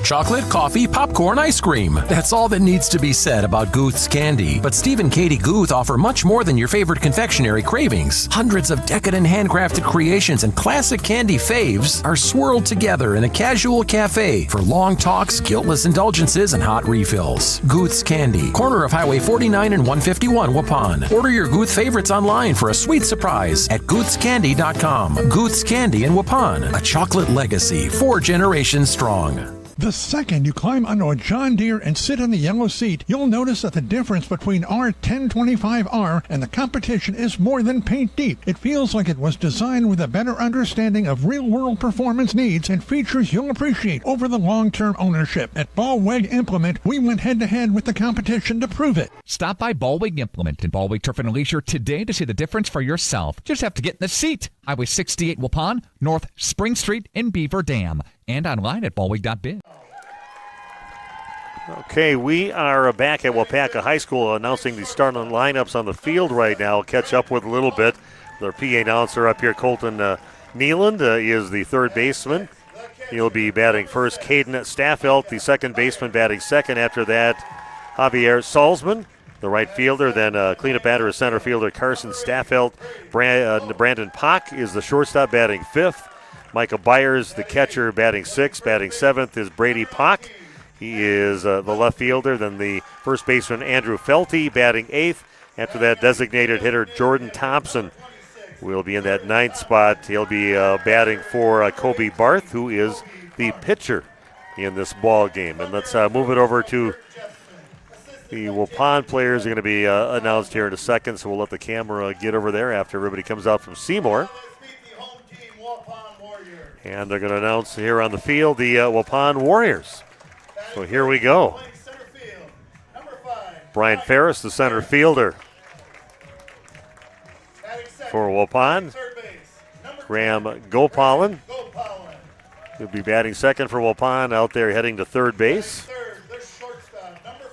Chocolate, coffee, popcorn, ice cream. That's all that needs to be said about Guth's candy. But Steve and Katie Guth offer much more than your favorite confectionery cravings. Hundreds of decadent handcrafted creations and classic candy faves are swirled together in a casual cafe for long talks, guiltless indulgences, and hot refills. Guth's Candy, corner of Highway 49 and 151 Waupun. Order your Guth favorites online for a sweet surprise at guthscandy.com. Guth's Candy in Waupun, a chocolate legacy 4 generations strong. The second you climb onto a John Deere and sit in the yellow seat, you'll notice that the difference between our 1025R and the competition is more than paint deep. It feels like it was designed with a better understanding of real-world performance needs and features you'll appreciate over the long-term ownership. At Ballweg Implement, we went head-to-head with the competition to prove it. Stop by Ballweg Implement in Ballweg Turf and Leisure today to see the difference for yourself. Just have to get in the seat. Highway 68 Waupun, North Spring Street in Beaver Dam, and online at ballweg.biz. Okay, we are back at Waupaca High School announcing the starting lineups on the field right now. Catch up with a little bit. Their PA announcer up here, Colton Nealand, is the third baseman. He'll be batting first. Caden Staffelt, the second baseman, batting second. After that, Javier Salzman, the right fielder. Then cleanup batter is center fielder Carson Staffelt. Brandon Pock is the shortstop, batting fifth. Michael Byers, the catcher, batting sixth. Batting seventh is Brady Pock. He is the left fielder. Then the first baseman, Andrew Felty, batting eighth. After that, designated hitter Jordan Thompson will be in that ninth spot. He'll be batting for Kobe Barth, who is the pitcher in this ball game. And let's move it over to the Waupun players. Are going to be announced here in a second, so we'll let the camera get over there after everybody comes out from Seymour. And they're going to announce here on the field the Waupun Warriors. So here we go. Brian Ferris, the center fielder for Waupun. Graham Gopalan. He'll be batting second for Waupun, out there heading to third base.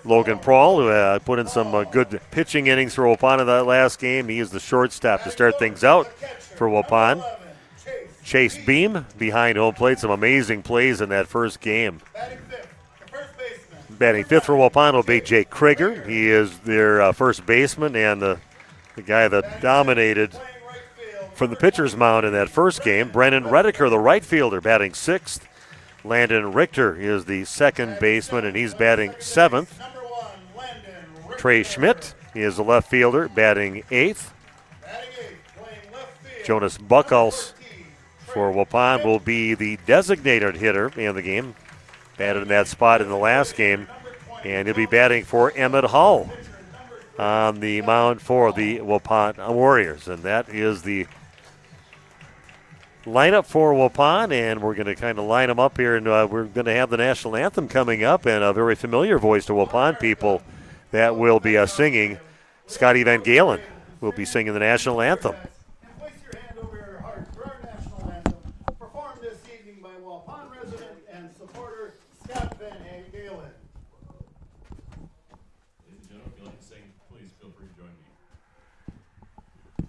Logan Prawl, who put in some good pitching innings for Waupun in that last game. He is the shortstop to start things out for Waupun. Chase Beam behind home plate. Some amazing plays in that first game. Batting fifth for Waupun will be Jake Krieger. He is their first baseman and the guy that dominated from the pitcher's mound in that first game. Brennan Rediker, the right fielder, batting sixth. Landon Richter is the second baseman, and he's batting seventh. Trey Schmidt is the left fielder, batting eighth. Jonas Buckholz for Waupun will be the designated hitter in the game. Batted in that spot in the last game, and he'll be batting for Emmett Hull on the mound for the Waupun Warriors. And that is the lineup for Waupun, and we're going to kind of line them up here, and we're going to have the national anthem coming up, and a very familiar voice to Waupun people that will be singing. Scotty Van Galen will be singing the national anthem.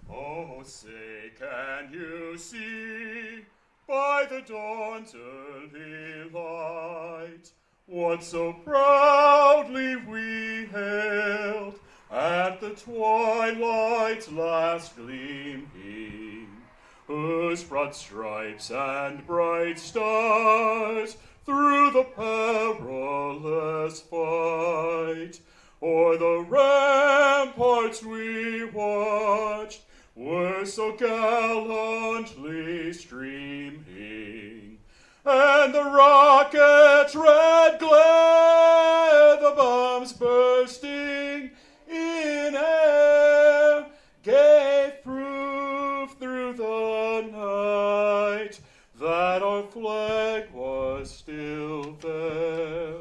Oh, say, can you see by the dawn's early light what so proudly we hailed at the twilight's last gleaming, whose broad stripes and bright stars through the perilous fight o'er the ramparts we watched were so gallantly streaming, and the rocket's red glare, the bombs bursting in air, gave proof through the night that our flag was still there.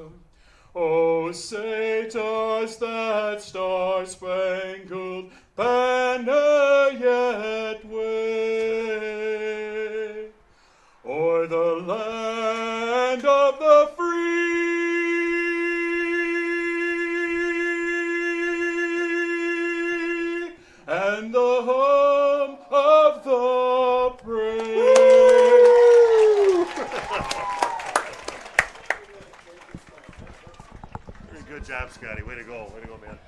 Oh, say does that star-spangled banner yet wave o'er the land of the free Good job, Scotty. Way to go. Way to go, man.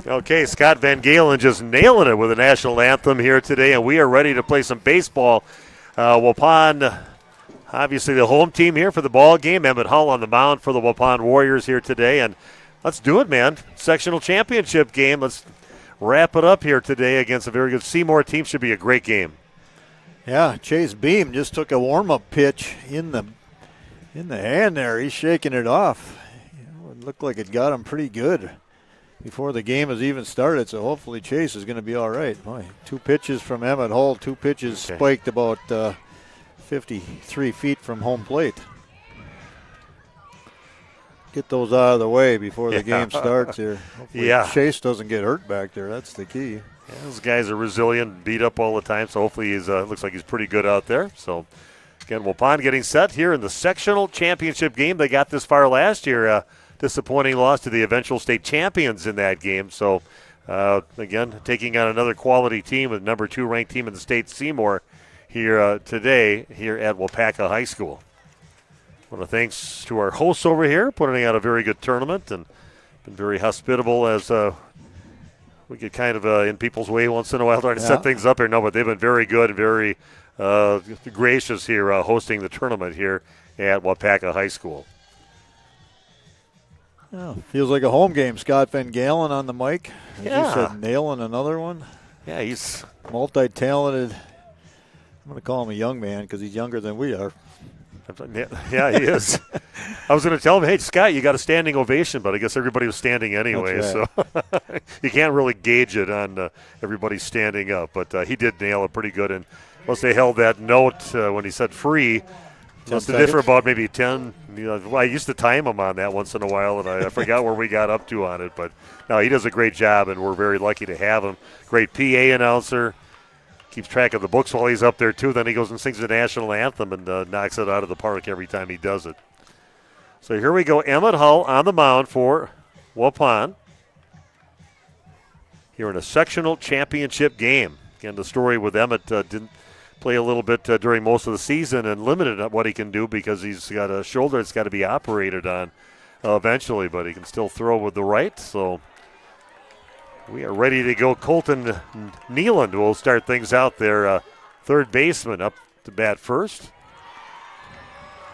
Okay, Scott Van Galen just nailing it with the national anthem here today, and we are ready to play some baseball. Waupun, obviously the home team here for the ball game. Emmett Hull on the mound for the Waupun Warriors here today, and let's do it, man. Sectional championship game. Let's wrap it up here today against a very good Seymour team. Should be a great game. Yeah, Chase Beam just took a warm-up pitch in the hand there. He's shaking it off. It looked like it got him pretty good before the game has even started, so hopefully Chase is going to be all right. Boy, 2 pitches from Emmett Hull, 2 pitches spiked about 53 feet from home plate. Get those out of the way before the game starts here. Hopefully Chase doesn't get hurt back there. That's the key. Yeah, those guys are resilient, beat up all the time, so hopefully he's looks like he's pretty good out there. So, again, Waupun getting set here in the sectional championship game. They got this far last year. Disappointing loss to the eventual state champions in that game. So, again, taking on another quality team with number 2 ranked team in the state, Seymour, here today here at Waupaca High School. I want to thanks to our hosts over here, putting out a very good tournament and been very hospitable as we get kind of in people's way once in a while trying to set things up here. No, but they've been very good and very gracious here hosting the tournament here at Waupaca High School. Yeah, feels like a home game. Scott Van Galen on the mic. As you said, nailing another one. Yeah, he's multi-talented. I'm going to call him a young man because he's younger than we are. Yeah, he is. I was going to tell him, hey, Scott, you got a standing ovation, but I guess everybody was standing anyway, so you can't really gauge it on everybody standing up. But he did nail it pretty good, and once they held that note when he said free, must have differed about maybe 10. I used to time him on that once in a while, and I forgot where we got up to on it. But no, he does a great job, and we're very lucky to have him. Great PA announcer. Keeps track of the books while he's up there, too. Then he goes and sings the national anthem and knocks it out of the park every time he does it. So here we go. Emmett Hull on the mound for Waupun here in a sectional championship game. Again, the story with Emmett didn't play a little bit during most of the season and limited at what he can do because he's got a shoulder that's got to be operated on eventually, but he can still throw with the right. So we are ready to go. Colton Nealand will start things out there. Third baseman up to bat first.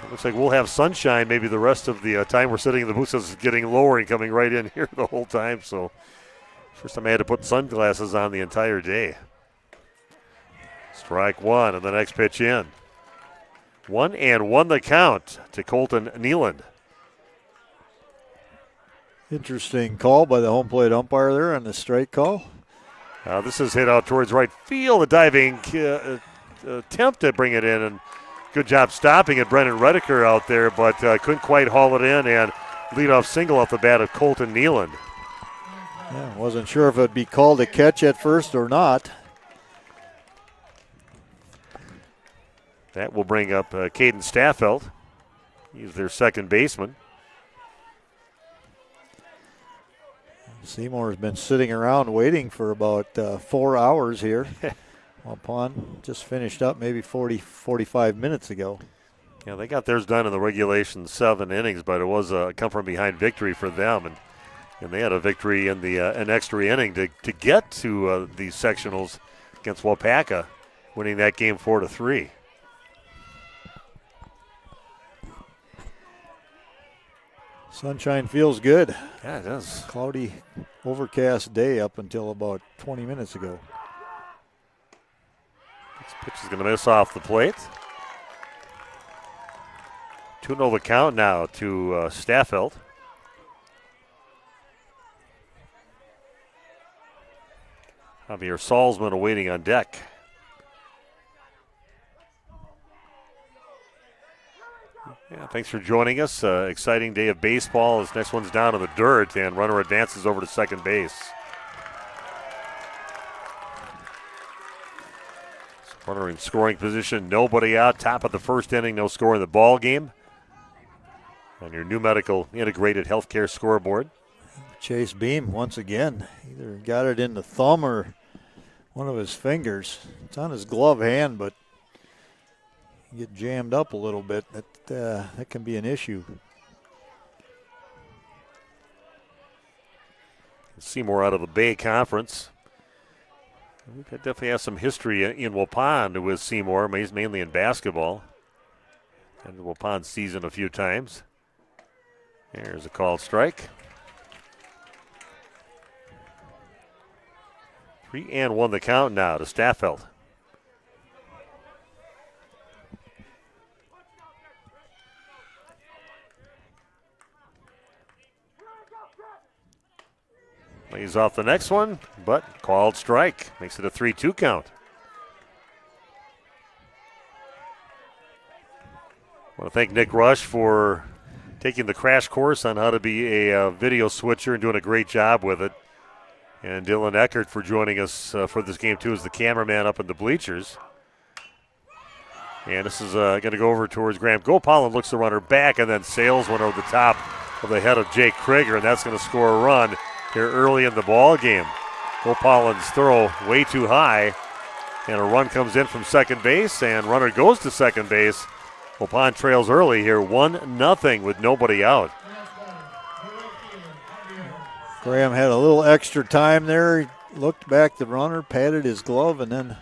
It looks like we'll have sunshine maybe the rest of the time we're sitting in the booth. It's getting lower and coming right in here the whole time. So first time I had to put sunglasses on the entire day. Strike one, and the next pitch in. 1-1 the count to Colton Nealand. Interesting call by the home plate umpire there on the strike call. This is hit out towards right field. A diving attempt to bring it in, and good job stopping it. Brennan Rediker out there, but couldn't quite haul it in, and leadoff single off the bat of Colton Nealand. Yeah, wasn't sure if it would be called a catch at first or not. That will bring up Caden Staffeld. He's their second baseman. Seymour's been sitting around waiting for about 4 hours here. Waupun just finished up maybe 45 minutes ago. Yeah, they got theirs done in the regulation 7 innings, but it was a come-from-behind victory for them. And they had a victory in the an extra inning to get to the sectionals against Waupaca, winning that game 4-3. Sunshine feels good. Yeah, it does. Cloudy, overcast day up until about 20 minutes ago. This pitch is going to miss off the plate. 2-0 the count now to Staffeld. Javier Salzman awaiting on deck. Yeah, thanks for joining us. Exciting day of baseball. This next one's down in the dirt, and runner advances over to second base. Runner in scoring position, nobody out. Top of the first inning, no score in the ball game. On your new medical integrated healthcare scoreboard. Chase Beam once again. Either got it in the thumb or one of his fingers. It's on his glove hand, but get jammed up a little bit, that can be an issue. Seymour out of the Bay Conference. We definitely have some history in Waupun with Seymour. He's mainly in basketball. And the Waupun season a few times. Here's a called strike. 3-1 the count now to Staffeld. Lays off the next one, but called strike. Makes it a 3-2 count. I want to thank Nick Rush for taking the crash course on how to be a video switcher and doing a great job with it. And Dylan Eckert for joining us for this game, too, as the cameraman up in the bleachers. And this is going to go over towards Graham. Gopalin looks the runner back and then sails one over the top of the head of Jake Krieger, and that's going to score a run here early in the ball game. Gopalin's throw way too high, and a run comes in from second base, and runner goes to second base. Waupun trails early here, 1-0 with nobody out. Graham had a little extra time there. He looked back the runner, patted his glove, and then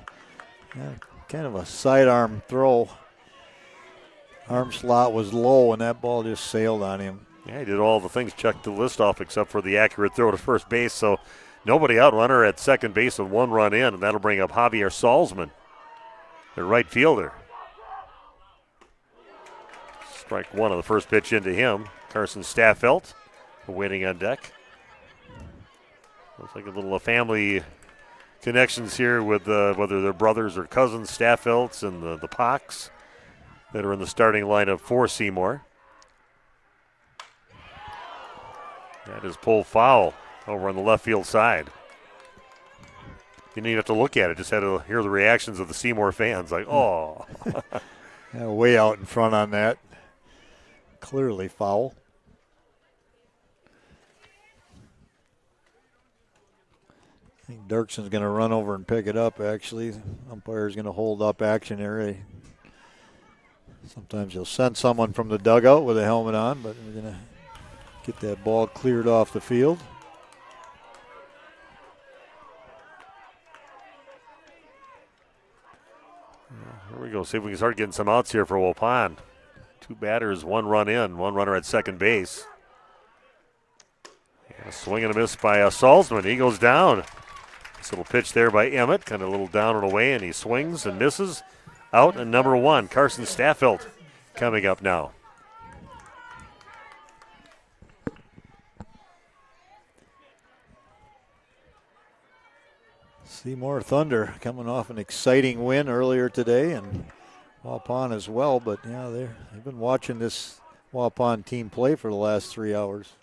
kind of a sidearm throw. Arm slot was low, and that ball just sailed on him. Yeah, he did all the things, checked the list off except for the accurate throw to first base. So nobody out, runner at second base with one run in, and that'll bring up Javier Salzman, the right fielder. Strike one on the first pitch into him. Carson Staffelt waiting on deck. Looks like a little family connections here with whether they're brothers or cousins, Staffelts and the Pox that are in the starting lineup for Seymour. That is pulled foul over on the left field side. You didn't even have to look at it, just had to hear the reactions of the Seymour fans like, oh. Yeah, way out in front on that. Clearly foul. I think Dirkson's going to run over and pick it up, actually. Umpire's going to hold up action area. Sometimes you'll send someone from the dugout with a helmet on, but we're going to get that ball cleared off the field. Here we go. See if we can start getting some outs here for Waupun. Two batters, one run in, one runner at second base. Yeah, swing and a miss by Salzman. He goes down. This little pitch there by Emmett, kind of a little down and away, and he swings and misses. Out, and number one, Carson Staffelt coming up now. Seymour Thunder coming off an exciting win earlier today, and Waupun as well. But yeah, they've been watching this Waupun team play for the last 3 hours.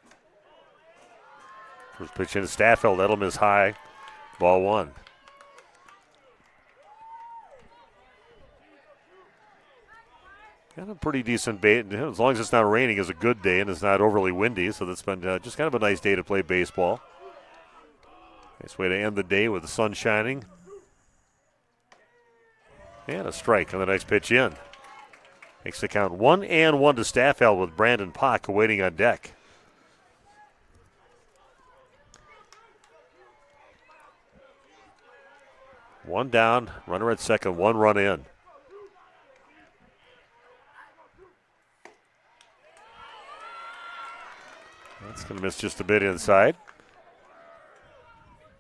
First pitch into Staffeld, that'll miss high. Ball one. Got a pretty decent bait. As long as it's not raining, it's a good day and it's not overly windy. So that's been just kind of a nice day to play baseball. Nice way to end the day with the sun shining. And a strike on the next pitch in. Makes the count 1-1 to Staffeld with Brandon Pock waiting on deck. One down, runner at second, one run in. That's going to miss just a bit inside.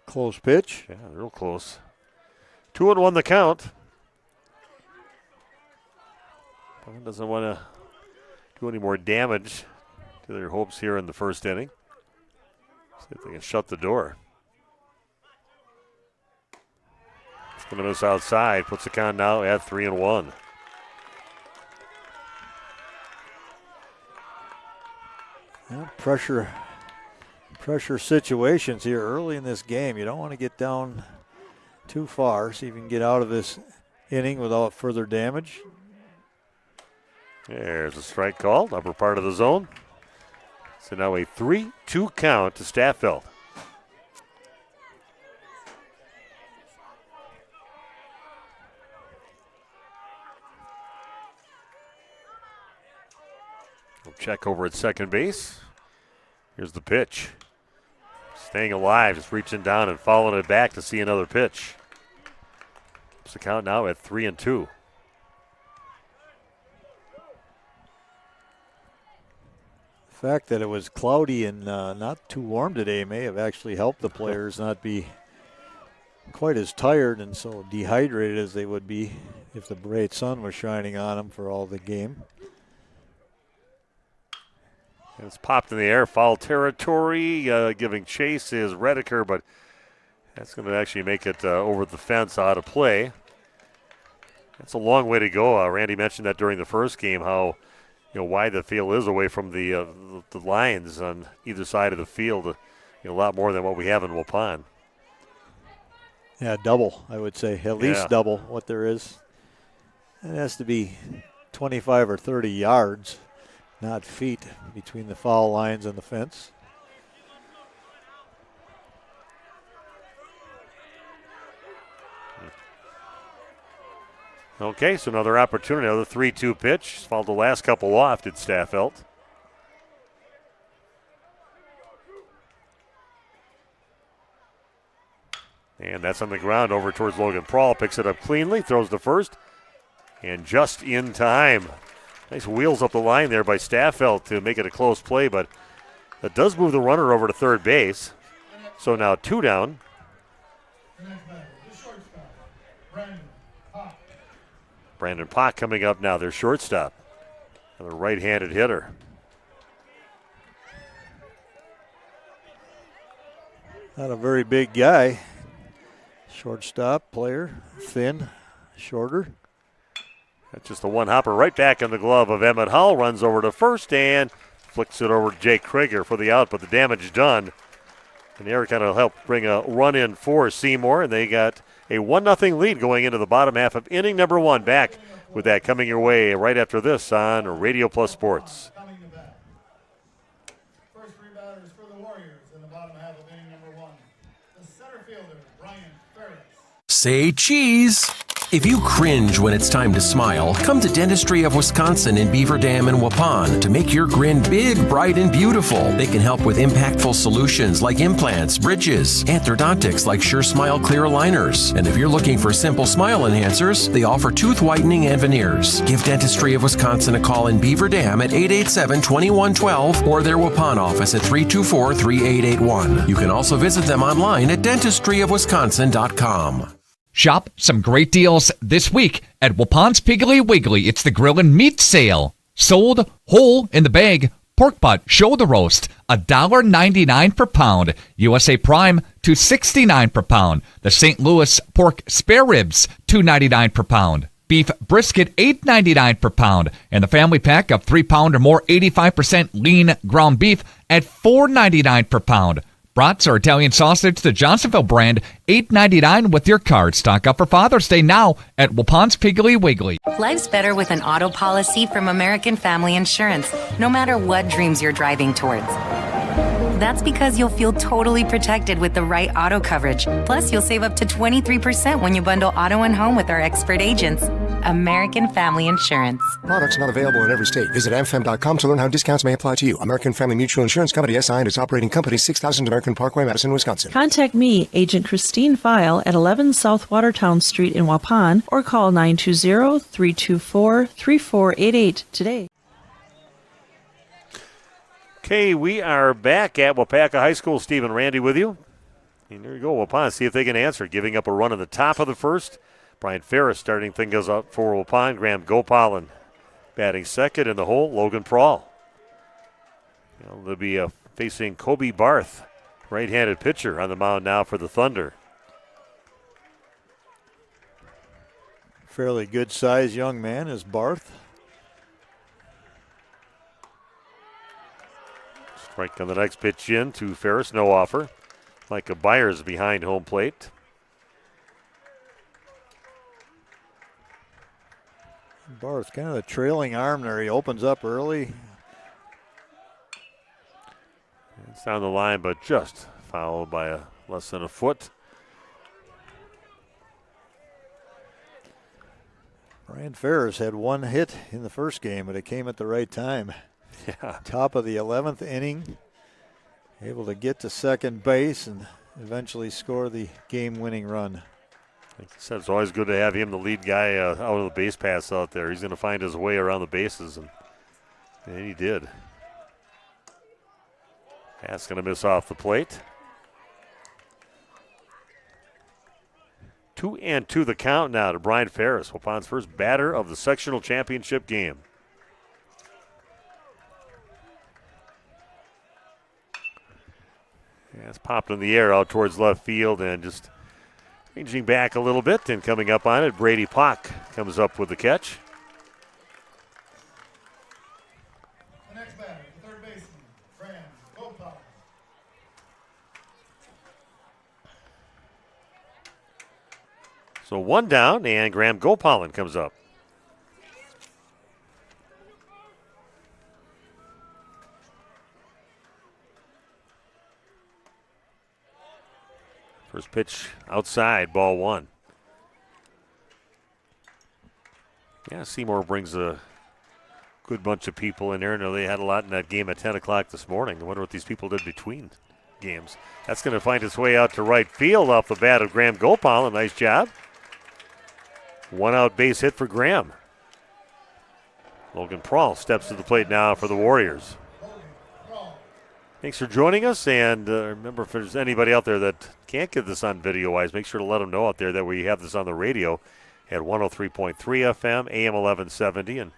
Close pitch. Yeah, real close. 2-1 the count. Bowman doesn't want to do any more damage to their hopes here in the first inning. See if they can shut the door. It's going to miss outside. Puts the count now at 3-1. Yeah, pressure situations here early in this game. You don't want to get down too far. See if you can get out of this inning without further damage. There's a strike called, upper part of the zone. So now a 3-2 count to Staffeld. We'll check over at second base. Here's the pitch. Staying alive, just reaching down and following it back to see another pitch. It's the count now at 3-2. The fact that it was cloudy and not too warm today may have actually helped the players not be quite as tired and so dehydrated as they would be if the bright sun was shining on them for all the game. It's popped in the air, foul territory. Giving chase is Redeker, but that's going to actually make it over the fence out of play. That's a long way to go. Randy mentioned that during the first game, how wide the field is away from the lines on either side of the field. A lot more than what we have in Waupun. Yeah, double, I would say. At least double what there is. It has to be 25 or 30 yards. Not feet between the foul lines and the fence. Okay, so another opportunity, another 3-2 pitch. Fouled the last couple off, did Staffelt. And that's on the ground over towards Logan Prawl. Picks it up cleanly, throws to first, and just in time. Nice wheels up the line there by Staffelt to make it a close play, but that does move the runner over to third base. So now 2 down. Brandon Pock coming up now, their shortstop. Another right-handed hitter. Not a very big guy. Shortstop player, thin, shorter. That's just the one hopper right back in the glove of Emmett Hull. Runs over to first and flicks it over to Jake Krieger for the out, but the damage done. And the error kind of helped bring a run in for Seymour, and they got a 1-0 lead going into the bottom half of inning number 1. Back with that coming your way right after this on Radio Plus Sports. First rebatters for the Warriors in the bottom half of inning number 1. The center fielder, Brian Ferris. Say cheese. If you cringe when it's time to smile, come to Dentistry of Wisconsin in Beaver Dam and Waupun to make your grin big, bright, and beautiful. They can help with impactful solutions like implants, bridges, orthodontics like Sure Smile clear aligners. And if you're looking for simple smile enhancers, they offer tooth whitening and veneers. Give Dentistry of Wisconsin a call in Beaver Dam at 887-2112 or their Waupun office at 324-3881. You can also visit them online at dentistryofwisconsin.com. Shop some great deals this week at Waupun's Piggly Wiggly. It's the grill and meat sale. Sold whole in the bag. Pork butt shoulder roast, $1.99 per pound. USA Prime, $2.69 per pound. The St. Louis pork spare ribs, $2.99 per pound. Beef brisket, $8.99 per pound. And the family pack of 3-pound or more 85% lean ground beef at $4.99 per pound. Brats or Italian sausage, the Johnsonville brand, $8.99 with your card. Stock up for Father's Day now at Waupun's Piggly Wiggly. Life's better with an auto policy from American Family Insurance, no matter what dreams you're driving towards. That's because you'll feel totally protected with the right auto coverage. Plus, you'll save up to 23% when you bundle auto and home with our expert agents. American Family Insurance. Products not available in every state. Visit amfam.com to learn how discounts may apply to you. American Family Mutual Insurance Company, SI, and its operating company, 6000 American Parkway, Madison, Wisconsin. Contact me, Agent Christine File, at 11 South Watertown Street in Waupun, or call 920-324-3488 today. Okay, we are back at Waupaca High School. Steve and Randy with you. And there you go, Waupun. See if they can answer. Giving up a run in the top of the first. Brian Ferris starting things up for Waupun. Graham Gopalin batting second in the hole. Logan Prawl. They'll be facing Kobe Barth, right-handed pitcher, on the mound now for the Thunder. Fairly good-sized young man is Barth. Strike on the next pitch in to Ferris, no offer. Micah Byers behind home plate. Barth, kind of the trailing arm there. He opens up early. It's down the line, but just fouled by less than a foot. Brian Ferris had one hit in the first game, but it came at the right time. Yeah. Top of the 11th inning. Able to get to second base and eventually score the game-winning run. Like I said, it's always good to have him, the lead guy, out of the base pass out there. He's going to find his way around the bases, and he did. Pass going to miss off the plate. 2-2 the count now to Brian Ferris, Waupun's first batter of the sectional championship game. Yeah, it's popped in the air out towards left field and just ranging back a little bit and coming up on it. Brady Pock comes up with the catch. The next batter, the third baseman, Graham Waupaca. So one down, and Graham Gopalin comes up. First pitch outside, ball one. Yeah, Seymour brings a good bunch of people in there. I know they had a lot in that game at 10 o'clock this morning. I wonder what these people did between games. That's going to find its way out to right field off the bat of Graham Gopal. A nice job. One out base hit for Graham. Logan Prawl steps to the plate now for the Warriors. Thanks for joining us, and remember, if there's anybody out there that can't get this on video-wise, make sure to let them know out there that we have this on the radio at 103.3 FM, AM 1170, and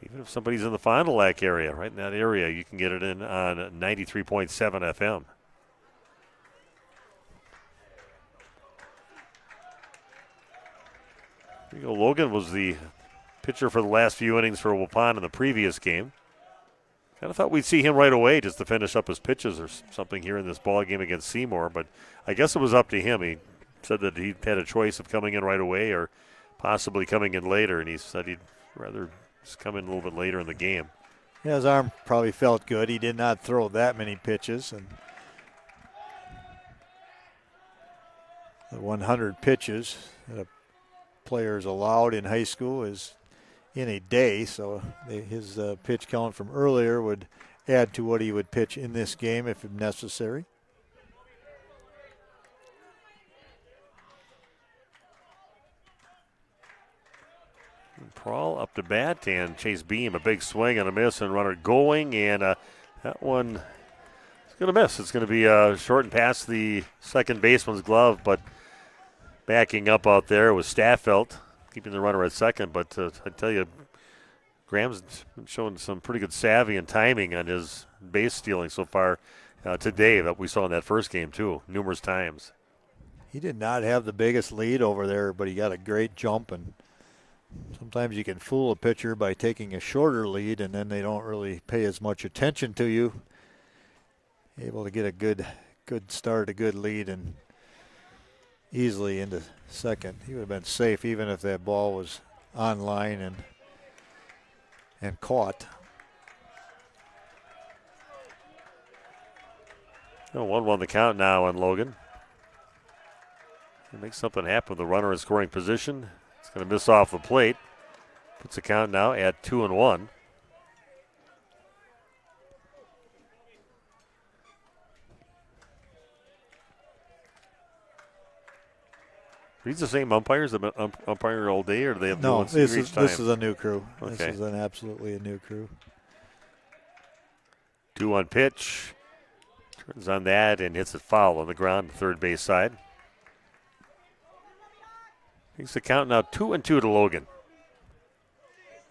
even if somebody's in the Fond du Lac area, right in that area, you can get it in on 93.7 FM. Here you go. Logan was the pitcher for the last few innings for Waupun in the previous game. Kind of thought we'd see him right away just to finish up his pitches or something here in this ball game against Seymour, but I guess it was up to him. He said that he had a choice of coming in right away or possibly coming in later, and he said he'd rather just come in a little bit later in the game. Yeah, his arm probably felt good. He did not throw that many pitches, and the 100 pitches that a player is allowed in high school is in a day, so his pitch count from earlier would add to what he would pitch in this game if necessary. Prawl up to bat, and Chase Beam, a big swing and a miss, and runner going, and that one is going to miss. It's going to be short and past the second baseman's glove, but backing up out there was Staffelt, keeping the runner at second. But I tell you, Graham's been showing some pretty good savvy and timing on his base stealing so far today that we saw in that first game, too, numerous times. He did not have the biggest lead over there, but he got a great jump, and sometimes you can fool a pitcher by taking a shorter lead, and then they don't really pay as much attention to you. Able to get a good start, a good lead, and easily into second. He would have been safe even if that ball was on line and caught. 1-1 the count now on Logan. He makes something happen. The runner in scoring position. It's going to miss off the plate. Puts the count now at 2-1. These the same umpires that have been umpiring all day, or do they have new ones each time? This is a new crew. Okay. This is absolutely a new crew. 2-1 pitch. Turns on that and hits it foul on the ground, third base side. Makes the count now 2-2 to Logan.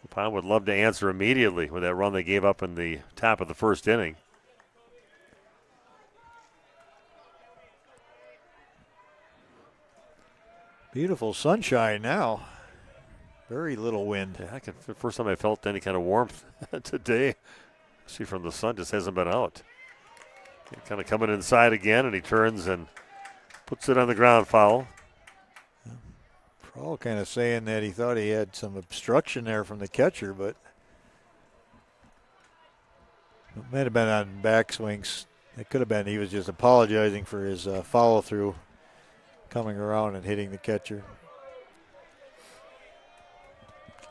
Waupun would love to answer immediately with that run they gave up in the top of the first inning. Beautiful sunshine now. Very little wind. Yeah, the first time I felt any kind of warmth today. See, from the sun, just hasn't been out. Kind of coming inside again, and he turns and puts it on the ground, foul. All kind of saying that he thought he had some obstruction there from the catcher, but it might have been on backswings. It could have been he was just apologizing for his follow-through, coming around and hitting the catcher.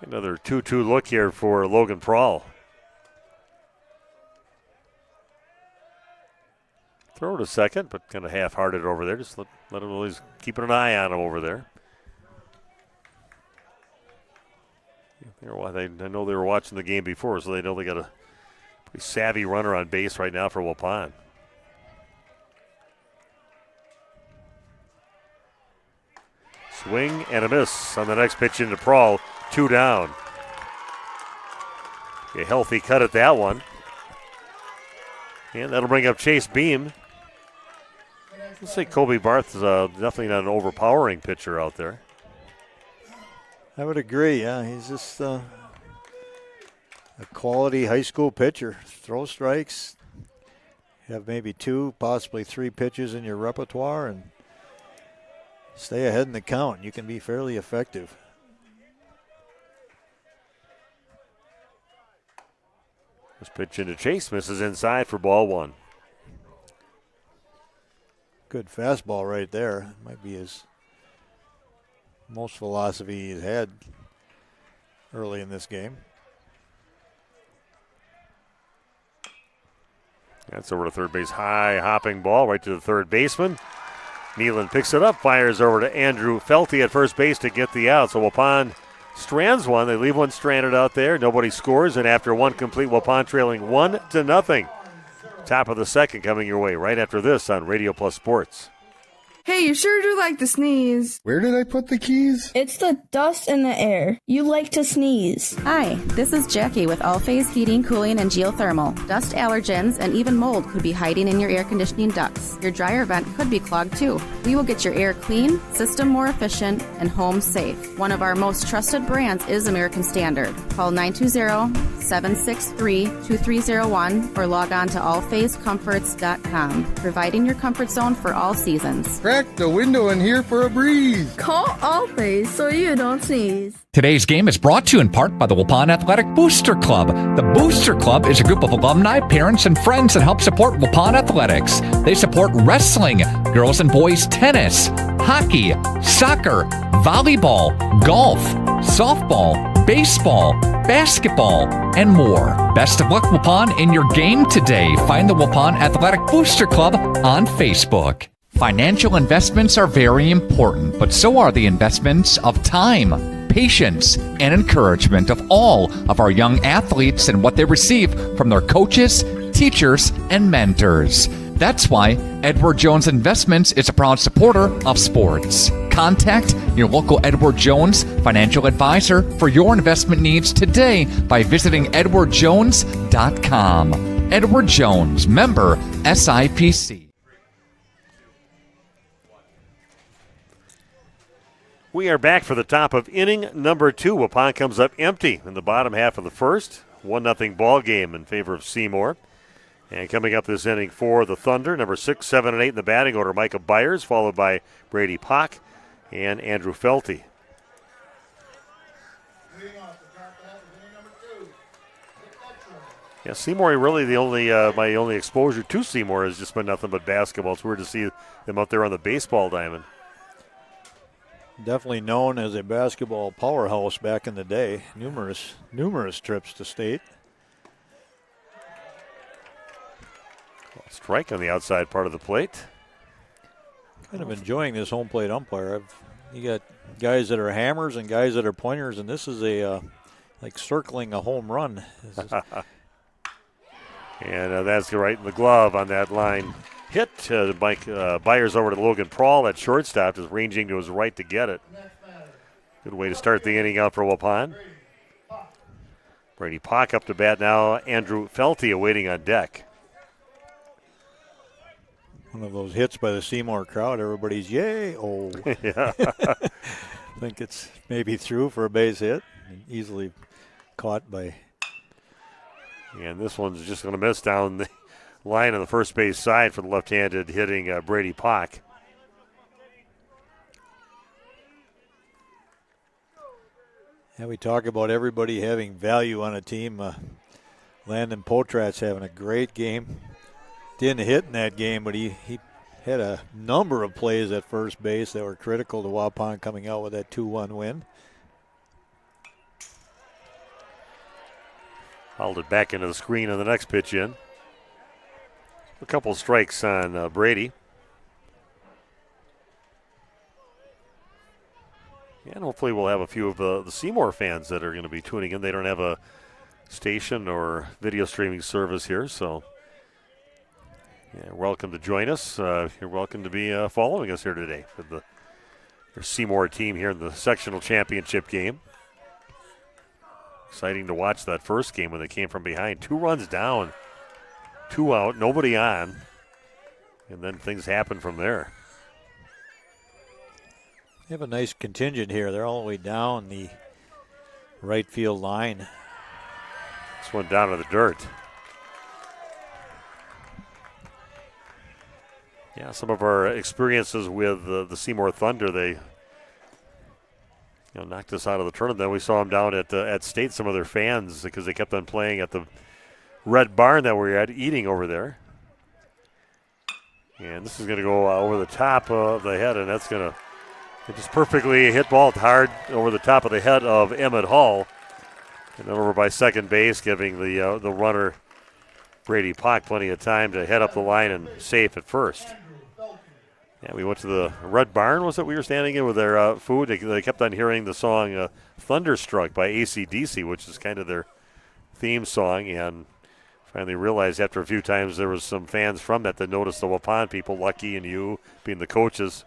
Another 2-2 look here for Logan Prawl. throw to second, but kind of half-hearted over there. Just let him know he's keeping an eye on him over there. I know they were watching the game before, so they know they got a pretty savvy runner on base right now for Waupun. Swing and a miss on the next pitch into Prahl. 2 down. A healthy cut at that one. And that'll bring up Chase Beam. Let's say Kobe Barth is definitely not an overpowering pitcher out there. I would agree, yeah. He's just a quality high school pitcher. Throw strikes, have maybe 2, possibly 3 pitches in your repertoire, and stay ahead in the count. You can be fairly effective. This pitch into Chase misses inside for ball 1. Good fastball right there. Might be his most velocity he's had early in this game. That's over to third base. High hopping ball right to the third baseman. Nealon picks it up, fires over to Andrew Felty at first base to get the out. So Waupun strands one. They leave one stranded out there. Nobody scores, and after one complete, Waupun trailing 1-0. Top of the second coming your way right after this on Radio Plus Sports. Hey, you sure do like to sneeze. Where did I put the keys? It's the dust in the air. You like to sneeze. Hi, this is Jackie with All Phase Heating, Cooling, and Geothermal. Dust allergens and even mold could be hiding in your air conditioning ducts. Your dryer vent could be clogged too. We will get your air clean, system more efficient, and home safe. One of our most trusted brands is American Standard. Call 920-763-2301 or log on to allphasecomforts.com, providing your comfort zone for all seasons. Crack the window in here for a breeze. Call Allphase so you don't sneeze. Today's game is brought to you in part by the Waupun Athletic Booster Club. The Booster Club is a group of alumni, parents, and friends that help support Waupun athletics. They support wrestling, girls and boys tennis, hockey, soccer, volleyball, golf, softball, baseball, basketball, and more. Best of luck, Waupun, in your game today. Find the Waupun Athletic Booster Club on Facebook. Financial investments are very important, but so are the investments of time, patience, and encouragement of all of our young athletes and what they receive from their coaches, teachers, and mentors. That's why Edward Jones Investments is a proud supporter of sports. Contact your local Edward Jones financial advisor for your investment needs today by visiting edwardjones.com. Edward Jones, member SIPC. We are back for the top of inning number 2. Waupun comes up empty in the bottom half of the first. 1-0 ball game in favor of Seymour. And coming up this inning for the Thunder, number 6, 7, and 8 in the batting order, Micah Byers, followed by Brady Pock and Andrew Felty. Yeah, Seymour really the only my only exposure to Seymour has just been nothing but basketball. It's weird to see them out there on the baseball diamond. Definitely known as a basketball powerhouse back in the day. Numerous trips to state. Strike on the outside part of the plate. Kind of enjoying this home plate umpire. You got guys that are hammers and guys that are pointers, and this is a like circling a home run. And that's right in the glove on that line. Hit Mike Byers over to Logan Prahl at shortstop, is ranging to his right to get it. Good way to start the inning out for Waupun. Brady Pock up to bat now. Andrew Felty awaiting on deck. One of those hits by the Seymour crowd. Everybody's yay! Oh, yeah. I think it's maybe through for a base hit. Easily caught by. And this one's just going to miss down the line on the first base side for the left-handed hitting Brady Pock. Yeah, we talk about everybody having value on a team. Landon Potrat's having a great game. Didn't hit in that game, but he had a number of plays at first base that were critical to Waupun coming out with that 2-1 win. Hauled it back into the screen on the next pitch in. A couple strikes on Brady. And hopefully we'll have a few of the Seymour fans that are going to be tuning in. They don't have a station or video streaming service here, so welcome to join us. You're welcome to be following us here today for the Seymour team here in the sectional championship game. Exciting to watch that first game when they came from behind. 2 runs down, 2 out, nobody on, and then things happen from there. They have a nice contingent here. They're all the way down the right field line. This one down to the dirt. Yeah, some of our experiences with the Seymour Thunder, they knocked us out of the tournament. Then we saw them down at State, some of their fans, because they kept on playing at the Red Barn that we were at, eating over there. And this is going to go over the top of the head, and that's going to just perfectly hit ball hard over the top of the head of Emmett Hall. And then over by second base, giving the runner, Brady Pock, plenty of time to head up the line and safe at first. Yeah, we went to the Red Barn, was it? We were standing in with their food. They kept on hearing the song Thunderstruck by AC/DC, which is kind of their theme song, and finally realized after a few times there was some fans from that noticed the Waupun people, Lucky and you, being the coaches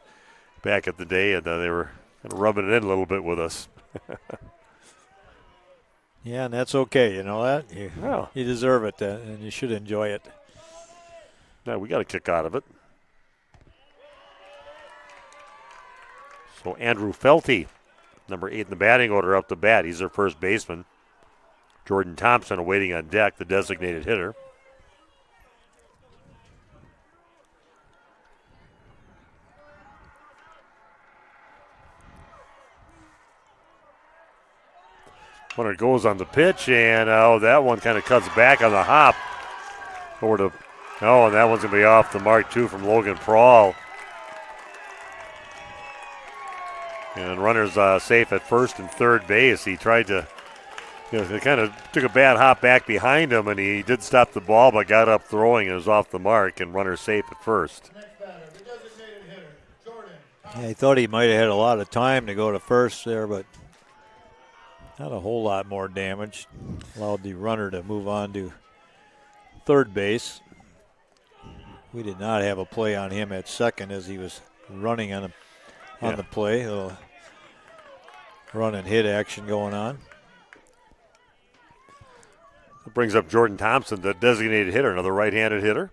back at the day, and they were kind of rubbing it in a little bit with us. Yeah, and that's okay. You know that? You deserve it, and you should enjoy it. Yeah, we got a kick out of it. So Andrew Felty, number 8 in the batting order, up to bat. He's their first baseman. Jordan Thompson awaiting on deck, the designated hitter. Runner goes on the pitch, and that one kind of cuts back on the hop. And that one's going to be off the mark, too, from Logan Prawl. And runner's safe at first and third base. He tried to, they kind of took a bad hop back behind him, and he did stop the ball, but got up throwing and was off the mark, and runner's safe at first. Yeah, he thought he might have had a lot of time to go to first there, but not a whole lot more damage. Allowed the runner to move on to third base. We did not have a play on him at second as he was running on the play. A little run and hit action going on. It brings up Jordan Thompson, the designated hitter, another right-handed hitter.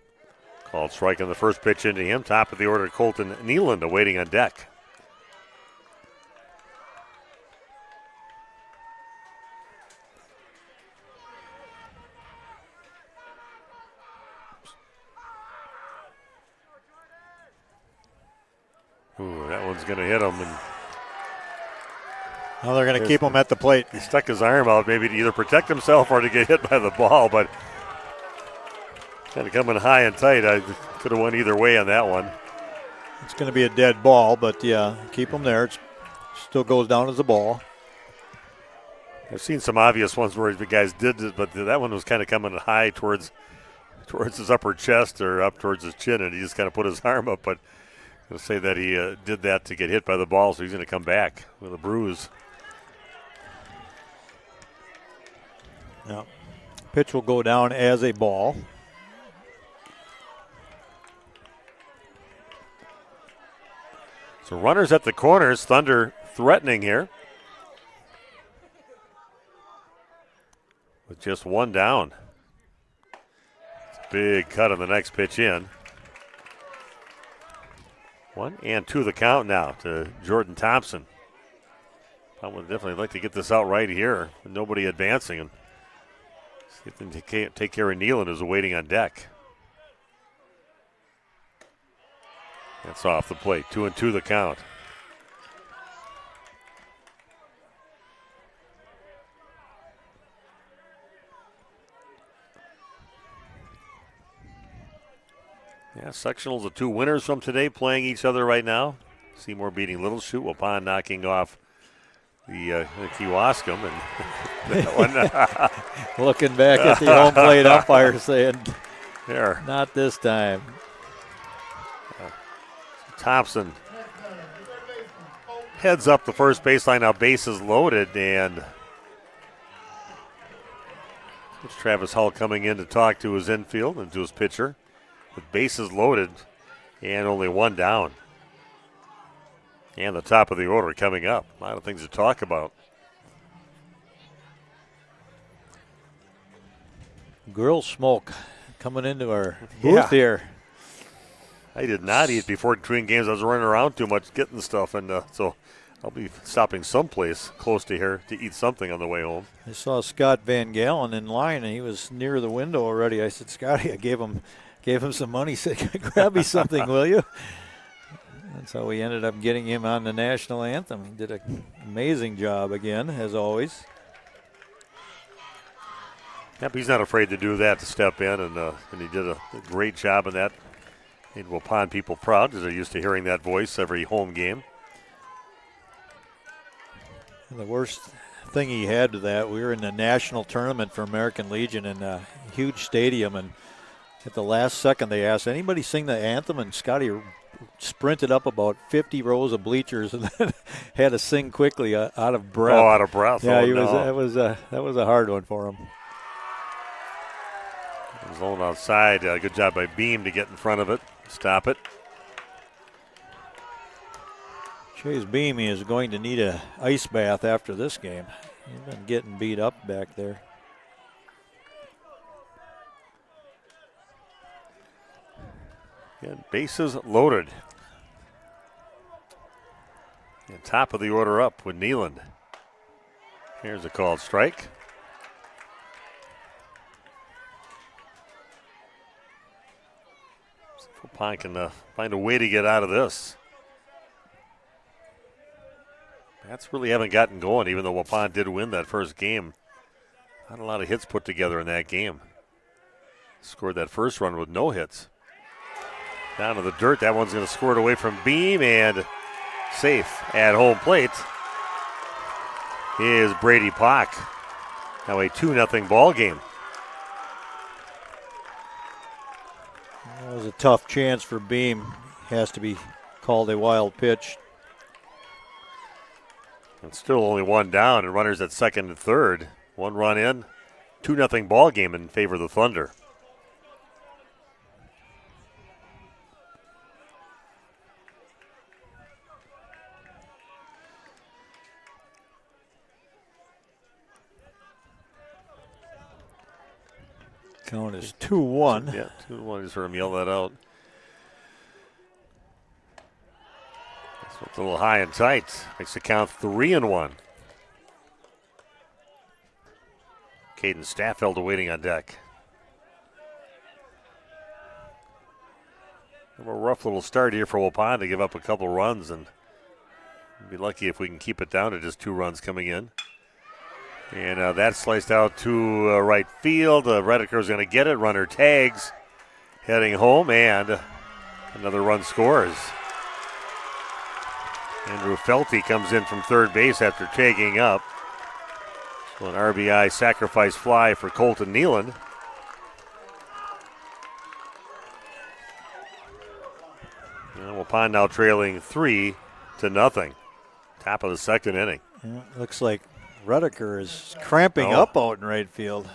Called strike on the first pitch into him. Top of the order, Colton Nealand awaiting on deck. Ooh, that one's going to hit him. And now they're going to keep him at the plate. He stuck his arm out maybe to either protect himself or to get hit by the ball, but kind of coming high and tight. I could have went either way on that one. It's going to be a dead ball, but yeah, keep him there. It still goes down as a ball. I've seen some obvious ones where the guys did it, but that one was kind of coming high towards his upper chest or up towards his chin, and he just kind of put his arm up. But I'll say that he did that to get hit by the ball, so he's going to come back with a bruise. Now, pitch will go down as a ball. So runners at the corners, Thunder threatening here. With just one down. It's a big cut on the next pitch in. 1-2 the count now to Jordan Thompson. I would definitely like to get this out right here with nobody advancing. And see if they can take care of Nealand, who's waiting on deck. That's off the plate. 2-2 the count. Yeah, sectionals, the 2 winners from today playing each other right now. Seymour beating Little Chute, Waupun knocking off the Kewaskum. And looking back at the home plate umpire saying, There. Not this time. Thompson heads up the first baseline. Now bases loaded, and it's Travis Hull coming in to talk to his infield and to his pitcher. With bases loaded and only one down. And the top of the order coming up. A lot of things to talk about. Grill smoke coming into our booth here. I did not eat between games. I was running around too much getting stuff, and so I'll be stopping someplace close to here to eat something on the way home. I saw Scott Van Galen in line, and he was near the window already. I said, Scotty, I gave him some money. He said, grab me something, will you? That's how we ended up getting him on the national anthem. He did an amazing job again, as always. Yep, he's not afraid to do that, to step in, and he did a great job in that. Made Waupun people proud because they're used to hearing that voice every home game. And the worst thing he had to that, we were in the national tournament for American Legion in a huge stadium, and at the last second they asked, anybody sing the anthem? And Scotty sprinted up about 50 rows of bleachers and then had to sing quickly out of breath. Oh, out of breath. Yeah, that was a hard one for him. Zone outside. Good job by Beam to get in front of it. Stop it. Chase Beam is going to need an ice bath after this game. He's been getting beat up back there. Again, bases loaded. And top of the order up with Neeland. Here's a called strike. Waupun can find a way to get out of this. Bats really haven't gotten going, even though Waupun did win that first game. Not a lot of hits put together in that game. Scored that first run with no hits. Down to the dirt. That one's going to score it away from Beam, and safe at home plate is Brady Pock. Now a 2-0 ball game. That was a tough chance for Beam. Has to be called a wild pitch. And still only one down, and runners at second and third. One run in, 2-0 ball game in favor of the Thunder. Count is 2-1. Yeah, 2-1. Just heard him yell that out. It's a little high and tight. Makes the count 3-1. Caden Staffeld awaiting on deck. A rough little start here for Waupun to give up a couple runs, and we'll be lucky if we can keep it down to just 2 runs coming in. And that's sliced out to right field. Redeker's going to get it. Runner tags, heading home, and another run scores. Andrew Felty comes in from third base after tagging up. So an RBI sacrifice fly for Colton Neeland. And Waupun now trailing 3-0. Top of the second inning. Yeah, looks like Redeker is cramping up out in right field.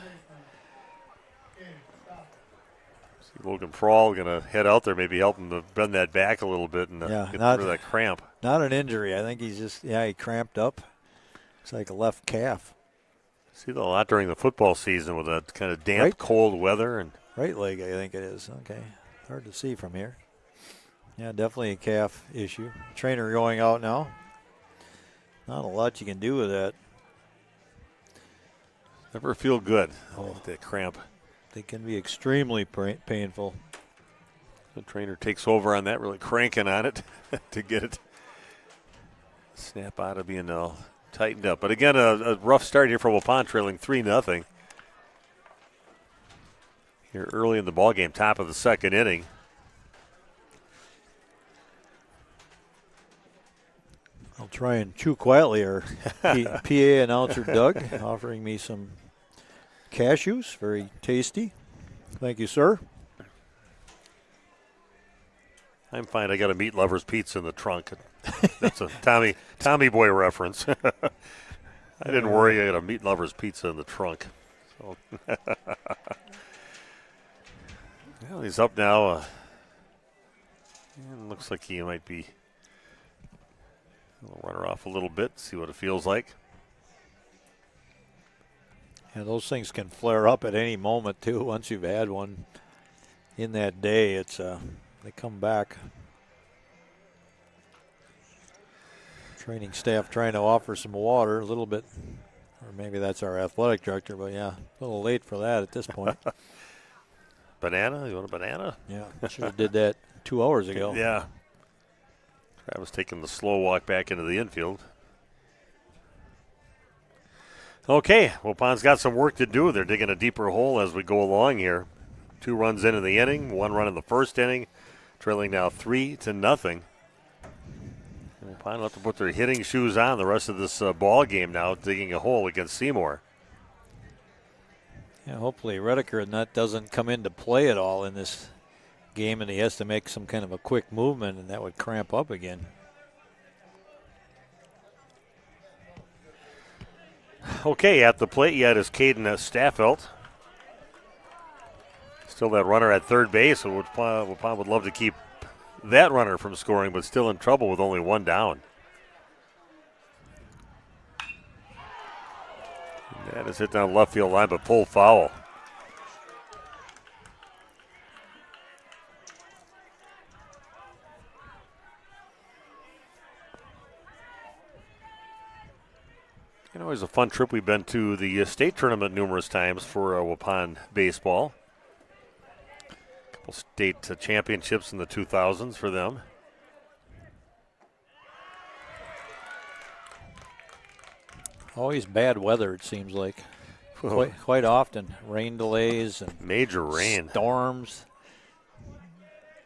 See Logan Prawl going to head out there, maybe help him to bend that back a little bit and get rid of that cramp. Not an injury. I think he's just, he cramped up. Looks like a left calf. See that a lot during the football season with that kind of damp, cold weather. And right leg, I think it is. Okay. Hard to see from here. Yeah, definitely a calf issue. Trainer going out now. Not a lot you can do with that. Never feel good. That cramp. They can be extremely painful. The trainer takes over on that, really cranking on it to get it snap out of being all tightened up. But again, a rough start here for Waupun, trailing 3-0. Here early in the ballgame, top of the second inning. I'll try and chew quietly. Our PA announcer Doug offering me some cashews, very tasty. Thank you, sir. I'm fine. I got a meat lover's pizza in the trunk. That's a Tommy Boy reference. I didn't worry. I got a meat lover's pizza in the trunk. So well, he's up now. Looks like he might be. We'll run her off a little bit, see what it feels like. Yeah, those things can flare up at any moment too. Once you've had one in that day, it's they come back. Training staff trying to offer some water a little bit, or maybe that's our athletic director, but yeah, a little late for that at this point. Banana? You want a banana? Yeah, should have did that 2 hours ago. Yeah. Travis taking the slow walk back into the infield. Okay, Waupun's got some work to do. They're digging a deeper hole as we go along here. 2 runs into the inning, 1 run in the first inning, trailing now 3-0. Waupun will have to put their hitting shoes on the rest of this ball game now, digging a hole against Seymour. Yeah, hopefully Redeker doesn't come into play at all in this game, and he has to make some kind of a quick movement, and that would cramp up again. Okay, at the plate yet is Caden Staffelt. Still that runner at third base, so Waupun would love to keep that runner from scoring, but still in trouble with only 1 down. That is hit down left field line, but pulled foul. You know, it was a fun trip. We've been to the state tournament numerous times for Waupun baseball. A couple state championships in the 2000s for them. Always bad weather, it seems like. Quite often. Rain delays and major rain. Storms.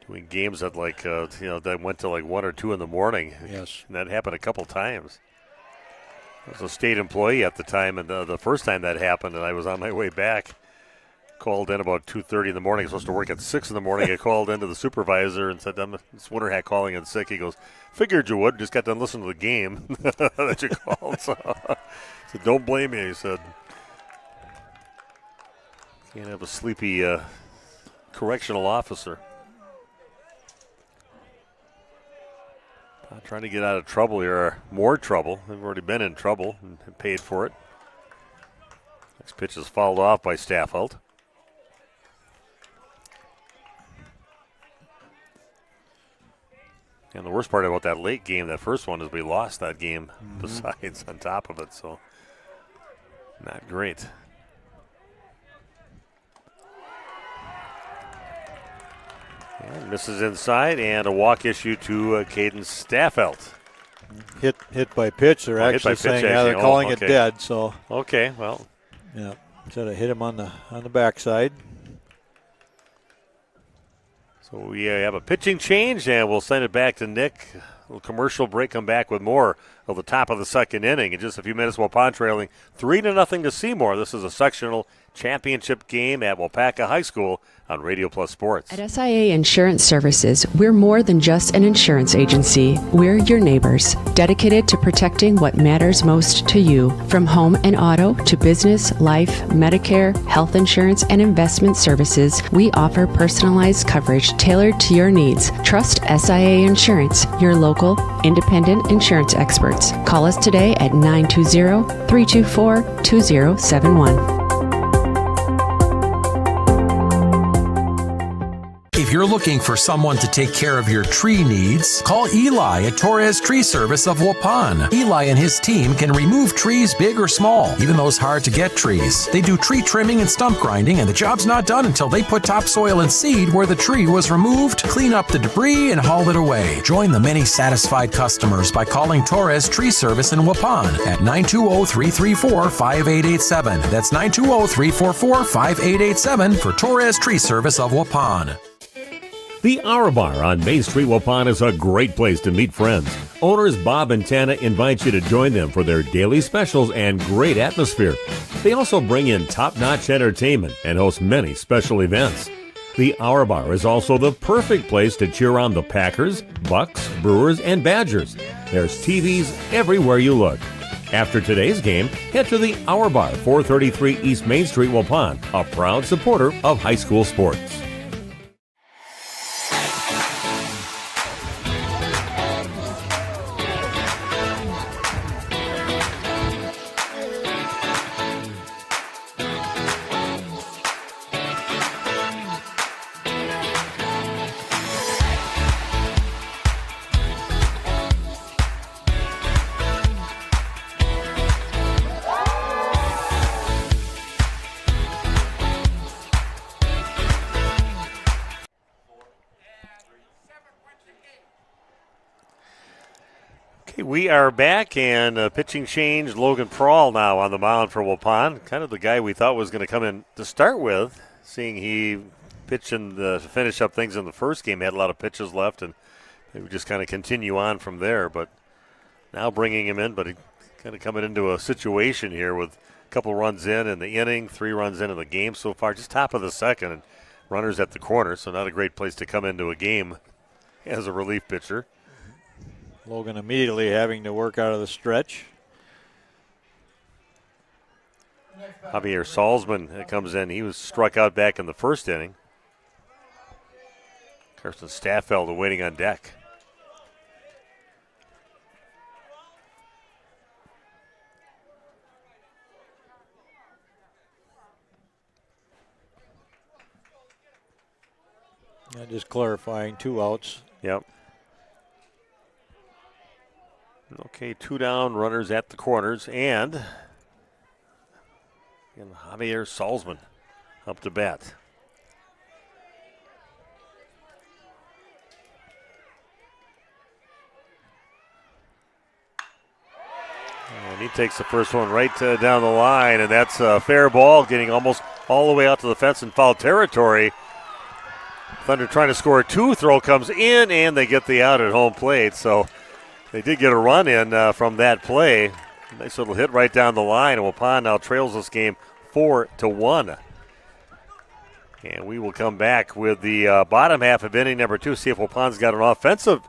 Doing games at that went to 1 or 2 in the morning. Yes. And that happened a couple times. I was a state employee at the time, and the first time that happened, and I was on my way back. Called in about 2:30 in the morning. I was supposed to work at 6 in the morning. I called into the supervisor and said, "It's Winter Hat calling in sick." He goes, "Figured you would. Just got done listening to the game that you called." So I said, "Don't blame me," he said. Can't have a sleepy correctional officer. Trying to get out of trouble here, or more trouble. They've already been in trouble and paid for it. Next pitch is fouled off by Staffelt. And the worst part about that late game, that first one, is we lost that game besides on top of it, so not great. And misses inside, and a walk issue to Caden Staffelt. Hit by pitch. They're actually saying, they're calling it dead. So okay, well, yeah, instead of hit him on the backside. So we have a pitching change, and we'll send it back to Nick. A little commercial break. Come back with more of the top of the second inning in just a few minutes. Waupun trailing 3-0 to Seymour. This is a sectional championship game at Waupaca High School on Radio Plus Sports. At SIA Insurance Services, we're more than just an insurance agency. We're your neighbors, dedicated to protecting what matters most to you. From home and auto to business, life, Medicare, health insurance, and investment services, we offer personalized coverage tailored to your needs. Trust SIA Insurance, your local, independent insurance experts. Call us today at 920-324-2071. If you're looking for someone to take care of your tree needs, call Eli at Torres Tree Service of Waupun. Eli and his team can remove trees big or small, even those hard-to-get trees. They do tree trimming and stump grinding, and the job's not done until they put topsoil and seed where the tree was removed, clean up the debris, and haul it away. Join the many satisfied customers by calling Torres Tree Service in Waupun at 920-334-5887. That's 920-344-5887 for Torres Tree Service of Waupun. The Hour Bar on Main Street, Waupun is a great place to meet friends. Owners Bob and Tana invite you to join them for their daily specials and great atmosphere. They also bring in top-notch entertainment and host many special events. The Hour Bar is also the perfect place to cheer on the Packers, Bucks, Brewers, and Badgers. There's TVs everywhere you look. After today's game, head to the Hour Bar, 433 East Main Street, Waupun, a proud supporter of high school sports. We are back, and pitching change. Logan Prawl now on the mound for Waupun. Kind of the guy we thought was going to come in to start with, seeing he pitched to finish up things in the first game. He had a lot of pitches left, and they would just kind of continue on from there. But now bringing him in, but he kind of coming into a situation here with a couple runs in the inning, 3 runs in the game so far, just top of the second, and runners at the corner, so not a great place to come into a game as a relief pitcher. Logan immediately having to work out of the stretch. Javier Salzman comes in. He was struck out back in the first inning. Kirsten Staffeld waiting on deck. Yeah, just clarifying, 2 outs. Yep. Okay, 2 down, runners at the corners, and Javier Salzman up to bat. And he takes the first one right down the line, and that's a fair ball, getting almost all the way out to the fence in foul territory. Thunder trying to score a 2, throw comes in, and they get the out at home plate, so they did get a run in from that play. Nice little hit right down the line. And Waupun now trails this game 4-1. And we will come back with the bottom half of inning number 2. See if Waupun's got an offensive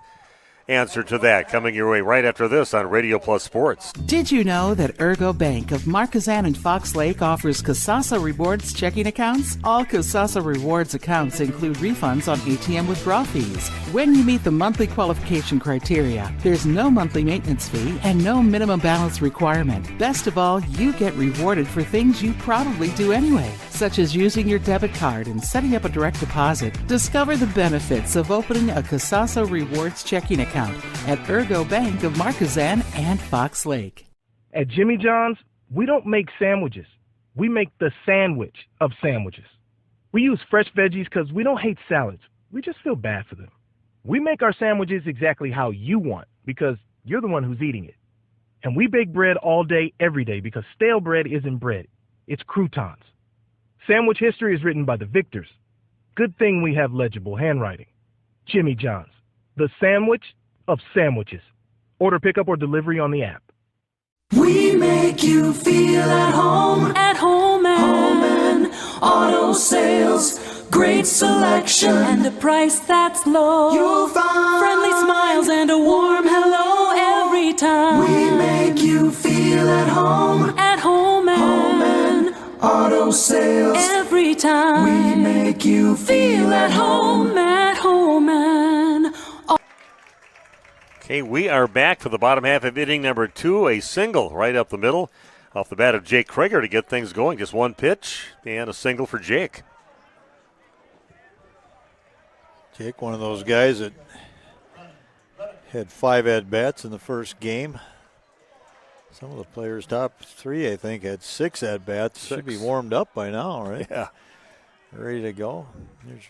answer to that coming your way right after this on Radio Plus Sports. Did you know that Ergo Bank of Marquezan and Fox Lake offers Casasa Rewards checking accounts? All Casasa Rewards accounts include refunds on ATM withdrawal fees. When you meet the monthly qualification criteria, there's no monthly maintenance fee and no minimum balance requirement. Best of all, you get rewarded for things you probably do anyway, such as using your debit card and setting up a direct deposit. Discover the benefits of opening a Casasa Rewards checking account at Ergo Bank of Marquezan and Fox Lake. At Jimmy John's, we don't make sandwiches. We make the sandwich of sandwiches. We use fresh veggies because we don't hate salads. We just feel bad for them. We make our sandwiches exactly how you want because you're the one who's eating it. And we bake bread all day, every day because stale bread isn't bread. It's croutons. Sandwich history is written by the victors. Good thing we have legible handwriting. Jimmy John's, the sandwich of sandwiches. Order pickup or delivery on the app. We make you feel at home and auto sales. Great selection and a price that's low. You'll find friendly smiles and a warm hello every time. We make you feel at home and auto sales. Every time we make you feel at home and Okay, we are back for the bottom half of inning number 2. A single right up the middle off the bat of Jake Krieger to get things going. Just one pitch and a single for Jake. Jake, one of those guys that had 5 at-bats in the first game. Some of the players, top 3, I think, had 6 at-bats. Should be warmed up by now, right? Yeah. Ready to go. There's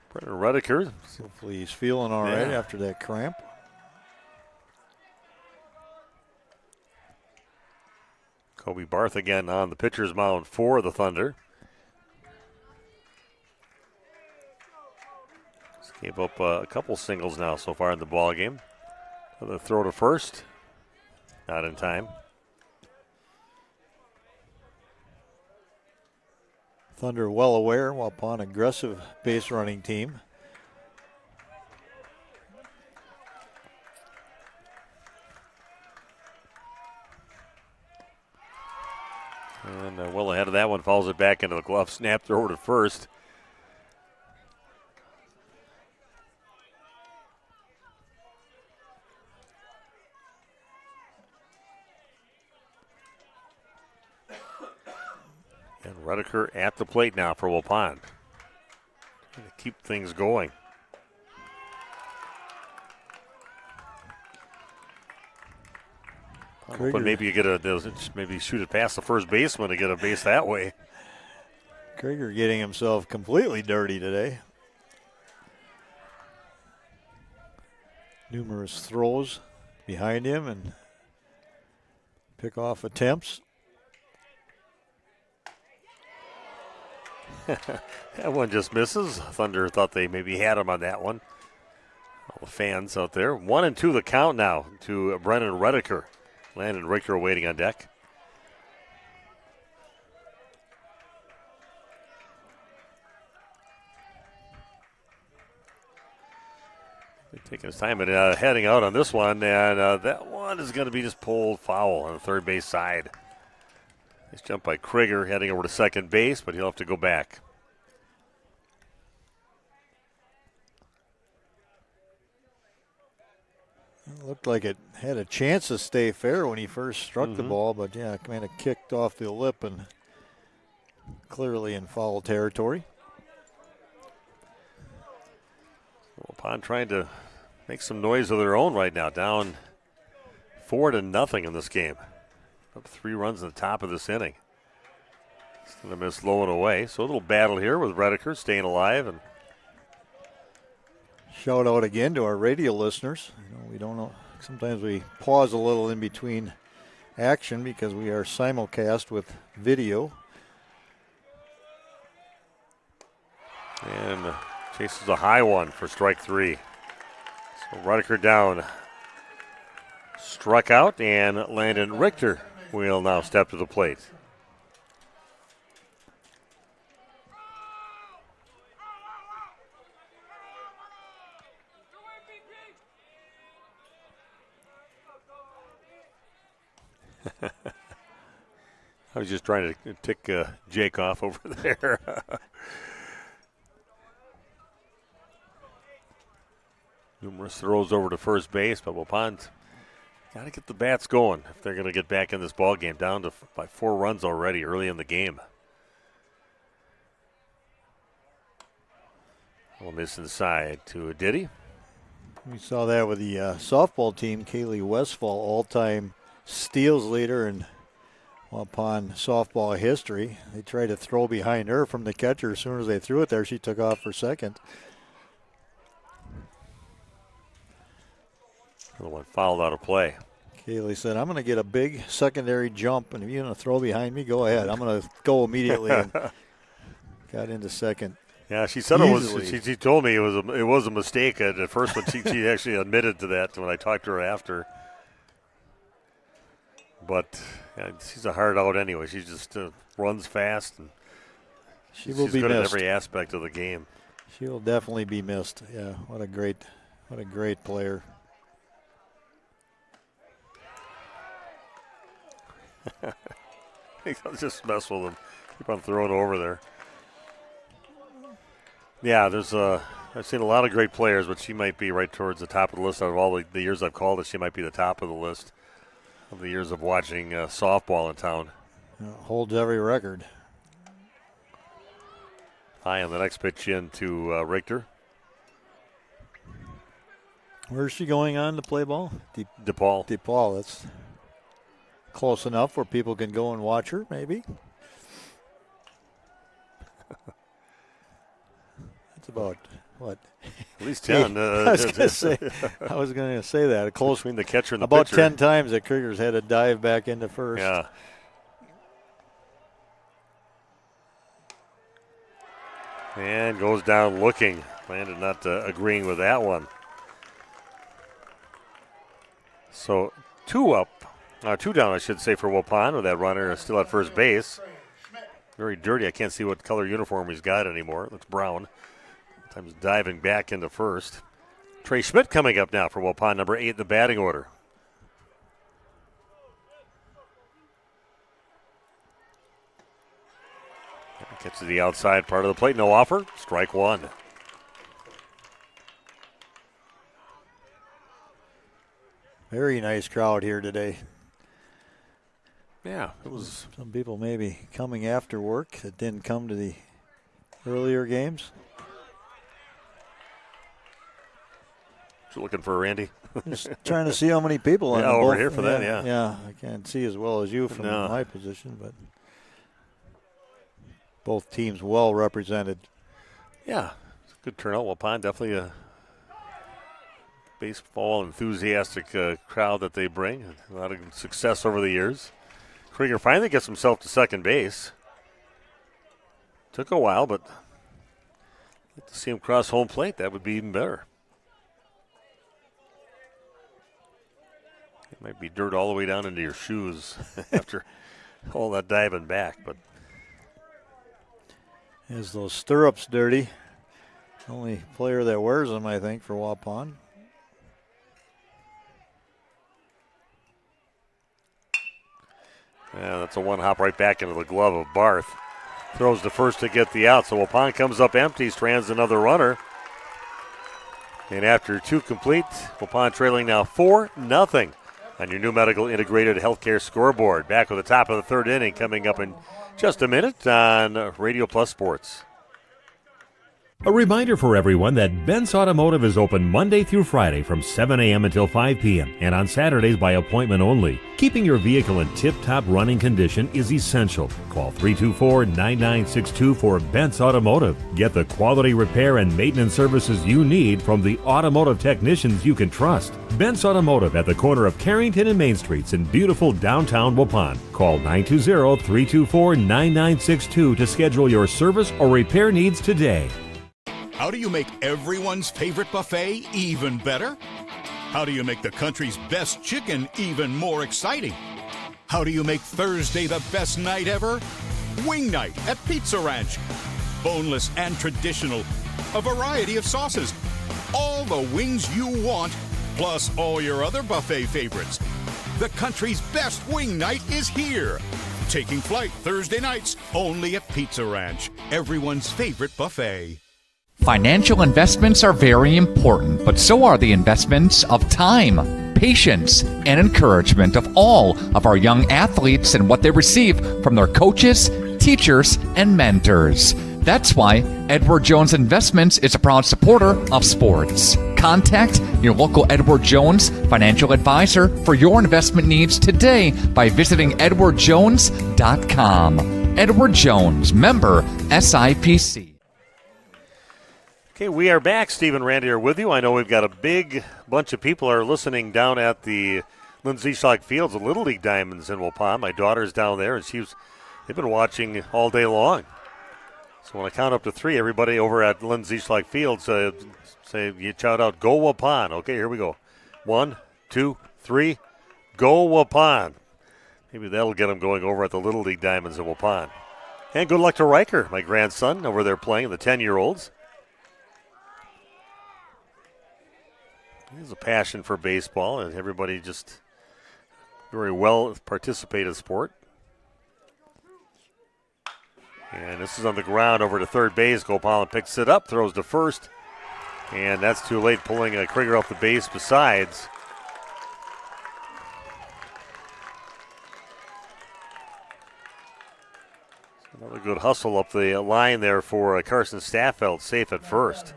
Brendan Redeker. Hopefully he's feeling all right after that cramp. Kobe Barth again on the pitcher's mound for the Thunder. Just gave up a couple singles now so far in the ball game. The throw to first, not in time. Thunder well aware, Waupun aggressive base running team. And well ahead of that one, fouls it back into the glove, snapped over to first. And Redeker at the plate now for Waupun. Trying to keep things going. But maybe you get maybe shoot it past the first baseman to get a base that way. Krieger getting himself completely dirty today. Numerous throws behind him and pick-off attempts. That one just misses. Thunder thought they maybe had him on that one. All the fans out there. 1-2 the count now to Brennan Redeker. Landon Richter waiting on deck. Taking his time and heading out on this one, and that one is going to be just pulled foul on the third base side. Nice jump by Krieger heading over to second base, but he'll have to go back. It looked like it had a chance to stay fair when he first struck the ball, but yeah, it kind of kicked off the lip and clearly in foul territory. Waupun trying to make some noise of their own right now, down 4-0 in this game. Up 3 runs in the top of this inning. It's going to miss low and away. So a little battle here with Redeker staying alive. And shout out again to our radio listeners. We don't know. Sometimes we pause a little in between action because we are simulcast with video. And chases a high one for strike 3. So Redeker down. Struck out, and Landon Richter will now step to the plate. I was just trying to tick Jake off over there. Numerous throws over to first base, but Waupun's got to get the bats going if they're going to get back in this ball game. Down to by 4 runs already early in the game. We'll miss inside to Diddy. We saw that with the softball team. Kaylee Westfall, all-time steals leader in Waupun softball history. They tried to throw behind her from the catcher. As soon as they threw it there, she took off for second. Another one fouled out of play. Kaylee said, I'm going to get a big secondary jump, and if you're going to throw behind me, go ahead. I'm going to go immediately. And got into second. Yeah, she said easily. It was. She told me it was a mistake at first, but she actually admitted to that when I talked to her after. But yeah, she's a hard out anyway. She just runs fast, and she's good at every aspect of the game. She will definitely be missed. Yeah, what a great player. I'll just mess with him. Keep on throwing over there. Yeah, I've seen a lot of great players, but she might be right towards the top of the list. Out of all the years I've called it, she might be the top of the list of the years of watching softball in town. Holds every record. High on the next pitch into Richter. Where's she going on to play ball? DePaul. DePaul, that's close enough where people can go and watch her, maybe. That's about, what? At least 10. I was going to say that. Close between the catcher and the about pitcher. 10 times that Krieger's had to dive back into first. Yeah. And goes down looking. Landon not agreeing with that one. So 2 down, I should say, for Waupun with that runner still at first base. very dirty. I can't see what color uniform he's got anymore. It looks brown. Sometimes diving back into first. Trey Schmidt coming up now for Waupun, number 8 in the batting order. Gets to the outside part of the plate. No offer. Strike one. Very nice crowd here today. Yeah, it was. Some people maybe coming after work that didn't come to the earlier games. You looking for Randy? Just trying to see how many people. Yeah, over here for that, yeah. Yeah, I can't see as well as you from my position, but both teams well represented. Yeah, it's a good turnout. Waupun, definitely a baseball enthusiastic crowd that they bring. A lot of success over the years. Krieger finally gets himself to second base. Took a while, but I'd like to see him cross home plate. That would be even better. It might be dirt all the way down into your shoes after all that diving back, but is those stirrups dirty? Only player that wears them, I think, for Waupun. Yeah, that's a one hop right back into the glove of Barth. Throws to first to get the out, so Waupun comes up empty, strands another runner. And after 2 complete, Waupun trailing now 4-0 on your new medical integrated healthcare scoreboard. Back with the top of the third inning coming up in just a minute on Radio Plus Sports. A reminder for everyone that Bent's Automotive is open Monday through Friday from 7 a.m. until 5 p.m. and on Saturdays by appointment only. Keeping your vehicle in tip-top running condition is essential. Call 324-9962 for Bent's Automotive. Get the quality repair and maintenance services you need from the automotive technicians you can trust. Bent's Automotive at the corner of Carrington and Main Streets in beautiful downtown Waupun. Call 920-324-9962 to schedule your service or repair needs today. How do you make everyone's favorite buffet even better? How do you make the country's best chicken even more exciting? How do you make Thursday the best night ever? Wing night at Pizza Ranch. Boneless and traditional. A variety of sauces. All the wings you want, plus all your other buffet favorites. The country's best wing night is here. Taking flight Thursday nights only at Pizza Ranch. Everyone's favorite buffet. Financial investments are very important, but so are the investments of time, patience, and encouragement of all of our young athletes and what they receive from their coaches, teachers, and mentors. That's why Edward Jones Investments is a proud supporter of sports. Contact your local Edward Jones financial advisor for your investment needs today by visiting edwardjones.com. Edward Jones, member SIPC. Okay, we are back. Steve and Randy are with you. I know we've got a big bunch of people are listening down at the Lindsay Schlag Fields, the Little League Diamonds in Waupun. My daughter's down there, and they've been watching all day long. So when I count up to 3, everybody over at Lindsay Schlag Fields say you shout out, "Go Waupun." Okay, here we go. 1, 2, 3, go Waupun. Maybe that'll get them going over at the Little League Diamonds in Waupun. And good luck to Riker, my grandson, over there playing, the 10-year-olds. He has a passion for baseball, and everybody just very well participated sport. And this is on the ground over to third base. Gopalin picks it up, throws to first, and that's too late, pulling Krieger off the base besides. Another good hustle up the line there for Carson Staffeld, safe at first.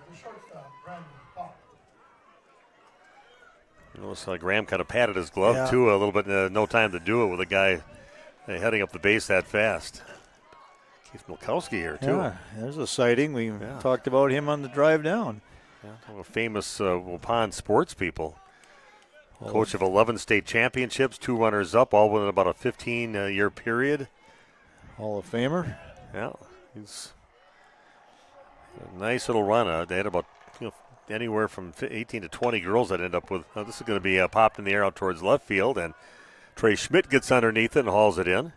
Looks like Graham kind of patted his glove, too, a little bit. No time to do it with a guy heading up the base that fast. Keith Milkowski here, too. Yeah, there's a sighting. We talked about him on the drive down. Yeah, famous Waupun sports people. Coach of 11 state championships, 2 runners-up, all within about a 15-year period. Hall of Famer. Yeah, he's a nice little run. They had about anywhere from 18 to 20 girls that end up with. This is going to be popped in the air out towards left field, and Trey Schmidt gets underneath it and hauls it in.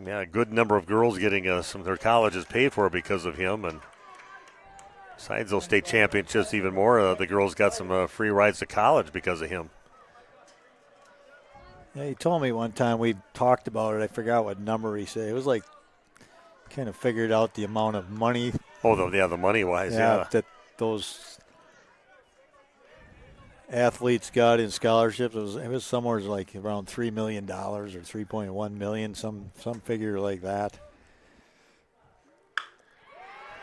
Yeah, a good number of girls getting some of their colleges paid for because of him. And besides those state championships, even more, the girls got some free rides to college because of him. Yeah, he told me one time, we talked about it. I forgot what number he said. It was like kind of figured out the amount of money. Oh, the money-wise, yeah. That those athletes got in scholarships. It was somewhere like around $3 million or $3.1 million, some figure like that.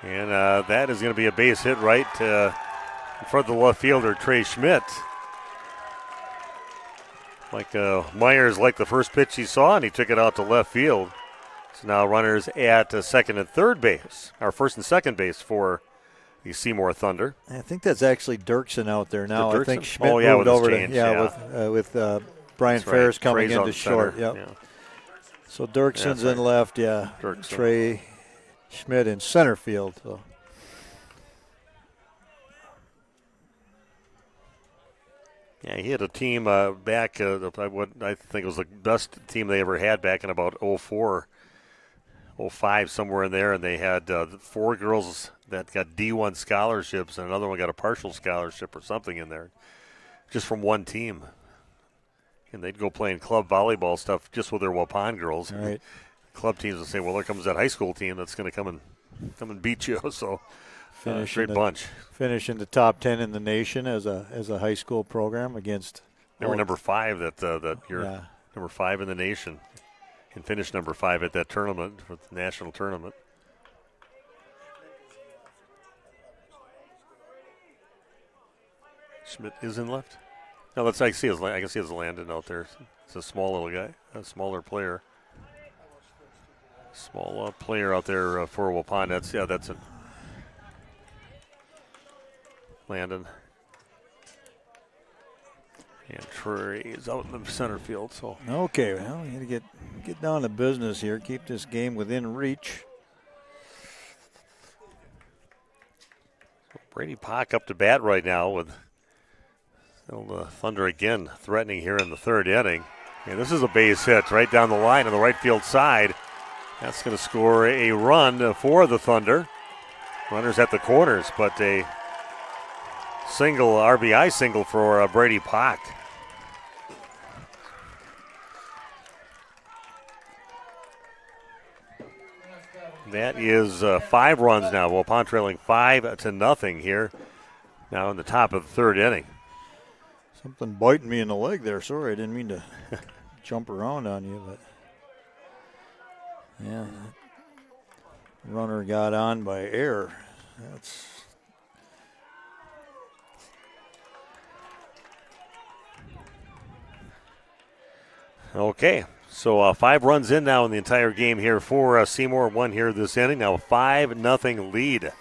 And that is going to be a base hit right in front of the left fielder, Trey Schmidt. Like Myers liked the first pitch he saw, and he took it out to left field. So now runners at second and third base, or first and second base for the Seymour Thunder. I think that's actually Dirksen out there now. I think Schmidt with moved over change, with Brian that's Ferris right. coming Trey's into short. center. Yep. Yeah. So Dirksen's in left, Dirksen. Trey Schmidt in center field. So. Yeah, he had a team back, what I think was the best team they ever had back in about 04, 05, somewhere in there. And they had 4 girls that got D1 scholarships, and another one got a partial scholarship or something in there, just from one team. And they'd go playing club volleyball stuff just with their Waupun girls. Right. Club teams would say, well, there comes that high school team that's going to come and beat you. So, great bunch. Finish in the top 10 in the nation as a high school program against. They were number 5 that year. Yeah. Number 5 in the nation, and finished number 5 at that tournament, for the national tournament. Schmidt is in left. No, I can see his Landon out there. It's a small little guy, a smaller player. Small player out there for Waupun. That's it. Landon. And Trey is out in the center field. So Okay, well, you got to get down to business here. Keep this game within reach. Brady Pock up to bat right now with the Thunder again threatening here in the third inning. And this is a base hit right down the line on the right field side. That's going to score a run for the Thunder. Runners at the corners, but a RBI single for Brady Pock. That is 5 runs now. Waupun trailing 5-0 here. Now in the top of the third inning. Something biting me in the leg there. Sorry, I didn't mean to jump around on you, but yeah, runner got on by error. That's okay. So 5 runs in now in the entire game here for Seymour. 1 here this inning. Now a 5-0 lead.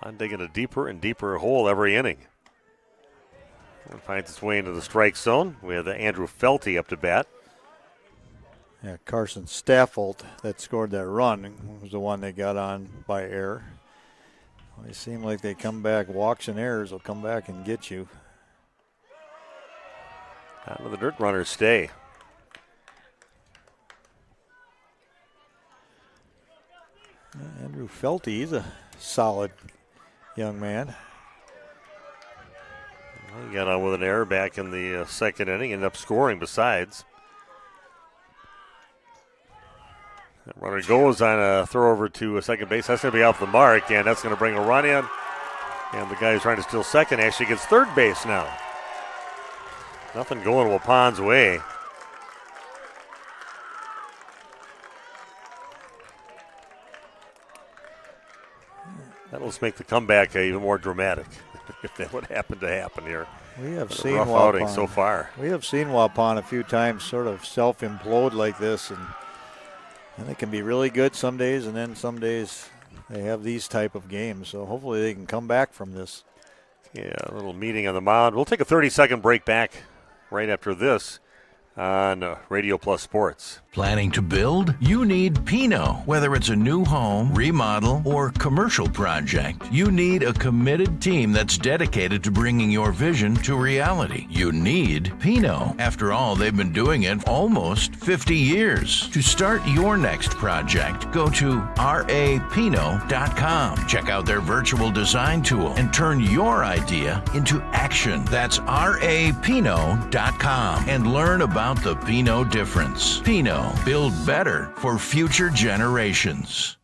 I'm digging a deeper and deeper hole every inning. It finds its way into the strike zone. We have Andrew Felty up to bat. Yeah, Carson Staffold that scored that run was the one they got on by error. Well, they seem like they come back. Walks and errors will come back and get you. Out of the dirt runners stay. Andrew Felty, he's a solid young man. He got on with an error back in the second inning, ended up scoring besides. That runner goes on a throw over to second base. That's going to be off the mark, and that's going to bring a run in. And the guy who's trying to steal second actually gets third base now. Nothing going Waupun's way. That'll just make the comeback even more dramatic if that would happen to happen here. We have It's a seen rough outing so far. We have seen Waupun a few times sort of self-implode like this, and it can be really good some days, and then some days they have these type of games. So hopefully they can come back from this. Yeah, a little meeting on the mound. We'll take a 30-second break back right after this. on Radio Plus Sports. Planning to build? You need Pinot. Whether it's a new home, remodel, or commercial project, you need a committed team that's dedicated to bringing your vision to reality. You need Pinot. After all, they've been doing it almost 50 years. To start your next project, go to rapinot.com. Check out their virtual design tool and turn your idea into action. That's rapinot.com and learn about the Pinot difference. Pinot. Build better for future generations.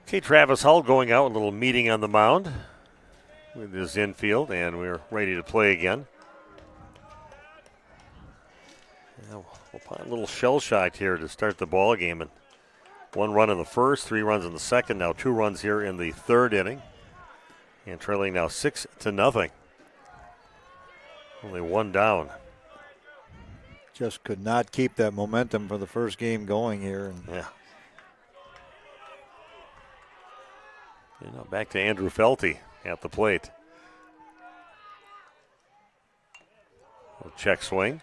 Okay, Travis Hull going out, a little meeting on the mound with his infield, and we're ready to play again. Now, a little shell-shocked here to start the ball game. And 1 run in the first, 3 runs in the second, now 2 runs here in the third inning. And trailing now 6-0. Only 1 down. Just could not keep that momentum for the first game going here. And yeah. Back to Andrew Felty at the plate. Check swing.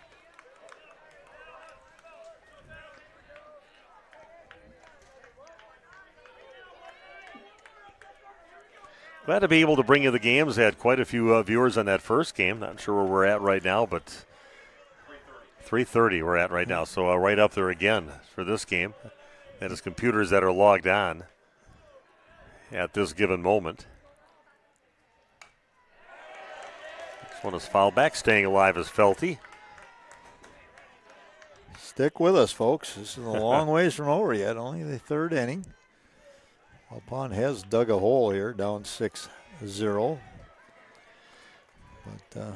Glad to be able to bring you the games. Had quite a few viewers on that first game. Not sure where we're at right now, but 3:30 we're at right now. So right up there again for this game. That is computers that are logged on at this given moment. This one is fouled back. Staying alive is Felty. Stick with us, folks. This is a long ways from over yet. Only the third inning. Waupun has dug a hole here, down 6-0. But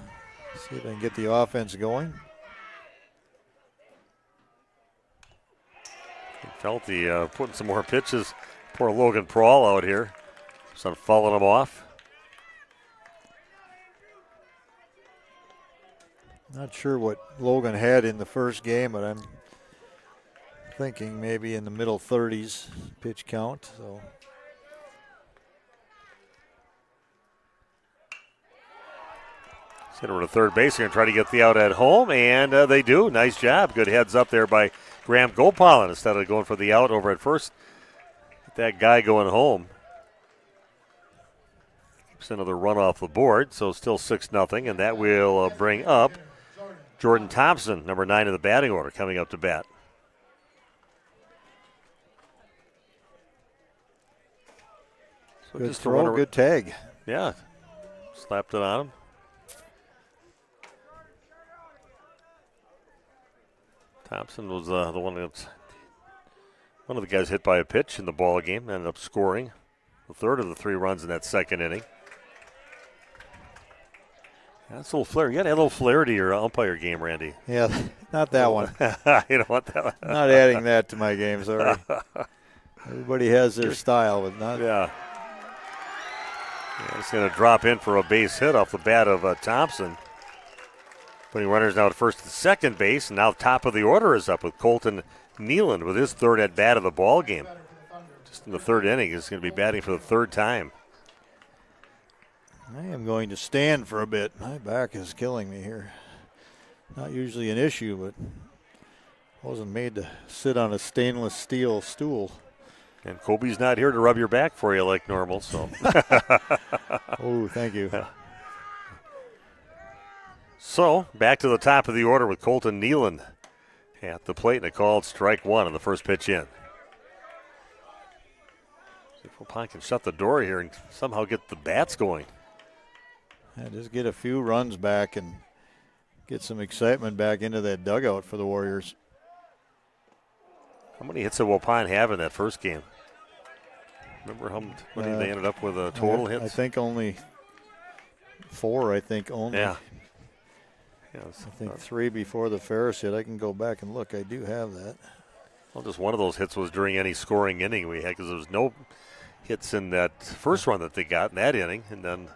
see if I can get the offense going. Felty putting some more pitches. Poor Logan Prawl out here. Some falling him off. Not sure what Logan had in the first game, but I'm thinking maybe in the middle 30s pitch count. So. Hit over to third base here and try to get the out at home, and they do. Nice job. Good heads up there by Graham Gopalin instead of going for the out over at first. Get that guy going home. Keeps another run off the board, so still 6-0, and that will bring up Jordan Thompson, number 9 in the batting order, coming up to bat. So good throw, good tag. Yeah, slapped it on him. Thompson was the one of the guys hit by a pitch in the ball game, ended up scoring the third of the 3 runs in that second inning. That's a little flair. You got to add a little flair to your umpire game, Randy. Yeah, not that one. You don't want that one. Not adding that to my game, sorry. Everybody has their style, but not. Yeah. It's going to drop in for a base hit off the bat of Thompson. Putting runners now at first and second base, and now top of the order is up with Colton Nealand with his third at bat of the ball game. Just in the third inning, he's going to be batting for the third time. I am going to stand for a bit. My back is killing me here. Not usually an issue, but wasn't made to sit on a stainless steel stool. And Kobe's not here to rub your back for you like normal, so. Oh, thank you. So, back to the top of the order with Colton Nealand at the plate, and a called strike 1 on the first pitch in. See if Waupun can shut the door here and somehow get the bats going. Yeah, just get a few runs back and get some excitement back into that dugout for the Warriors. How many hits did Waupun have in that first game? Remember how many they ended up with total hits? I think only 4, only. Yeah. I think 3 before the Ferris hit. I can go back and look. I do have that. Well, just one of those hits was during any scoring inning we had because there was no hits in that first run that they got in that inning. And then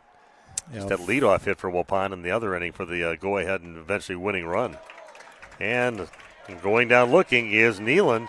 just that leadoff hit for Waupun in the other inning for the go-ahead and eventually winning run. And going down looking is Nealand.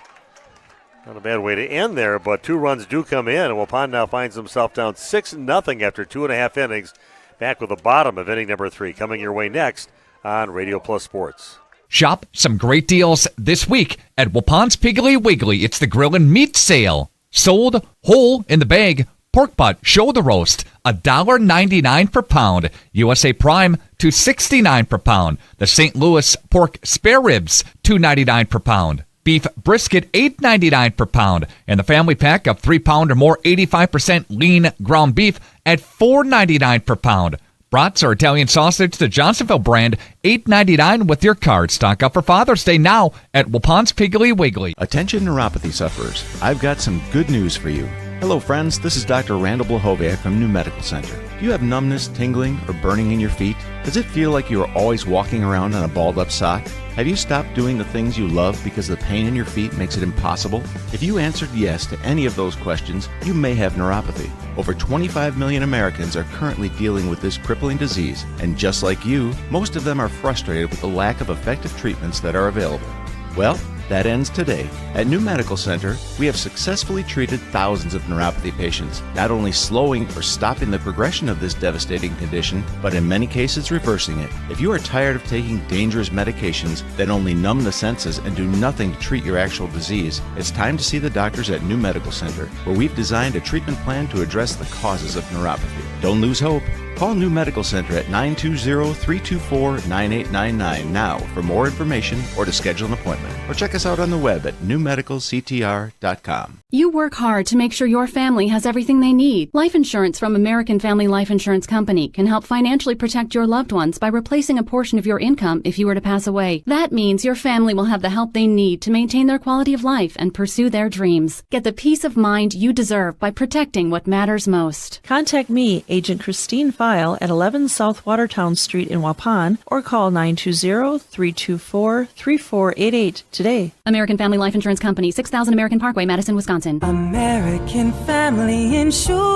Not a bad way to end there, but 2 runs do come in. And Waupun now finds himself down 6-0 after 2.5 innings. Back with the bottom of inning number 3 coming your way next on Radio Plus Sports. Shop some great deals this week at Waupun's Piggly Wiggly. It's the grill and meat sale. Sold whole in the bag. Pork butt, shoulder roast, $1.99 per pound. USA Prime, $2.69 per pound. The St. Louis pork spare ribs, $2.99 per pound. Beef brisket, $8.99 per pound. And the family pack of 3-pound or more 85% lean ground beef at $4.99 per pound. Brats or Italian sausage, the Johnsonville brand, $8.99 with your card. Stock up for Father's Day now at Waupun's Piggly Wiggly. Attention neuropathy sufferers, I've got some good news for you. Hello friends, this is Dr. Randall Blahoviak from New Medical Center. Do you have numbness, tingling, or burning in your feet? Does it feel like you are always walking around on a balled up sock? Have you stopped doing the things you love because the pain in your feet makes it impossible? If you answered yes to any of those questions, you may have neuropathy. Over 25 million Americans are currently dealing with this crippling disease, and just like you, most of them are frustrated with the lack of effective treatments that are available. Well, that ends today. At New Medical Center, we have successfully treated thousands of neuropathy patients, not only slowing or stopping the progression of this devastating condition, but in many cases reversing it. If you are tired of taking dangerous medications that only numb the senses and do nothing to treat your actual disease, it's time to see the doctors at New Medical Center, where we've designed a treatment plan to address the causes of neuropathy. Don't lose hope. Call New Medical Center at 920-324-9899 now for more information or to schedule an appointment. Or check us out on the web at newmedicalctr.com. You work hard to make sure your family has everything they need. Life insurance from American Family Life Insurance Company can help financially protect your loved ones by replacing a portion of your income if you were to pass away. That means your family will have the help they need to maintain their quality of life and pursue their dreams. Get the peace of mind you deserve by protecting what matters most. Contact me, Agent Christine File, at 11 South Watertown Street in Waupun, or call 920-324-3488 today. American Family Life Insurance Company, 6000 American Parkway, Madison, Wisconsin. American Family Insurance.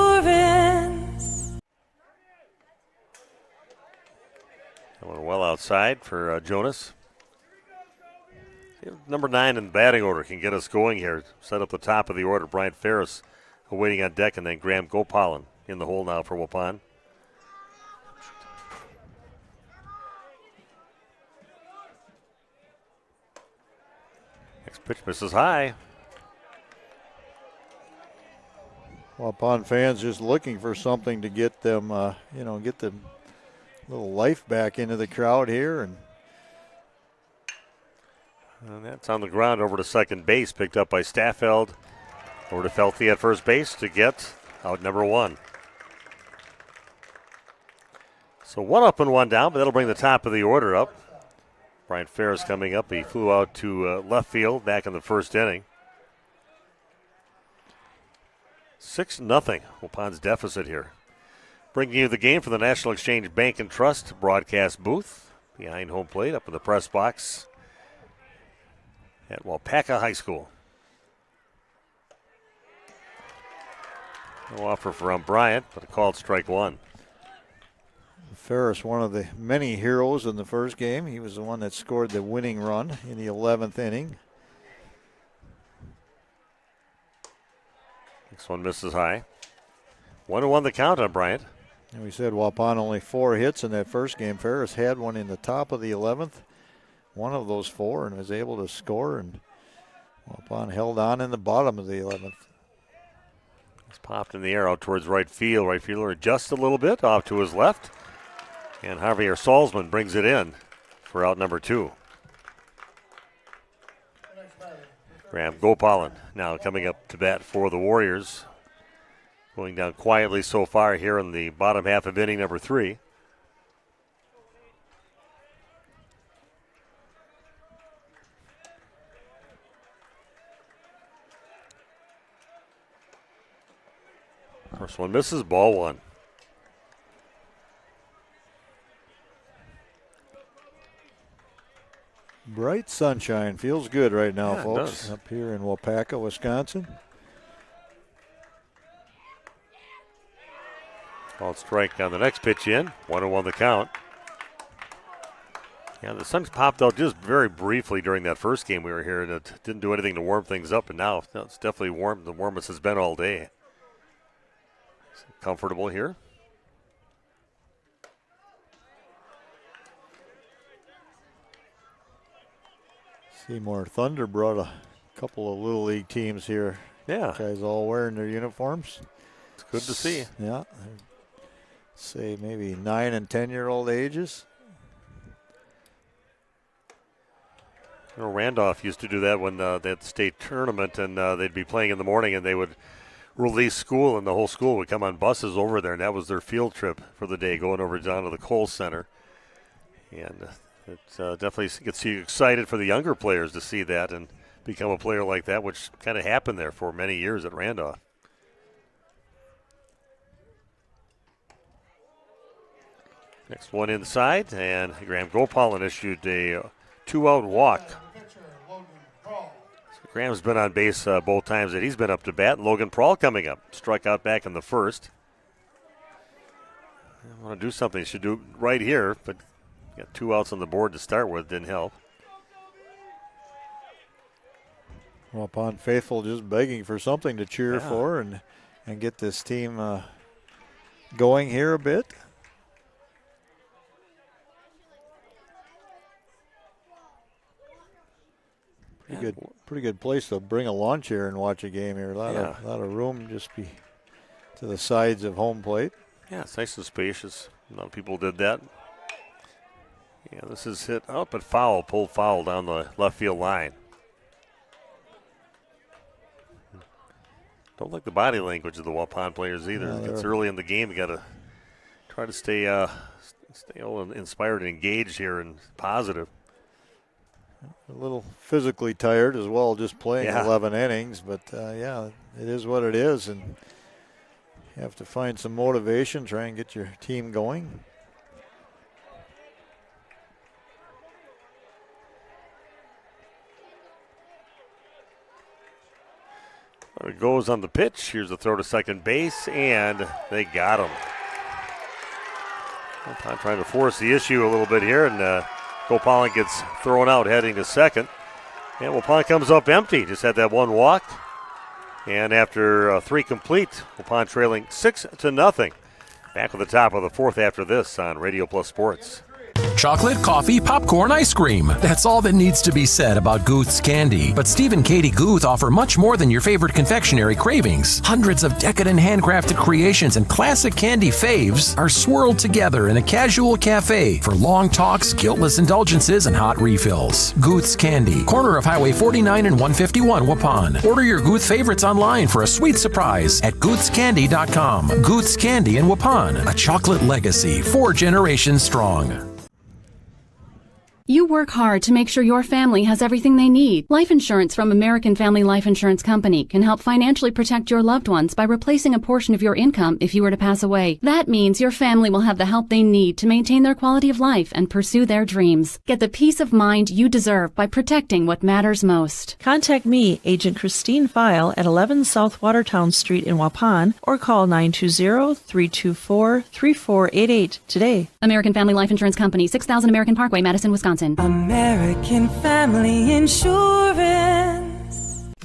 Going well outside for Jonas. Number 9 in the batting order can get us going here. Set up the top of the order. Bryant Ferris waiting on deck, and then Graham Gopalan in the hole now for Waupun. Next pitch misses high. Waupun fans just looking for something to get them, get the little life back into the crowd here. And that's on the ground over to second base, picked up by Staffeld. Over to Felthy at first base to get out number 1. So 1 up and 1 down, but that'll bring the top of the order up. Bryant Ferris coming up. He flew out to left field back in the first inning. 6-0, Waupun's deficit here. Bringing you the game from the National Exchange Bank and Trust broadcast booth behind home plate up in the press box at Waupaca High School. No offer from Bryant, but a called strike 1. Ferris, one of the many heroes in the first game. He was the one that scored the winning run in the 11th inning. Next one misses high. 1-1 the count on Bryant. And we said Waupun only 4 hits in that first game. Ferris had one in the top of the 11th, one of those 4, and was able to score. And Waupun held on in the bottom of the 11th. It's popped in the air out towards right field. Right fielder adjusts a little bit off to his left. And Javier Salzman brings it in for out number 2. Graham Gopalan now coming up to bat for the Warriors. Going down quietly so far here in the bottom half of inning number 3. First one misses, ball 1. Bright sunshine. Feels good right now, Yeah, folks. Up here in Waupaca, Wisconsin. Called strike on the next pitch in. 1-1 the count. Yeah, the sun's popped out just very briefly during that first game we were here, and it didn't do anything to warm things up, and now it's definitely warm. The warmest it's been all day. Comfortable here. Seymour Thunder brought a couple of Little League teams here. Yeah. Guys all wearing their uniforms. It's good to see. Yeah. Say maybe 9 and 10-year-old ages. You know, Randolph used to do that when they had the state tournament, and they'd be playing in the morning, and they would release school, and the whole school would come on buses over there, and that was their field trip for the day, going over down to the Kohl Center. And it definitely gets you excited for the younger players to see that and become a player like that, which kind of happened there for many years at Randolph. Next one inside, and Graham Gopalin issued a 2-out walk. So Graham's been on base both times that he's been up to bat. Logan Prawl coming up, struck out back in the first. I want to do something, should do right here, but got 2 outs on the board to start with, didn't help. Waupun faithful just begging for something to cheer for and get this team going here a bit. Pretty good place to bring a lawn chair and watch a game here. A lot of room, just be to the sides of home plate. Yeah, it's nice and spacious. A lot of people did that. Yeah, this is hit up at foul, pulled foul down the left field line. Don't like the body language of the Waupun players either. It's early in the game. You got to try to stay all inspired and engaged here and positive. A little physically tired as well, just playing 11 innings. But, it is what it is. And you have to find some motivation, try and get your team going. There it goes on the pitch. Here's the throw to second base, and they got him. Waupun trying to force the issue a little bit here, and Gopalin gets thrown out heading to second. And Waupun comes up empty. Just had that one walk. And after 3 complete, Waupun trailing 6-0. Back at the top of the fourth after this on Radio Plus Sports. Chocolate, coffee, popcorn, ice cream. That's all that needs to be said about Guth's candy. But Steve and Katie Guth offer much more than your favorite confectionery cravings. Hundreds of decadent handcrafted creations and classic candy faves are swirled together in a casual cafe for long talks, guiltless indulgences, and hot refills. Guth's Candy, corner of Highway 49 and 151 Waupun. Order your Guth favorites online for a sweet surprise at guthscandy.com. Guth's Candy in Waupun, a chocolate legacy 4 generations strong. You work hard to make sure your family has everything they need. Life insurance from American Family Life Insurance Company can help financially protect your loved ones by replacing a portion of your income if you were to pass away. That means your family will have the help they need to maintain their quality of life and pursue their dreams. Get the peace of mind you deserve by protecting what matters most. Contact me, Agent Christine File, at 11 South Watertown Street in Waupun, or call 920-324-3488 today. American Family Life Insurance Company, 6000 American Parkway, Madison, Wisconsin. American Family Insurance.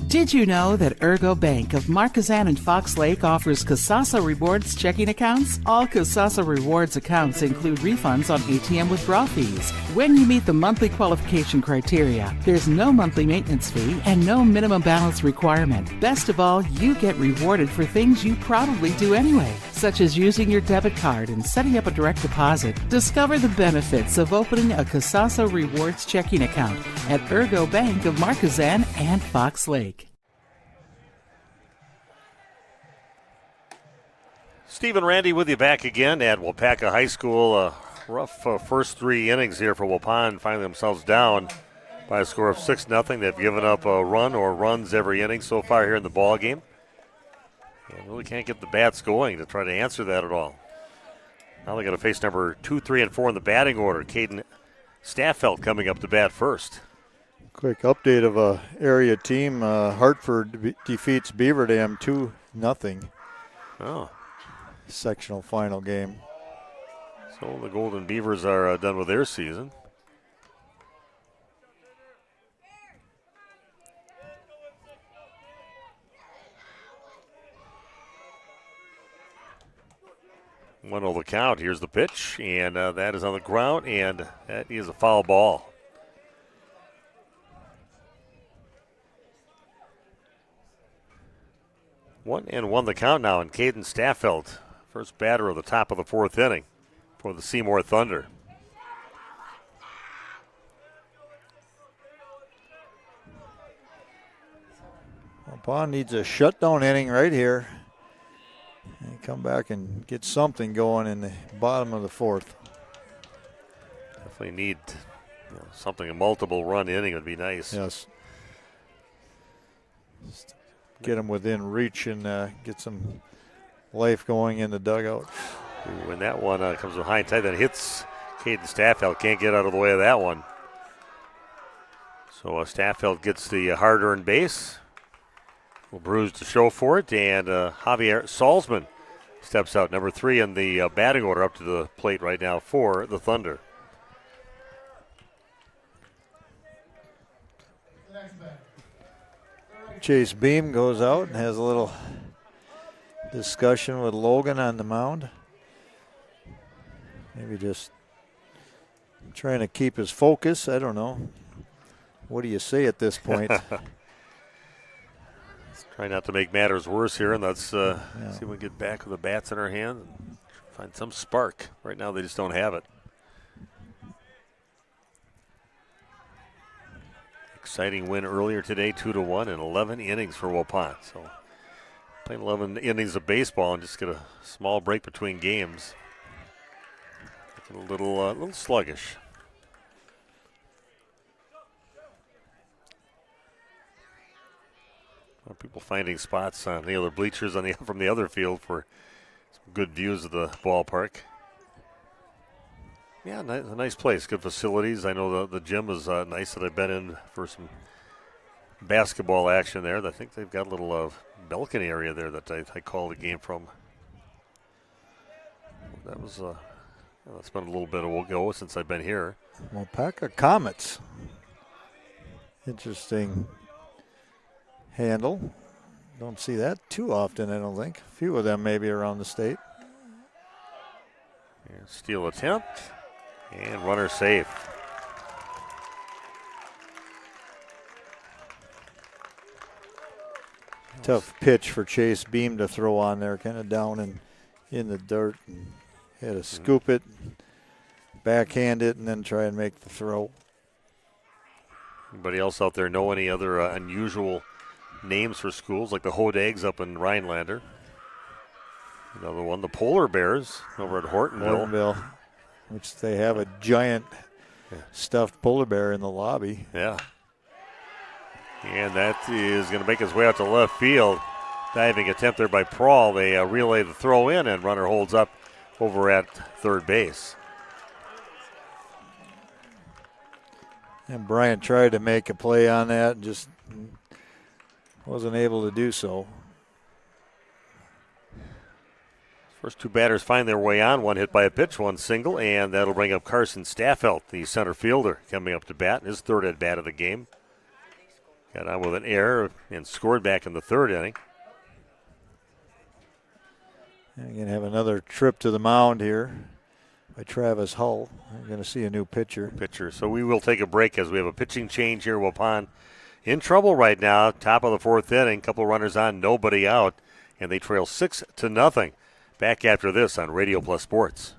Did you know that Ergo Bank of Marquezan and Fox Lake offers Kasasa Rewards checking accounts? All Kasasa Rewards accounts include refunds on ATM withdrawal fees. When you meet the monthly qualification criteria, there's no monthly maintenance fee and no minimum balance requirement. Best of all, you get rewarded for things you probably do anyway, such as using your debit card and setting up a direct deposit. Discover the benefits of opening a Kasasa Rewards checking account at Ergo Bank of Marquezan and Fox Lake. Steve and Randy with you back again at Waupaca High School. Rough first 3 innings here for Waupun, finding themselves down by a score of 6-0. They've given up a run or runs every inning so far here in the ball game. And really can't get the bats going to try to answer that at all. Now they got to face number 2, 3, and 4 in the batting order. Caden Staffeld coming up to bat first. Quick update of a area team. Hartford defeats Beaver Dam 2-0. Oh. Sectional final game. So the Golden Beavers are done with their season. One on the count. Here's the pitch, and that is on the ground, and that is a foul ball. 1-1 the count now, and Caden Staffeld, first batter of the top of the fourth inning for the Seymour Thunder. Waupun needs a shutdown inning right here. And come back and get something going in the bottom of the fourth. Definitely need something, a multiple run inning would be nice. Yes. Just get them within reach and get some life going in the dugout. When that one comes behind tight, that hits Caden Staffeld. Can't get out of the way of that one. So Staffeld gets the hard-earned base. Will bruise to show for it, and Javier Salzman steps out, number 3 in the batting order, up to the plate right now for the Thunder. Chase Beam goes out and has a little discussion with Logan on the mound. Maybe just trying to keep his focus. I don't know. What do you say at this point? Try not to make matters worse here, and let's see if we can get back with the bats in our hand and find some spark. Right now they just don't have it. Exciting win earlier today, 2-1 in 11 innings for Waupun. So playing 11 innings of baseball and just get a small break between games. Looking a little sluggish. People finding spots on the other bleachers from the other field for some good views of the ballpark. Yeah, a nice place, good facilities. I know the gym is nice that I've been in for some basketball action there. I think they've got a little balcony area there that I called the game from. That was it's been a little bit ago since I've been here. Waupaca Comets. Interesting handle. Don't see that too often, I don't think. A few of them maybe around the state. And steal attempt, and runner safe. Tough pitch for Chase Beam to throw on there, kind of down and in the dirt. And had to scoop it, backhand it, and then try and make the throw. Anybody else out there know any other unusual names for schools, like the Hodags up in Rhinelander? Another one, the Polar Bears over at Hortonville. Which they have a giant stuffed polar bear in the lobby. Yeah. And that is going to make his way out to left field. Diving attempt there by Prawl. They relay the throw in, and runner holds up over at third base. And Bryant tried to make a play on that and just wasn't able to do so. First two batters find their way on. One hit by a pitch, one single, and that'll bring up Carson Staffeld, the center fielder, coming up to bat. His third at bat of the game. Got on with an error and scored back in the third inning. And you're going to have another trip to the mound here by Travis Hull. We're going to see a new pitcher. So we will take a break as we have a pitching change here. Waupun in trouble right now. Top of the fourth inning. Couple runners on, nobody out. And they trail 6-0. Back after this on Radio Plus Sports.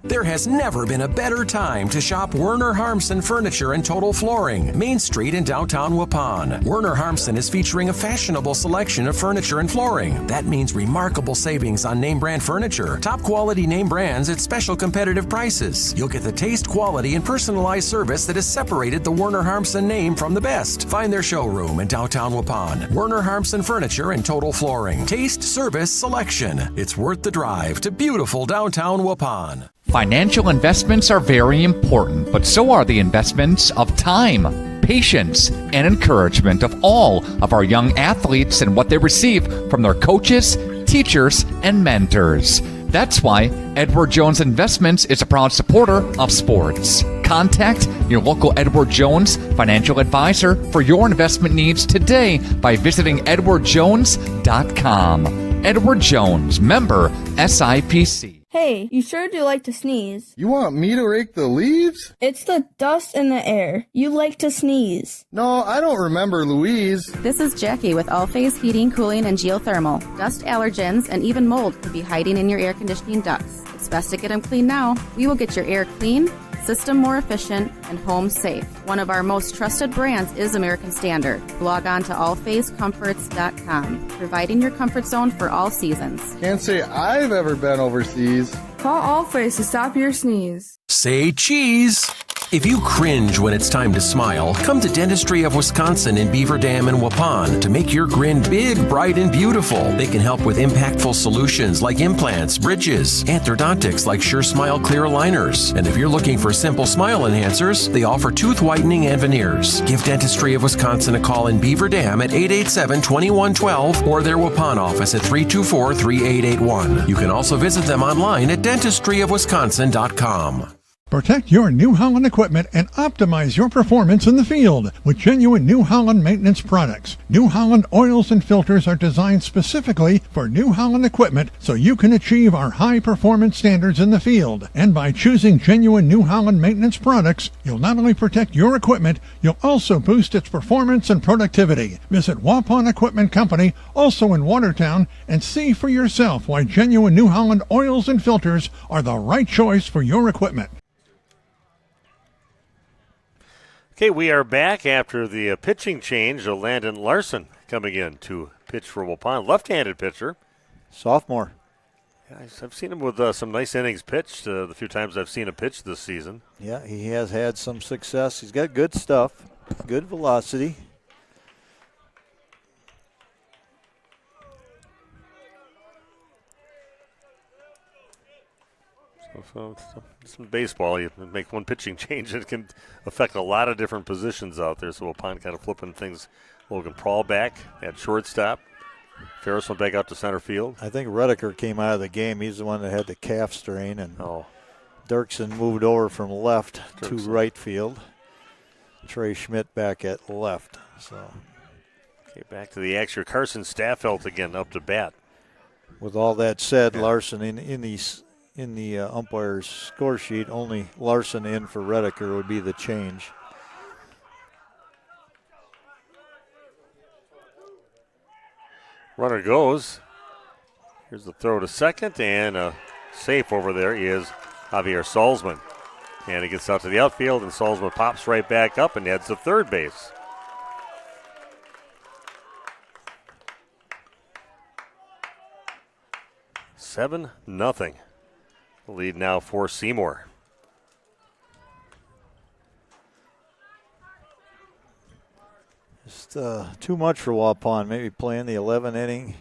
There has never been a better time to shop Werner Harmsen Furniture and Total Flooring, Main Street in downtown Waupun. Werner Harmsen is featuring a fashionable selection of furniture and flooring. That means remarkable savings on name brand furniture, top quality name brands at special competitive prices. You'll get the taste, quality, and personalized service that has separated the Werner Harmsen name from the best. Find their showroom in downtown Waupun. Werner Harmsen Furniture and Total Flooring. Taste, service, selection. It's worth the drive to beautiful downtown Waupun. Financial investments are very important, but so are the investments of time, patience, and encouragement of all of our young athletes and what they receive from their coaches, teachers, and mentors. That's why Edward Jones Investments is a proud supporter of sports. Contact your local Edward Jones financial advisor for your investment needs today by visiting edwardjones.com. Edward Jones, member SIPC. Hey, you sure do like to sneeze. You want me to rake the leaves? It's the dust in the air. You like to sneeze. No, I don't remember Louise. This is Jackie with All-Phase Heating, Cooling, and Geothermal. Dust allergens and even mold could be hiding in your air conditioning ducts. It's best to get them clean now. We will get your air clean, system more efficient, and home safe. One of our most trusted brands is American Standard. Log on to allphasecomforts.com, providing your comfort zone for all seasons. Can't say I've ever been overseas. Call All-Phase to stop your sneeze. Say cheese. If you cringe when it's time to smile, come to Dentistry of Wisconsin in Beaver Dam and Waupun to make your grin big, bright, and beautiful. They can help with impactful solutions like implants, bridges, orthodontics like Sure Smile clear aligners. And if you're looking for simple smile enhancers, they offer tooth whitening and veneers. Give Dentistry of Wisconsin a call in Beaver Dam at 887-2112 or their Waupun office at 324-3881. You can also visit them online at dentistryofwisconsin.com. Protect your New Holland equipment and optimize your performance in the field with genuine New Holland maintenance products. New Holland oils and filters are designed specifically for New Holland equipment so you can achieve our high performance standards in the field. And by choosing genuine New Holland maintenance products, you'll not only protect your equipment, you'll also boost its performance and productivity. Visit Waupun Equipment Company, also in Watertown, and see for yourself why genuine New Holland oils and filters are the right choice for your equipment. Okay, we are back after the pitching change. Landon Larson coming in to pitch for Waupun. Left-handed pitcher. Sophomore. Yeah, I've seen him with some nice innings pitched the few times I've seen him pitch this season. Yeah, he has had some success. He's got good stuff, good velocity. So some baseball, you make one pitching change, it can affect a lot of different positions out there. So Waupun kind of flipping things. Logan Prawl back at shortstop. Ferris went back out to center field. I think Redeker came out of the game. He's the one that had the calf strain, and Dirksen moved over from left to right field. Trey Schmidt back at left. So, okay, back to the action. Carson Staffelt again up to bat. With all that said, Larson in the umpire's score sheet, only Larson in for Redeker would be the change. Runner goes. Here's the throw to second, and safe over there is Javier Salzman. And he gets out to the outfield, and Salzman pops right back up and heads to third base. Seven, nothing. The lead now for Seymour. Just too much for Waupun. Maybe playing the 11-inning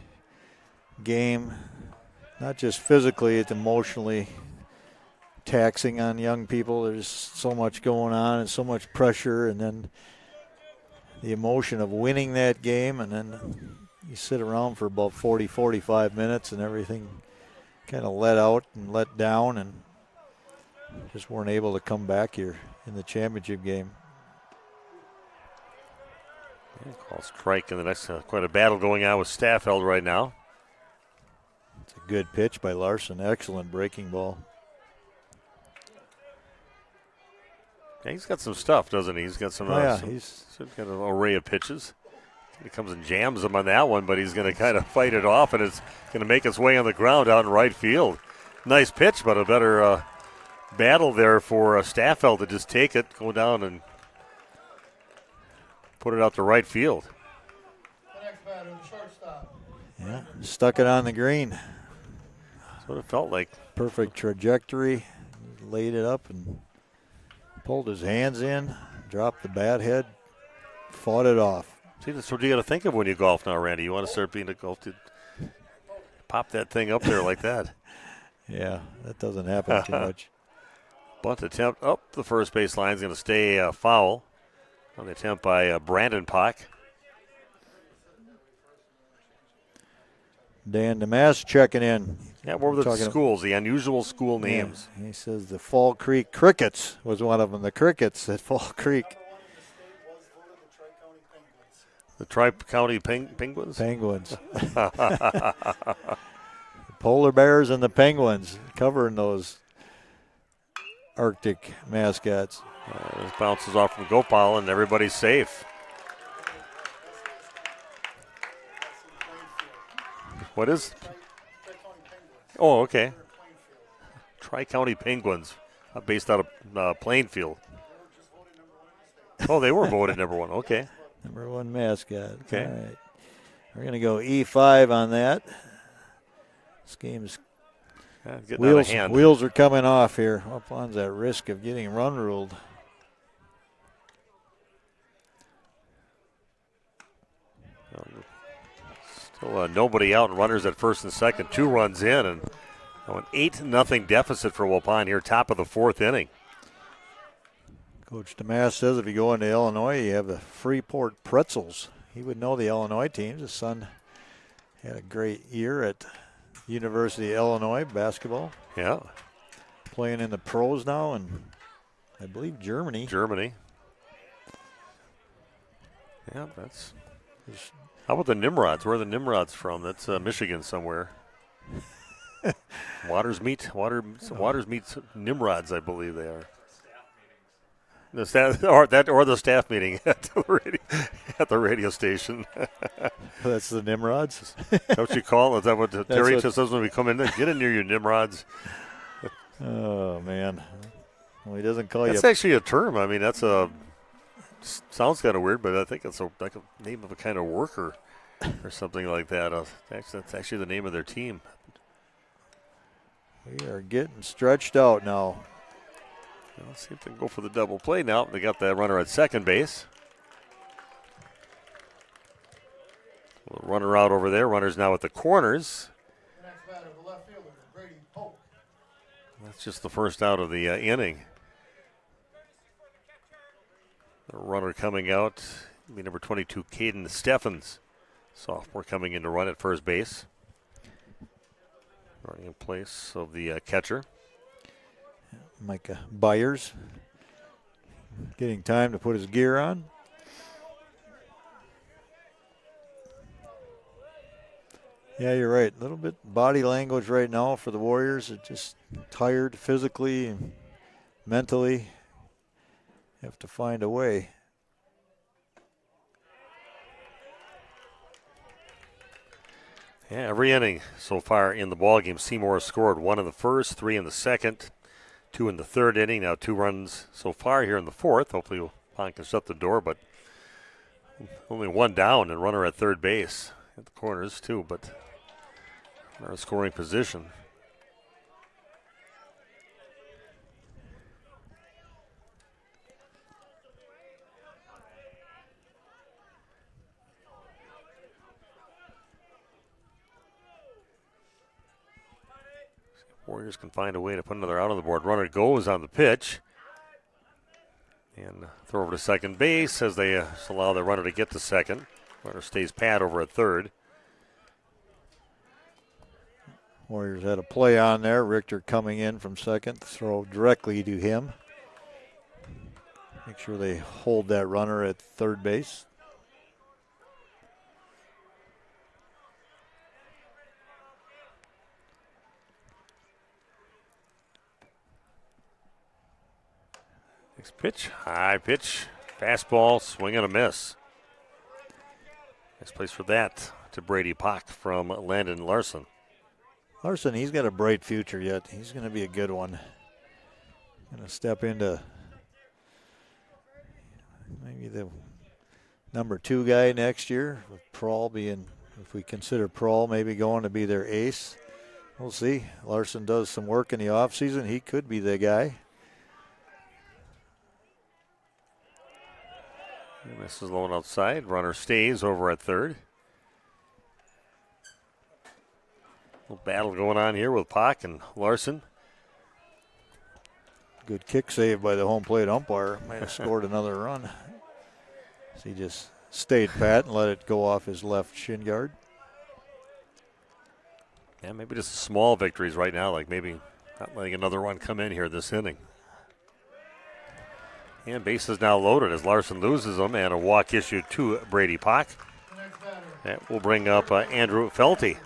game. Not just physically, it's emotionally taxing on young people. There's so much going on and so much pressure, and then the emotion of winning that game, and then you sit around for about 40, 45 minutes and everything kind of let out and let down, and just weren't able to come back here in the championship game. Call strike in the next. Quite a battle going on with Staffeld right now. It's a good pitch by Larson. Excellent breaking ball. Yeah, he's got some stuff, doesn't he? He's got some. He's got an array of pitches. He comes and jams him on that one, but he's going to kind of fight it off, and it's going to make its way on the ground out in right field. Nice pitch, but a better battle there for Staffeld to just take it, go down, and put it out to right field. The next batter, the shortstop. Yeah, stuck it on the green. That's what it felt like. Perfect trajectory. Laid it up and pulled his hands in, dropped the bat head, fought it off. See, that's what you got to think of when you golf now, Randy. You want to start being a golf to pop that thing up there like that. Yeah, that doesn't happen too much. Bunt attempt up the first base line is going to stay foul on the attempt by Brandon Pock. Dan DeMass checking in. Yeah, what were the schools, the unusual school names? Yeah, he says the Fall Creek Crickets was one of them, the Crickets at Fall Creek. The Tri-County Penguins? Penguins. Polar bears and the penguins covering those Arctic mascots. This bounces off from Gopal, and everybody's safe. What is? Oh, okay. Tri-County Penguins, based out of Plainfield. Oh, they were voted number one. Okay. Number one mascot. Okay. All right. We're going to go E5 on that. This game's getting out of hand. Wheels are coming off here. Wapon's at risk of getting run ruled. Still nobody out, and runners at first and second. 2 runs in, and an 8-0 deficit for Waupun here, top of the 4th inning. Coach DeMass says if you go into Illinois, you have the Freeport Pretzels. He would know the Illinois teams. His son had a great year at University of Illinois basketball. Yeah. Playing in the pros now in, I believe, Germany. Yeah, that's... How about the Nimrods? Where are the Nimrods from? That's Michigan somewhere. Waters meets Nimrods, I believe they are. The staff, or the staff meeting at the radio station. That's the Nimrods. Don't you call it? Is that what Terry just says when we come in? Get in near your Nimrods. Oh man, well he doesn't call you. That's actually a term. I mean, that's a sounds kind of weird, but I think it's like a name of a kind of worker or something like that. That's actually the name of their team. We are getting stretched out now. Let's see if they can go for the double play now. They got that runner at second base. Runner out over there. Runner's now at the corners. Next batter, the left fielder, Brady Polk. That's just the first out of the inning. The runner coming out, number 22, Caden Steffens, sophomore, coming in to run at first base. Running in place of the catcher. Micah Byers getting time to put his gear on. Yeah, you're right. A little bit body language right now for the Warriors. They're just tired physically and mentally. Have to find a way. Yeah, every inning so far in the ballgame, Seymour has scored 1 in the first, 3 in the second, 2 in the third inning. Now 2 runs so far here in the fourth. Hopefully Waupun can shut the door, but only 1 down and runner at third base. At the corners too, but runner in scoring position. Warriors can find a way to put another out on the board. Runner goes on the pitch. And throw over to second base as they allow the runner to get to second. Runner stays pat over at third. Warriors had a play on there. Richter coming in from second. Throw directly to him. Make sure they hold that runner at third base. Next pitch, high pitch, fastball, swing and a miss. Nice place for that to Brady Pock from Landon Larson. Larson, he's got a bright future yet. He's going to be a good one. Going to step into maybe the number 2 guy next year, with Prawl being, if we consider Prawl maybe going to be their ace. We'll see. Larson does some work in the offseason. He could be the guy. This is low outside. Runner stays over at third. Little battle going on here with Pock and Larson. Good kick save by the home plate umpire. Might have scored another run. So he just stayed pat and let it go off his left shin guard. Yeah, maybe just small victories right now, like maybe not letting another run come in here this inning. And base is now loaded as Larson loses them, and a walk issued to Brady Pock. That will bring up Andrew Felty.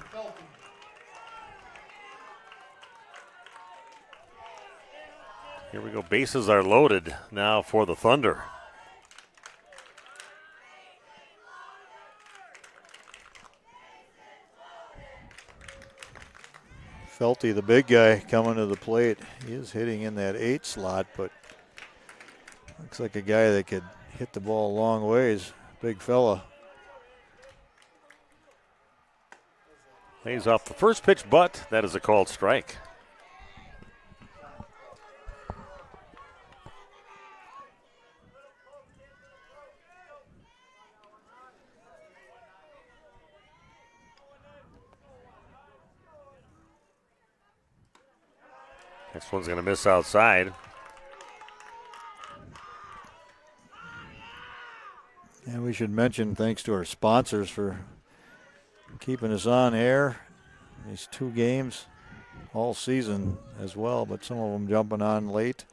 Here we go. Bases are loaded now for the Thunder. Felty, the big guy, coming to the plate. He is hitting in that 8 slot, but looks like a guy that could hit the ball a long ways. Big fella. Lays off the first pitch, but that is a called strike. Next one's going to miss outside. And we should mention thanks to our sponsors for keeping us on air. These 2 games all season as well, but some of them jumping on late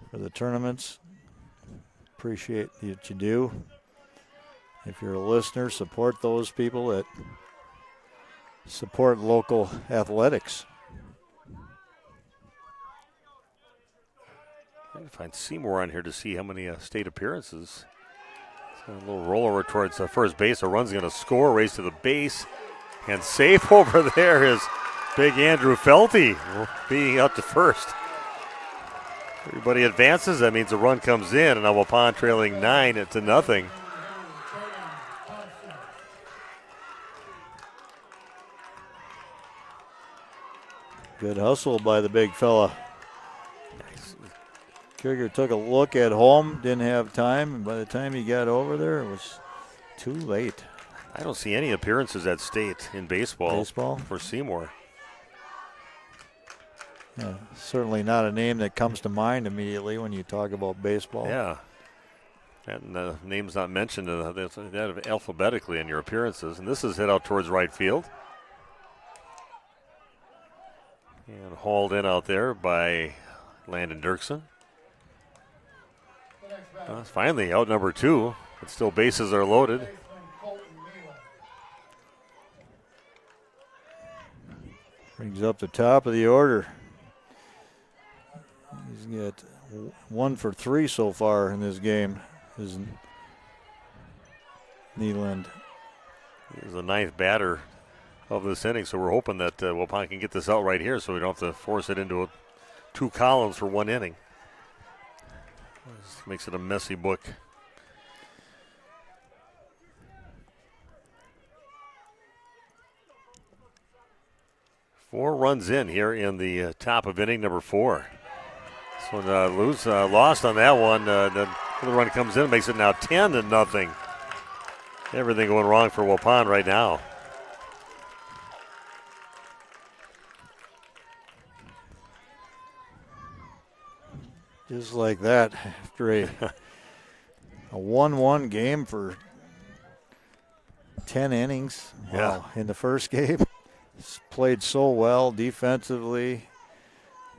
for the tournaments. Appreciate what you do. If you're a listener, support those people that support local athletics. I can find Seymour on here to see how many state appearances. A little rollover towards first base. A run's going to score. Race to the base. And safe over there is big Andrew Felty being out to first. Everybody advances. That means a run comes in. And now Waupun trailing 9-0. Good hustle by the big fella. Krieger took a look at home, didn't have time, and by the time he got over there, it was too late. I don't see any appearances at state in baseball for Seymour. Yeah, certainly not a name that comes to mind immediately when you talk about baseball. Yeah. And the name's not mentioned that alphabetically in your appearances. And this is hit out towards right field. And hauled in out there by Landon Dirksen. Finally out number 2, but still bases are loaded. Brings up the top of the order. He's got 1 for 3 so far in this game. Is Neeland. He's the 9th batter of this inning, so we're hoping that Waupun can get this out right here so we don't have to force it into 2 columns for 1 inning. This makes it a messy book. Four runs in here in the top of inning number 4. This one lost on that one. The run comes in, makes it now 10-0. Everything going wrong for Waupun right now. Just like that, after a 1-1 game for 10 innings. Yeah. Wow. In the first game, it's played so well defensively,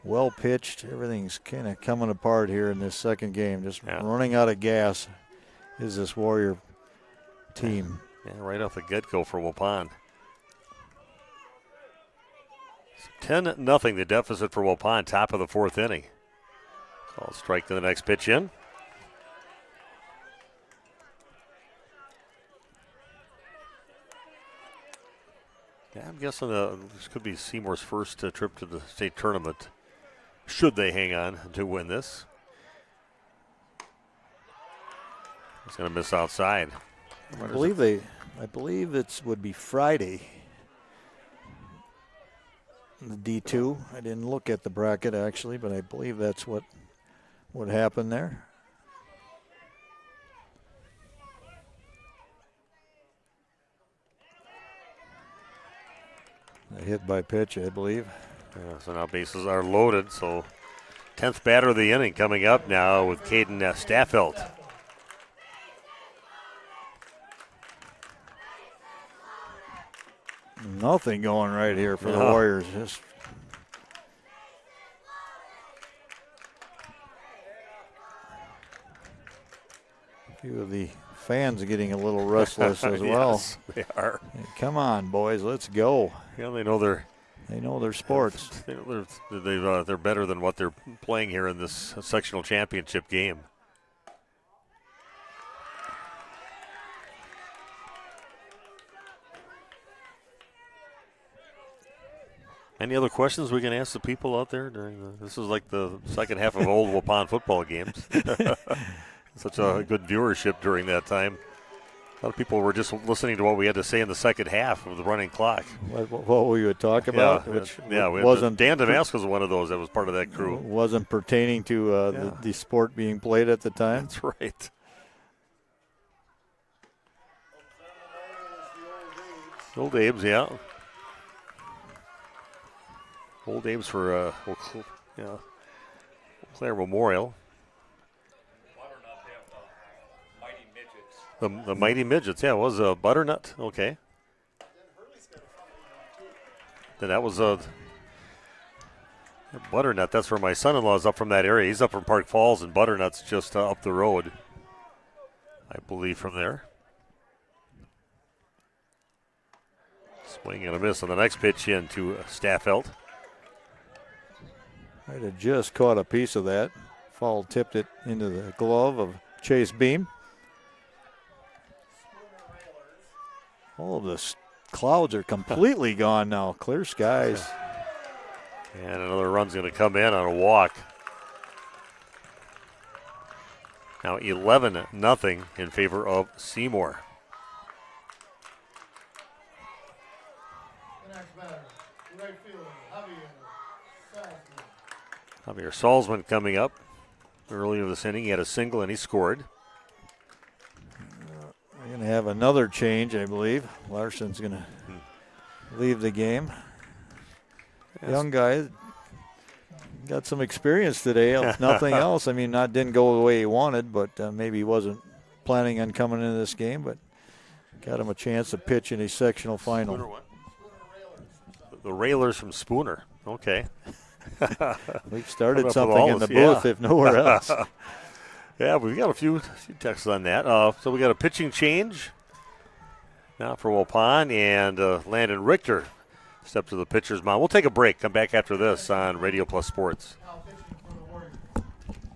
well pitched. Everything's kind of coming apart here in this second game. Just running out of gas is this Warrior team. Yeah, right off the get-go for Waupun. 10-0 the deficit for Waupun, top of the 4th inning. Call strike to the next pitch in. Yeah, I'm guessing this could be Seymour's first trip to the state tournament, should they hang on to win this. He's going to miss outside. I believe it would be Friday. The D2. I didn't look at the bracket actually, but I believe that's what would happen there. A hit by pitch, I believe. Yeah, so now bases are loaded. So 10th batter of the inning coming up now with Caden Staffelt. Nothing going right here for the Warriors. Just a few of the fans getting a little restless as well. Yes, they are. Hey, come on, boys, let's go. Yeah, they know they're They know their sports. They're better than what they're playing here in this sectional championship game. Any other questions we can ask the people out there during this is like the second half of old Waupun football games. Such a good viewership during that time. A lot of people were just listening to what we had to say in the second half of the running clock. What we would talk about? Wasn't Dan Damascus was one of those that was part of that crew. Wasn't pertaining to the sport being played at the time. That's right. Old Abe's, yeah. Old Abe's for Claire Memorial. The Mighty Midgets, yeah, it was a Butternut, okay. Then that was a Butternut, that's where my son-in-law is up from that area. He's up from Park Falls, and Butternut's just up the road, I believe, from there. Swing and a miss on the next pitch into Staffelt. Might have just caught a piece of that. Foul tipped it into the glove of Chase Beam. All of the clouds are completely gone now. Clear skies. And another run's going to come in on a walk. Now 11-0 in favor of Seymour. Javier Salzman coming up. Earlier this inning, he had a single and he scored. We're going to have another change, I believe. Larson's going to leave the game. Yes. Young guy, got some experience today, if nothing else. I mean, didn't go the way he wanted, but maybe he wasn't planning on coming into this game, but got him a chance to pitch in a sectional final. The Railers from Spooner. Okay. We've started something in the booth, if nowhere else. Yeah, we've got a few texts on that. So we got a pitching change now for Waupun, and Landon Richter steps to the pitcher's mound. We'll take a break. Come back after this on Radio Plus Sports.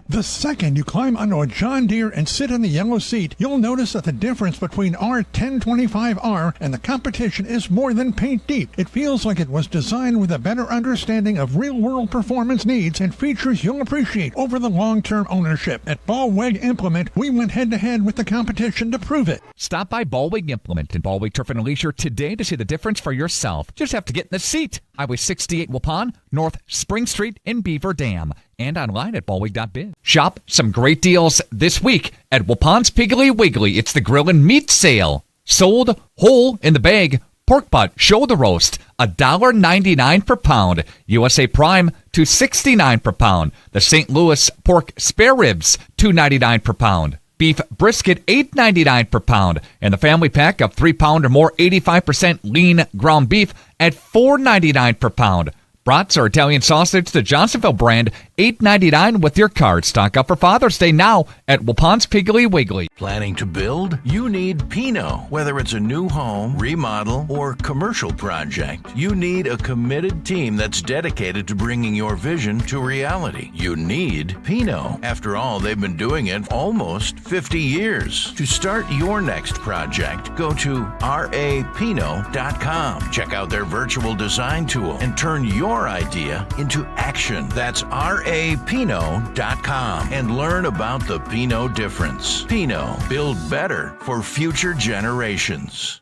The second you climb onto a John Deere and sit in the yellow seat, you'll notice that the difference between our 1025R and the competition is more than paint deep. It feels like it was designed with a better understanding of real-world performance needs and features you'll appreciate over the long-term ownership. At Ballweg Implement, we went head-to-head with the competition to prove it. Stop by Ballweg Implement in Ballweg Turf and Leisure today to see the difference for yourself. Just have to get in the seat. Highway 68 Waupun, North Spring Street in Beaver Dam, and online at ballweg.biz. Shop some great deals this week at Waupun's Piggly Wiggly. It's the grill and meat sale. Sold whole in the bag. Pork butt shoulder roast, $1.99 per pound. USA Prime, $2.69 per pound. The St. Louis pork spare ribs, $2.99 per pound. Beef brisket, $8.99 per pound. And the family pack of 3-pound or more 85% lean ground beef at $4.99 per pound. Brats or Italian sausage, the Johnsonville brand, $8.99 with your card. Stock up for Father's Day now at Waupun's Piggly Wiggly. Planning to build? You need Pinot. Whether it's a new home, remodel, or commercial project, you need a committed team that's dedicated to bringing your vision to reality. You need Pinot. After all, they've been doing it almost 50 years. To start your next project, go to rapinot.com. Check out their virtual design tool and turn your idea into action. That's rapinot.com and learn about the Pinot difference. Pinot, build better for future generations.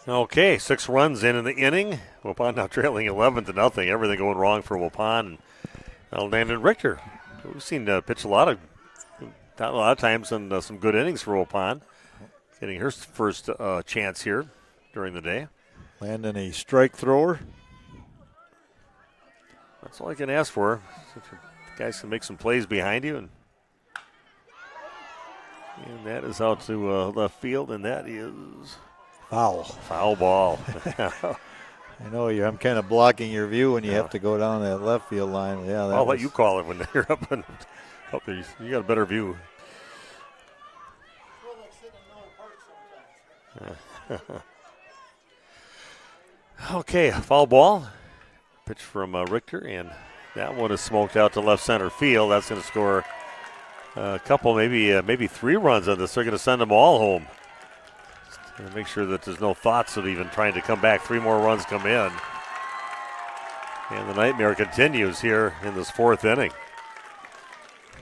Okay, 6 runs in the inning. Waupun now trailing 11-0. Everything going wrong for Waupun. And Landon Richter, we've seen pitch a lot of times and some good innings for Waupun. Getting her first chance here during the day. Landon, a strike thrower. That's all I can ask for. If you guys can make some plays behind you. And that is out to left field, and that is foul. Foul ball. I know I'm kind of blocking your view when you have to go down that left field line. Yeah, I'll let you call it when you're up there. You got a better view. Okay, foul ball. Pitch from Richter, and that one is smoked out to left center field. That's going to score a couple, maybe 3 runs on this. They're going to send them all home. Just to make sure that there's no thoughts of even trying to come back. 3 more runs come in. And the nightmare continues here in this 4th inning.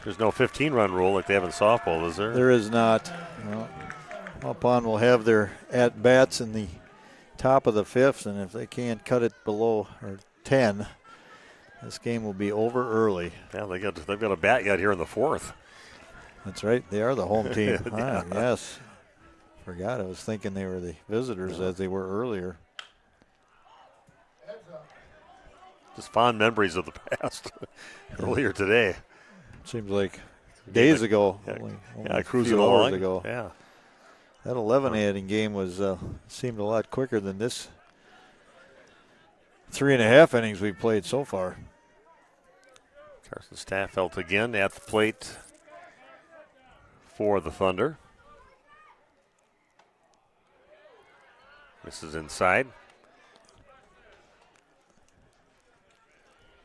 There's no 15-run rule like they have in softball, is there? There is not. Waupun will have their at-bats in the top of the 5th, and if they can't cut it below or 10, this game will be over early. Yeah, they've got a bat yet here in the 4th. That's right. They are the home team. Yeah. Yes. Forgot. I was thinking they were the visitors as they were earlier. Just fond memories of the past earlier today. Seems like days ago. Yeah, cruising hours along. ago. Yeah. That 11-inning game was seemed a lot quicker than this 3.5 innings we've played so far. Carson Staffelt again at the plate for the Thunder. This is inside.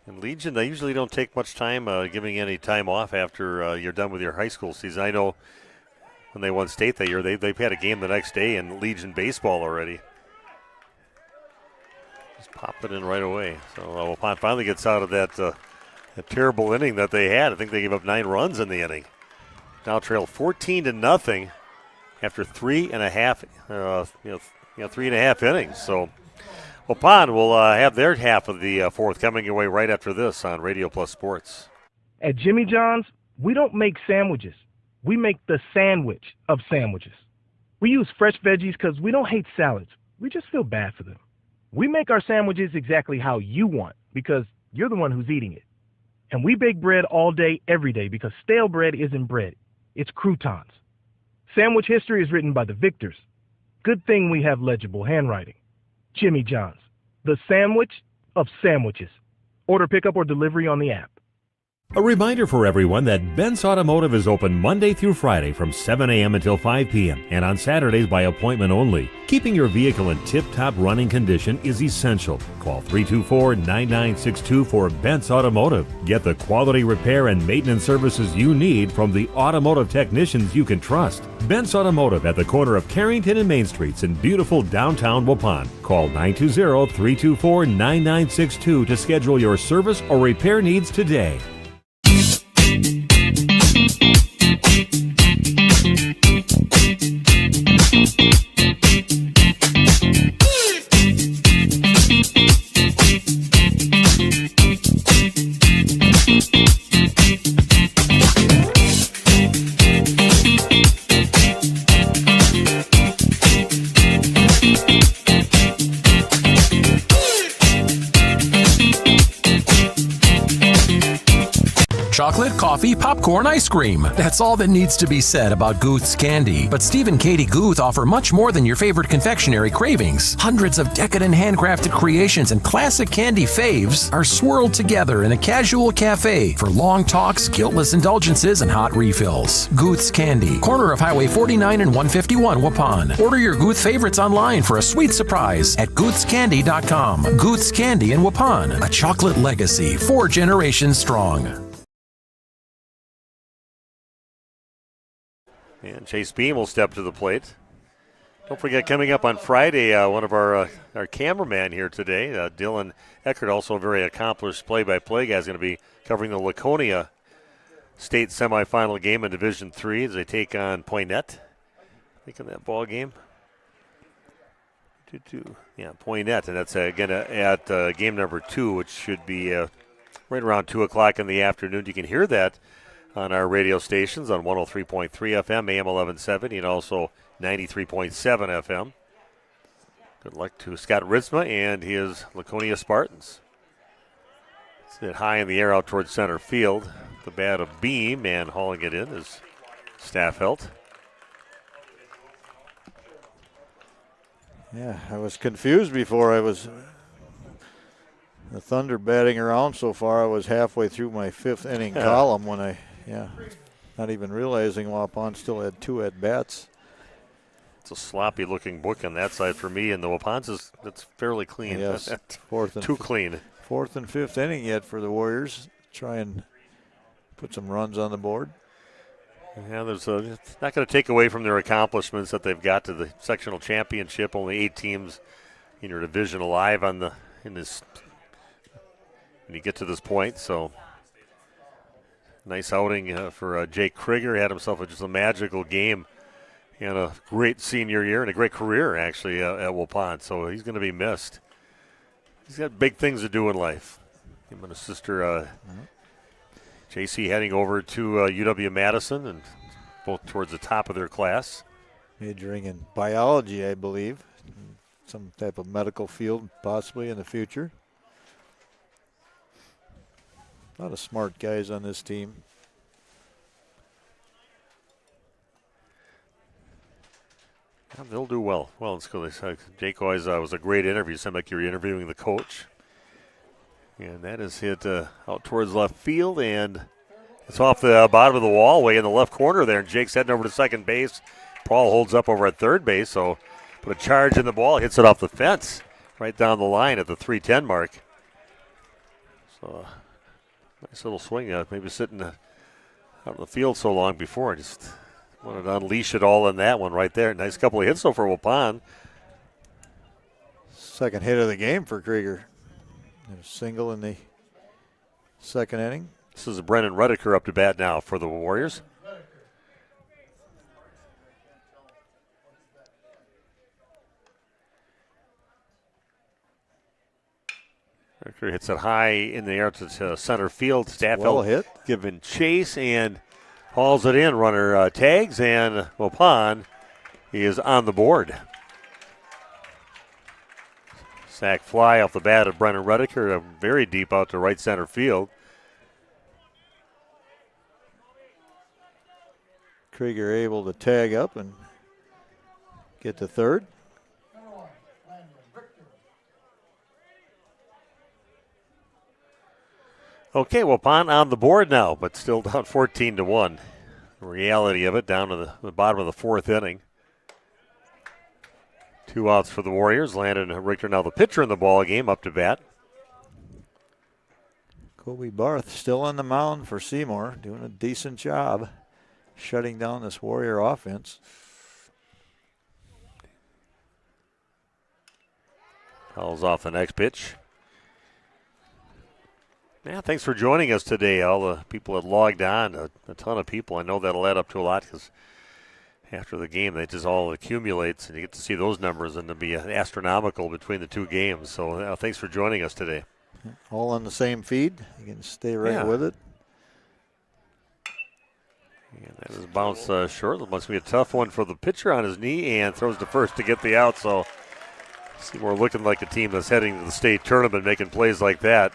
And Legion, they usually don't take much time giving any time off after you're done with your high school season. I know when they won state that year, they've had a game the next day in Legion baseball already. Just popped it in right away. So Waupun finally gets out of that terrible inning that they had. I think they gave up 9 runs in the inning. Now trail 14-0 after 3.5 innings. So Waupun will have their half of the 4th coming your way right after this on Radio Plus Sports. At Jimmy John's, we don't make sandwiches. We make the sandwich of sandwiches. We use fresh veggies because we don't hate salads. We just feel bad for them. We make our sandwiches exactly how you want because you're the one who's eating it. And we bake bread all day, every day because stale bread isn't bread. It's croutons. Sandwich history is written by the victors. Good thing we have legible handwriting. Jimmy John's, the sandwich of sandwiches. Order pickup or delivery on the app. A reminder for everyone that Ben's Automotive is open Monday through Friday from 7 a.m. until 5 p.m. and on Saturdays by appointment only. Keeping your vehicle in tip-top running condition is essential. Call 324-9962 for Ben's Automotive. Get the quality repair and maintenance services you need from the automotive technicians you can trust. Ben's Automotive at the corner of Carrington and Main Streets in beautiful downtown Waupun. Call 920-324-9962 to schedule your service or repair needs today. Chocolate, coffee, popcorn, ice cream. That's all that needs to be said about Guth's candy. But Steve and Katie Guth offer much more than your favorite confectionery cravings. Hundreds of decadent handcrafted creations and classic candy faves are swirled together in a casual cafe for long talks, guiltless indulgences, and hot refills. Guth's Candy, corner of Highway 49 and 151 Waupun. Order your Guth favorites online for a sweet surprise at guthscandy.com. Guth's Candy in Waupun, a chocolate legacy 4 generations strong. And Chase Beam will step to the plate. Don't forget, coming up on Friday, one of our cameraman here today, Dylan Eckert, also a very accomplished play-by-play guy, is going to be covering the Laconia State semifinal game in Division III as they take on Poinet. I think in that ball game. Yeah, Poinet, and that's again at game number 2, which should be right around 2 o'clock in the afternoon. You can hear that on our radio stations on 103.3 FM, AM 1170, and also 93.7 FM. Good luck to Scott Ritzma and his Laconia Spartans. It's hit high in the air out towards center field. The bat of Beam, and hauling it in is Staffelt. Yeah, I was confused before. The Thunder batting around so far. I was halfway through my 5th inning column when not even realizing Waupun still had 2 at-bats. It's a sloppy-looking book on that side for me, and the Waupons it's fairly clean. Yes, too clean. 4th and 5th inning yet for the Warriors. Try and put some runs on the board. Yeah, it's not going to take away from their accomplishments that they've got to the sectional championship. Only 8 teams in your division alive when you get to this point. So nice outing for Jake Krieger. Had himself just a magical game. He had a great senior year and a great career, actually, at Waupun. So he's going to be missed. He's got big things to do in life. Him and his sister, JC, heading over to UW-Madison, and both towards the top of their class. Majoring in biology, I believe. Some type of medical field, possibly, in the future. A lot of smart guys on this team. Yeah, they'll do well. Well, it's cool. Jake always was a great interview. Sounded like you were interviewing the coach. And that is hit out towards left field, and it's off the bottom of the wall, way in the left corner there. And Jake's heading over to second base. Paul holds up over at third base, so put a charge in the ball, hits it off the fence, right down the line at the 3:10 mark. So nice little swing. Maybe sitting out in the field so long before. I just wanted to unleash it all in that one right there. Nice couple of hits though for Waupun. Second hit of the game for Krieger. And a single in the second inning. This is Brennan Redeker up to bat now for the Warriors. Redeker hits it high in the air to center field. Staffel well hit. Giving chase and hauls it in. Runner tags, and Waupun is on the board. Sack fly off the bat of Brennan Redeker, very deep out to right center field. Krieger able to tag up and get to third. Okay, Waupun on the board now, but still down 14-1. The reality of it, down to the bottom of the 4th inning. 2 outs for the Warriors. Landon Richter now the pitcher in the ball game, up to bat. Kobe Barth still on the mound for Seymour, doing a decent job shutting down this Warrior offense. Fouls off the next pitch. Yeah, thanks for joining us today. All the people that logged on, a ton of people. I know that'll add up to a lot because after the game, they just all accumulates, and you get to see those numbers, and it'll be astronomical between the 2 games. So thanks for joining us today. All on the same feed. You can stay right with it. And that is bounced short. It must be a tough one for the pitcher on his knee, and throws to first to get the out. So Seymour looking like a team that's heading to the state tournament, making plays like that.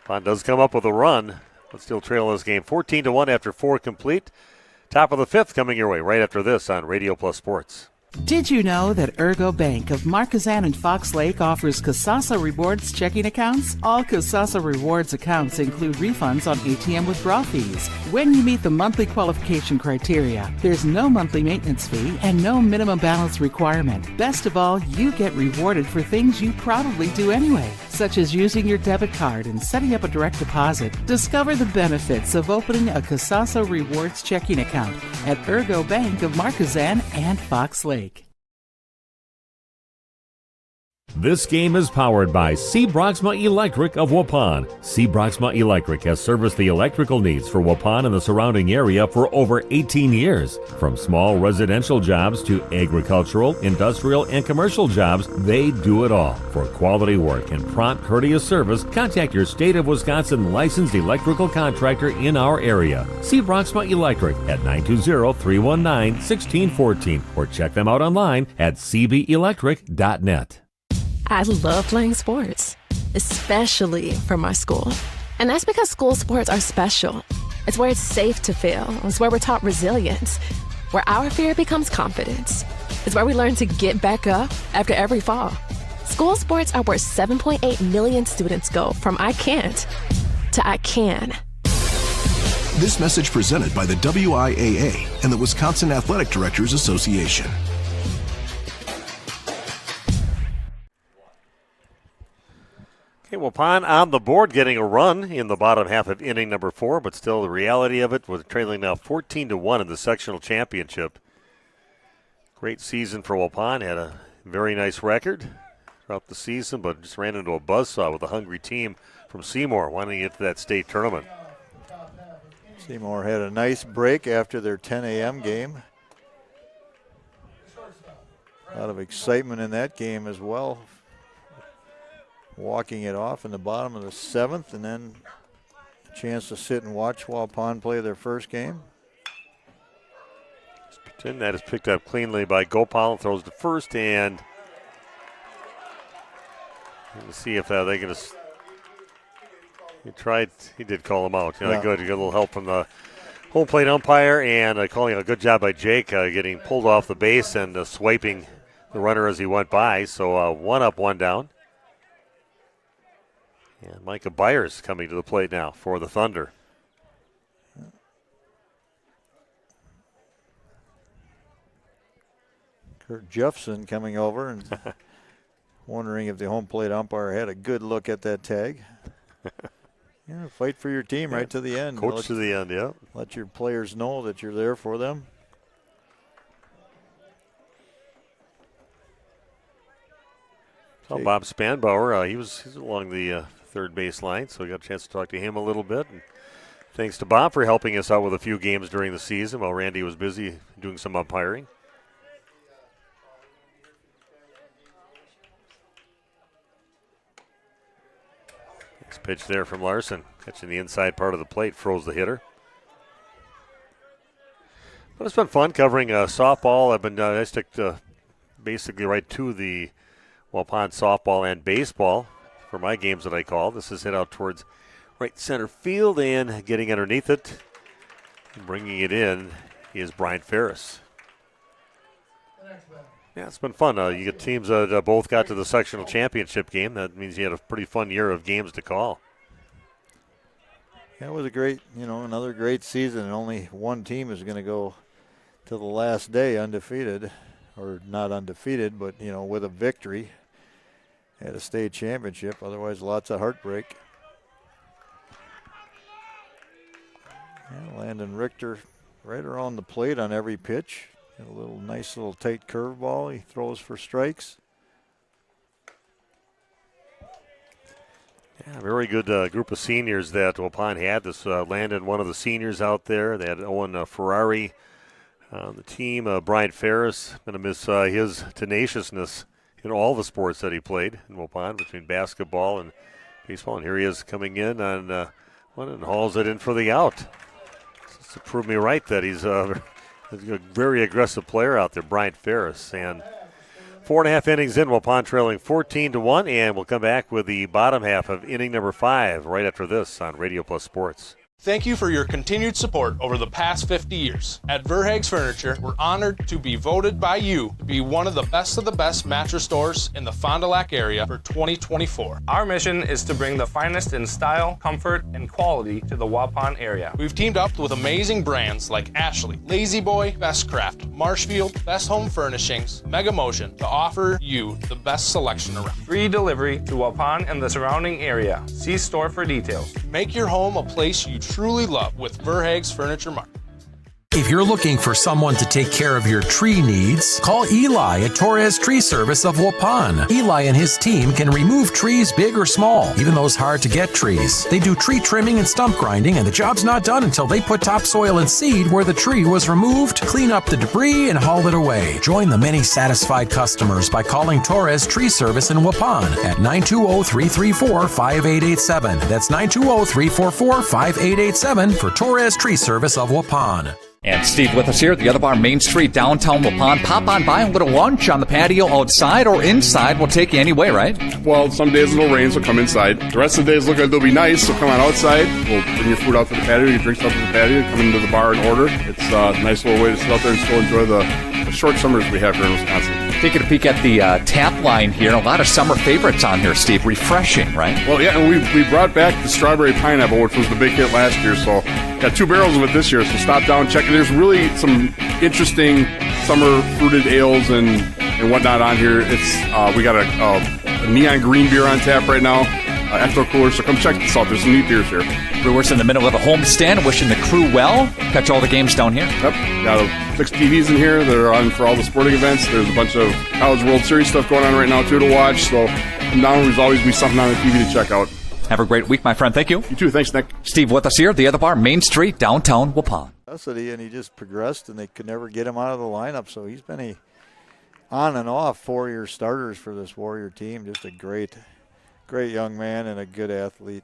Pond does come up with a run, but still trail this game 14-1 after 4 complete. Top of the 5th coming your way right after this on Radio Plus Sports. Did you know that Ergo Bank of Marquezan and Fox Lake offers Kasasa Rewards checking accounts? All Kasasa Rewards accounts include refunds on ATM withdrawal fees when you meet the monthly qualification criteria. There's no monthly maintenance fee and no minimum balance requirement. Best of all, you get rewarded for things you probably do anyway, such as using your debit card and setting up a direct deposit. Discover the benefits of opening a Kasasa Rewards checking account at Ergo Bank of Marquezan and Fox Lake. This game is powered by C. Broxma Electric of Waupun. C. Broxma Electric has serviced the electrical needs for Waupun and the surrounding area for over 18 years. From small residential jobs to agricultural, industrial, and commercial jobs, they do it all. For quality work and prompt, courteous service, contact your State of Wisconsin licensed electrical contractor in our area. C. Broxma Electric at 920-319-1614 or check them out online at cbelectric.net. I love playing sports, especially for my school. And that's because school sports are special. It's where it's safe to fail. It's where we're taught resilience, where our fear becomes confidence. It's where we learn to get back up after every fall. School sports are where 7.8 million students go from I can't to I can. This message presented by the WIAA and the Wisconsin Athletic Directors Association. Okay, Waupun on the board, getting a run in the bottom half of inning number 4, but still the reality of it was trailing now 14-1 in the sectional championship. Great season for Waupun. Had a very nice record throughout the season, but just ran into a buzzsaw with a hungry team from Seymour wanting to get to that state tournament. Seymour had a nice break after their 10 a.m. game. A lot of excitement in that game as well. Walking it off in the bottom of the 7th, and then a chance to sit and watch Waupun play their first game. That is picked up cleanly by Gopal, throws to first, and let's see if they can just. He did call him out. Good. You got a little help from the home plate umpire, and calling a good job by Jake, getting pulled off the base and swiping the runner as he went by. So 1 up, 1 down. And Micah Byers coming to the plate now for the Thunder. Kurt Jeffson coming over and wondering if the home plate umpire had a good look at that tag. Fight for your team right to the end. Coach to the end, yeah. Let your players know that you're there for them. Saw Bob Spanbauer. He's along the third base line, so we got a chance to talk to him a little bit. And thanks to Bob for helping us out with a few games during the season while Randy was busy doing some umpiring. Next pitch there from Larson. Catching the inside part of the plate, froze the hitter. But it's been fun covering softball. I stick basically right to the Waupun softball and baseball for my games that I call. This is hit out towards right center field, and getting underneath it and bringing it in is Brian Ferris. Yeah, it's been fun. You get teams that both got to the sectional championship game. That means you had a pretty fun year of games to call. Yeah, it was a great, another great season. And only one team is going to go to the last day undefeated, or not undefeated, but, with a victory at a state championship. Otherwise, lots of heartbreak. Yeah, Landon Richter right around the plate on every pitch. A nice little tight curveball. He throws for strikes. Yeah, very good group of seniors that Waupun had. This Landon, one of the seniors out there. They had Owen Ferrari on the team. Brian Ferris, going to miss his tenaciousness in all the sports that he played in Waupun, between basketball and baseball. And here he is coming in on one and hauls it in for the out. Just to prove me right that he's a very aggressive player out there, Brian Ferris. And 4.5 innings in, Waupun trailing 14-1, and we'll come back with the bottom half of inning number 5 right after this on Radio Plus Sports. Thank you for your continued support over the past 50 years. At Verhaeg's Furniture, we're honored to be voted by you to be one of the best mattress stores in the Fond du Lac area for 2024. Our mission is to bring the finest in style, comfort, and quality to the Waupun area. We've teamed up with amazing brands like Ashley, Lazy Boy, Best Craft, Marshfield, Best Home Furnishings, Mega Motion to offer you the best selection around. Free delivery to Waupun and the surrounding area. See store for details. Make your home a place you truly love with Verhaeg's Furniture Mart. If you're looking for someone to take care of your tree needs, call Eli at Torres Tree Service of Waupun. Eli and his team can remove trees big or small, even those hard-to-get trees. They do tree trimming and stump grinding, and the job's not done until they put topsoil and seed where the tree was removed, clean up the debris, and haul it away. Join the many satisfied customers by calling Torres Tree Service in Waupun at 920-334-5887. That's 920-344-5887 for Torres Tree Service of Waupun. And Steve with us here at the Other Bar, Main Street, downtown Waupun. Pop on by a little lunch on the patio outside or inside. We'll take you anyway, right? Well, some days it'll rain, so come inside. The rest of the days look like they'll be nice, so come on outside. We'll bring your food out to the patio. You drink stuff at the patio. Come into the bar and order. It's a nice little way to sit out there and still enjoy the short summers we have here in Wisconsin. Taking a peek at the tap line here. A lot of summer favorites on here, Steve. Refreshing, right? Well, yeah, and we brought back the strawberry pineapple, which was the big hit last year, so got 2 barrels of it this year, so stop down, check it. There's really some interesting summer fruited ales and whatnot on here. It's we got a neon green beer on tap right now. outdoor coolers. So come check this out. There's some neat beers here. Brewers in the middle of a homestand, wishing the crew well. Catch all the games down here. Yep. Got 6 TVs in here that are on for all the sporting events. There's a bunch of College World Series stuff going on right now, too, to watch. So come down. There's always be something on the TV to check out. Have a great week, my friend. Thank you. You too. Thanks, Nick. Steve with us here at the other bar, Main Street, downtown Waupun. And he just progressed, and they could never get him out of the lineup. So he's been a on and off 4-year starters for this Warrior team. Just a great young man and a good athlete.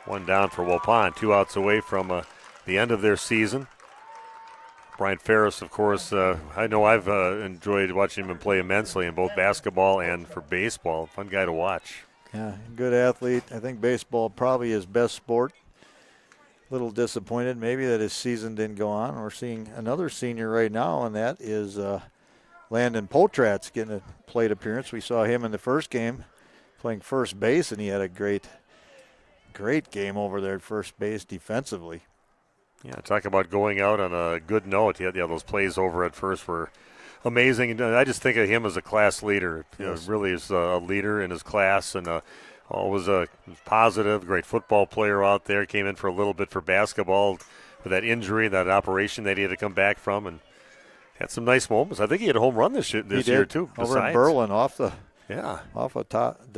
One down for Waupun, 2 outs away from the end of their season. Brian Ferris, of course, I know I've enjoyed watching him play immensely in both basketball and for baseball. Fun guy to watch. Yeah, good athlete. I think baseball probably his best sport. A little disappointed maybe that his season didn't go on. We're seeing another senior right now, and that is Landon Potratz getting a plate appearance. We saw him in the first game playing first base, and he had a great game over there at first base defensively. Yeah, talk about going out on a good note. Yeah, those plays over at first were amazing. And I just think of him as a class leader. Yes. Really is a leader in his class, and always positive, great football player out there. Came in for a little bit for basketball with that injury, that operation that he had to come back from, and had some nice moments. I think he had a home run this year too. Over in Berlin off the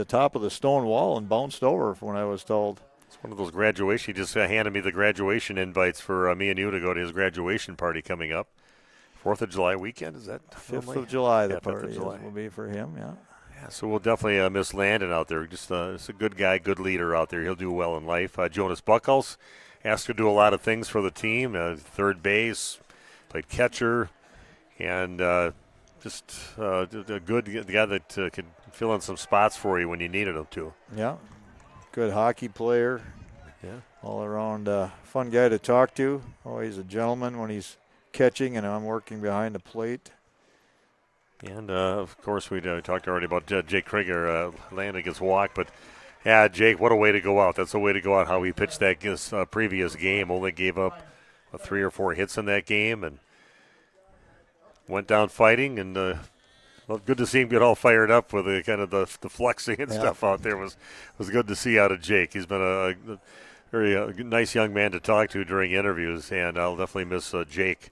top of the stone wall and bounced over, when I was told. It's one of those graduation. He just handed me the graduation invites for me and you to go to his graduation party coming up. 4th of July weekend, is that? 5th of July, the 5th party of July. will be for him, yeah. Yeah, so we'll definitely miss Landon out there. Just a good guy, good leader out there. He'll do well in life. Jonas Buckles asked to do a lot of things for the team. Third base, played catcher, and just a good guy that could fill in some spots for you when you needed him to. Yeah, good hockey player. Yeah, all around fun guy to talk to. Always a gentleman when he's catching, and I'm working behind the plate. And, of course, we talked already about Jake Krieger landing his walk. But, yeah, Jake, what a way to go out. That's a way to go out how he pitched that previous game. Only gave up 3 or 4 hits in that game and went down fighting. And well, good to see him get all fired up with the kind of the flexing and stuff out there. Was good to see out of Jake. He's been a very nice young man to talk to during interviews, and I'll definitely miss Jake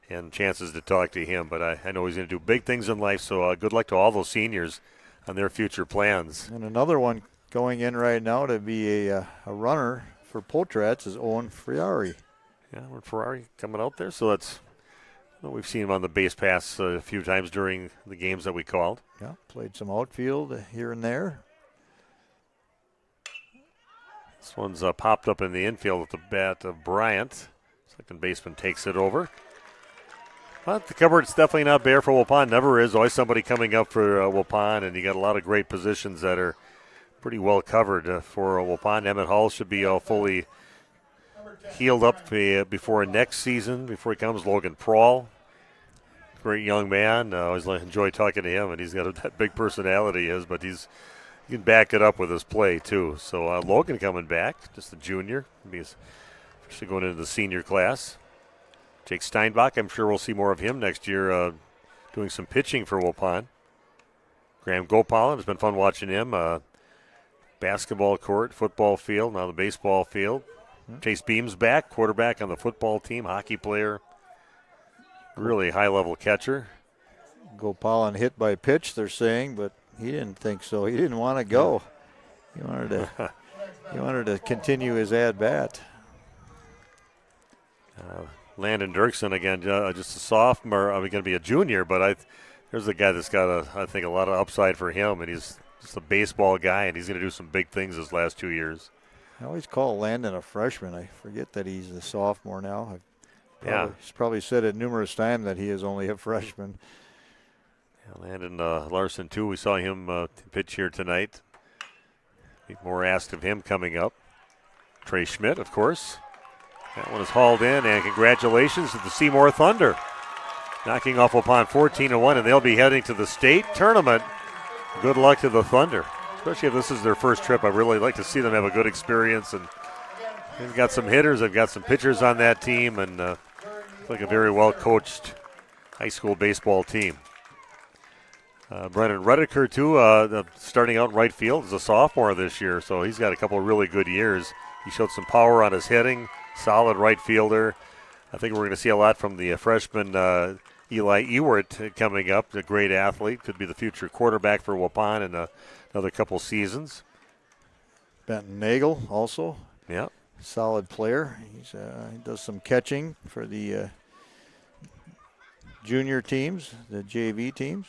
and chances to talk to him. But I know he's going to do big things in life, so good luck to all those seniors on their future plans. And another one going in right now to be a runner for Potratz is Owen Friari. Yeah, Owen Friari coming out there, so that's we've seen him on the base pass a few times during the games that we called. Yeah, played some outfield here and there. This one's popped up in the infield with the bat of Bryant. Second baseman takes it over. But the cupboard's definitely not bare for Waupun. Never is. Always somebody coming up for Waupun, and you got a lot of great positions that are pretty well covered for Waupun. Emmett Hall should be fully healed up before next season, before he comes. Logan Prawl, great young man. I always enjoy talking to him, and he's got that big personality, but he can back it up with his play, too. So Logan coming back, just a junior. He's actually going into the senior class. Jake Steinbach, I'm sure we'll see more of him next year doing some pitching for Waupun. Graham Gopalan, it's been fun watching him. Basketball court, football field, now the baseball field. Chase Beam's back, quarterback on the football team, hockey player. Really high-level catcher. Gopalan hit by pitch, they're saying, but he didn't think so. He didn't want to go. He wanted to continue his at-bat. Landon Dirksen, again, just a sophomore. Going to be a junior, but there's a guy that's got, I think, a lot of upside for him, and he's just a baseball guy, and he's going to do some big things his last 2 years. I always call Landon a freshman. I forget that he's a sophomore now. He's probably said it numerous times that he is only a freshman. Yeah, Landon Larson, too. We saw him pitch here tonight. More asked of him coming up. Trey Schmidt, of course. That one is hauled in, and congratulations to the Seymour Thunder. Knocking off Waupun 14-1, and they'll be heading to the state tournament. Good luck to the Thunder, especially if this is their first trip. I really like to see them have a good experience. And they've got some hitters, they've got some pitchers on that team, and like a very well-coached high school baseball team. Brennan Redeker, too, starting out in right field as a sophomore this year, so he's got a couple of really good years. He showed some power on his hitting, solid right fielder. I think we're going to see a lot from the freshman Eli Ewert coming up, a great athlete, could be the future quarterback for Waupun in another couple seasons. Benton Nagel also. Yeah. Solid player. He does some catching for the junior teams, the JV teams.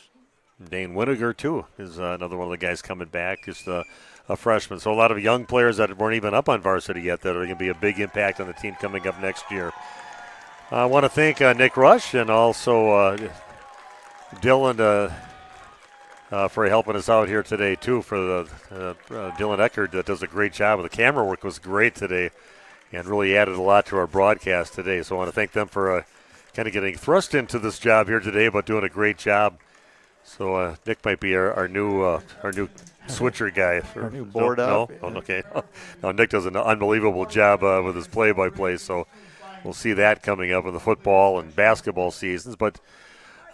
Dane Winiger, too, is another one of the guys coming back, just a freshman. So a lot of young players that weren't even up on varsity yet that are going to be a big impact on the team coming up next year. I want to thank Nick Rush and also Dylan for helping us out here today, too, for the Dylan Eckert that does a great job. The camera work was great today and really added a lot to our broadcast today. So I want to thank them for kind of getting thrust into this job here today, but doing a great job. So Nick might be our new switcher guy. Our new board up. No? Oh, okay. No, Nick does an unbelievable job with his play-by-play, so we'll see that coming up in the football and basketball seasons. But,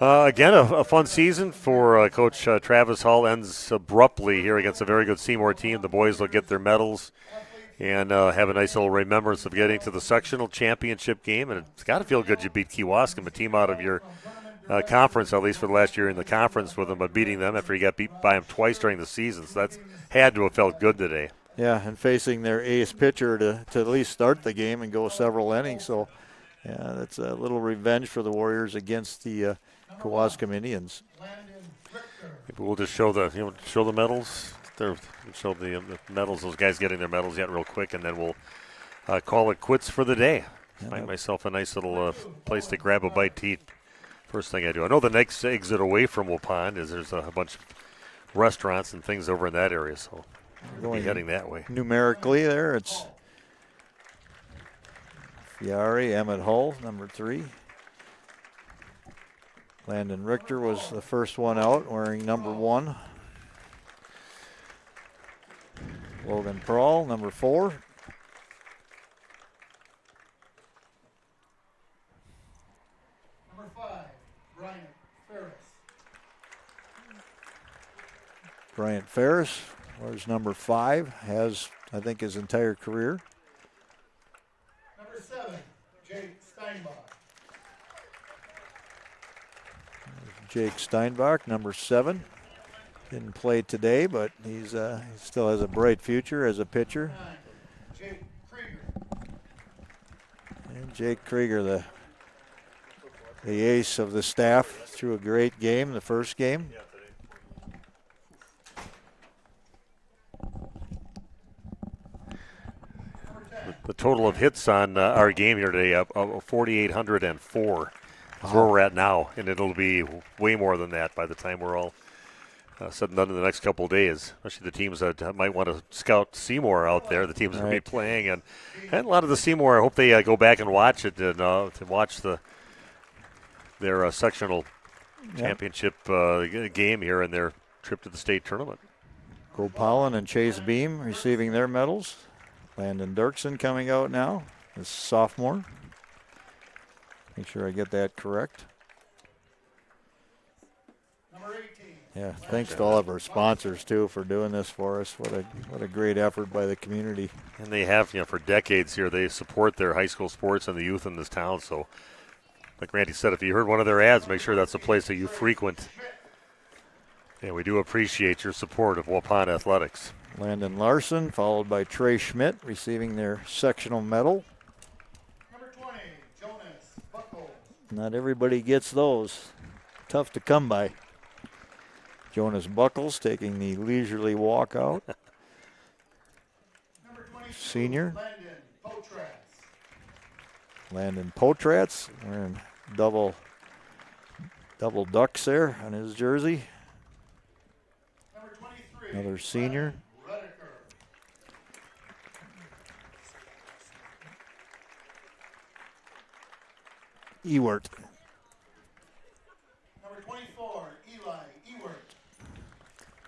again, a fun season for Coach Travis Hall. Ends abruptly here against a very good Seymour team. The boys will get their medals and have a nice little remembrance of getting to the sectional championship game. And it's got to feel good you beat Kewaskum, a team out of your conference, at least for the last year in the conference with them, but beating them after you got beat by them twice during the season. So that's had to have felt good today. Yeah, and facing their ace pitcher to at least start the game and go several innings. So, yeah, that's a little revenge for the Warriors against the Kewaskum Indians. Maybe we'll just show the medals. Show the medals. Those guys getting their medals yet real quick, and then we'll call it quits for the day. Find myself a nice little place to grab a bite to eat. First thing I do. I know the next exit away from Waupun is there's a bunch of restaurants and things over in that area, so we'll be heading that way. Numerically there, it's Fiari, Emmett Hull, number 3. Landon Richter was the first one out, wearing number 1. Logan Prawl, number 4. Number 5, Bryant Ferris. Bryant Ferris wears number 5, has, I think, his entire career. Number 7, Jake Steinbach. Jake Steinbach, number 7. Didn't play today, but he still has a bright future as a pitcher. 9, Jake Krieger. And Jake Krieger, the ace of the staff, threw a great game, the first game. The total of hits on our game here today, 4,804 is where we're at now, and it'll be way more than that by the time we're all said and done in the next couple of days, especially the teams that might want to scout Seymour out there, the teams that will be playing. And a lot of the Seymour, I hope they go back and watch it and to watch their sectional championship game here in their trip to the state tournament. Gopalin and Chase Beam receiving their medals. Landon Dirksen coming out now, this sophomore. Make sure I get that correct. Number 18. Yeah, thanks to all of our sponsors too for doing this for us. What a great effort by the community. And they have, for decades here, they support their high school sports and the youth in this town. So, like Randy said, if you heard one of their ads, make sure that's a place that you frequent. And we do appreciate your support of Waupun Athletics. Landon Larson, followed by Trey Schmidt, receiving their sectional medal. Number 20, Jonas Buckles. Not everybody gets those. Tough to come by. Jonas Buckles taking the leisurely walk out. Senior. Landon Potratz wearing double ducks there on his jersey. Another senior. Ewert. Number 24, Eli Ewert.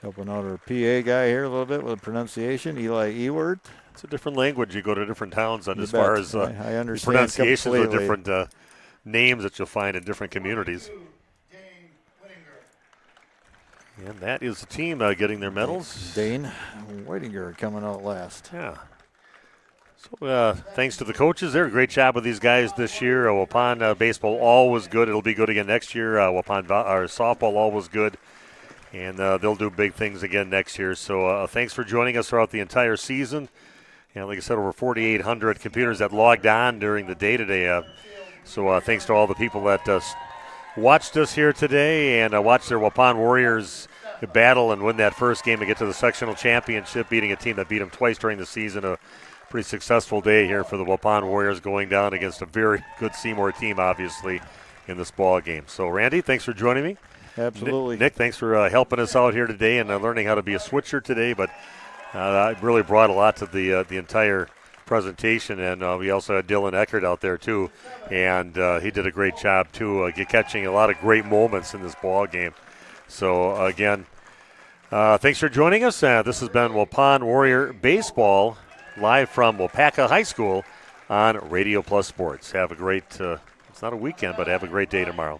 Helping out our PA guy here a little bit with the pronunciation. Eli Ewert. It's a different language. You go to different towns on You as far bet. as I understand pronunciations of completely. different names that you'll find in different communities. And that is the team getting their medals. Dane Whitinger coming out last. Yeah. So thanks to the coaches there. Great job with these guys this year. Waupun baseball always good. It'll be good again next year. Waupun softball always good. And they'll do big things again next year. So thanks for joining us throughout the entire season. And like I said, over 4,800 computers that logged on during the day today. So thanks to all the people that watched us here today and watched their Waupun Warriors battle and win that first game and get to the sectional championship, beating a team that beat them twice during the season. A pretty successful day here for the Waupun Warriors, going down against a very good Seymour team, obviously, in this ball game. So, Randy, thanks for joining me. Absolutely. Nick, thanks for helping us out here today and learning how to be a switcher today. But I really brought a lot to the entire presentation, and we also had Dylan Eckert out there too, and he did a great job too, catching a lot of great moments in this ball game. So again, thanks for joining us. This has been Waupun Warrior Baseball live from Waupaca High School on Radio Plus Sports. Have a great, it's not a weekend, but have a great day tomorrow.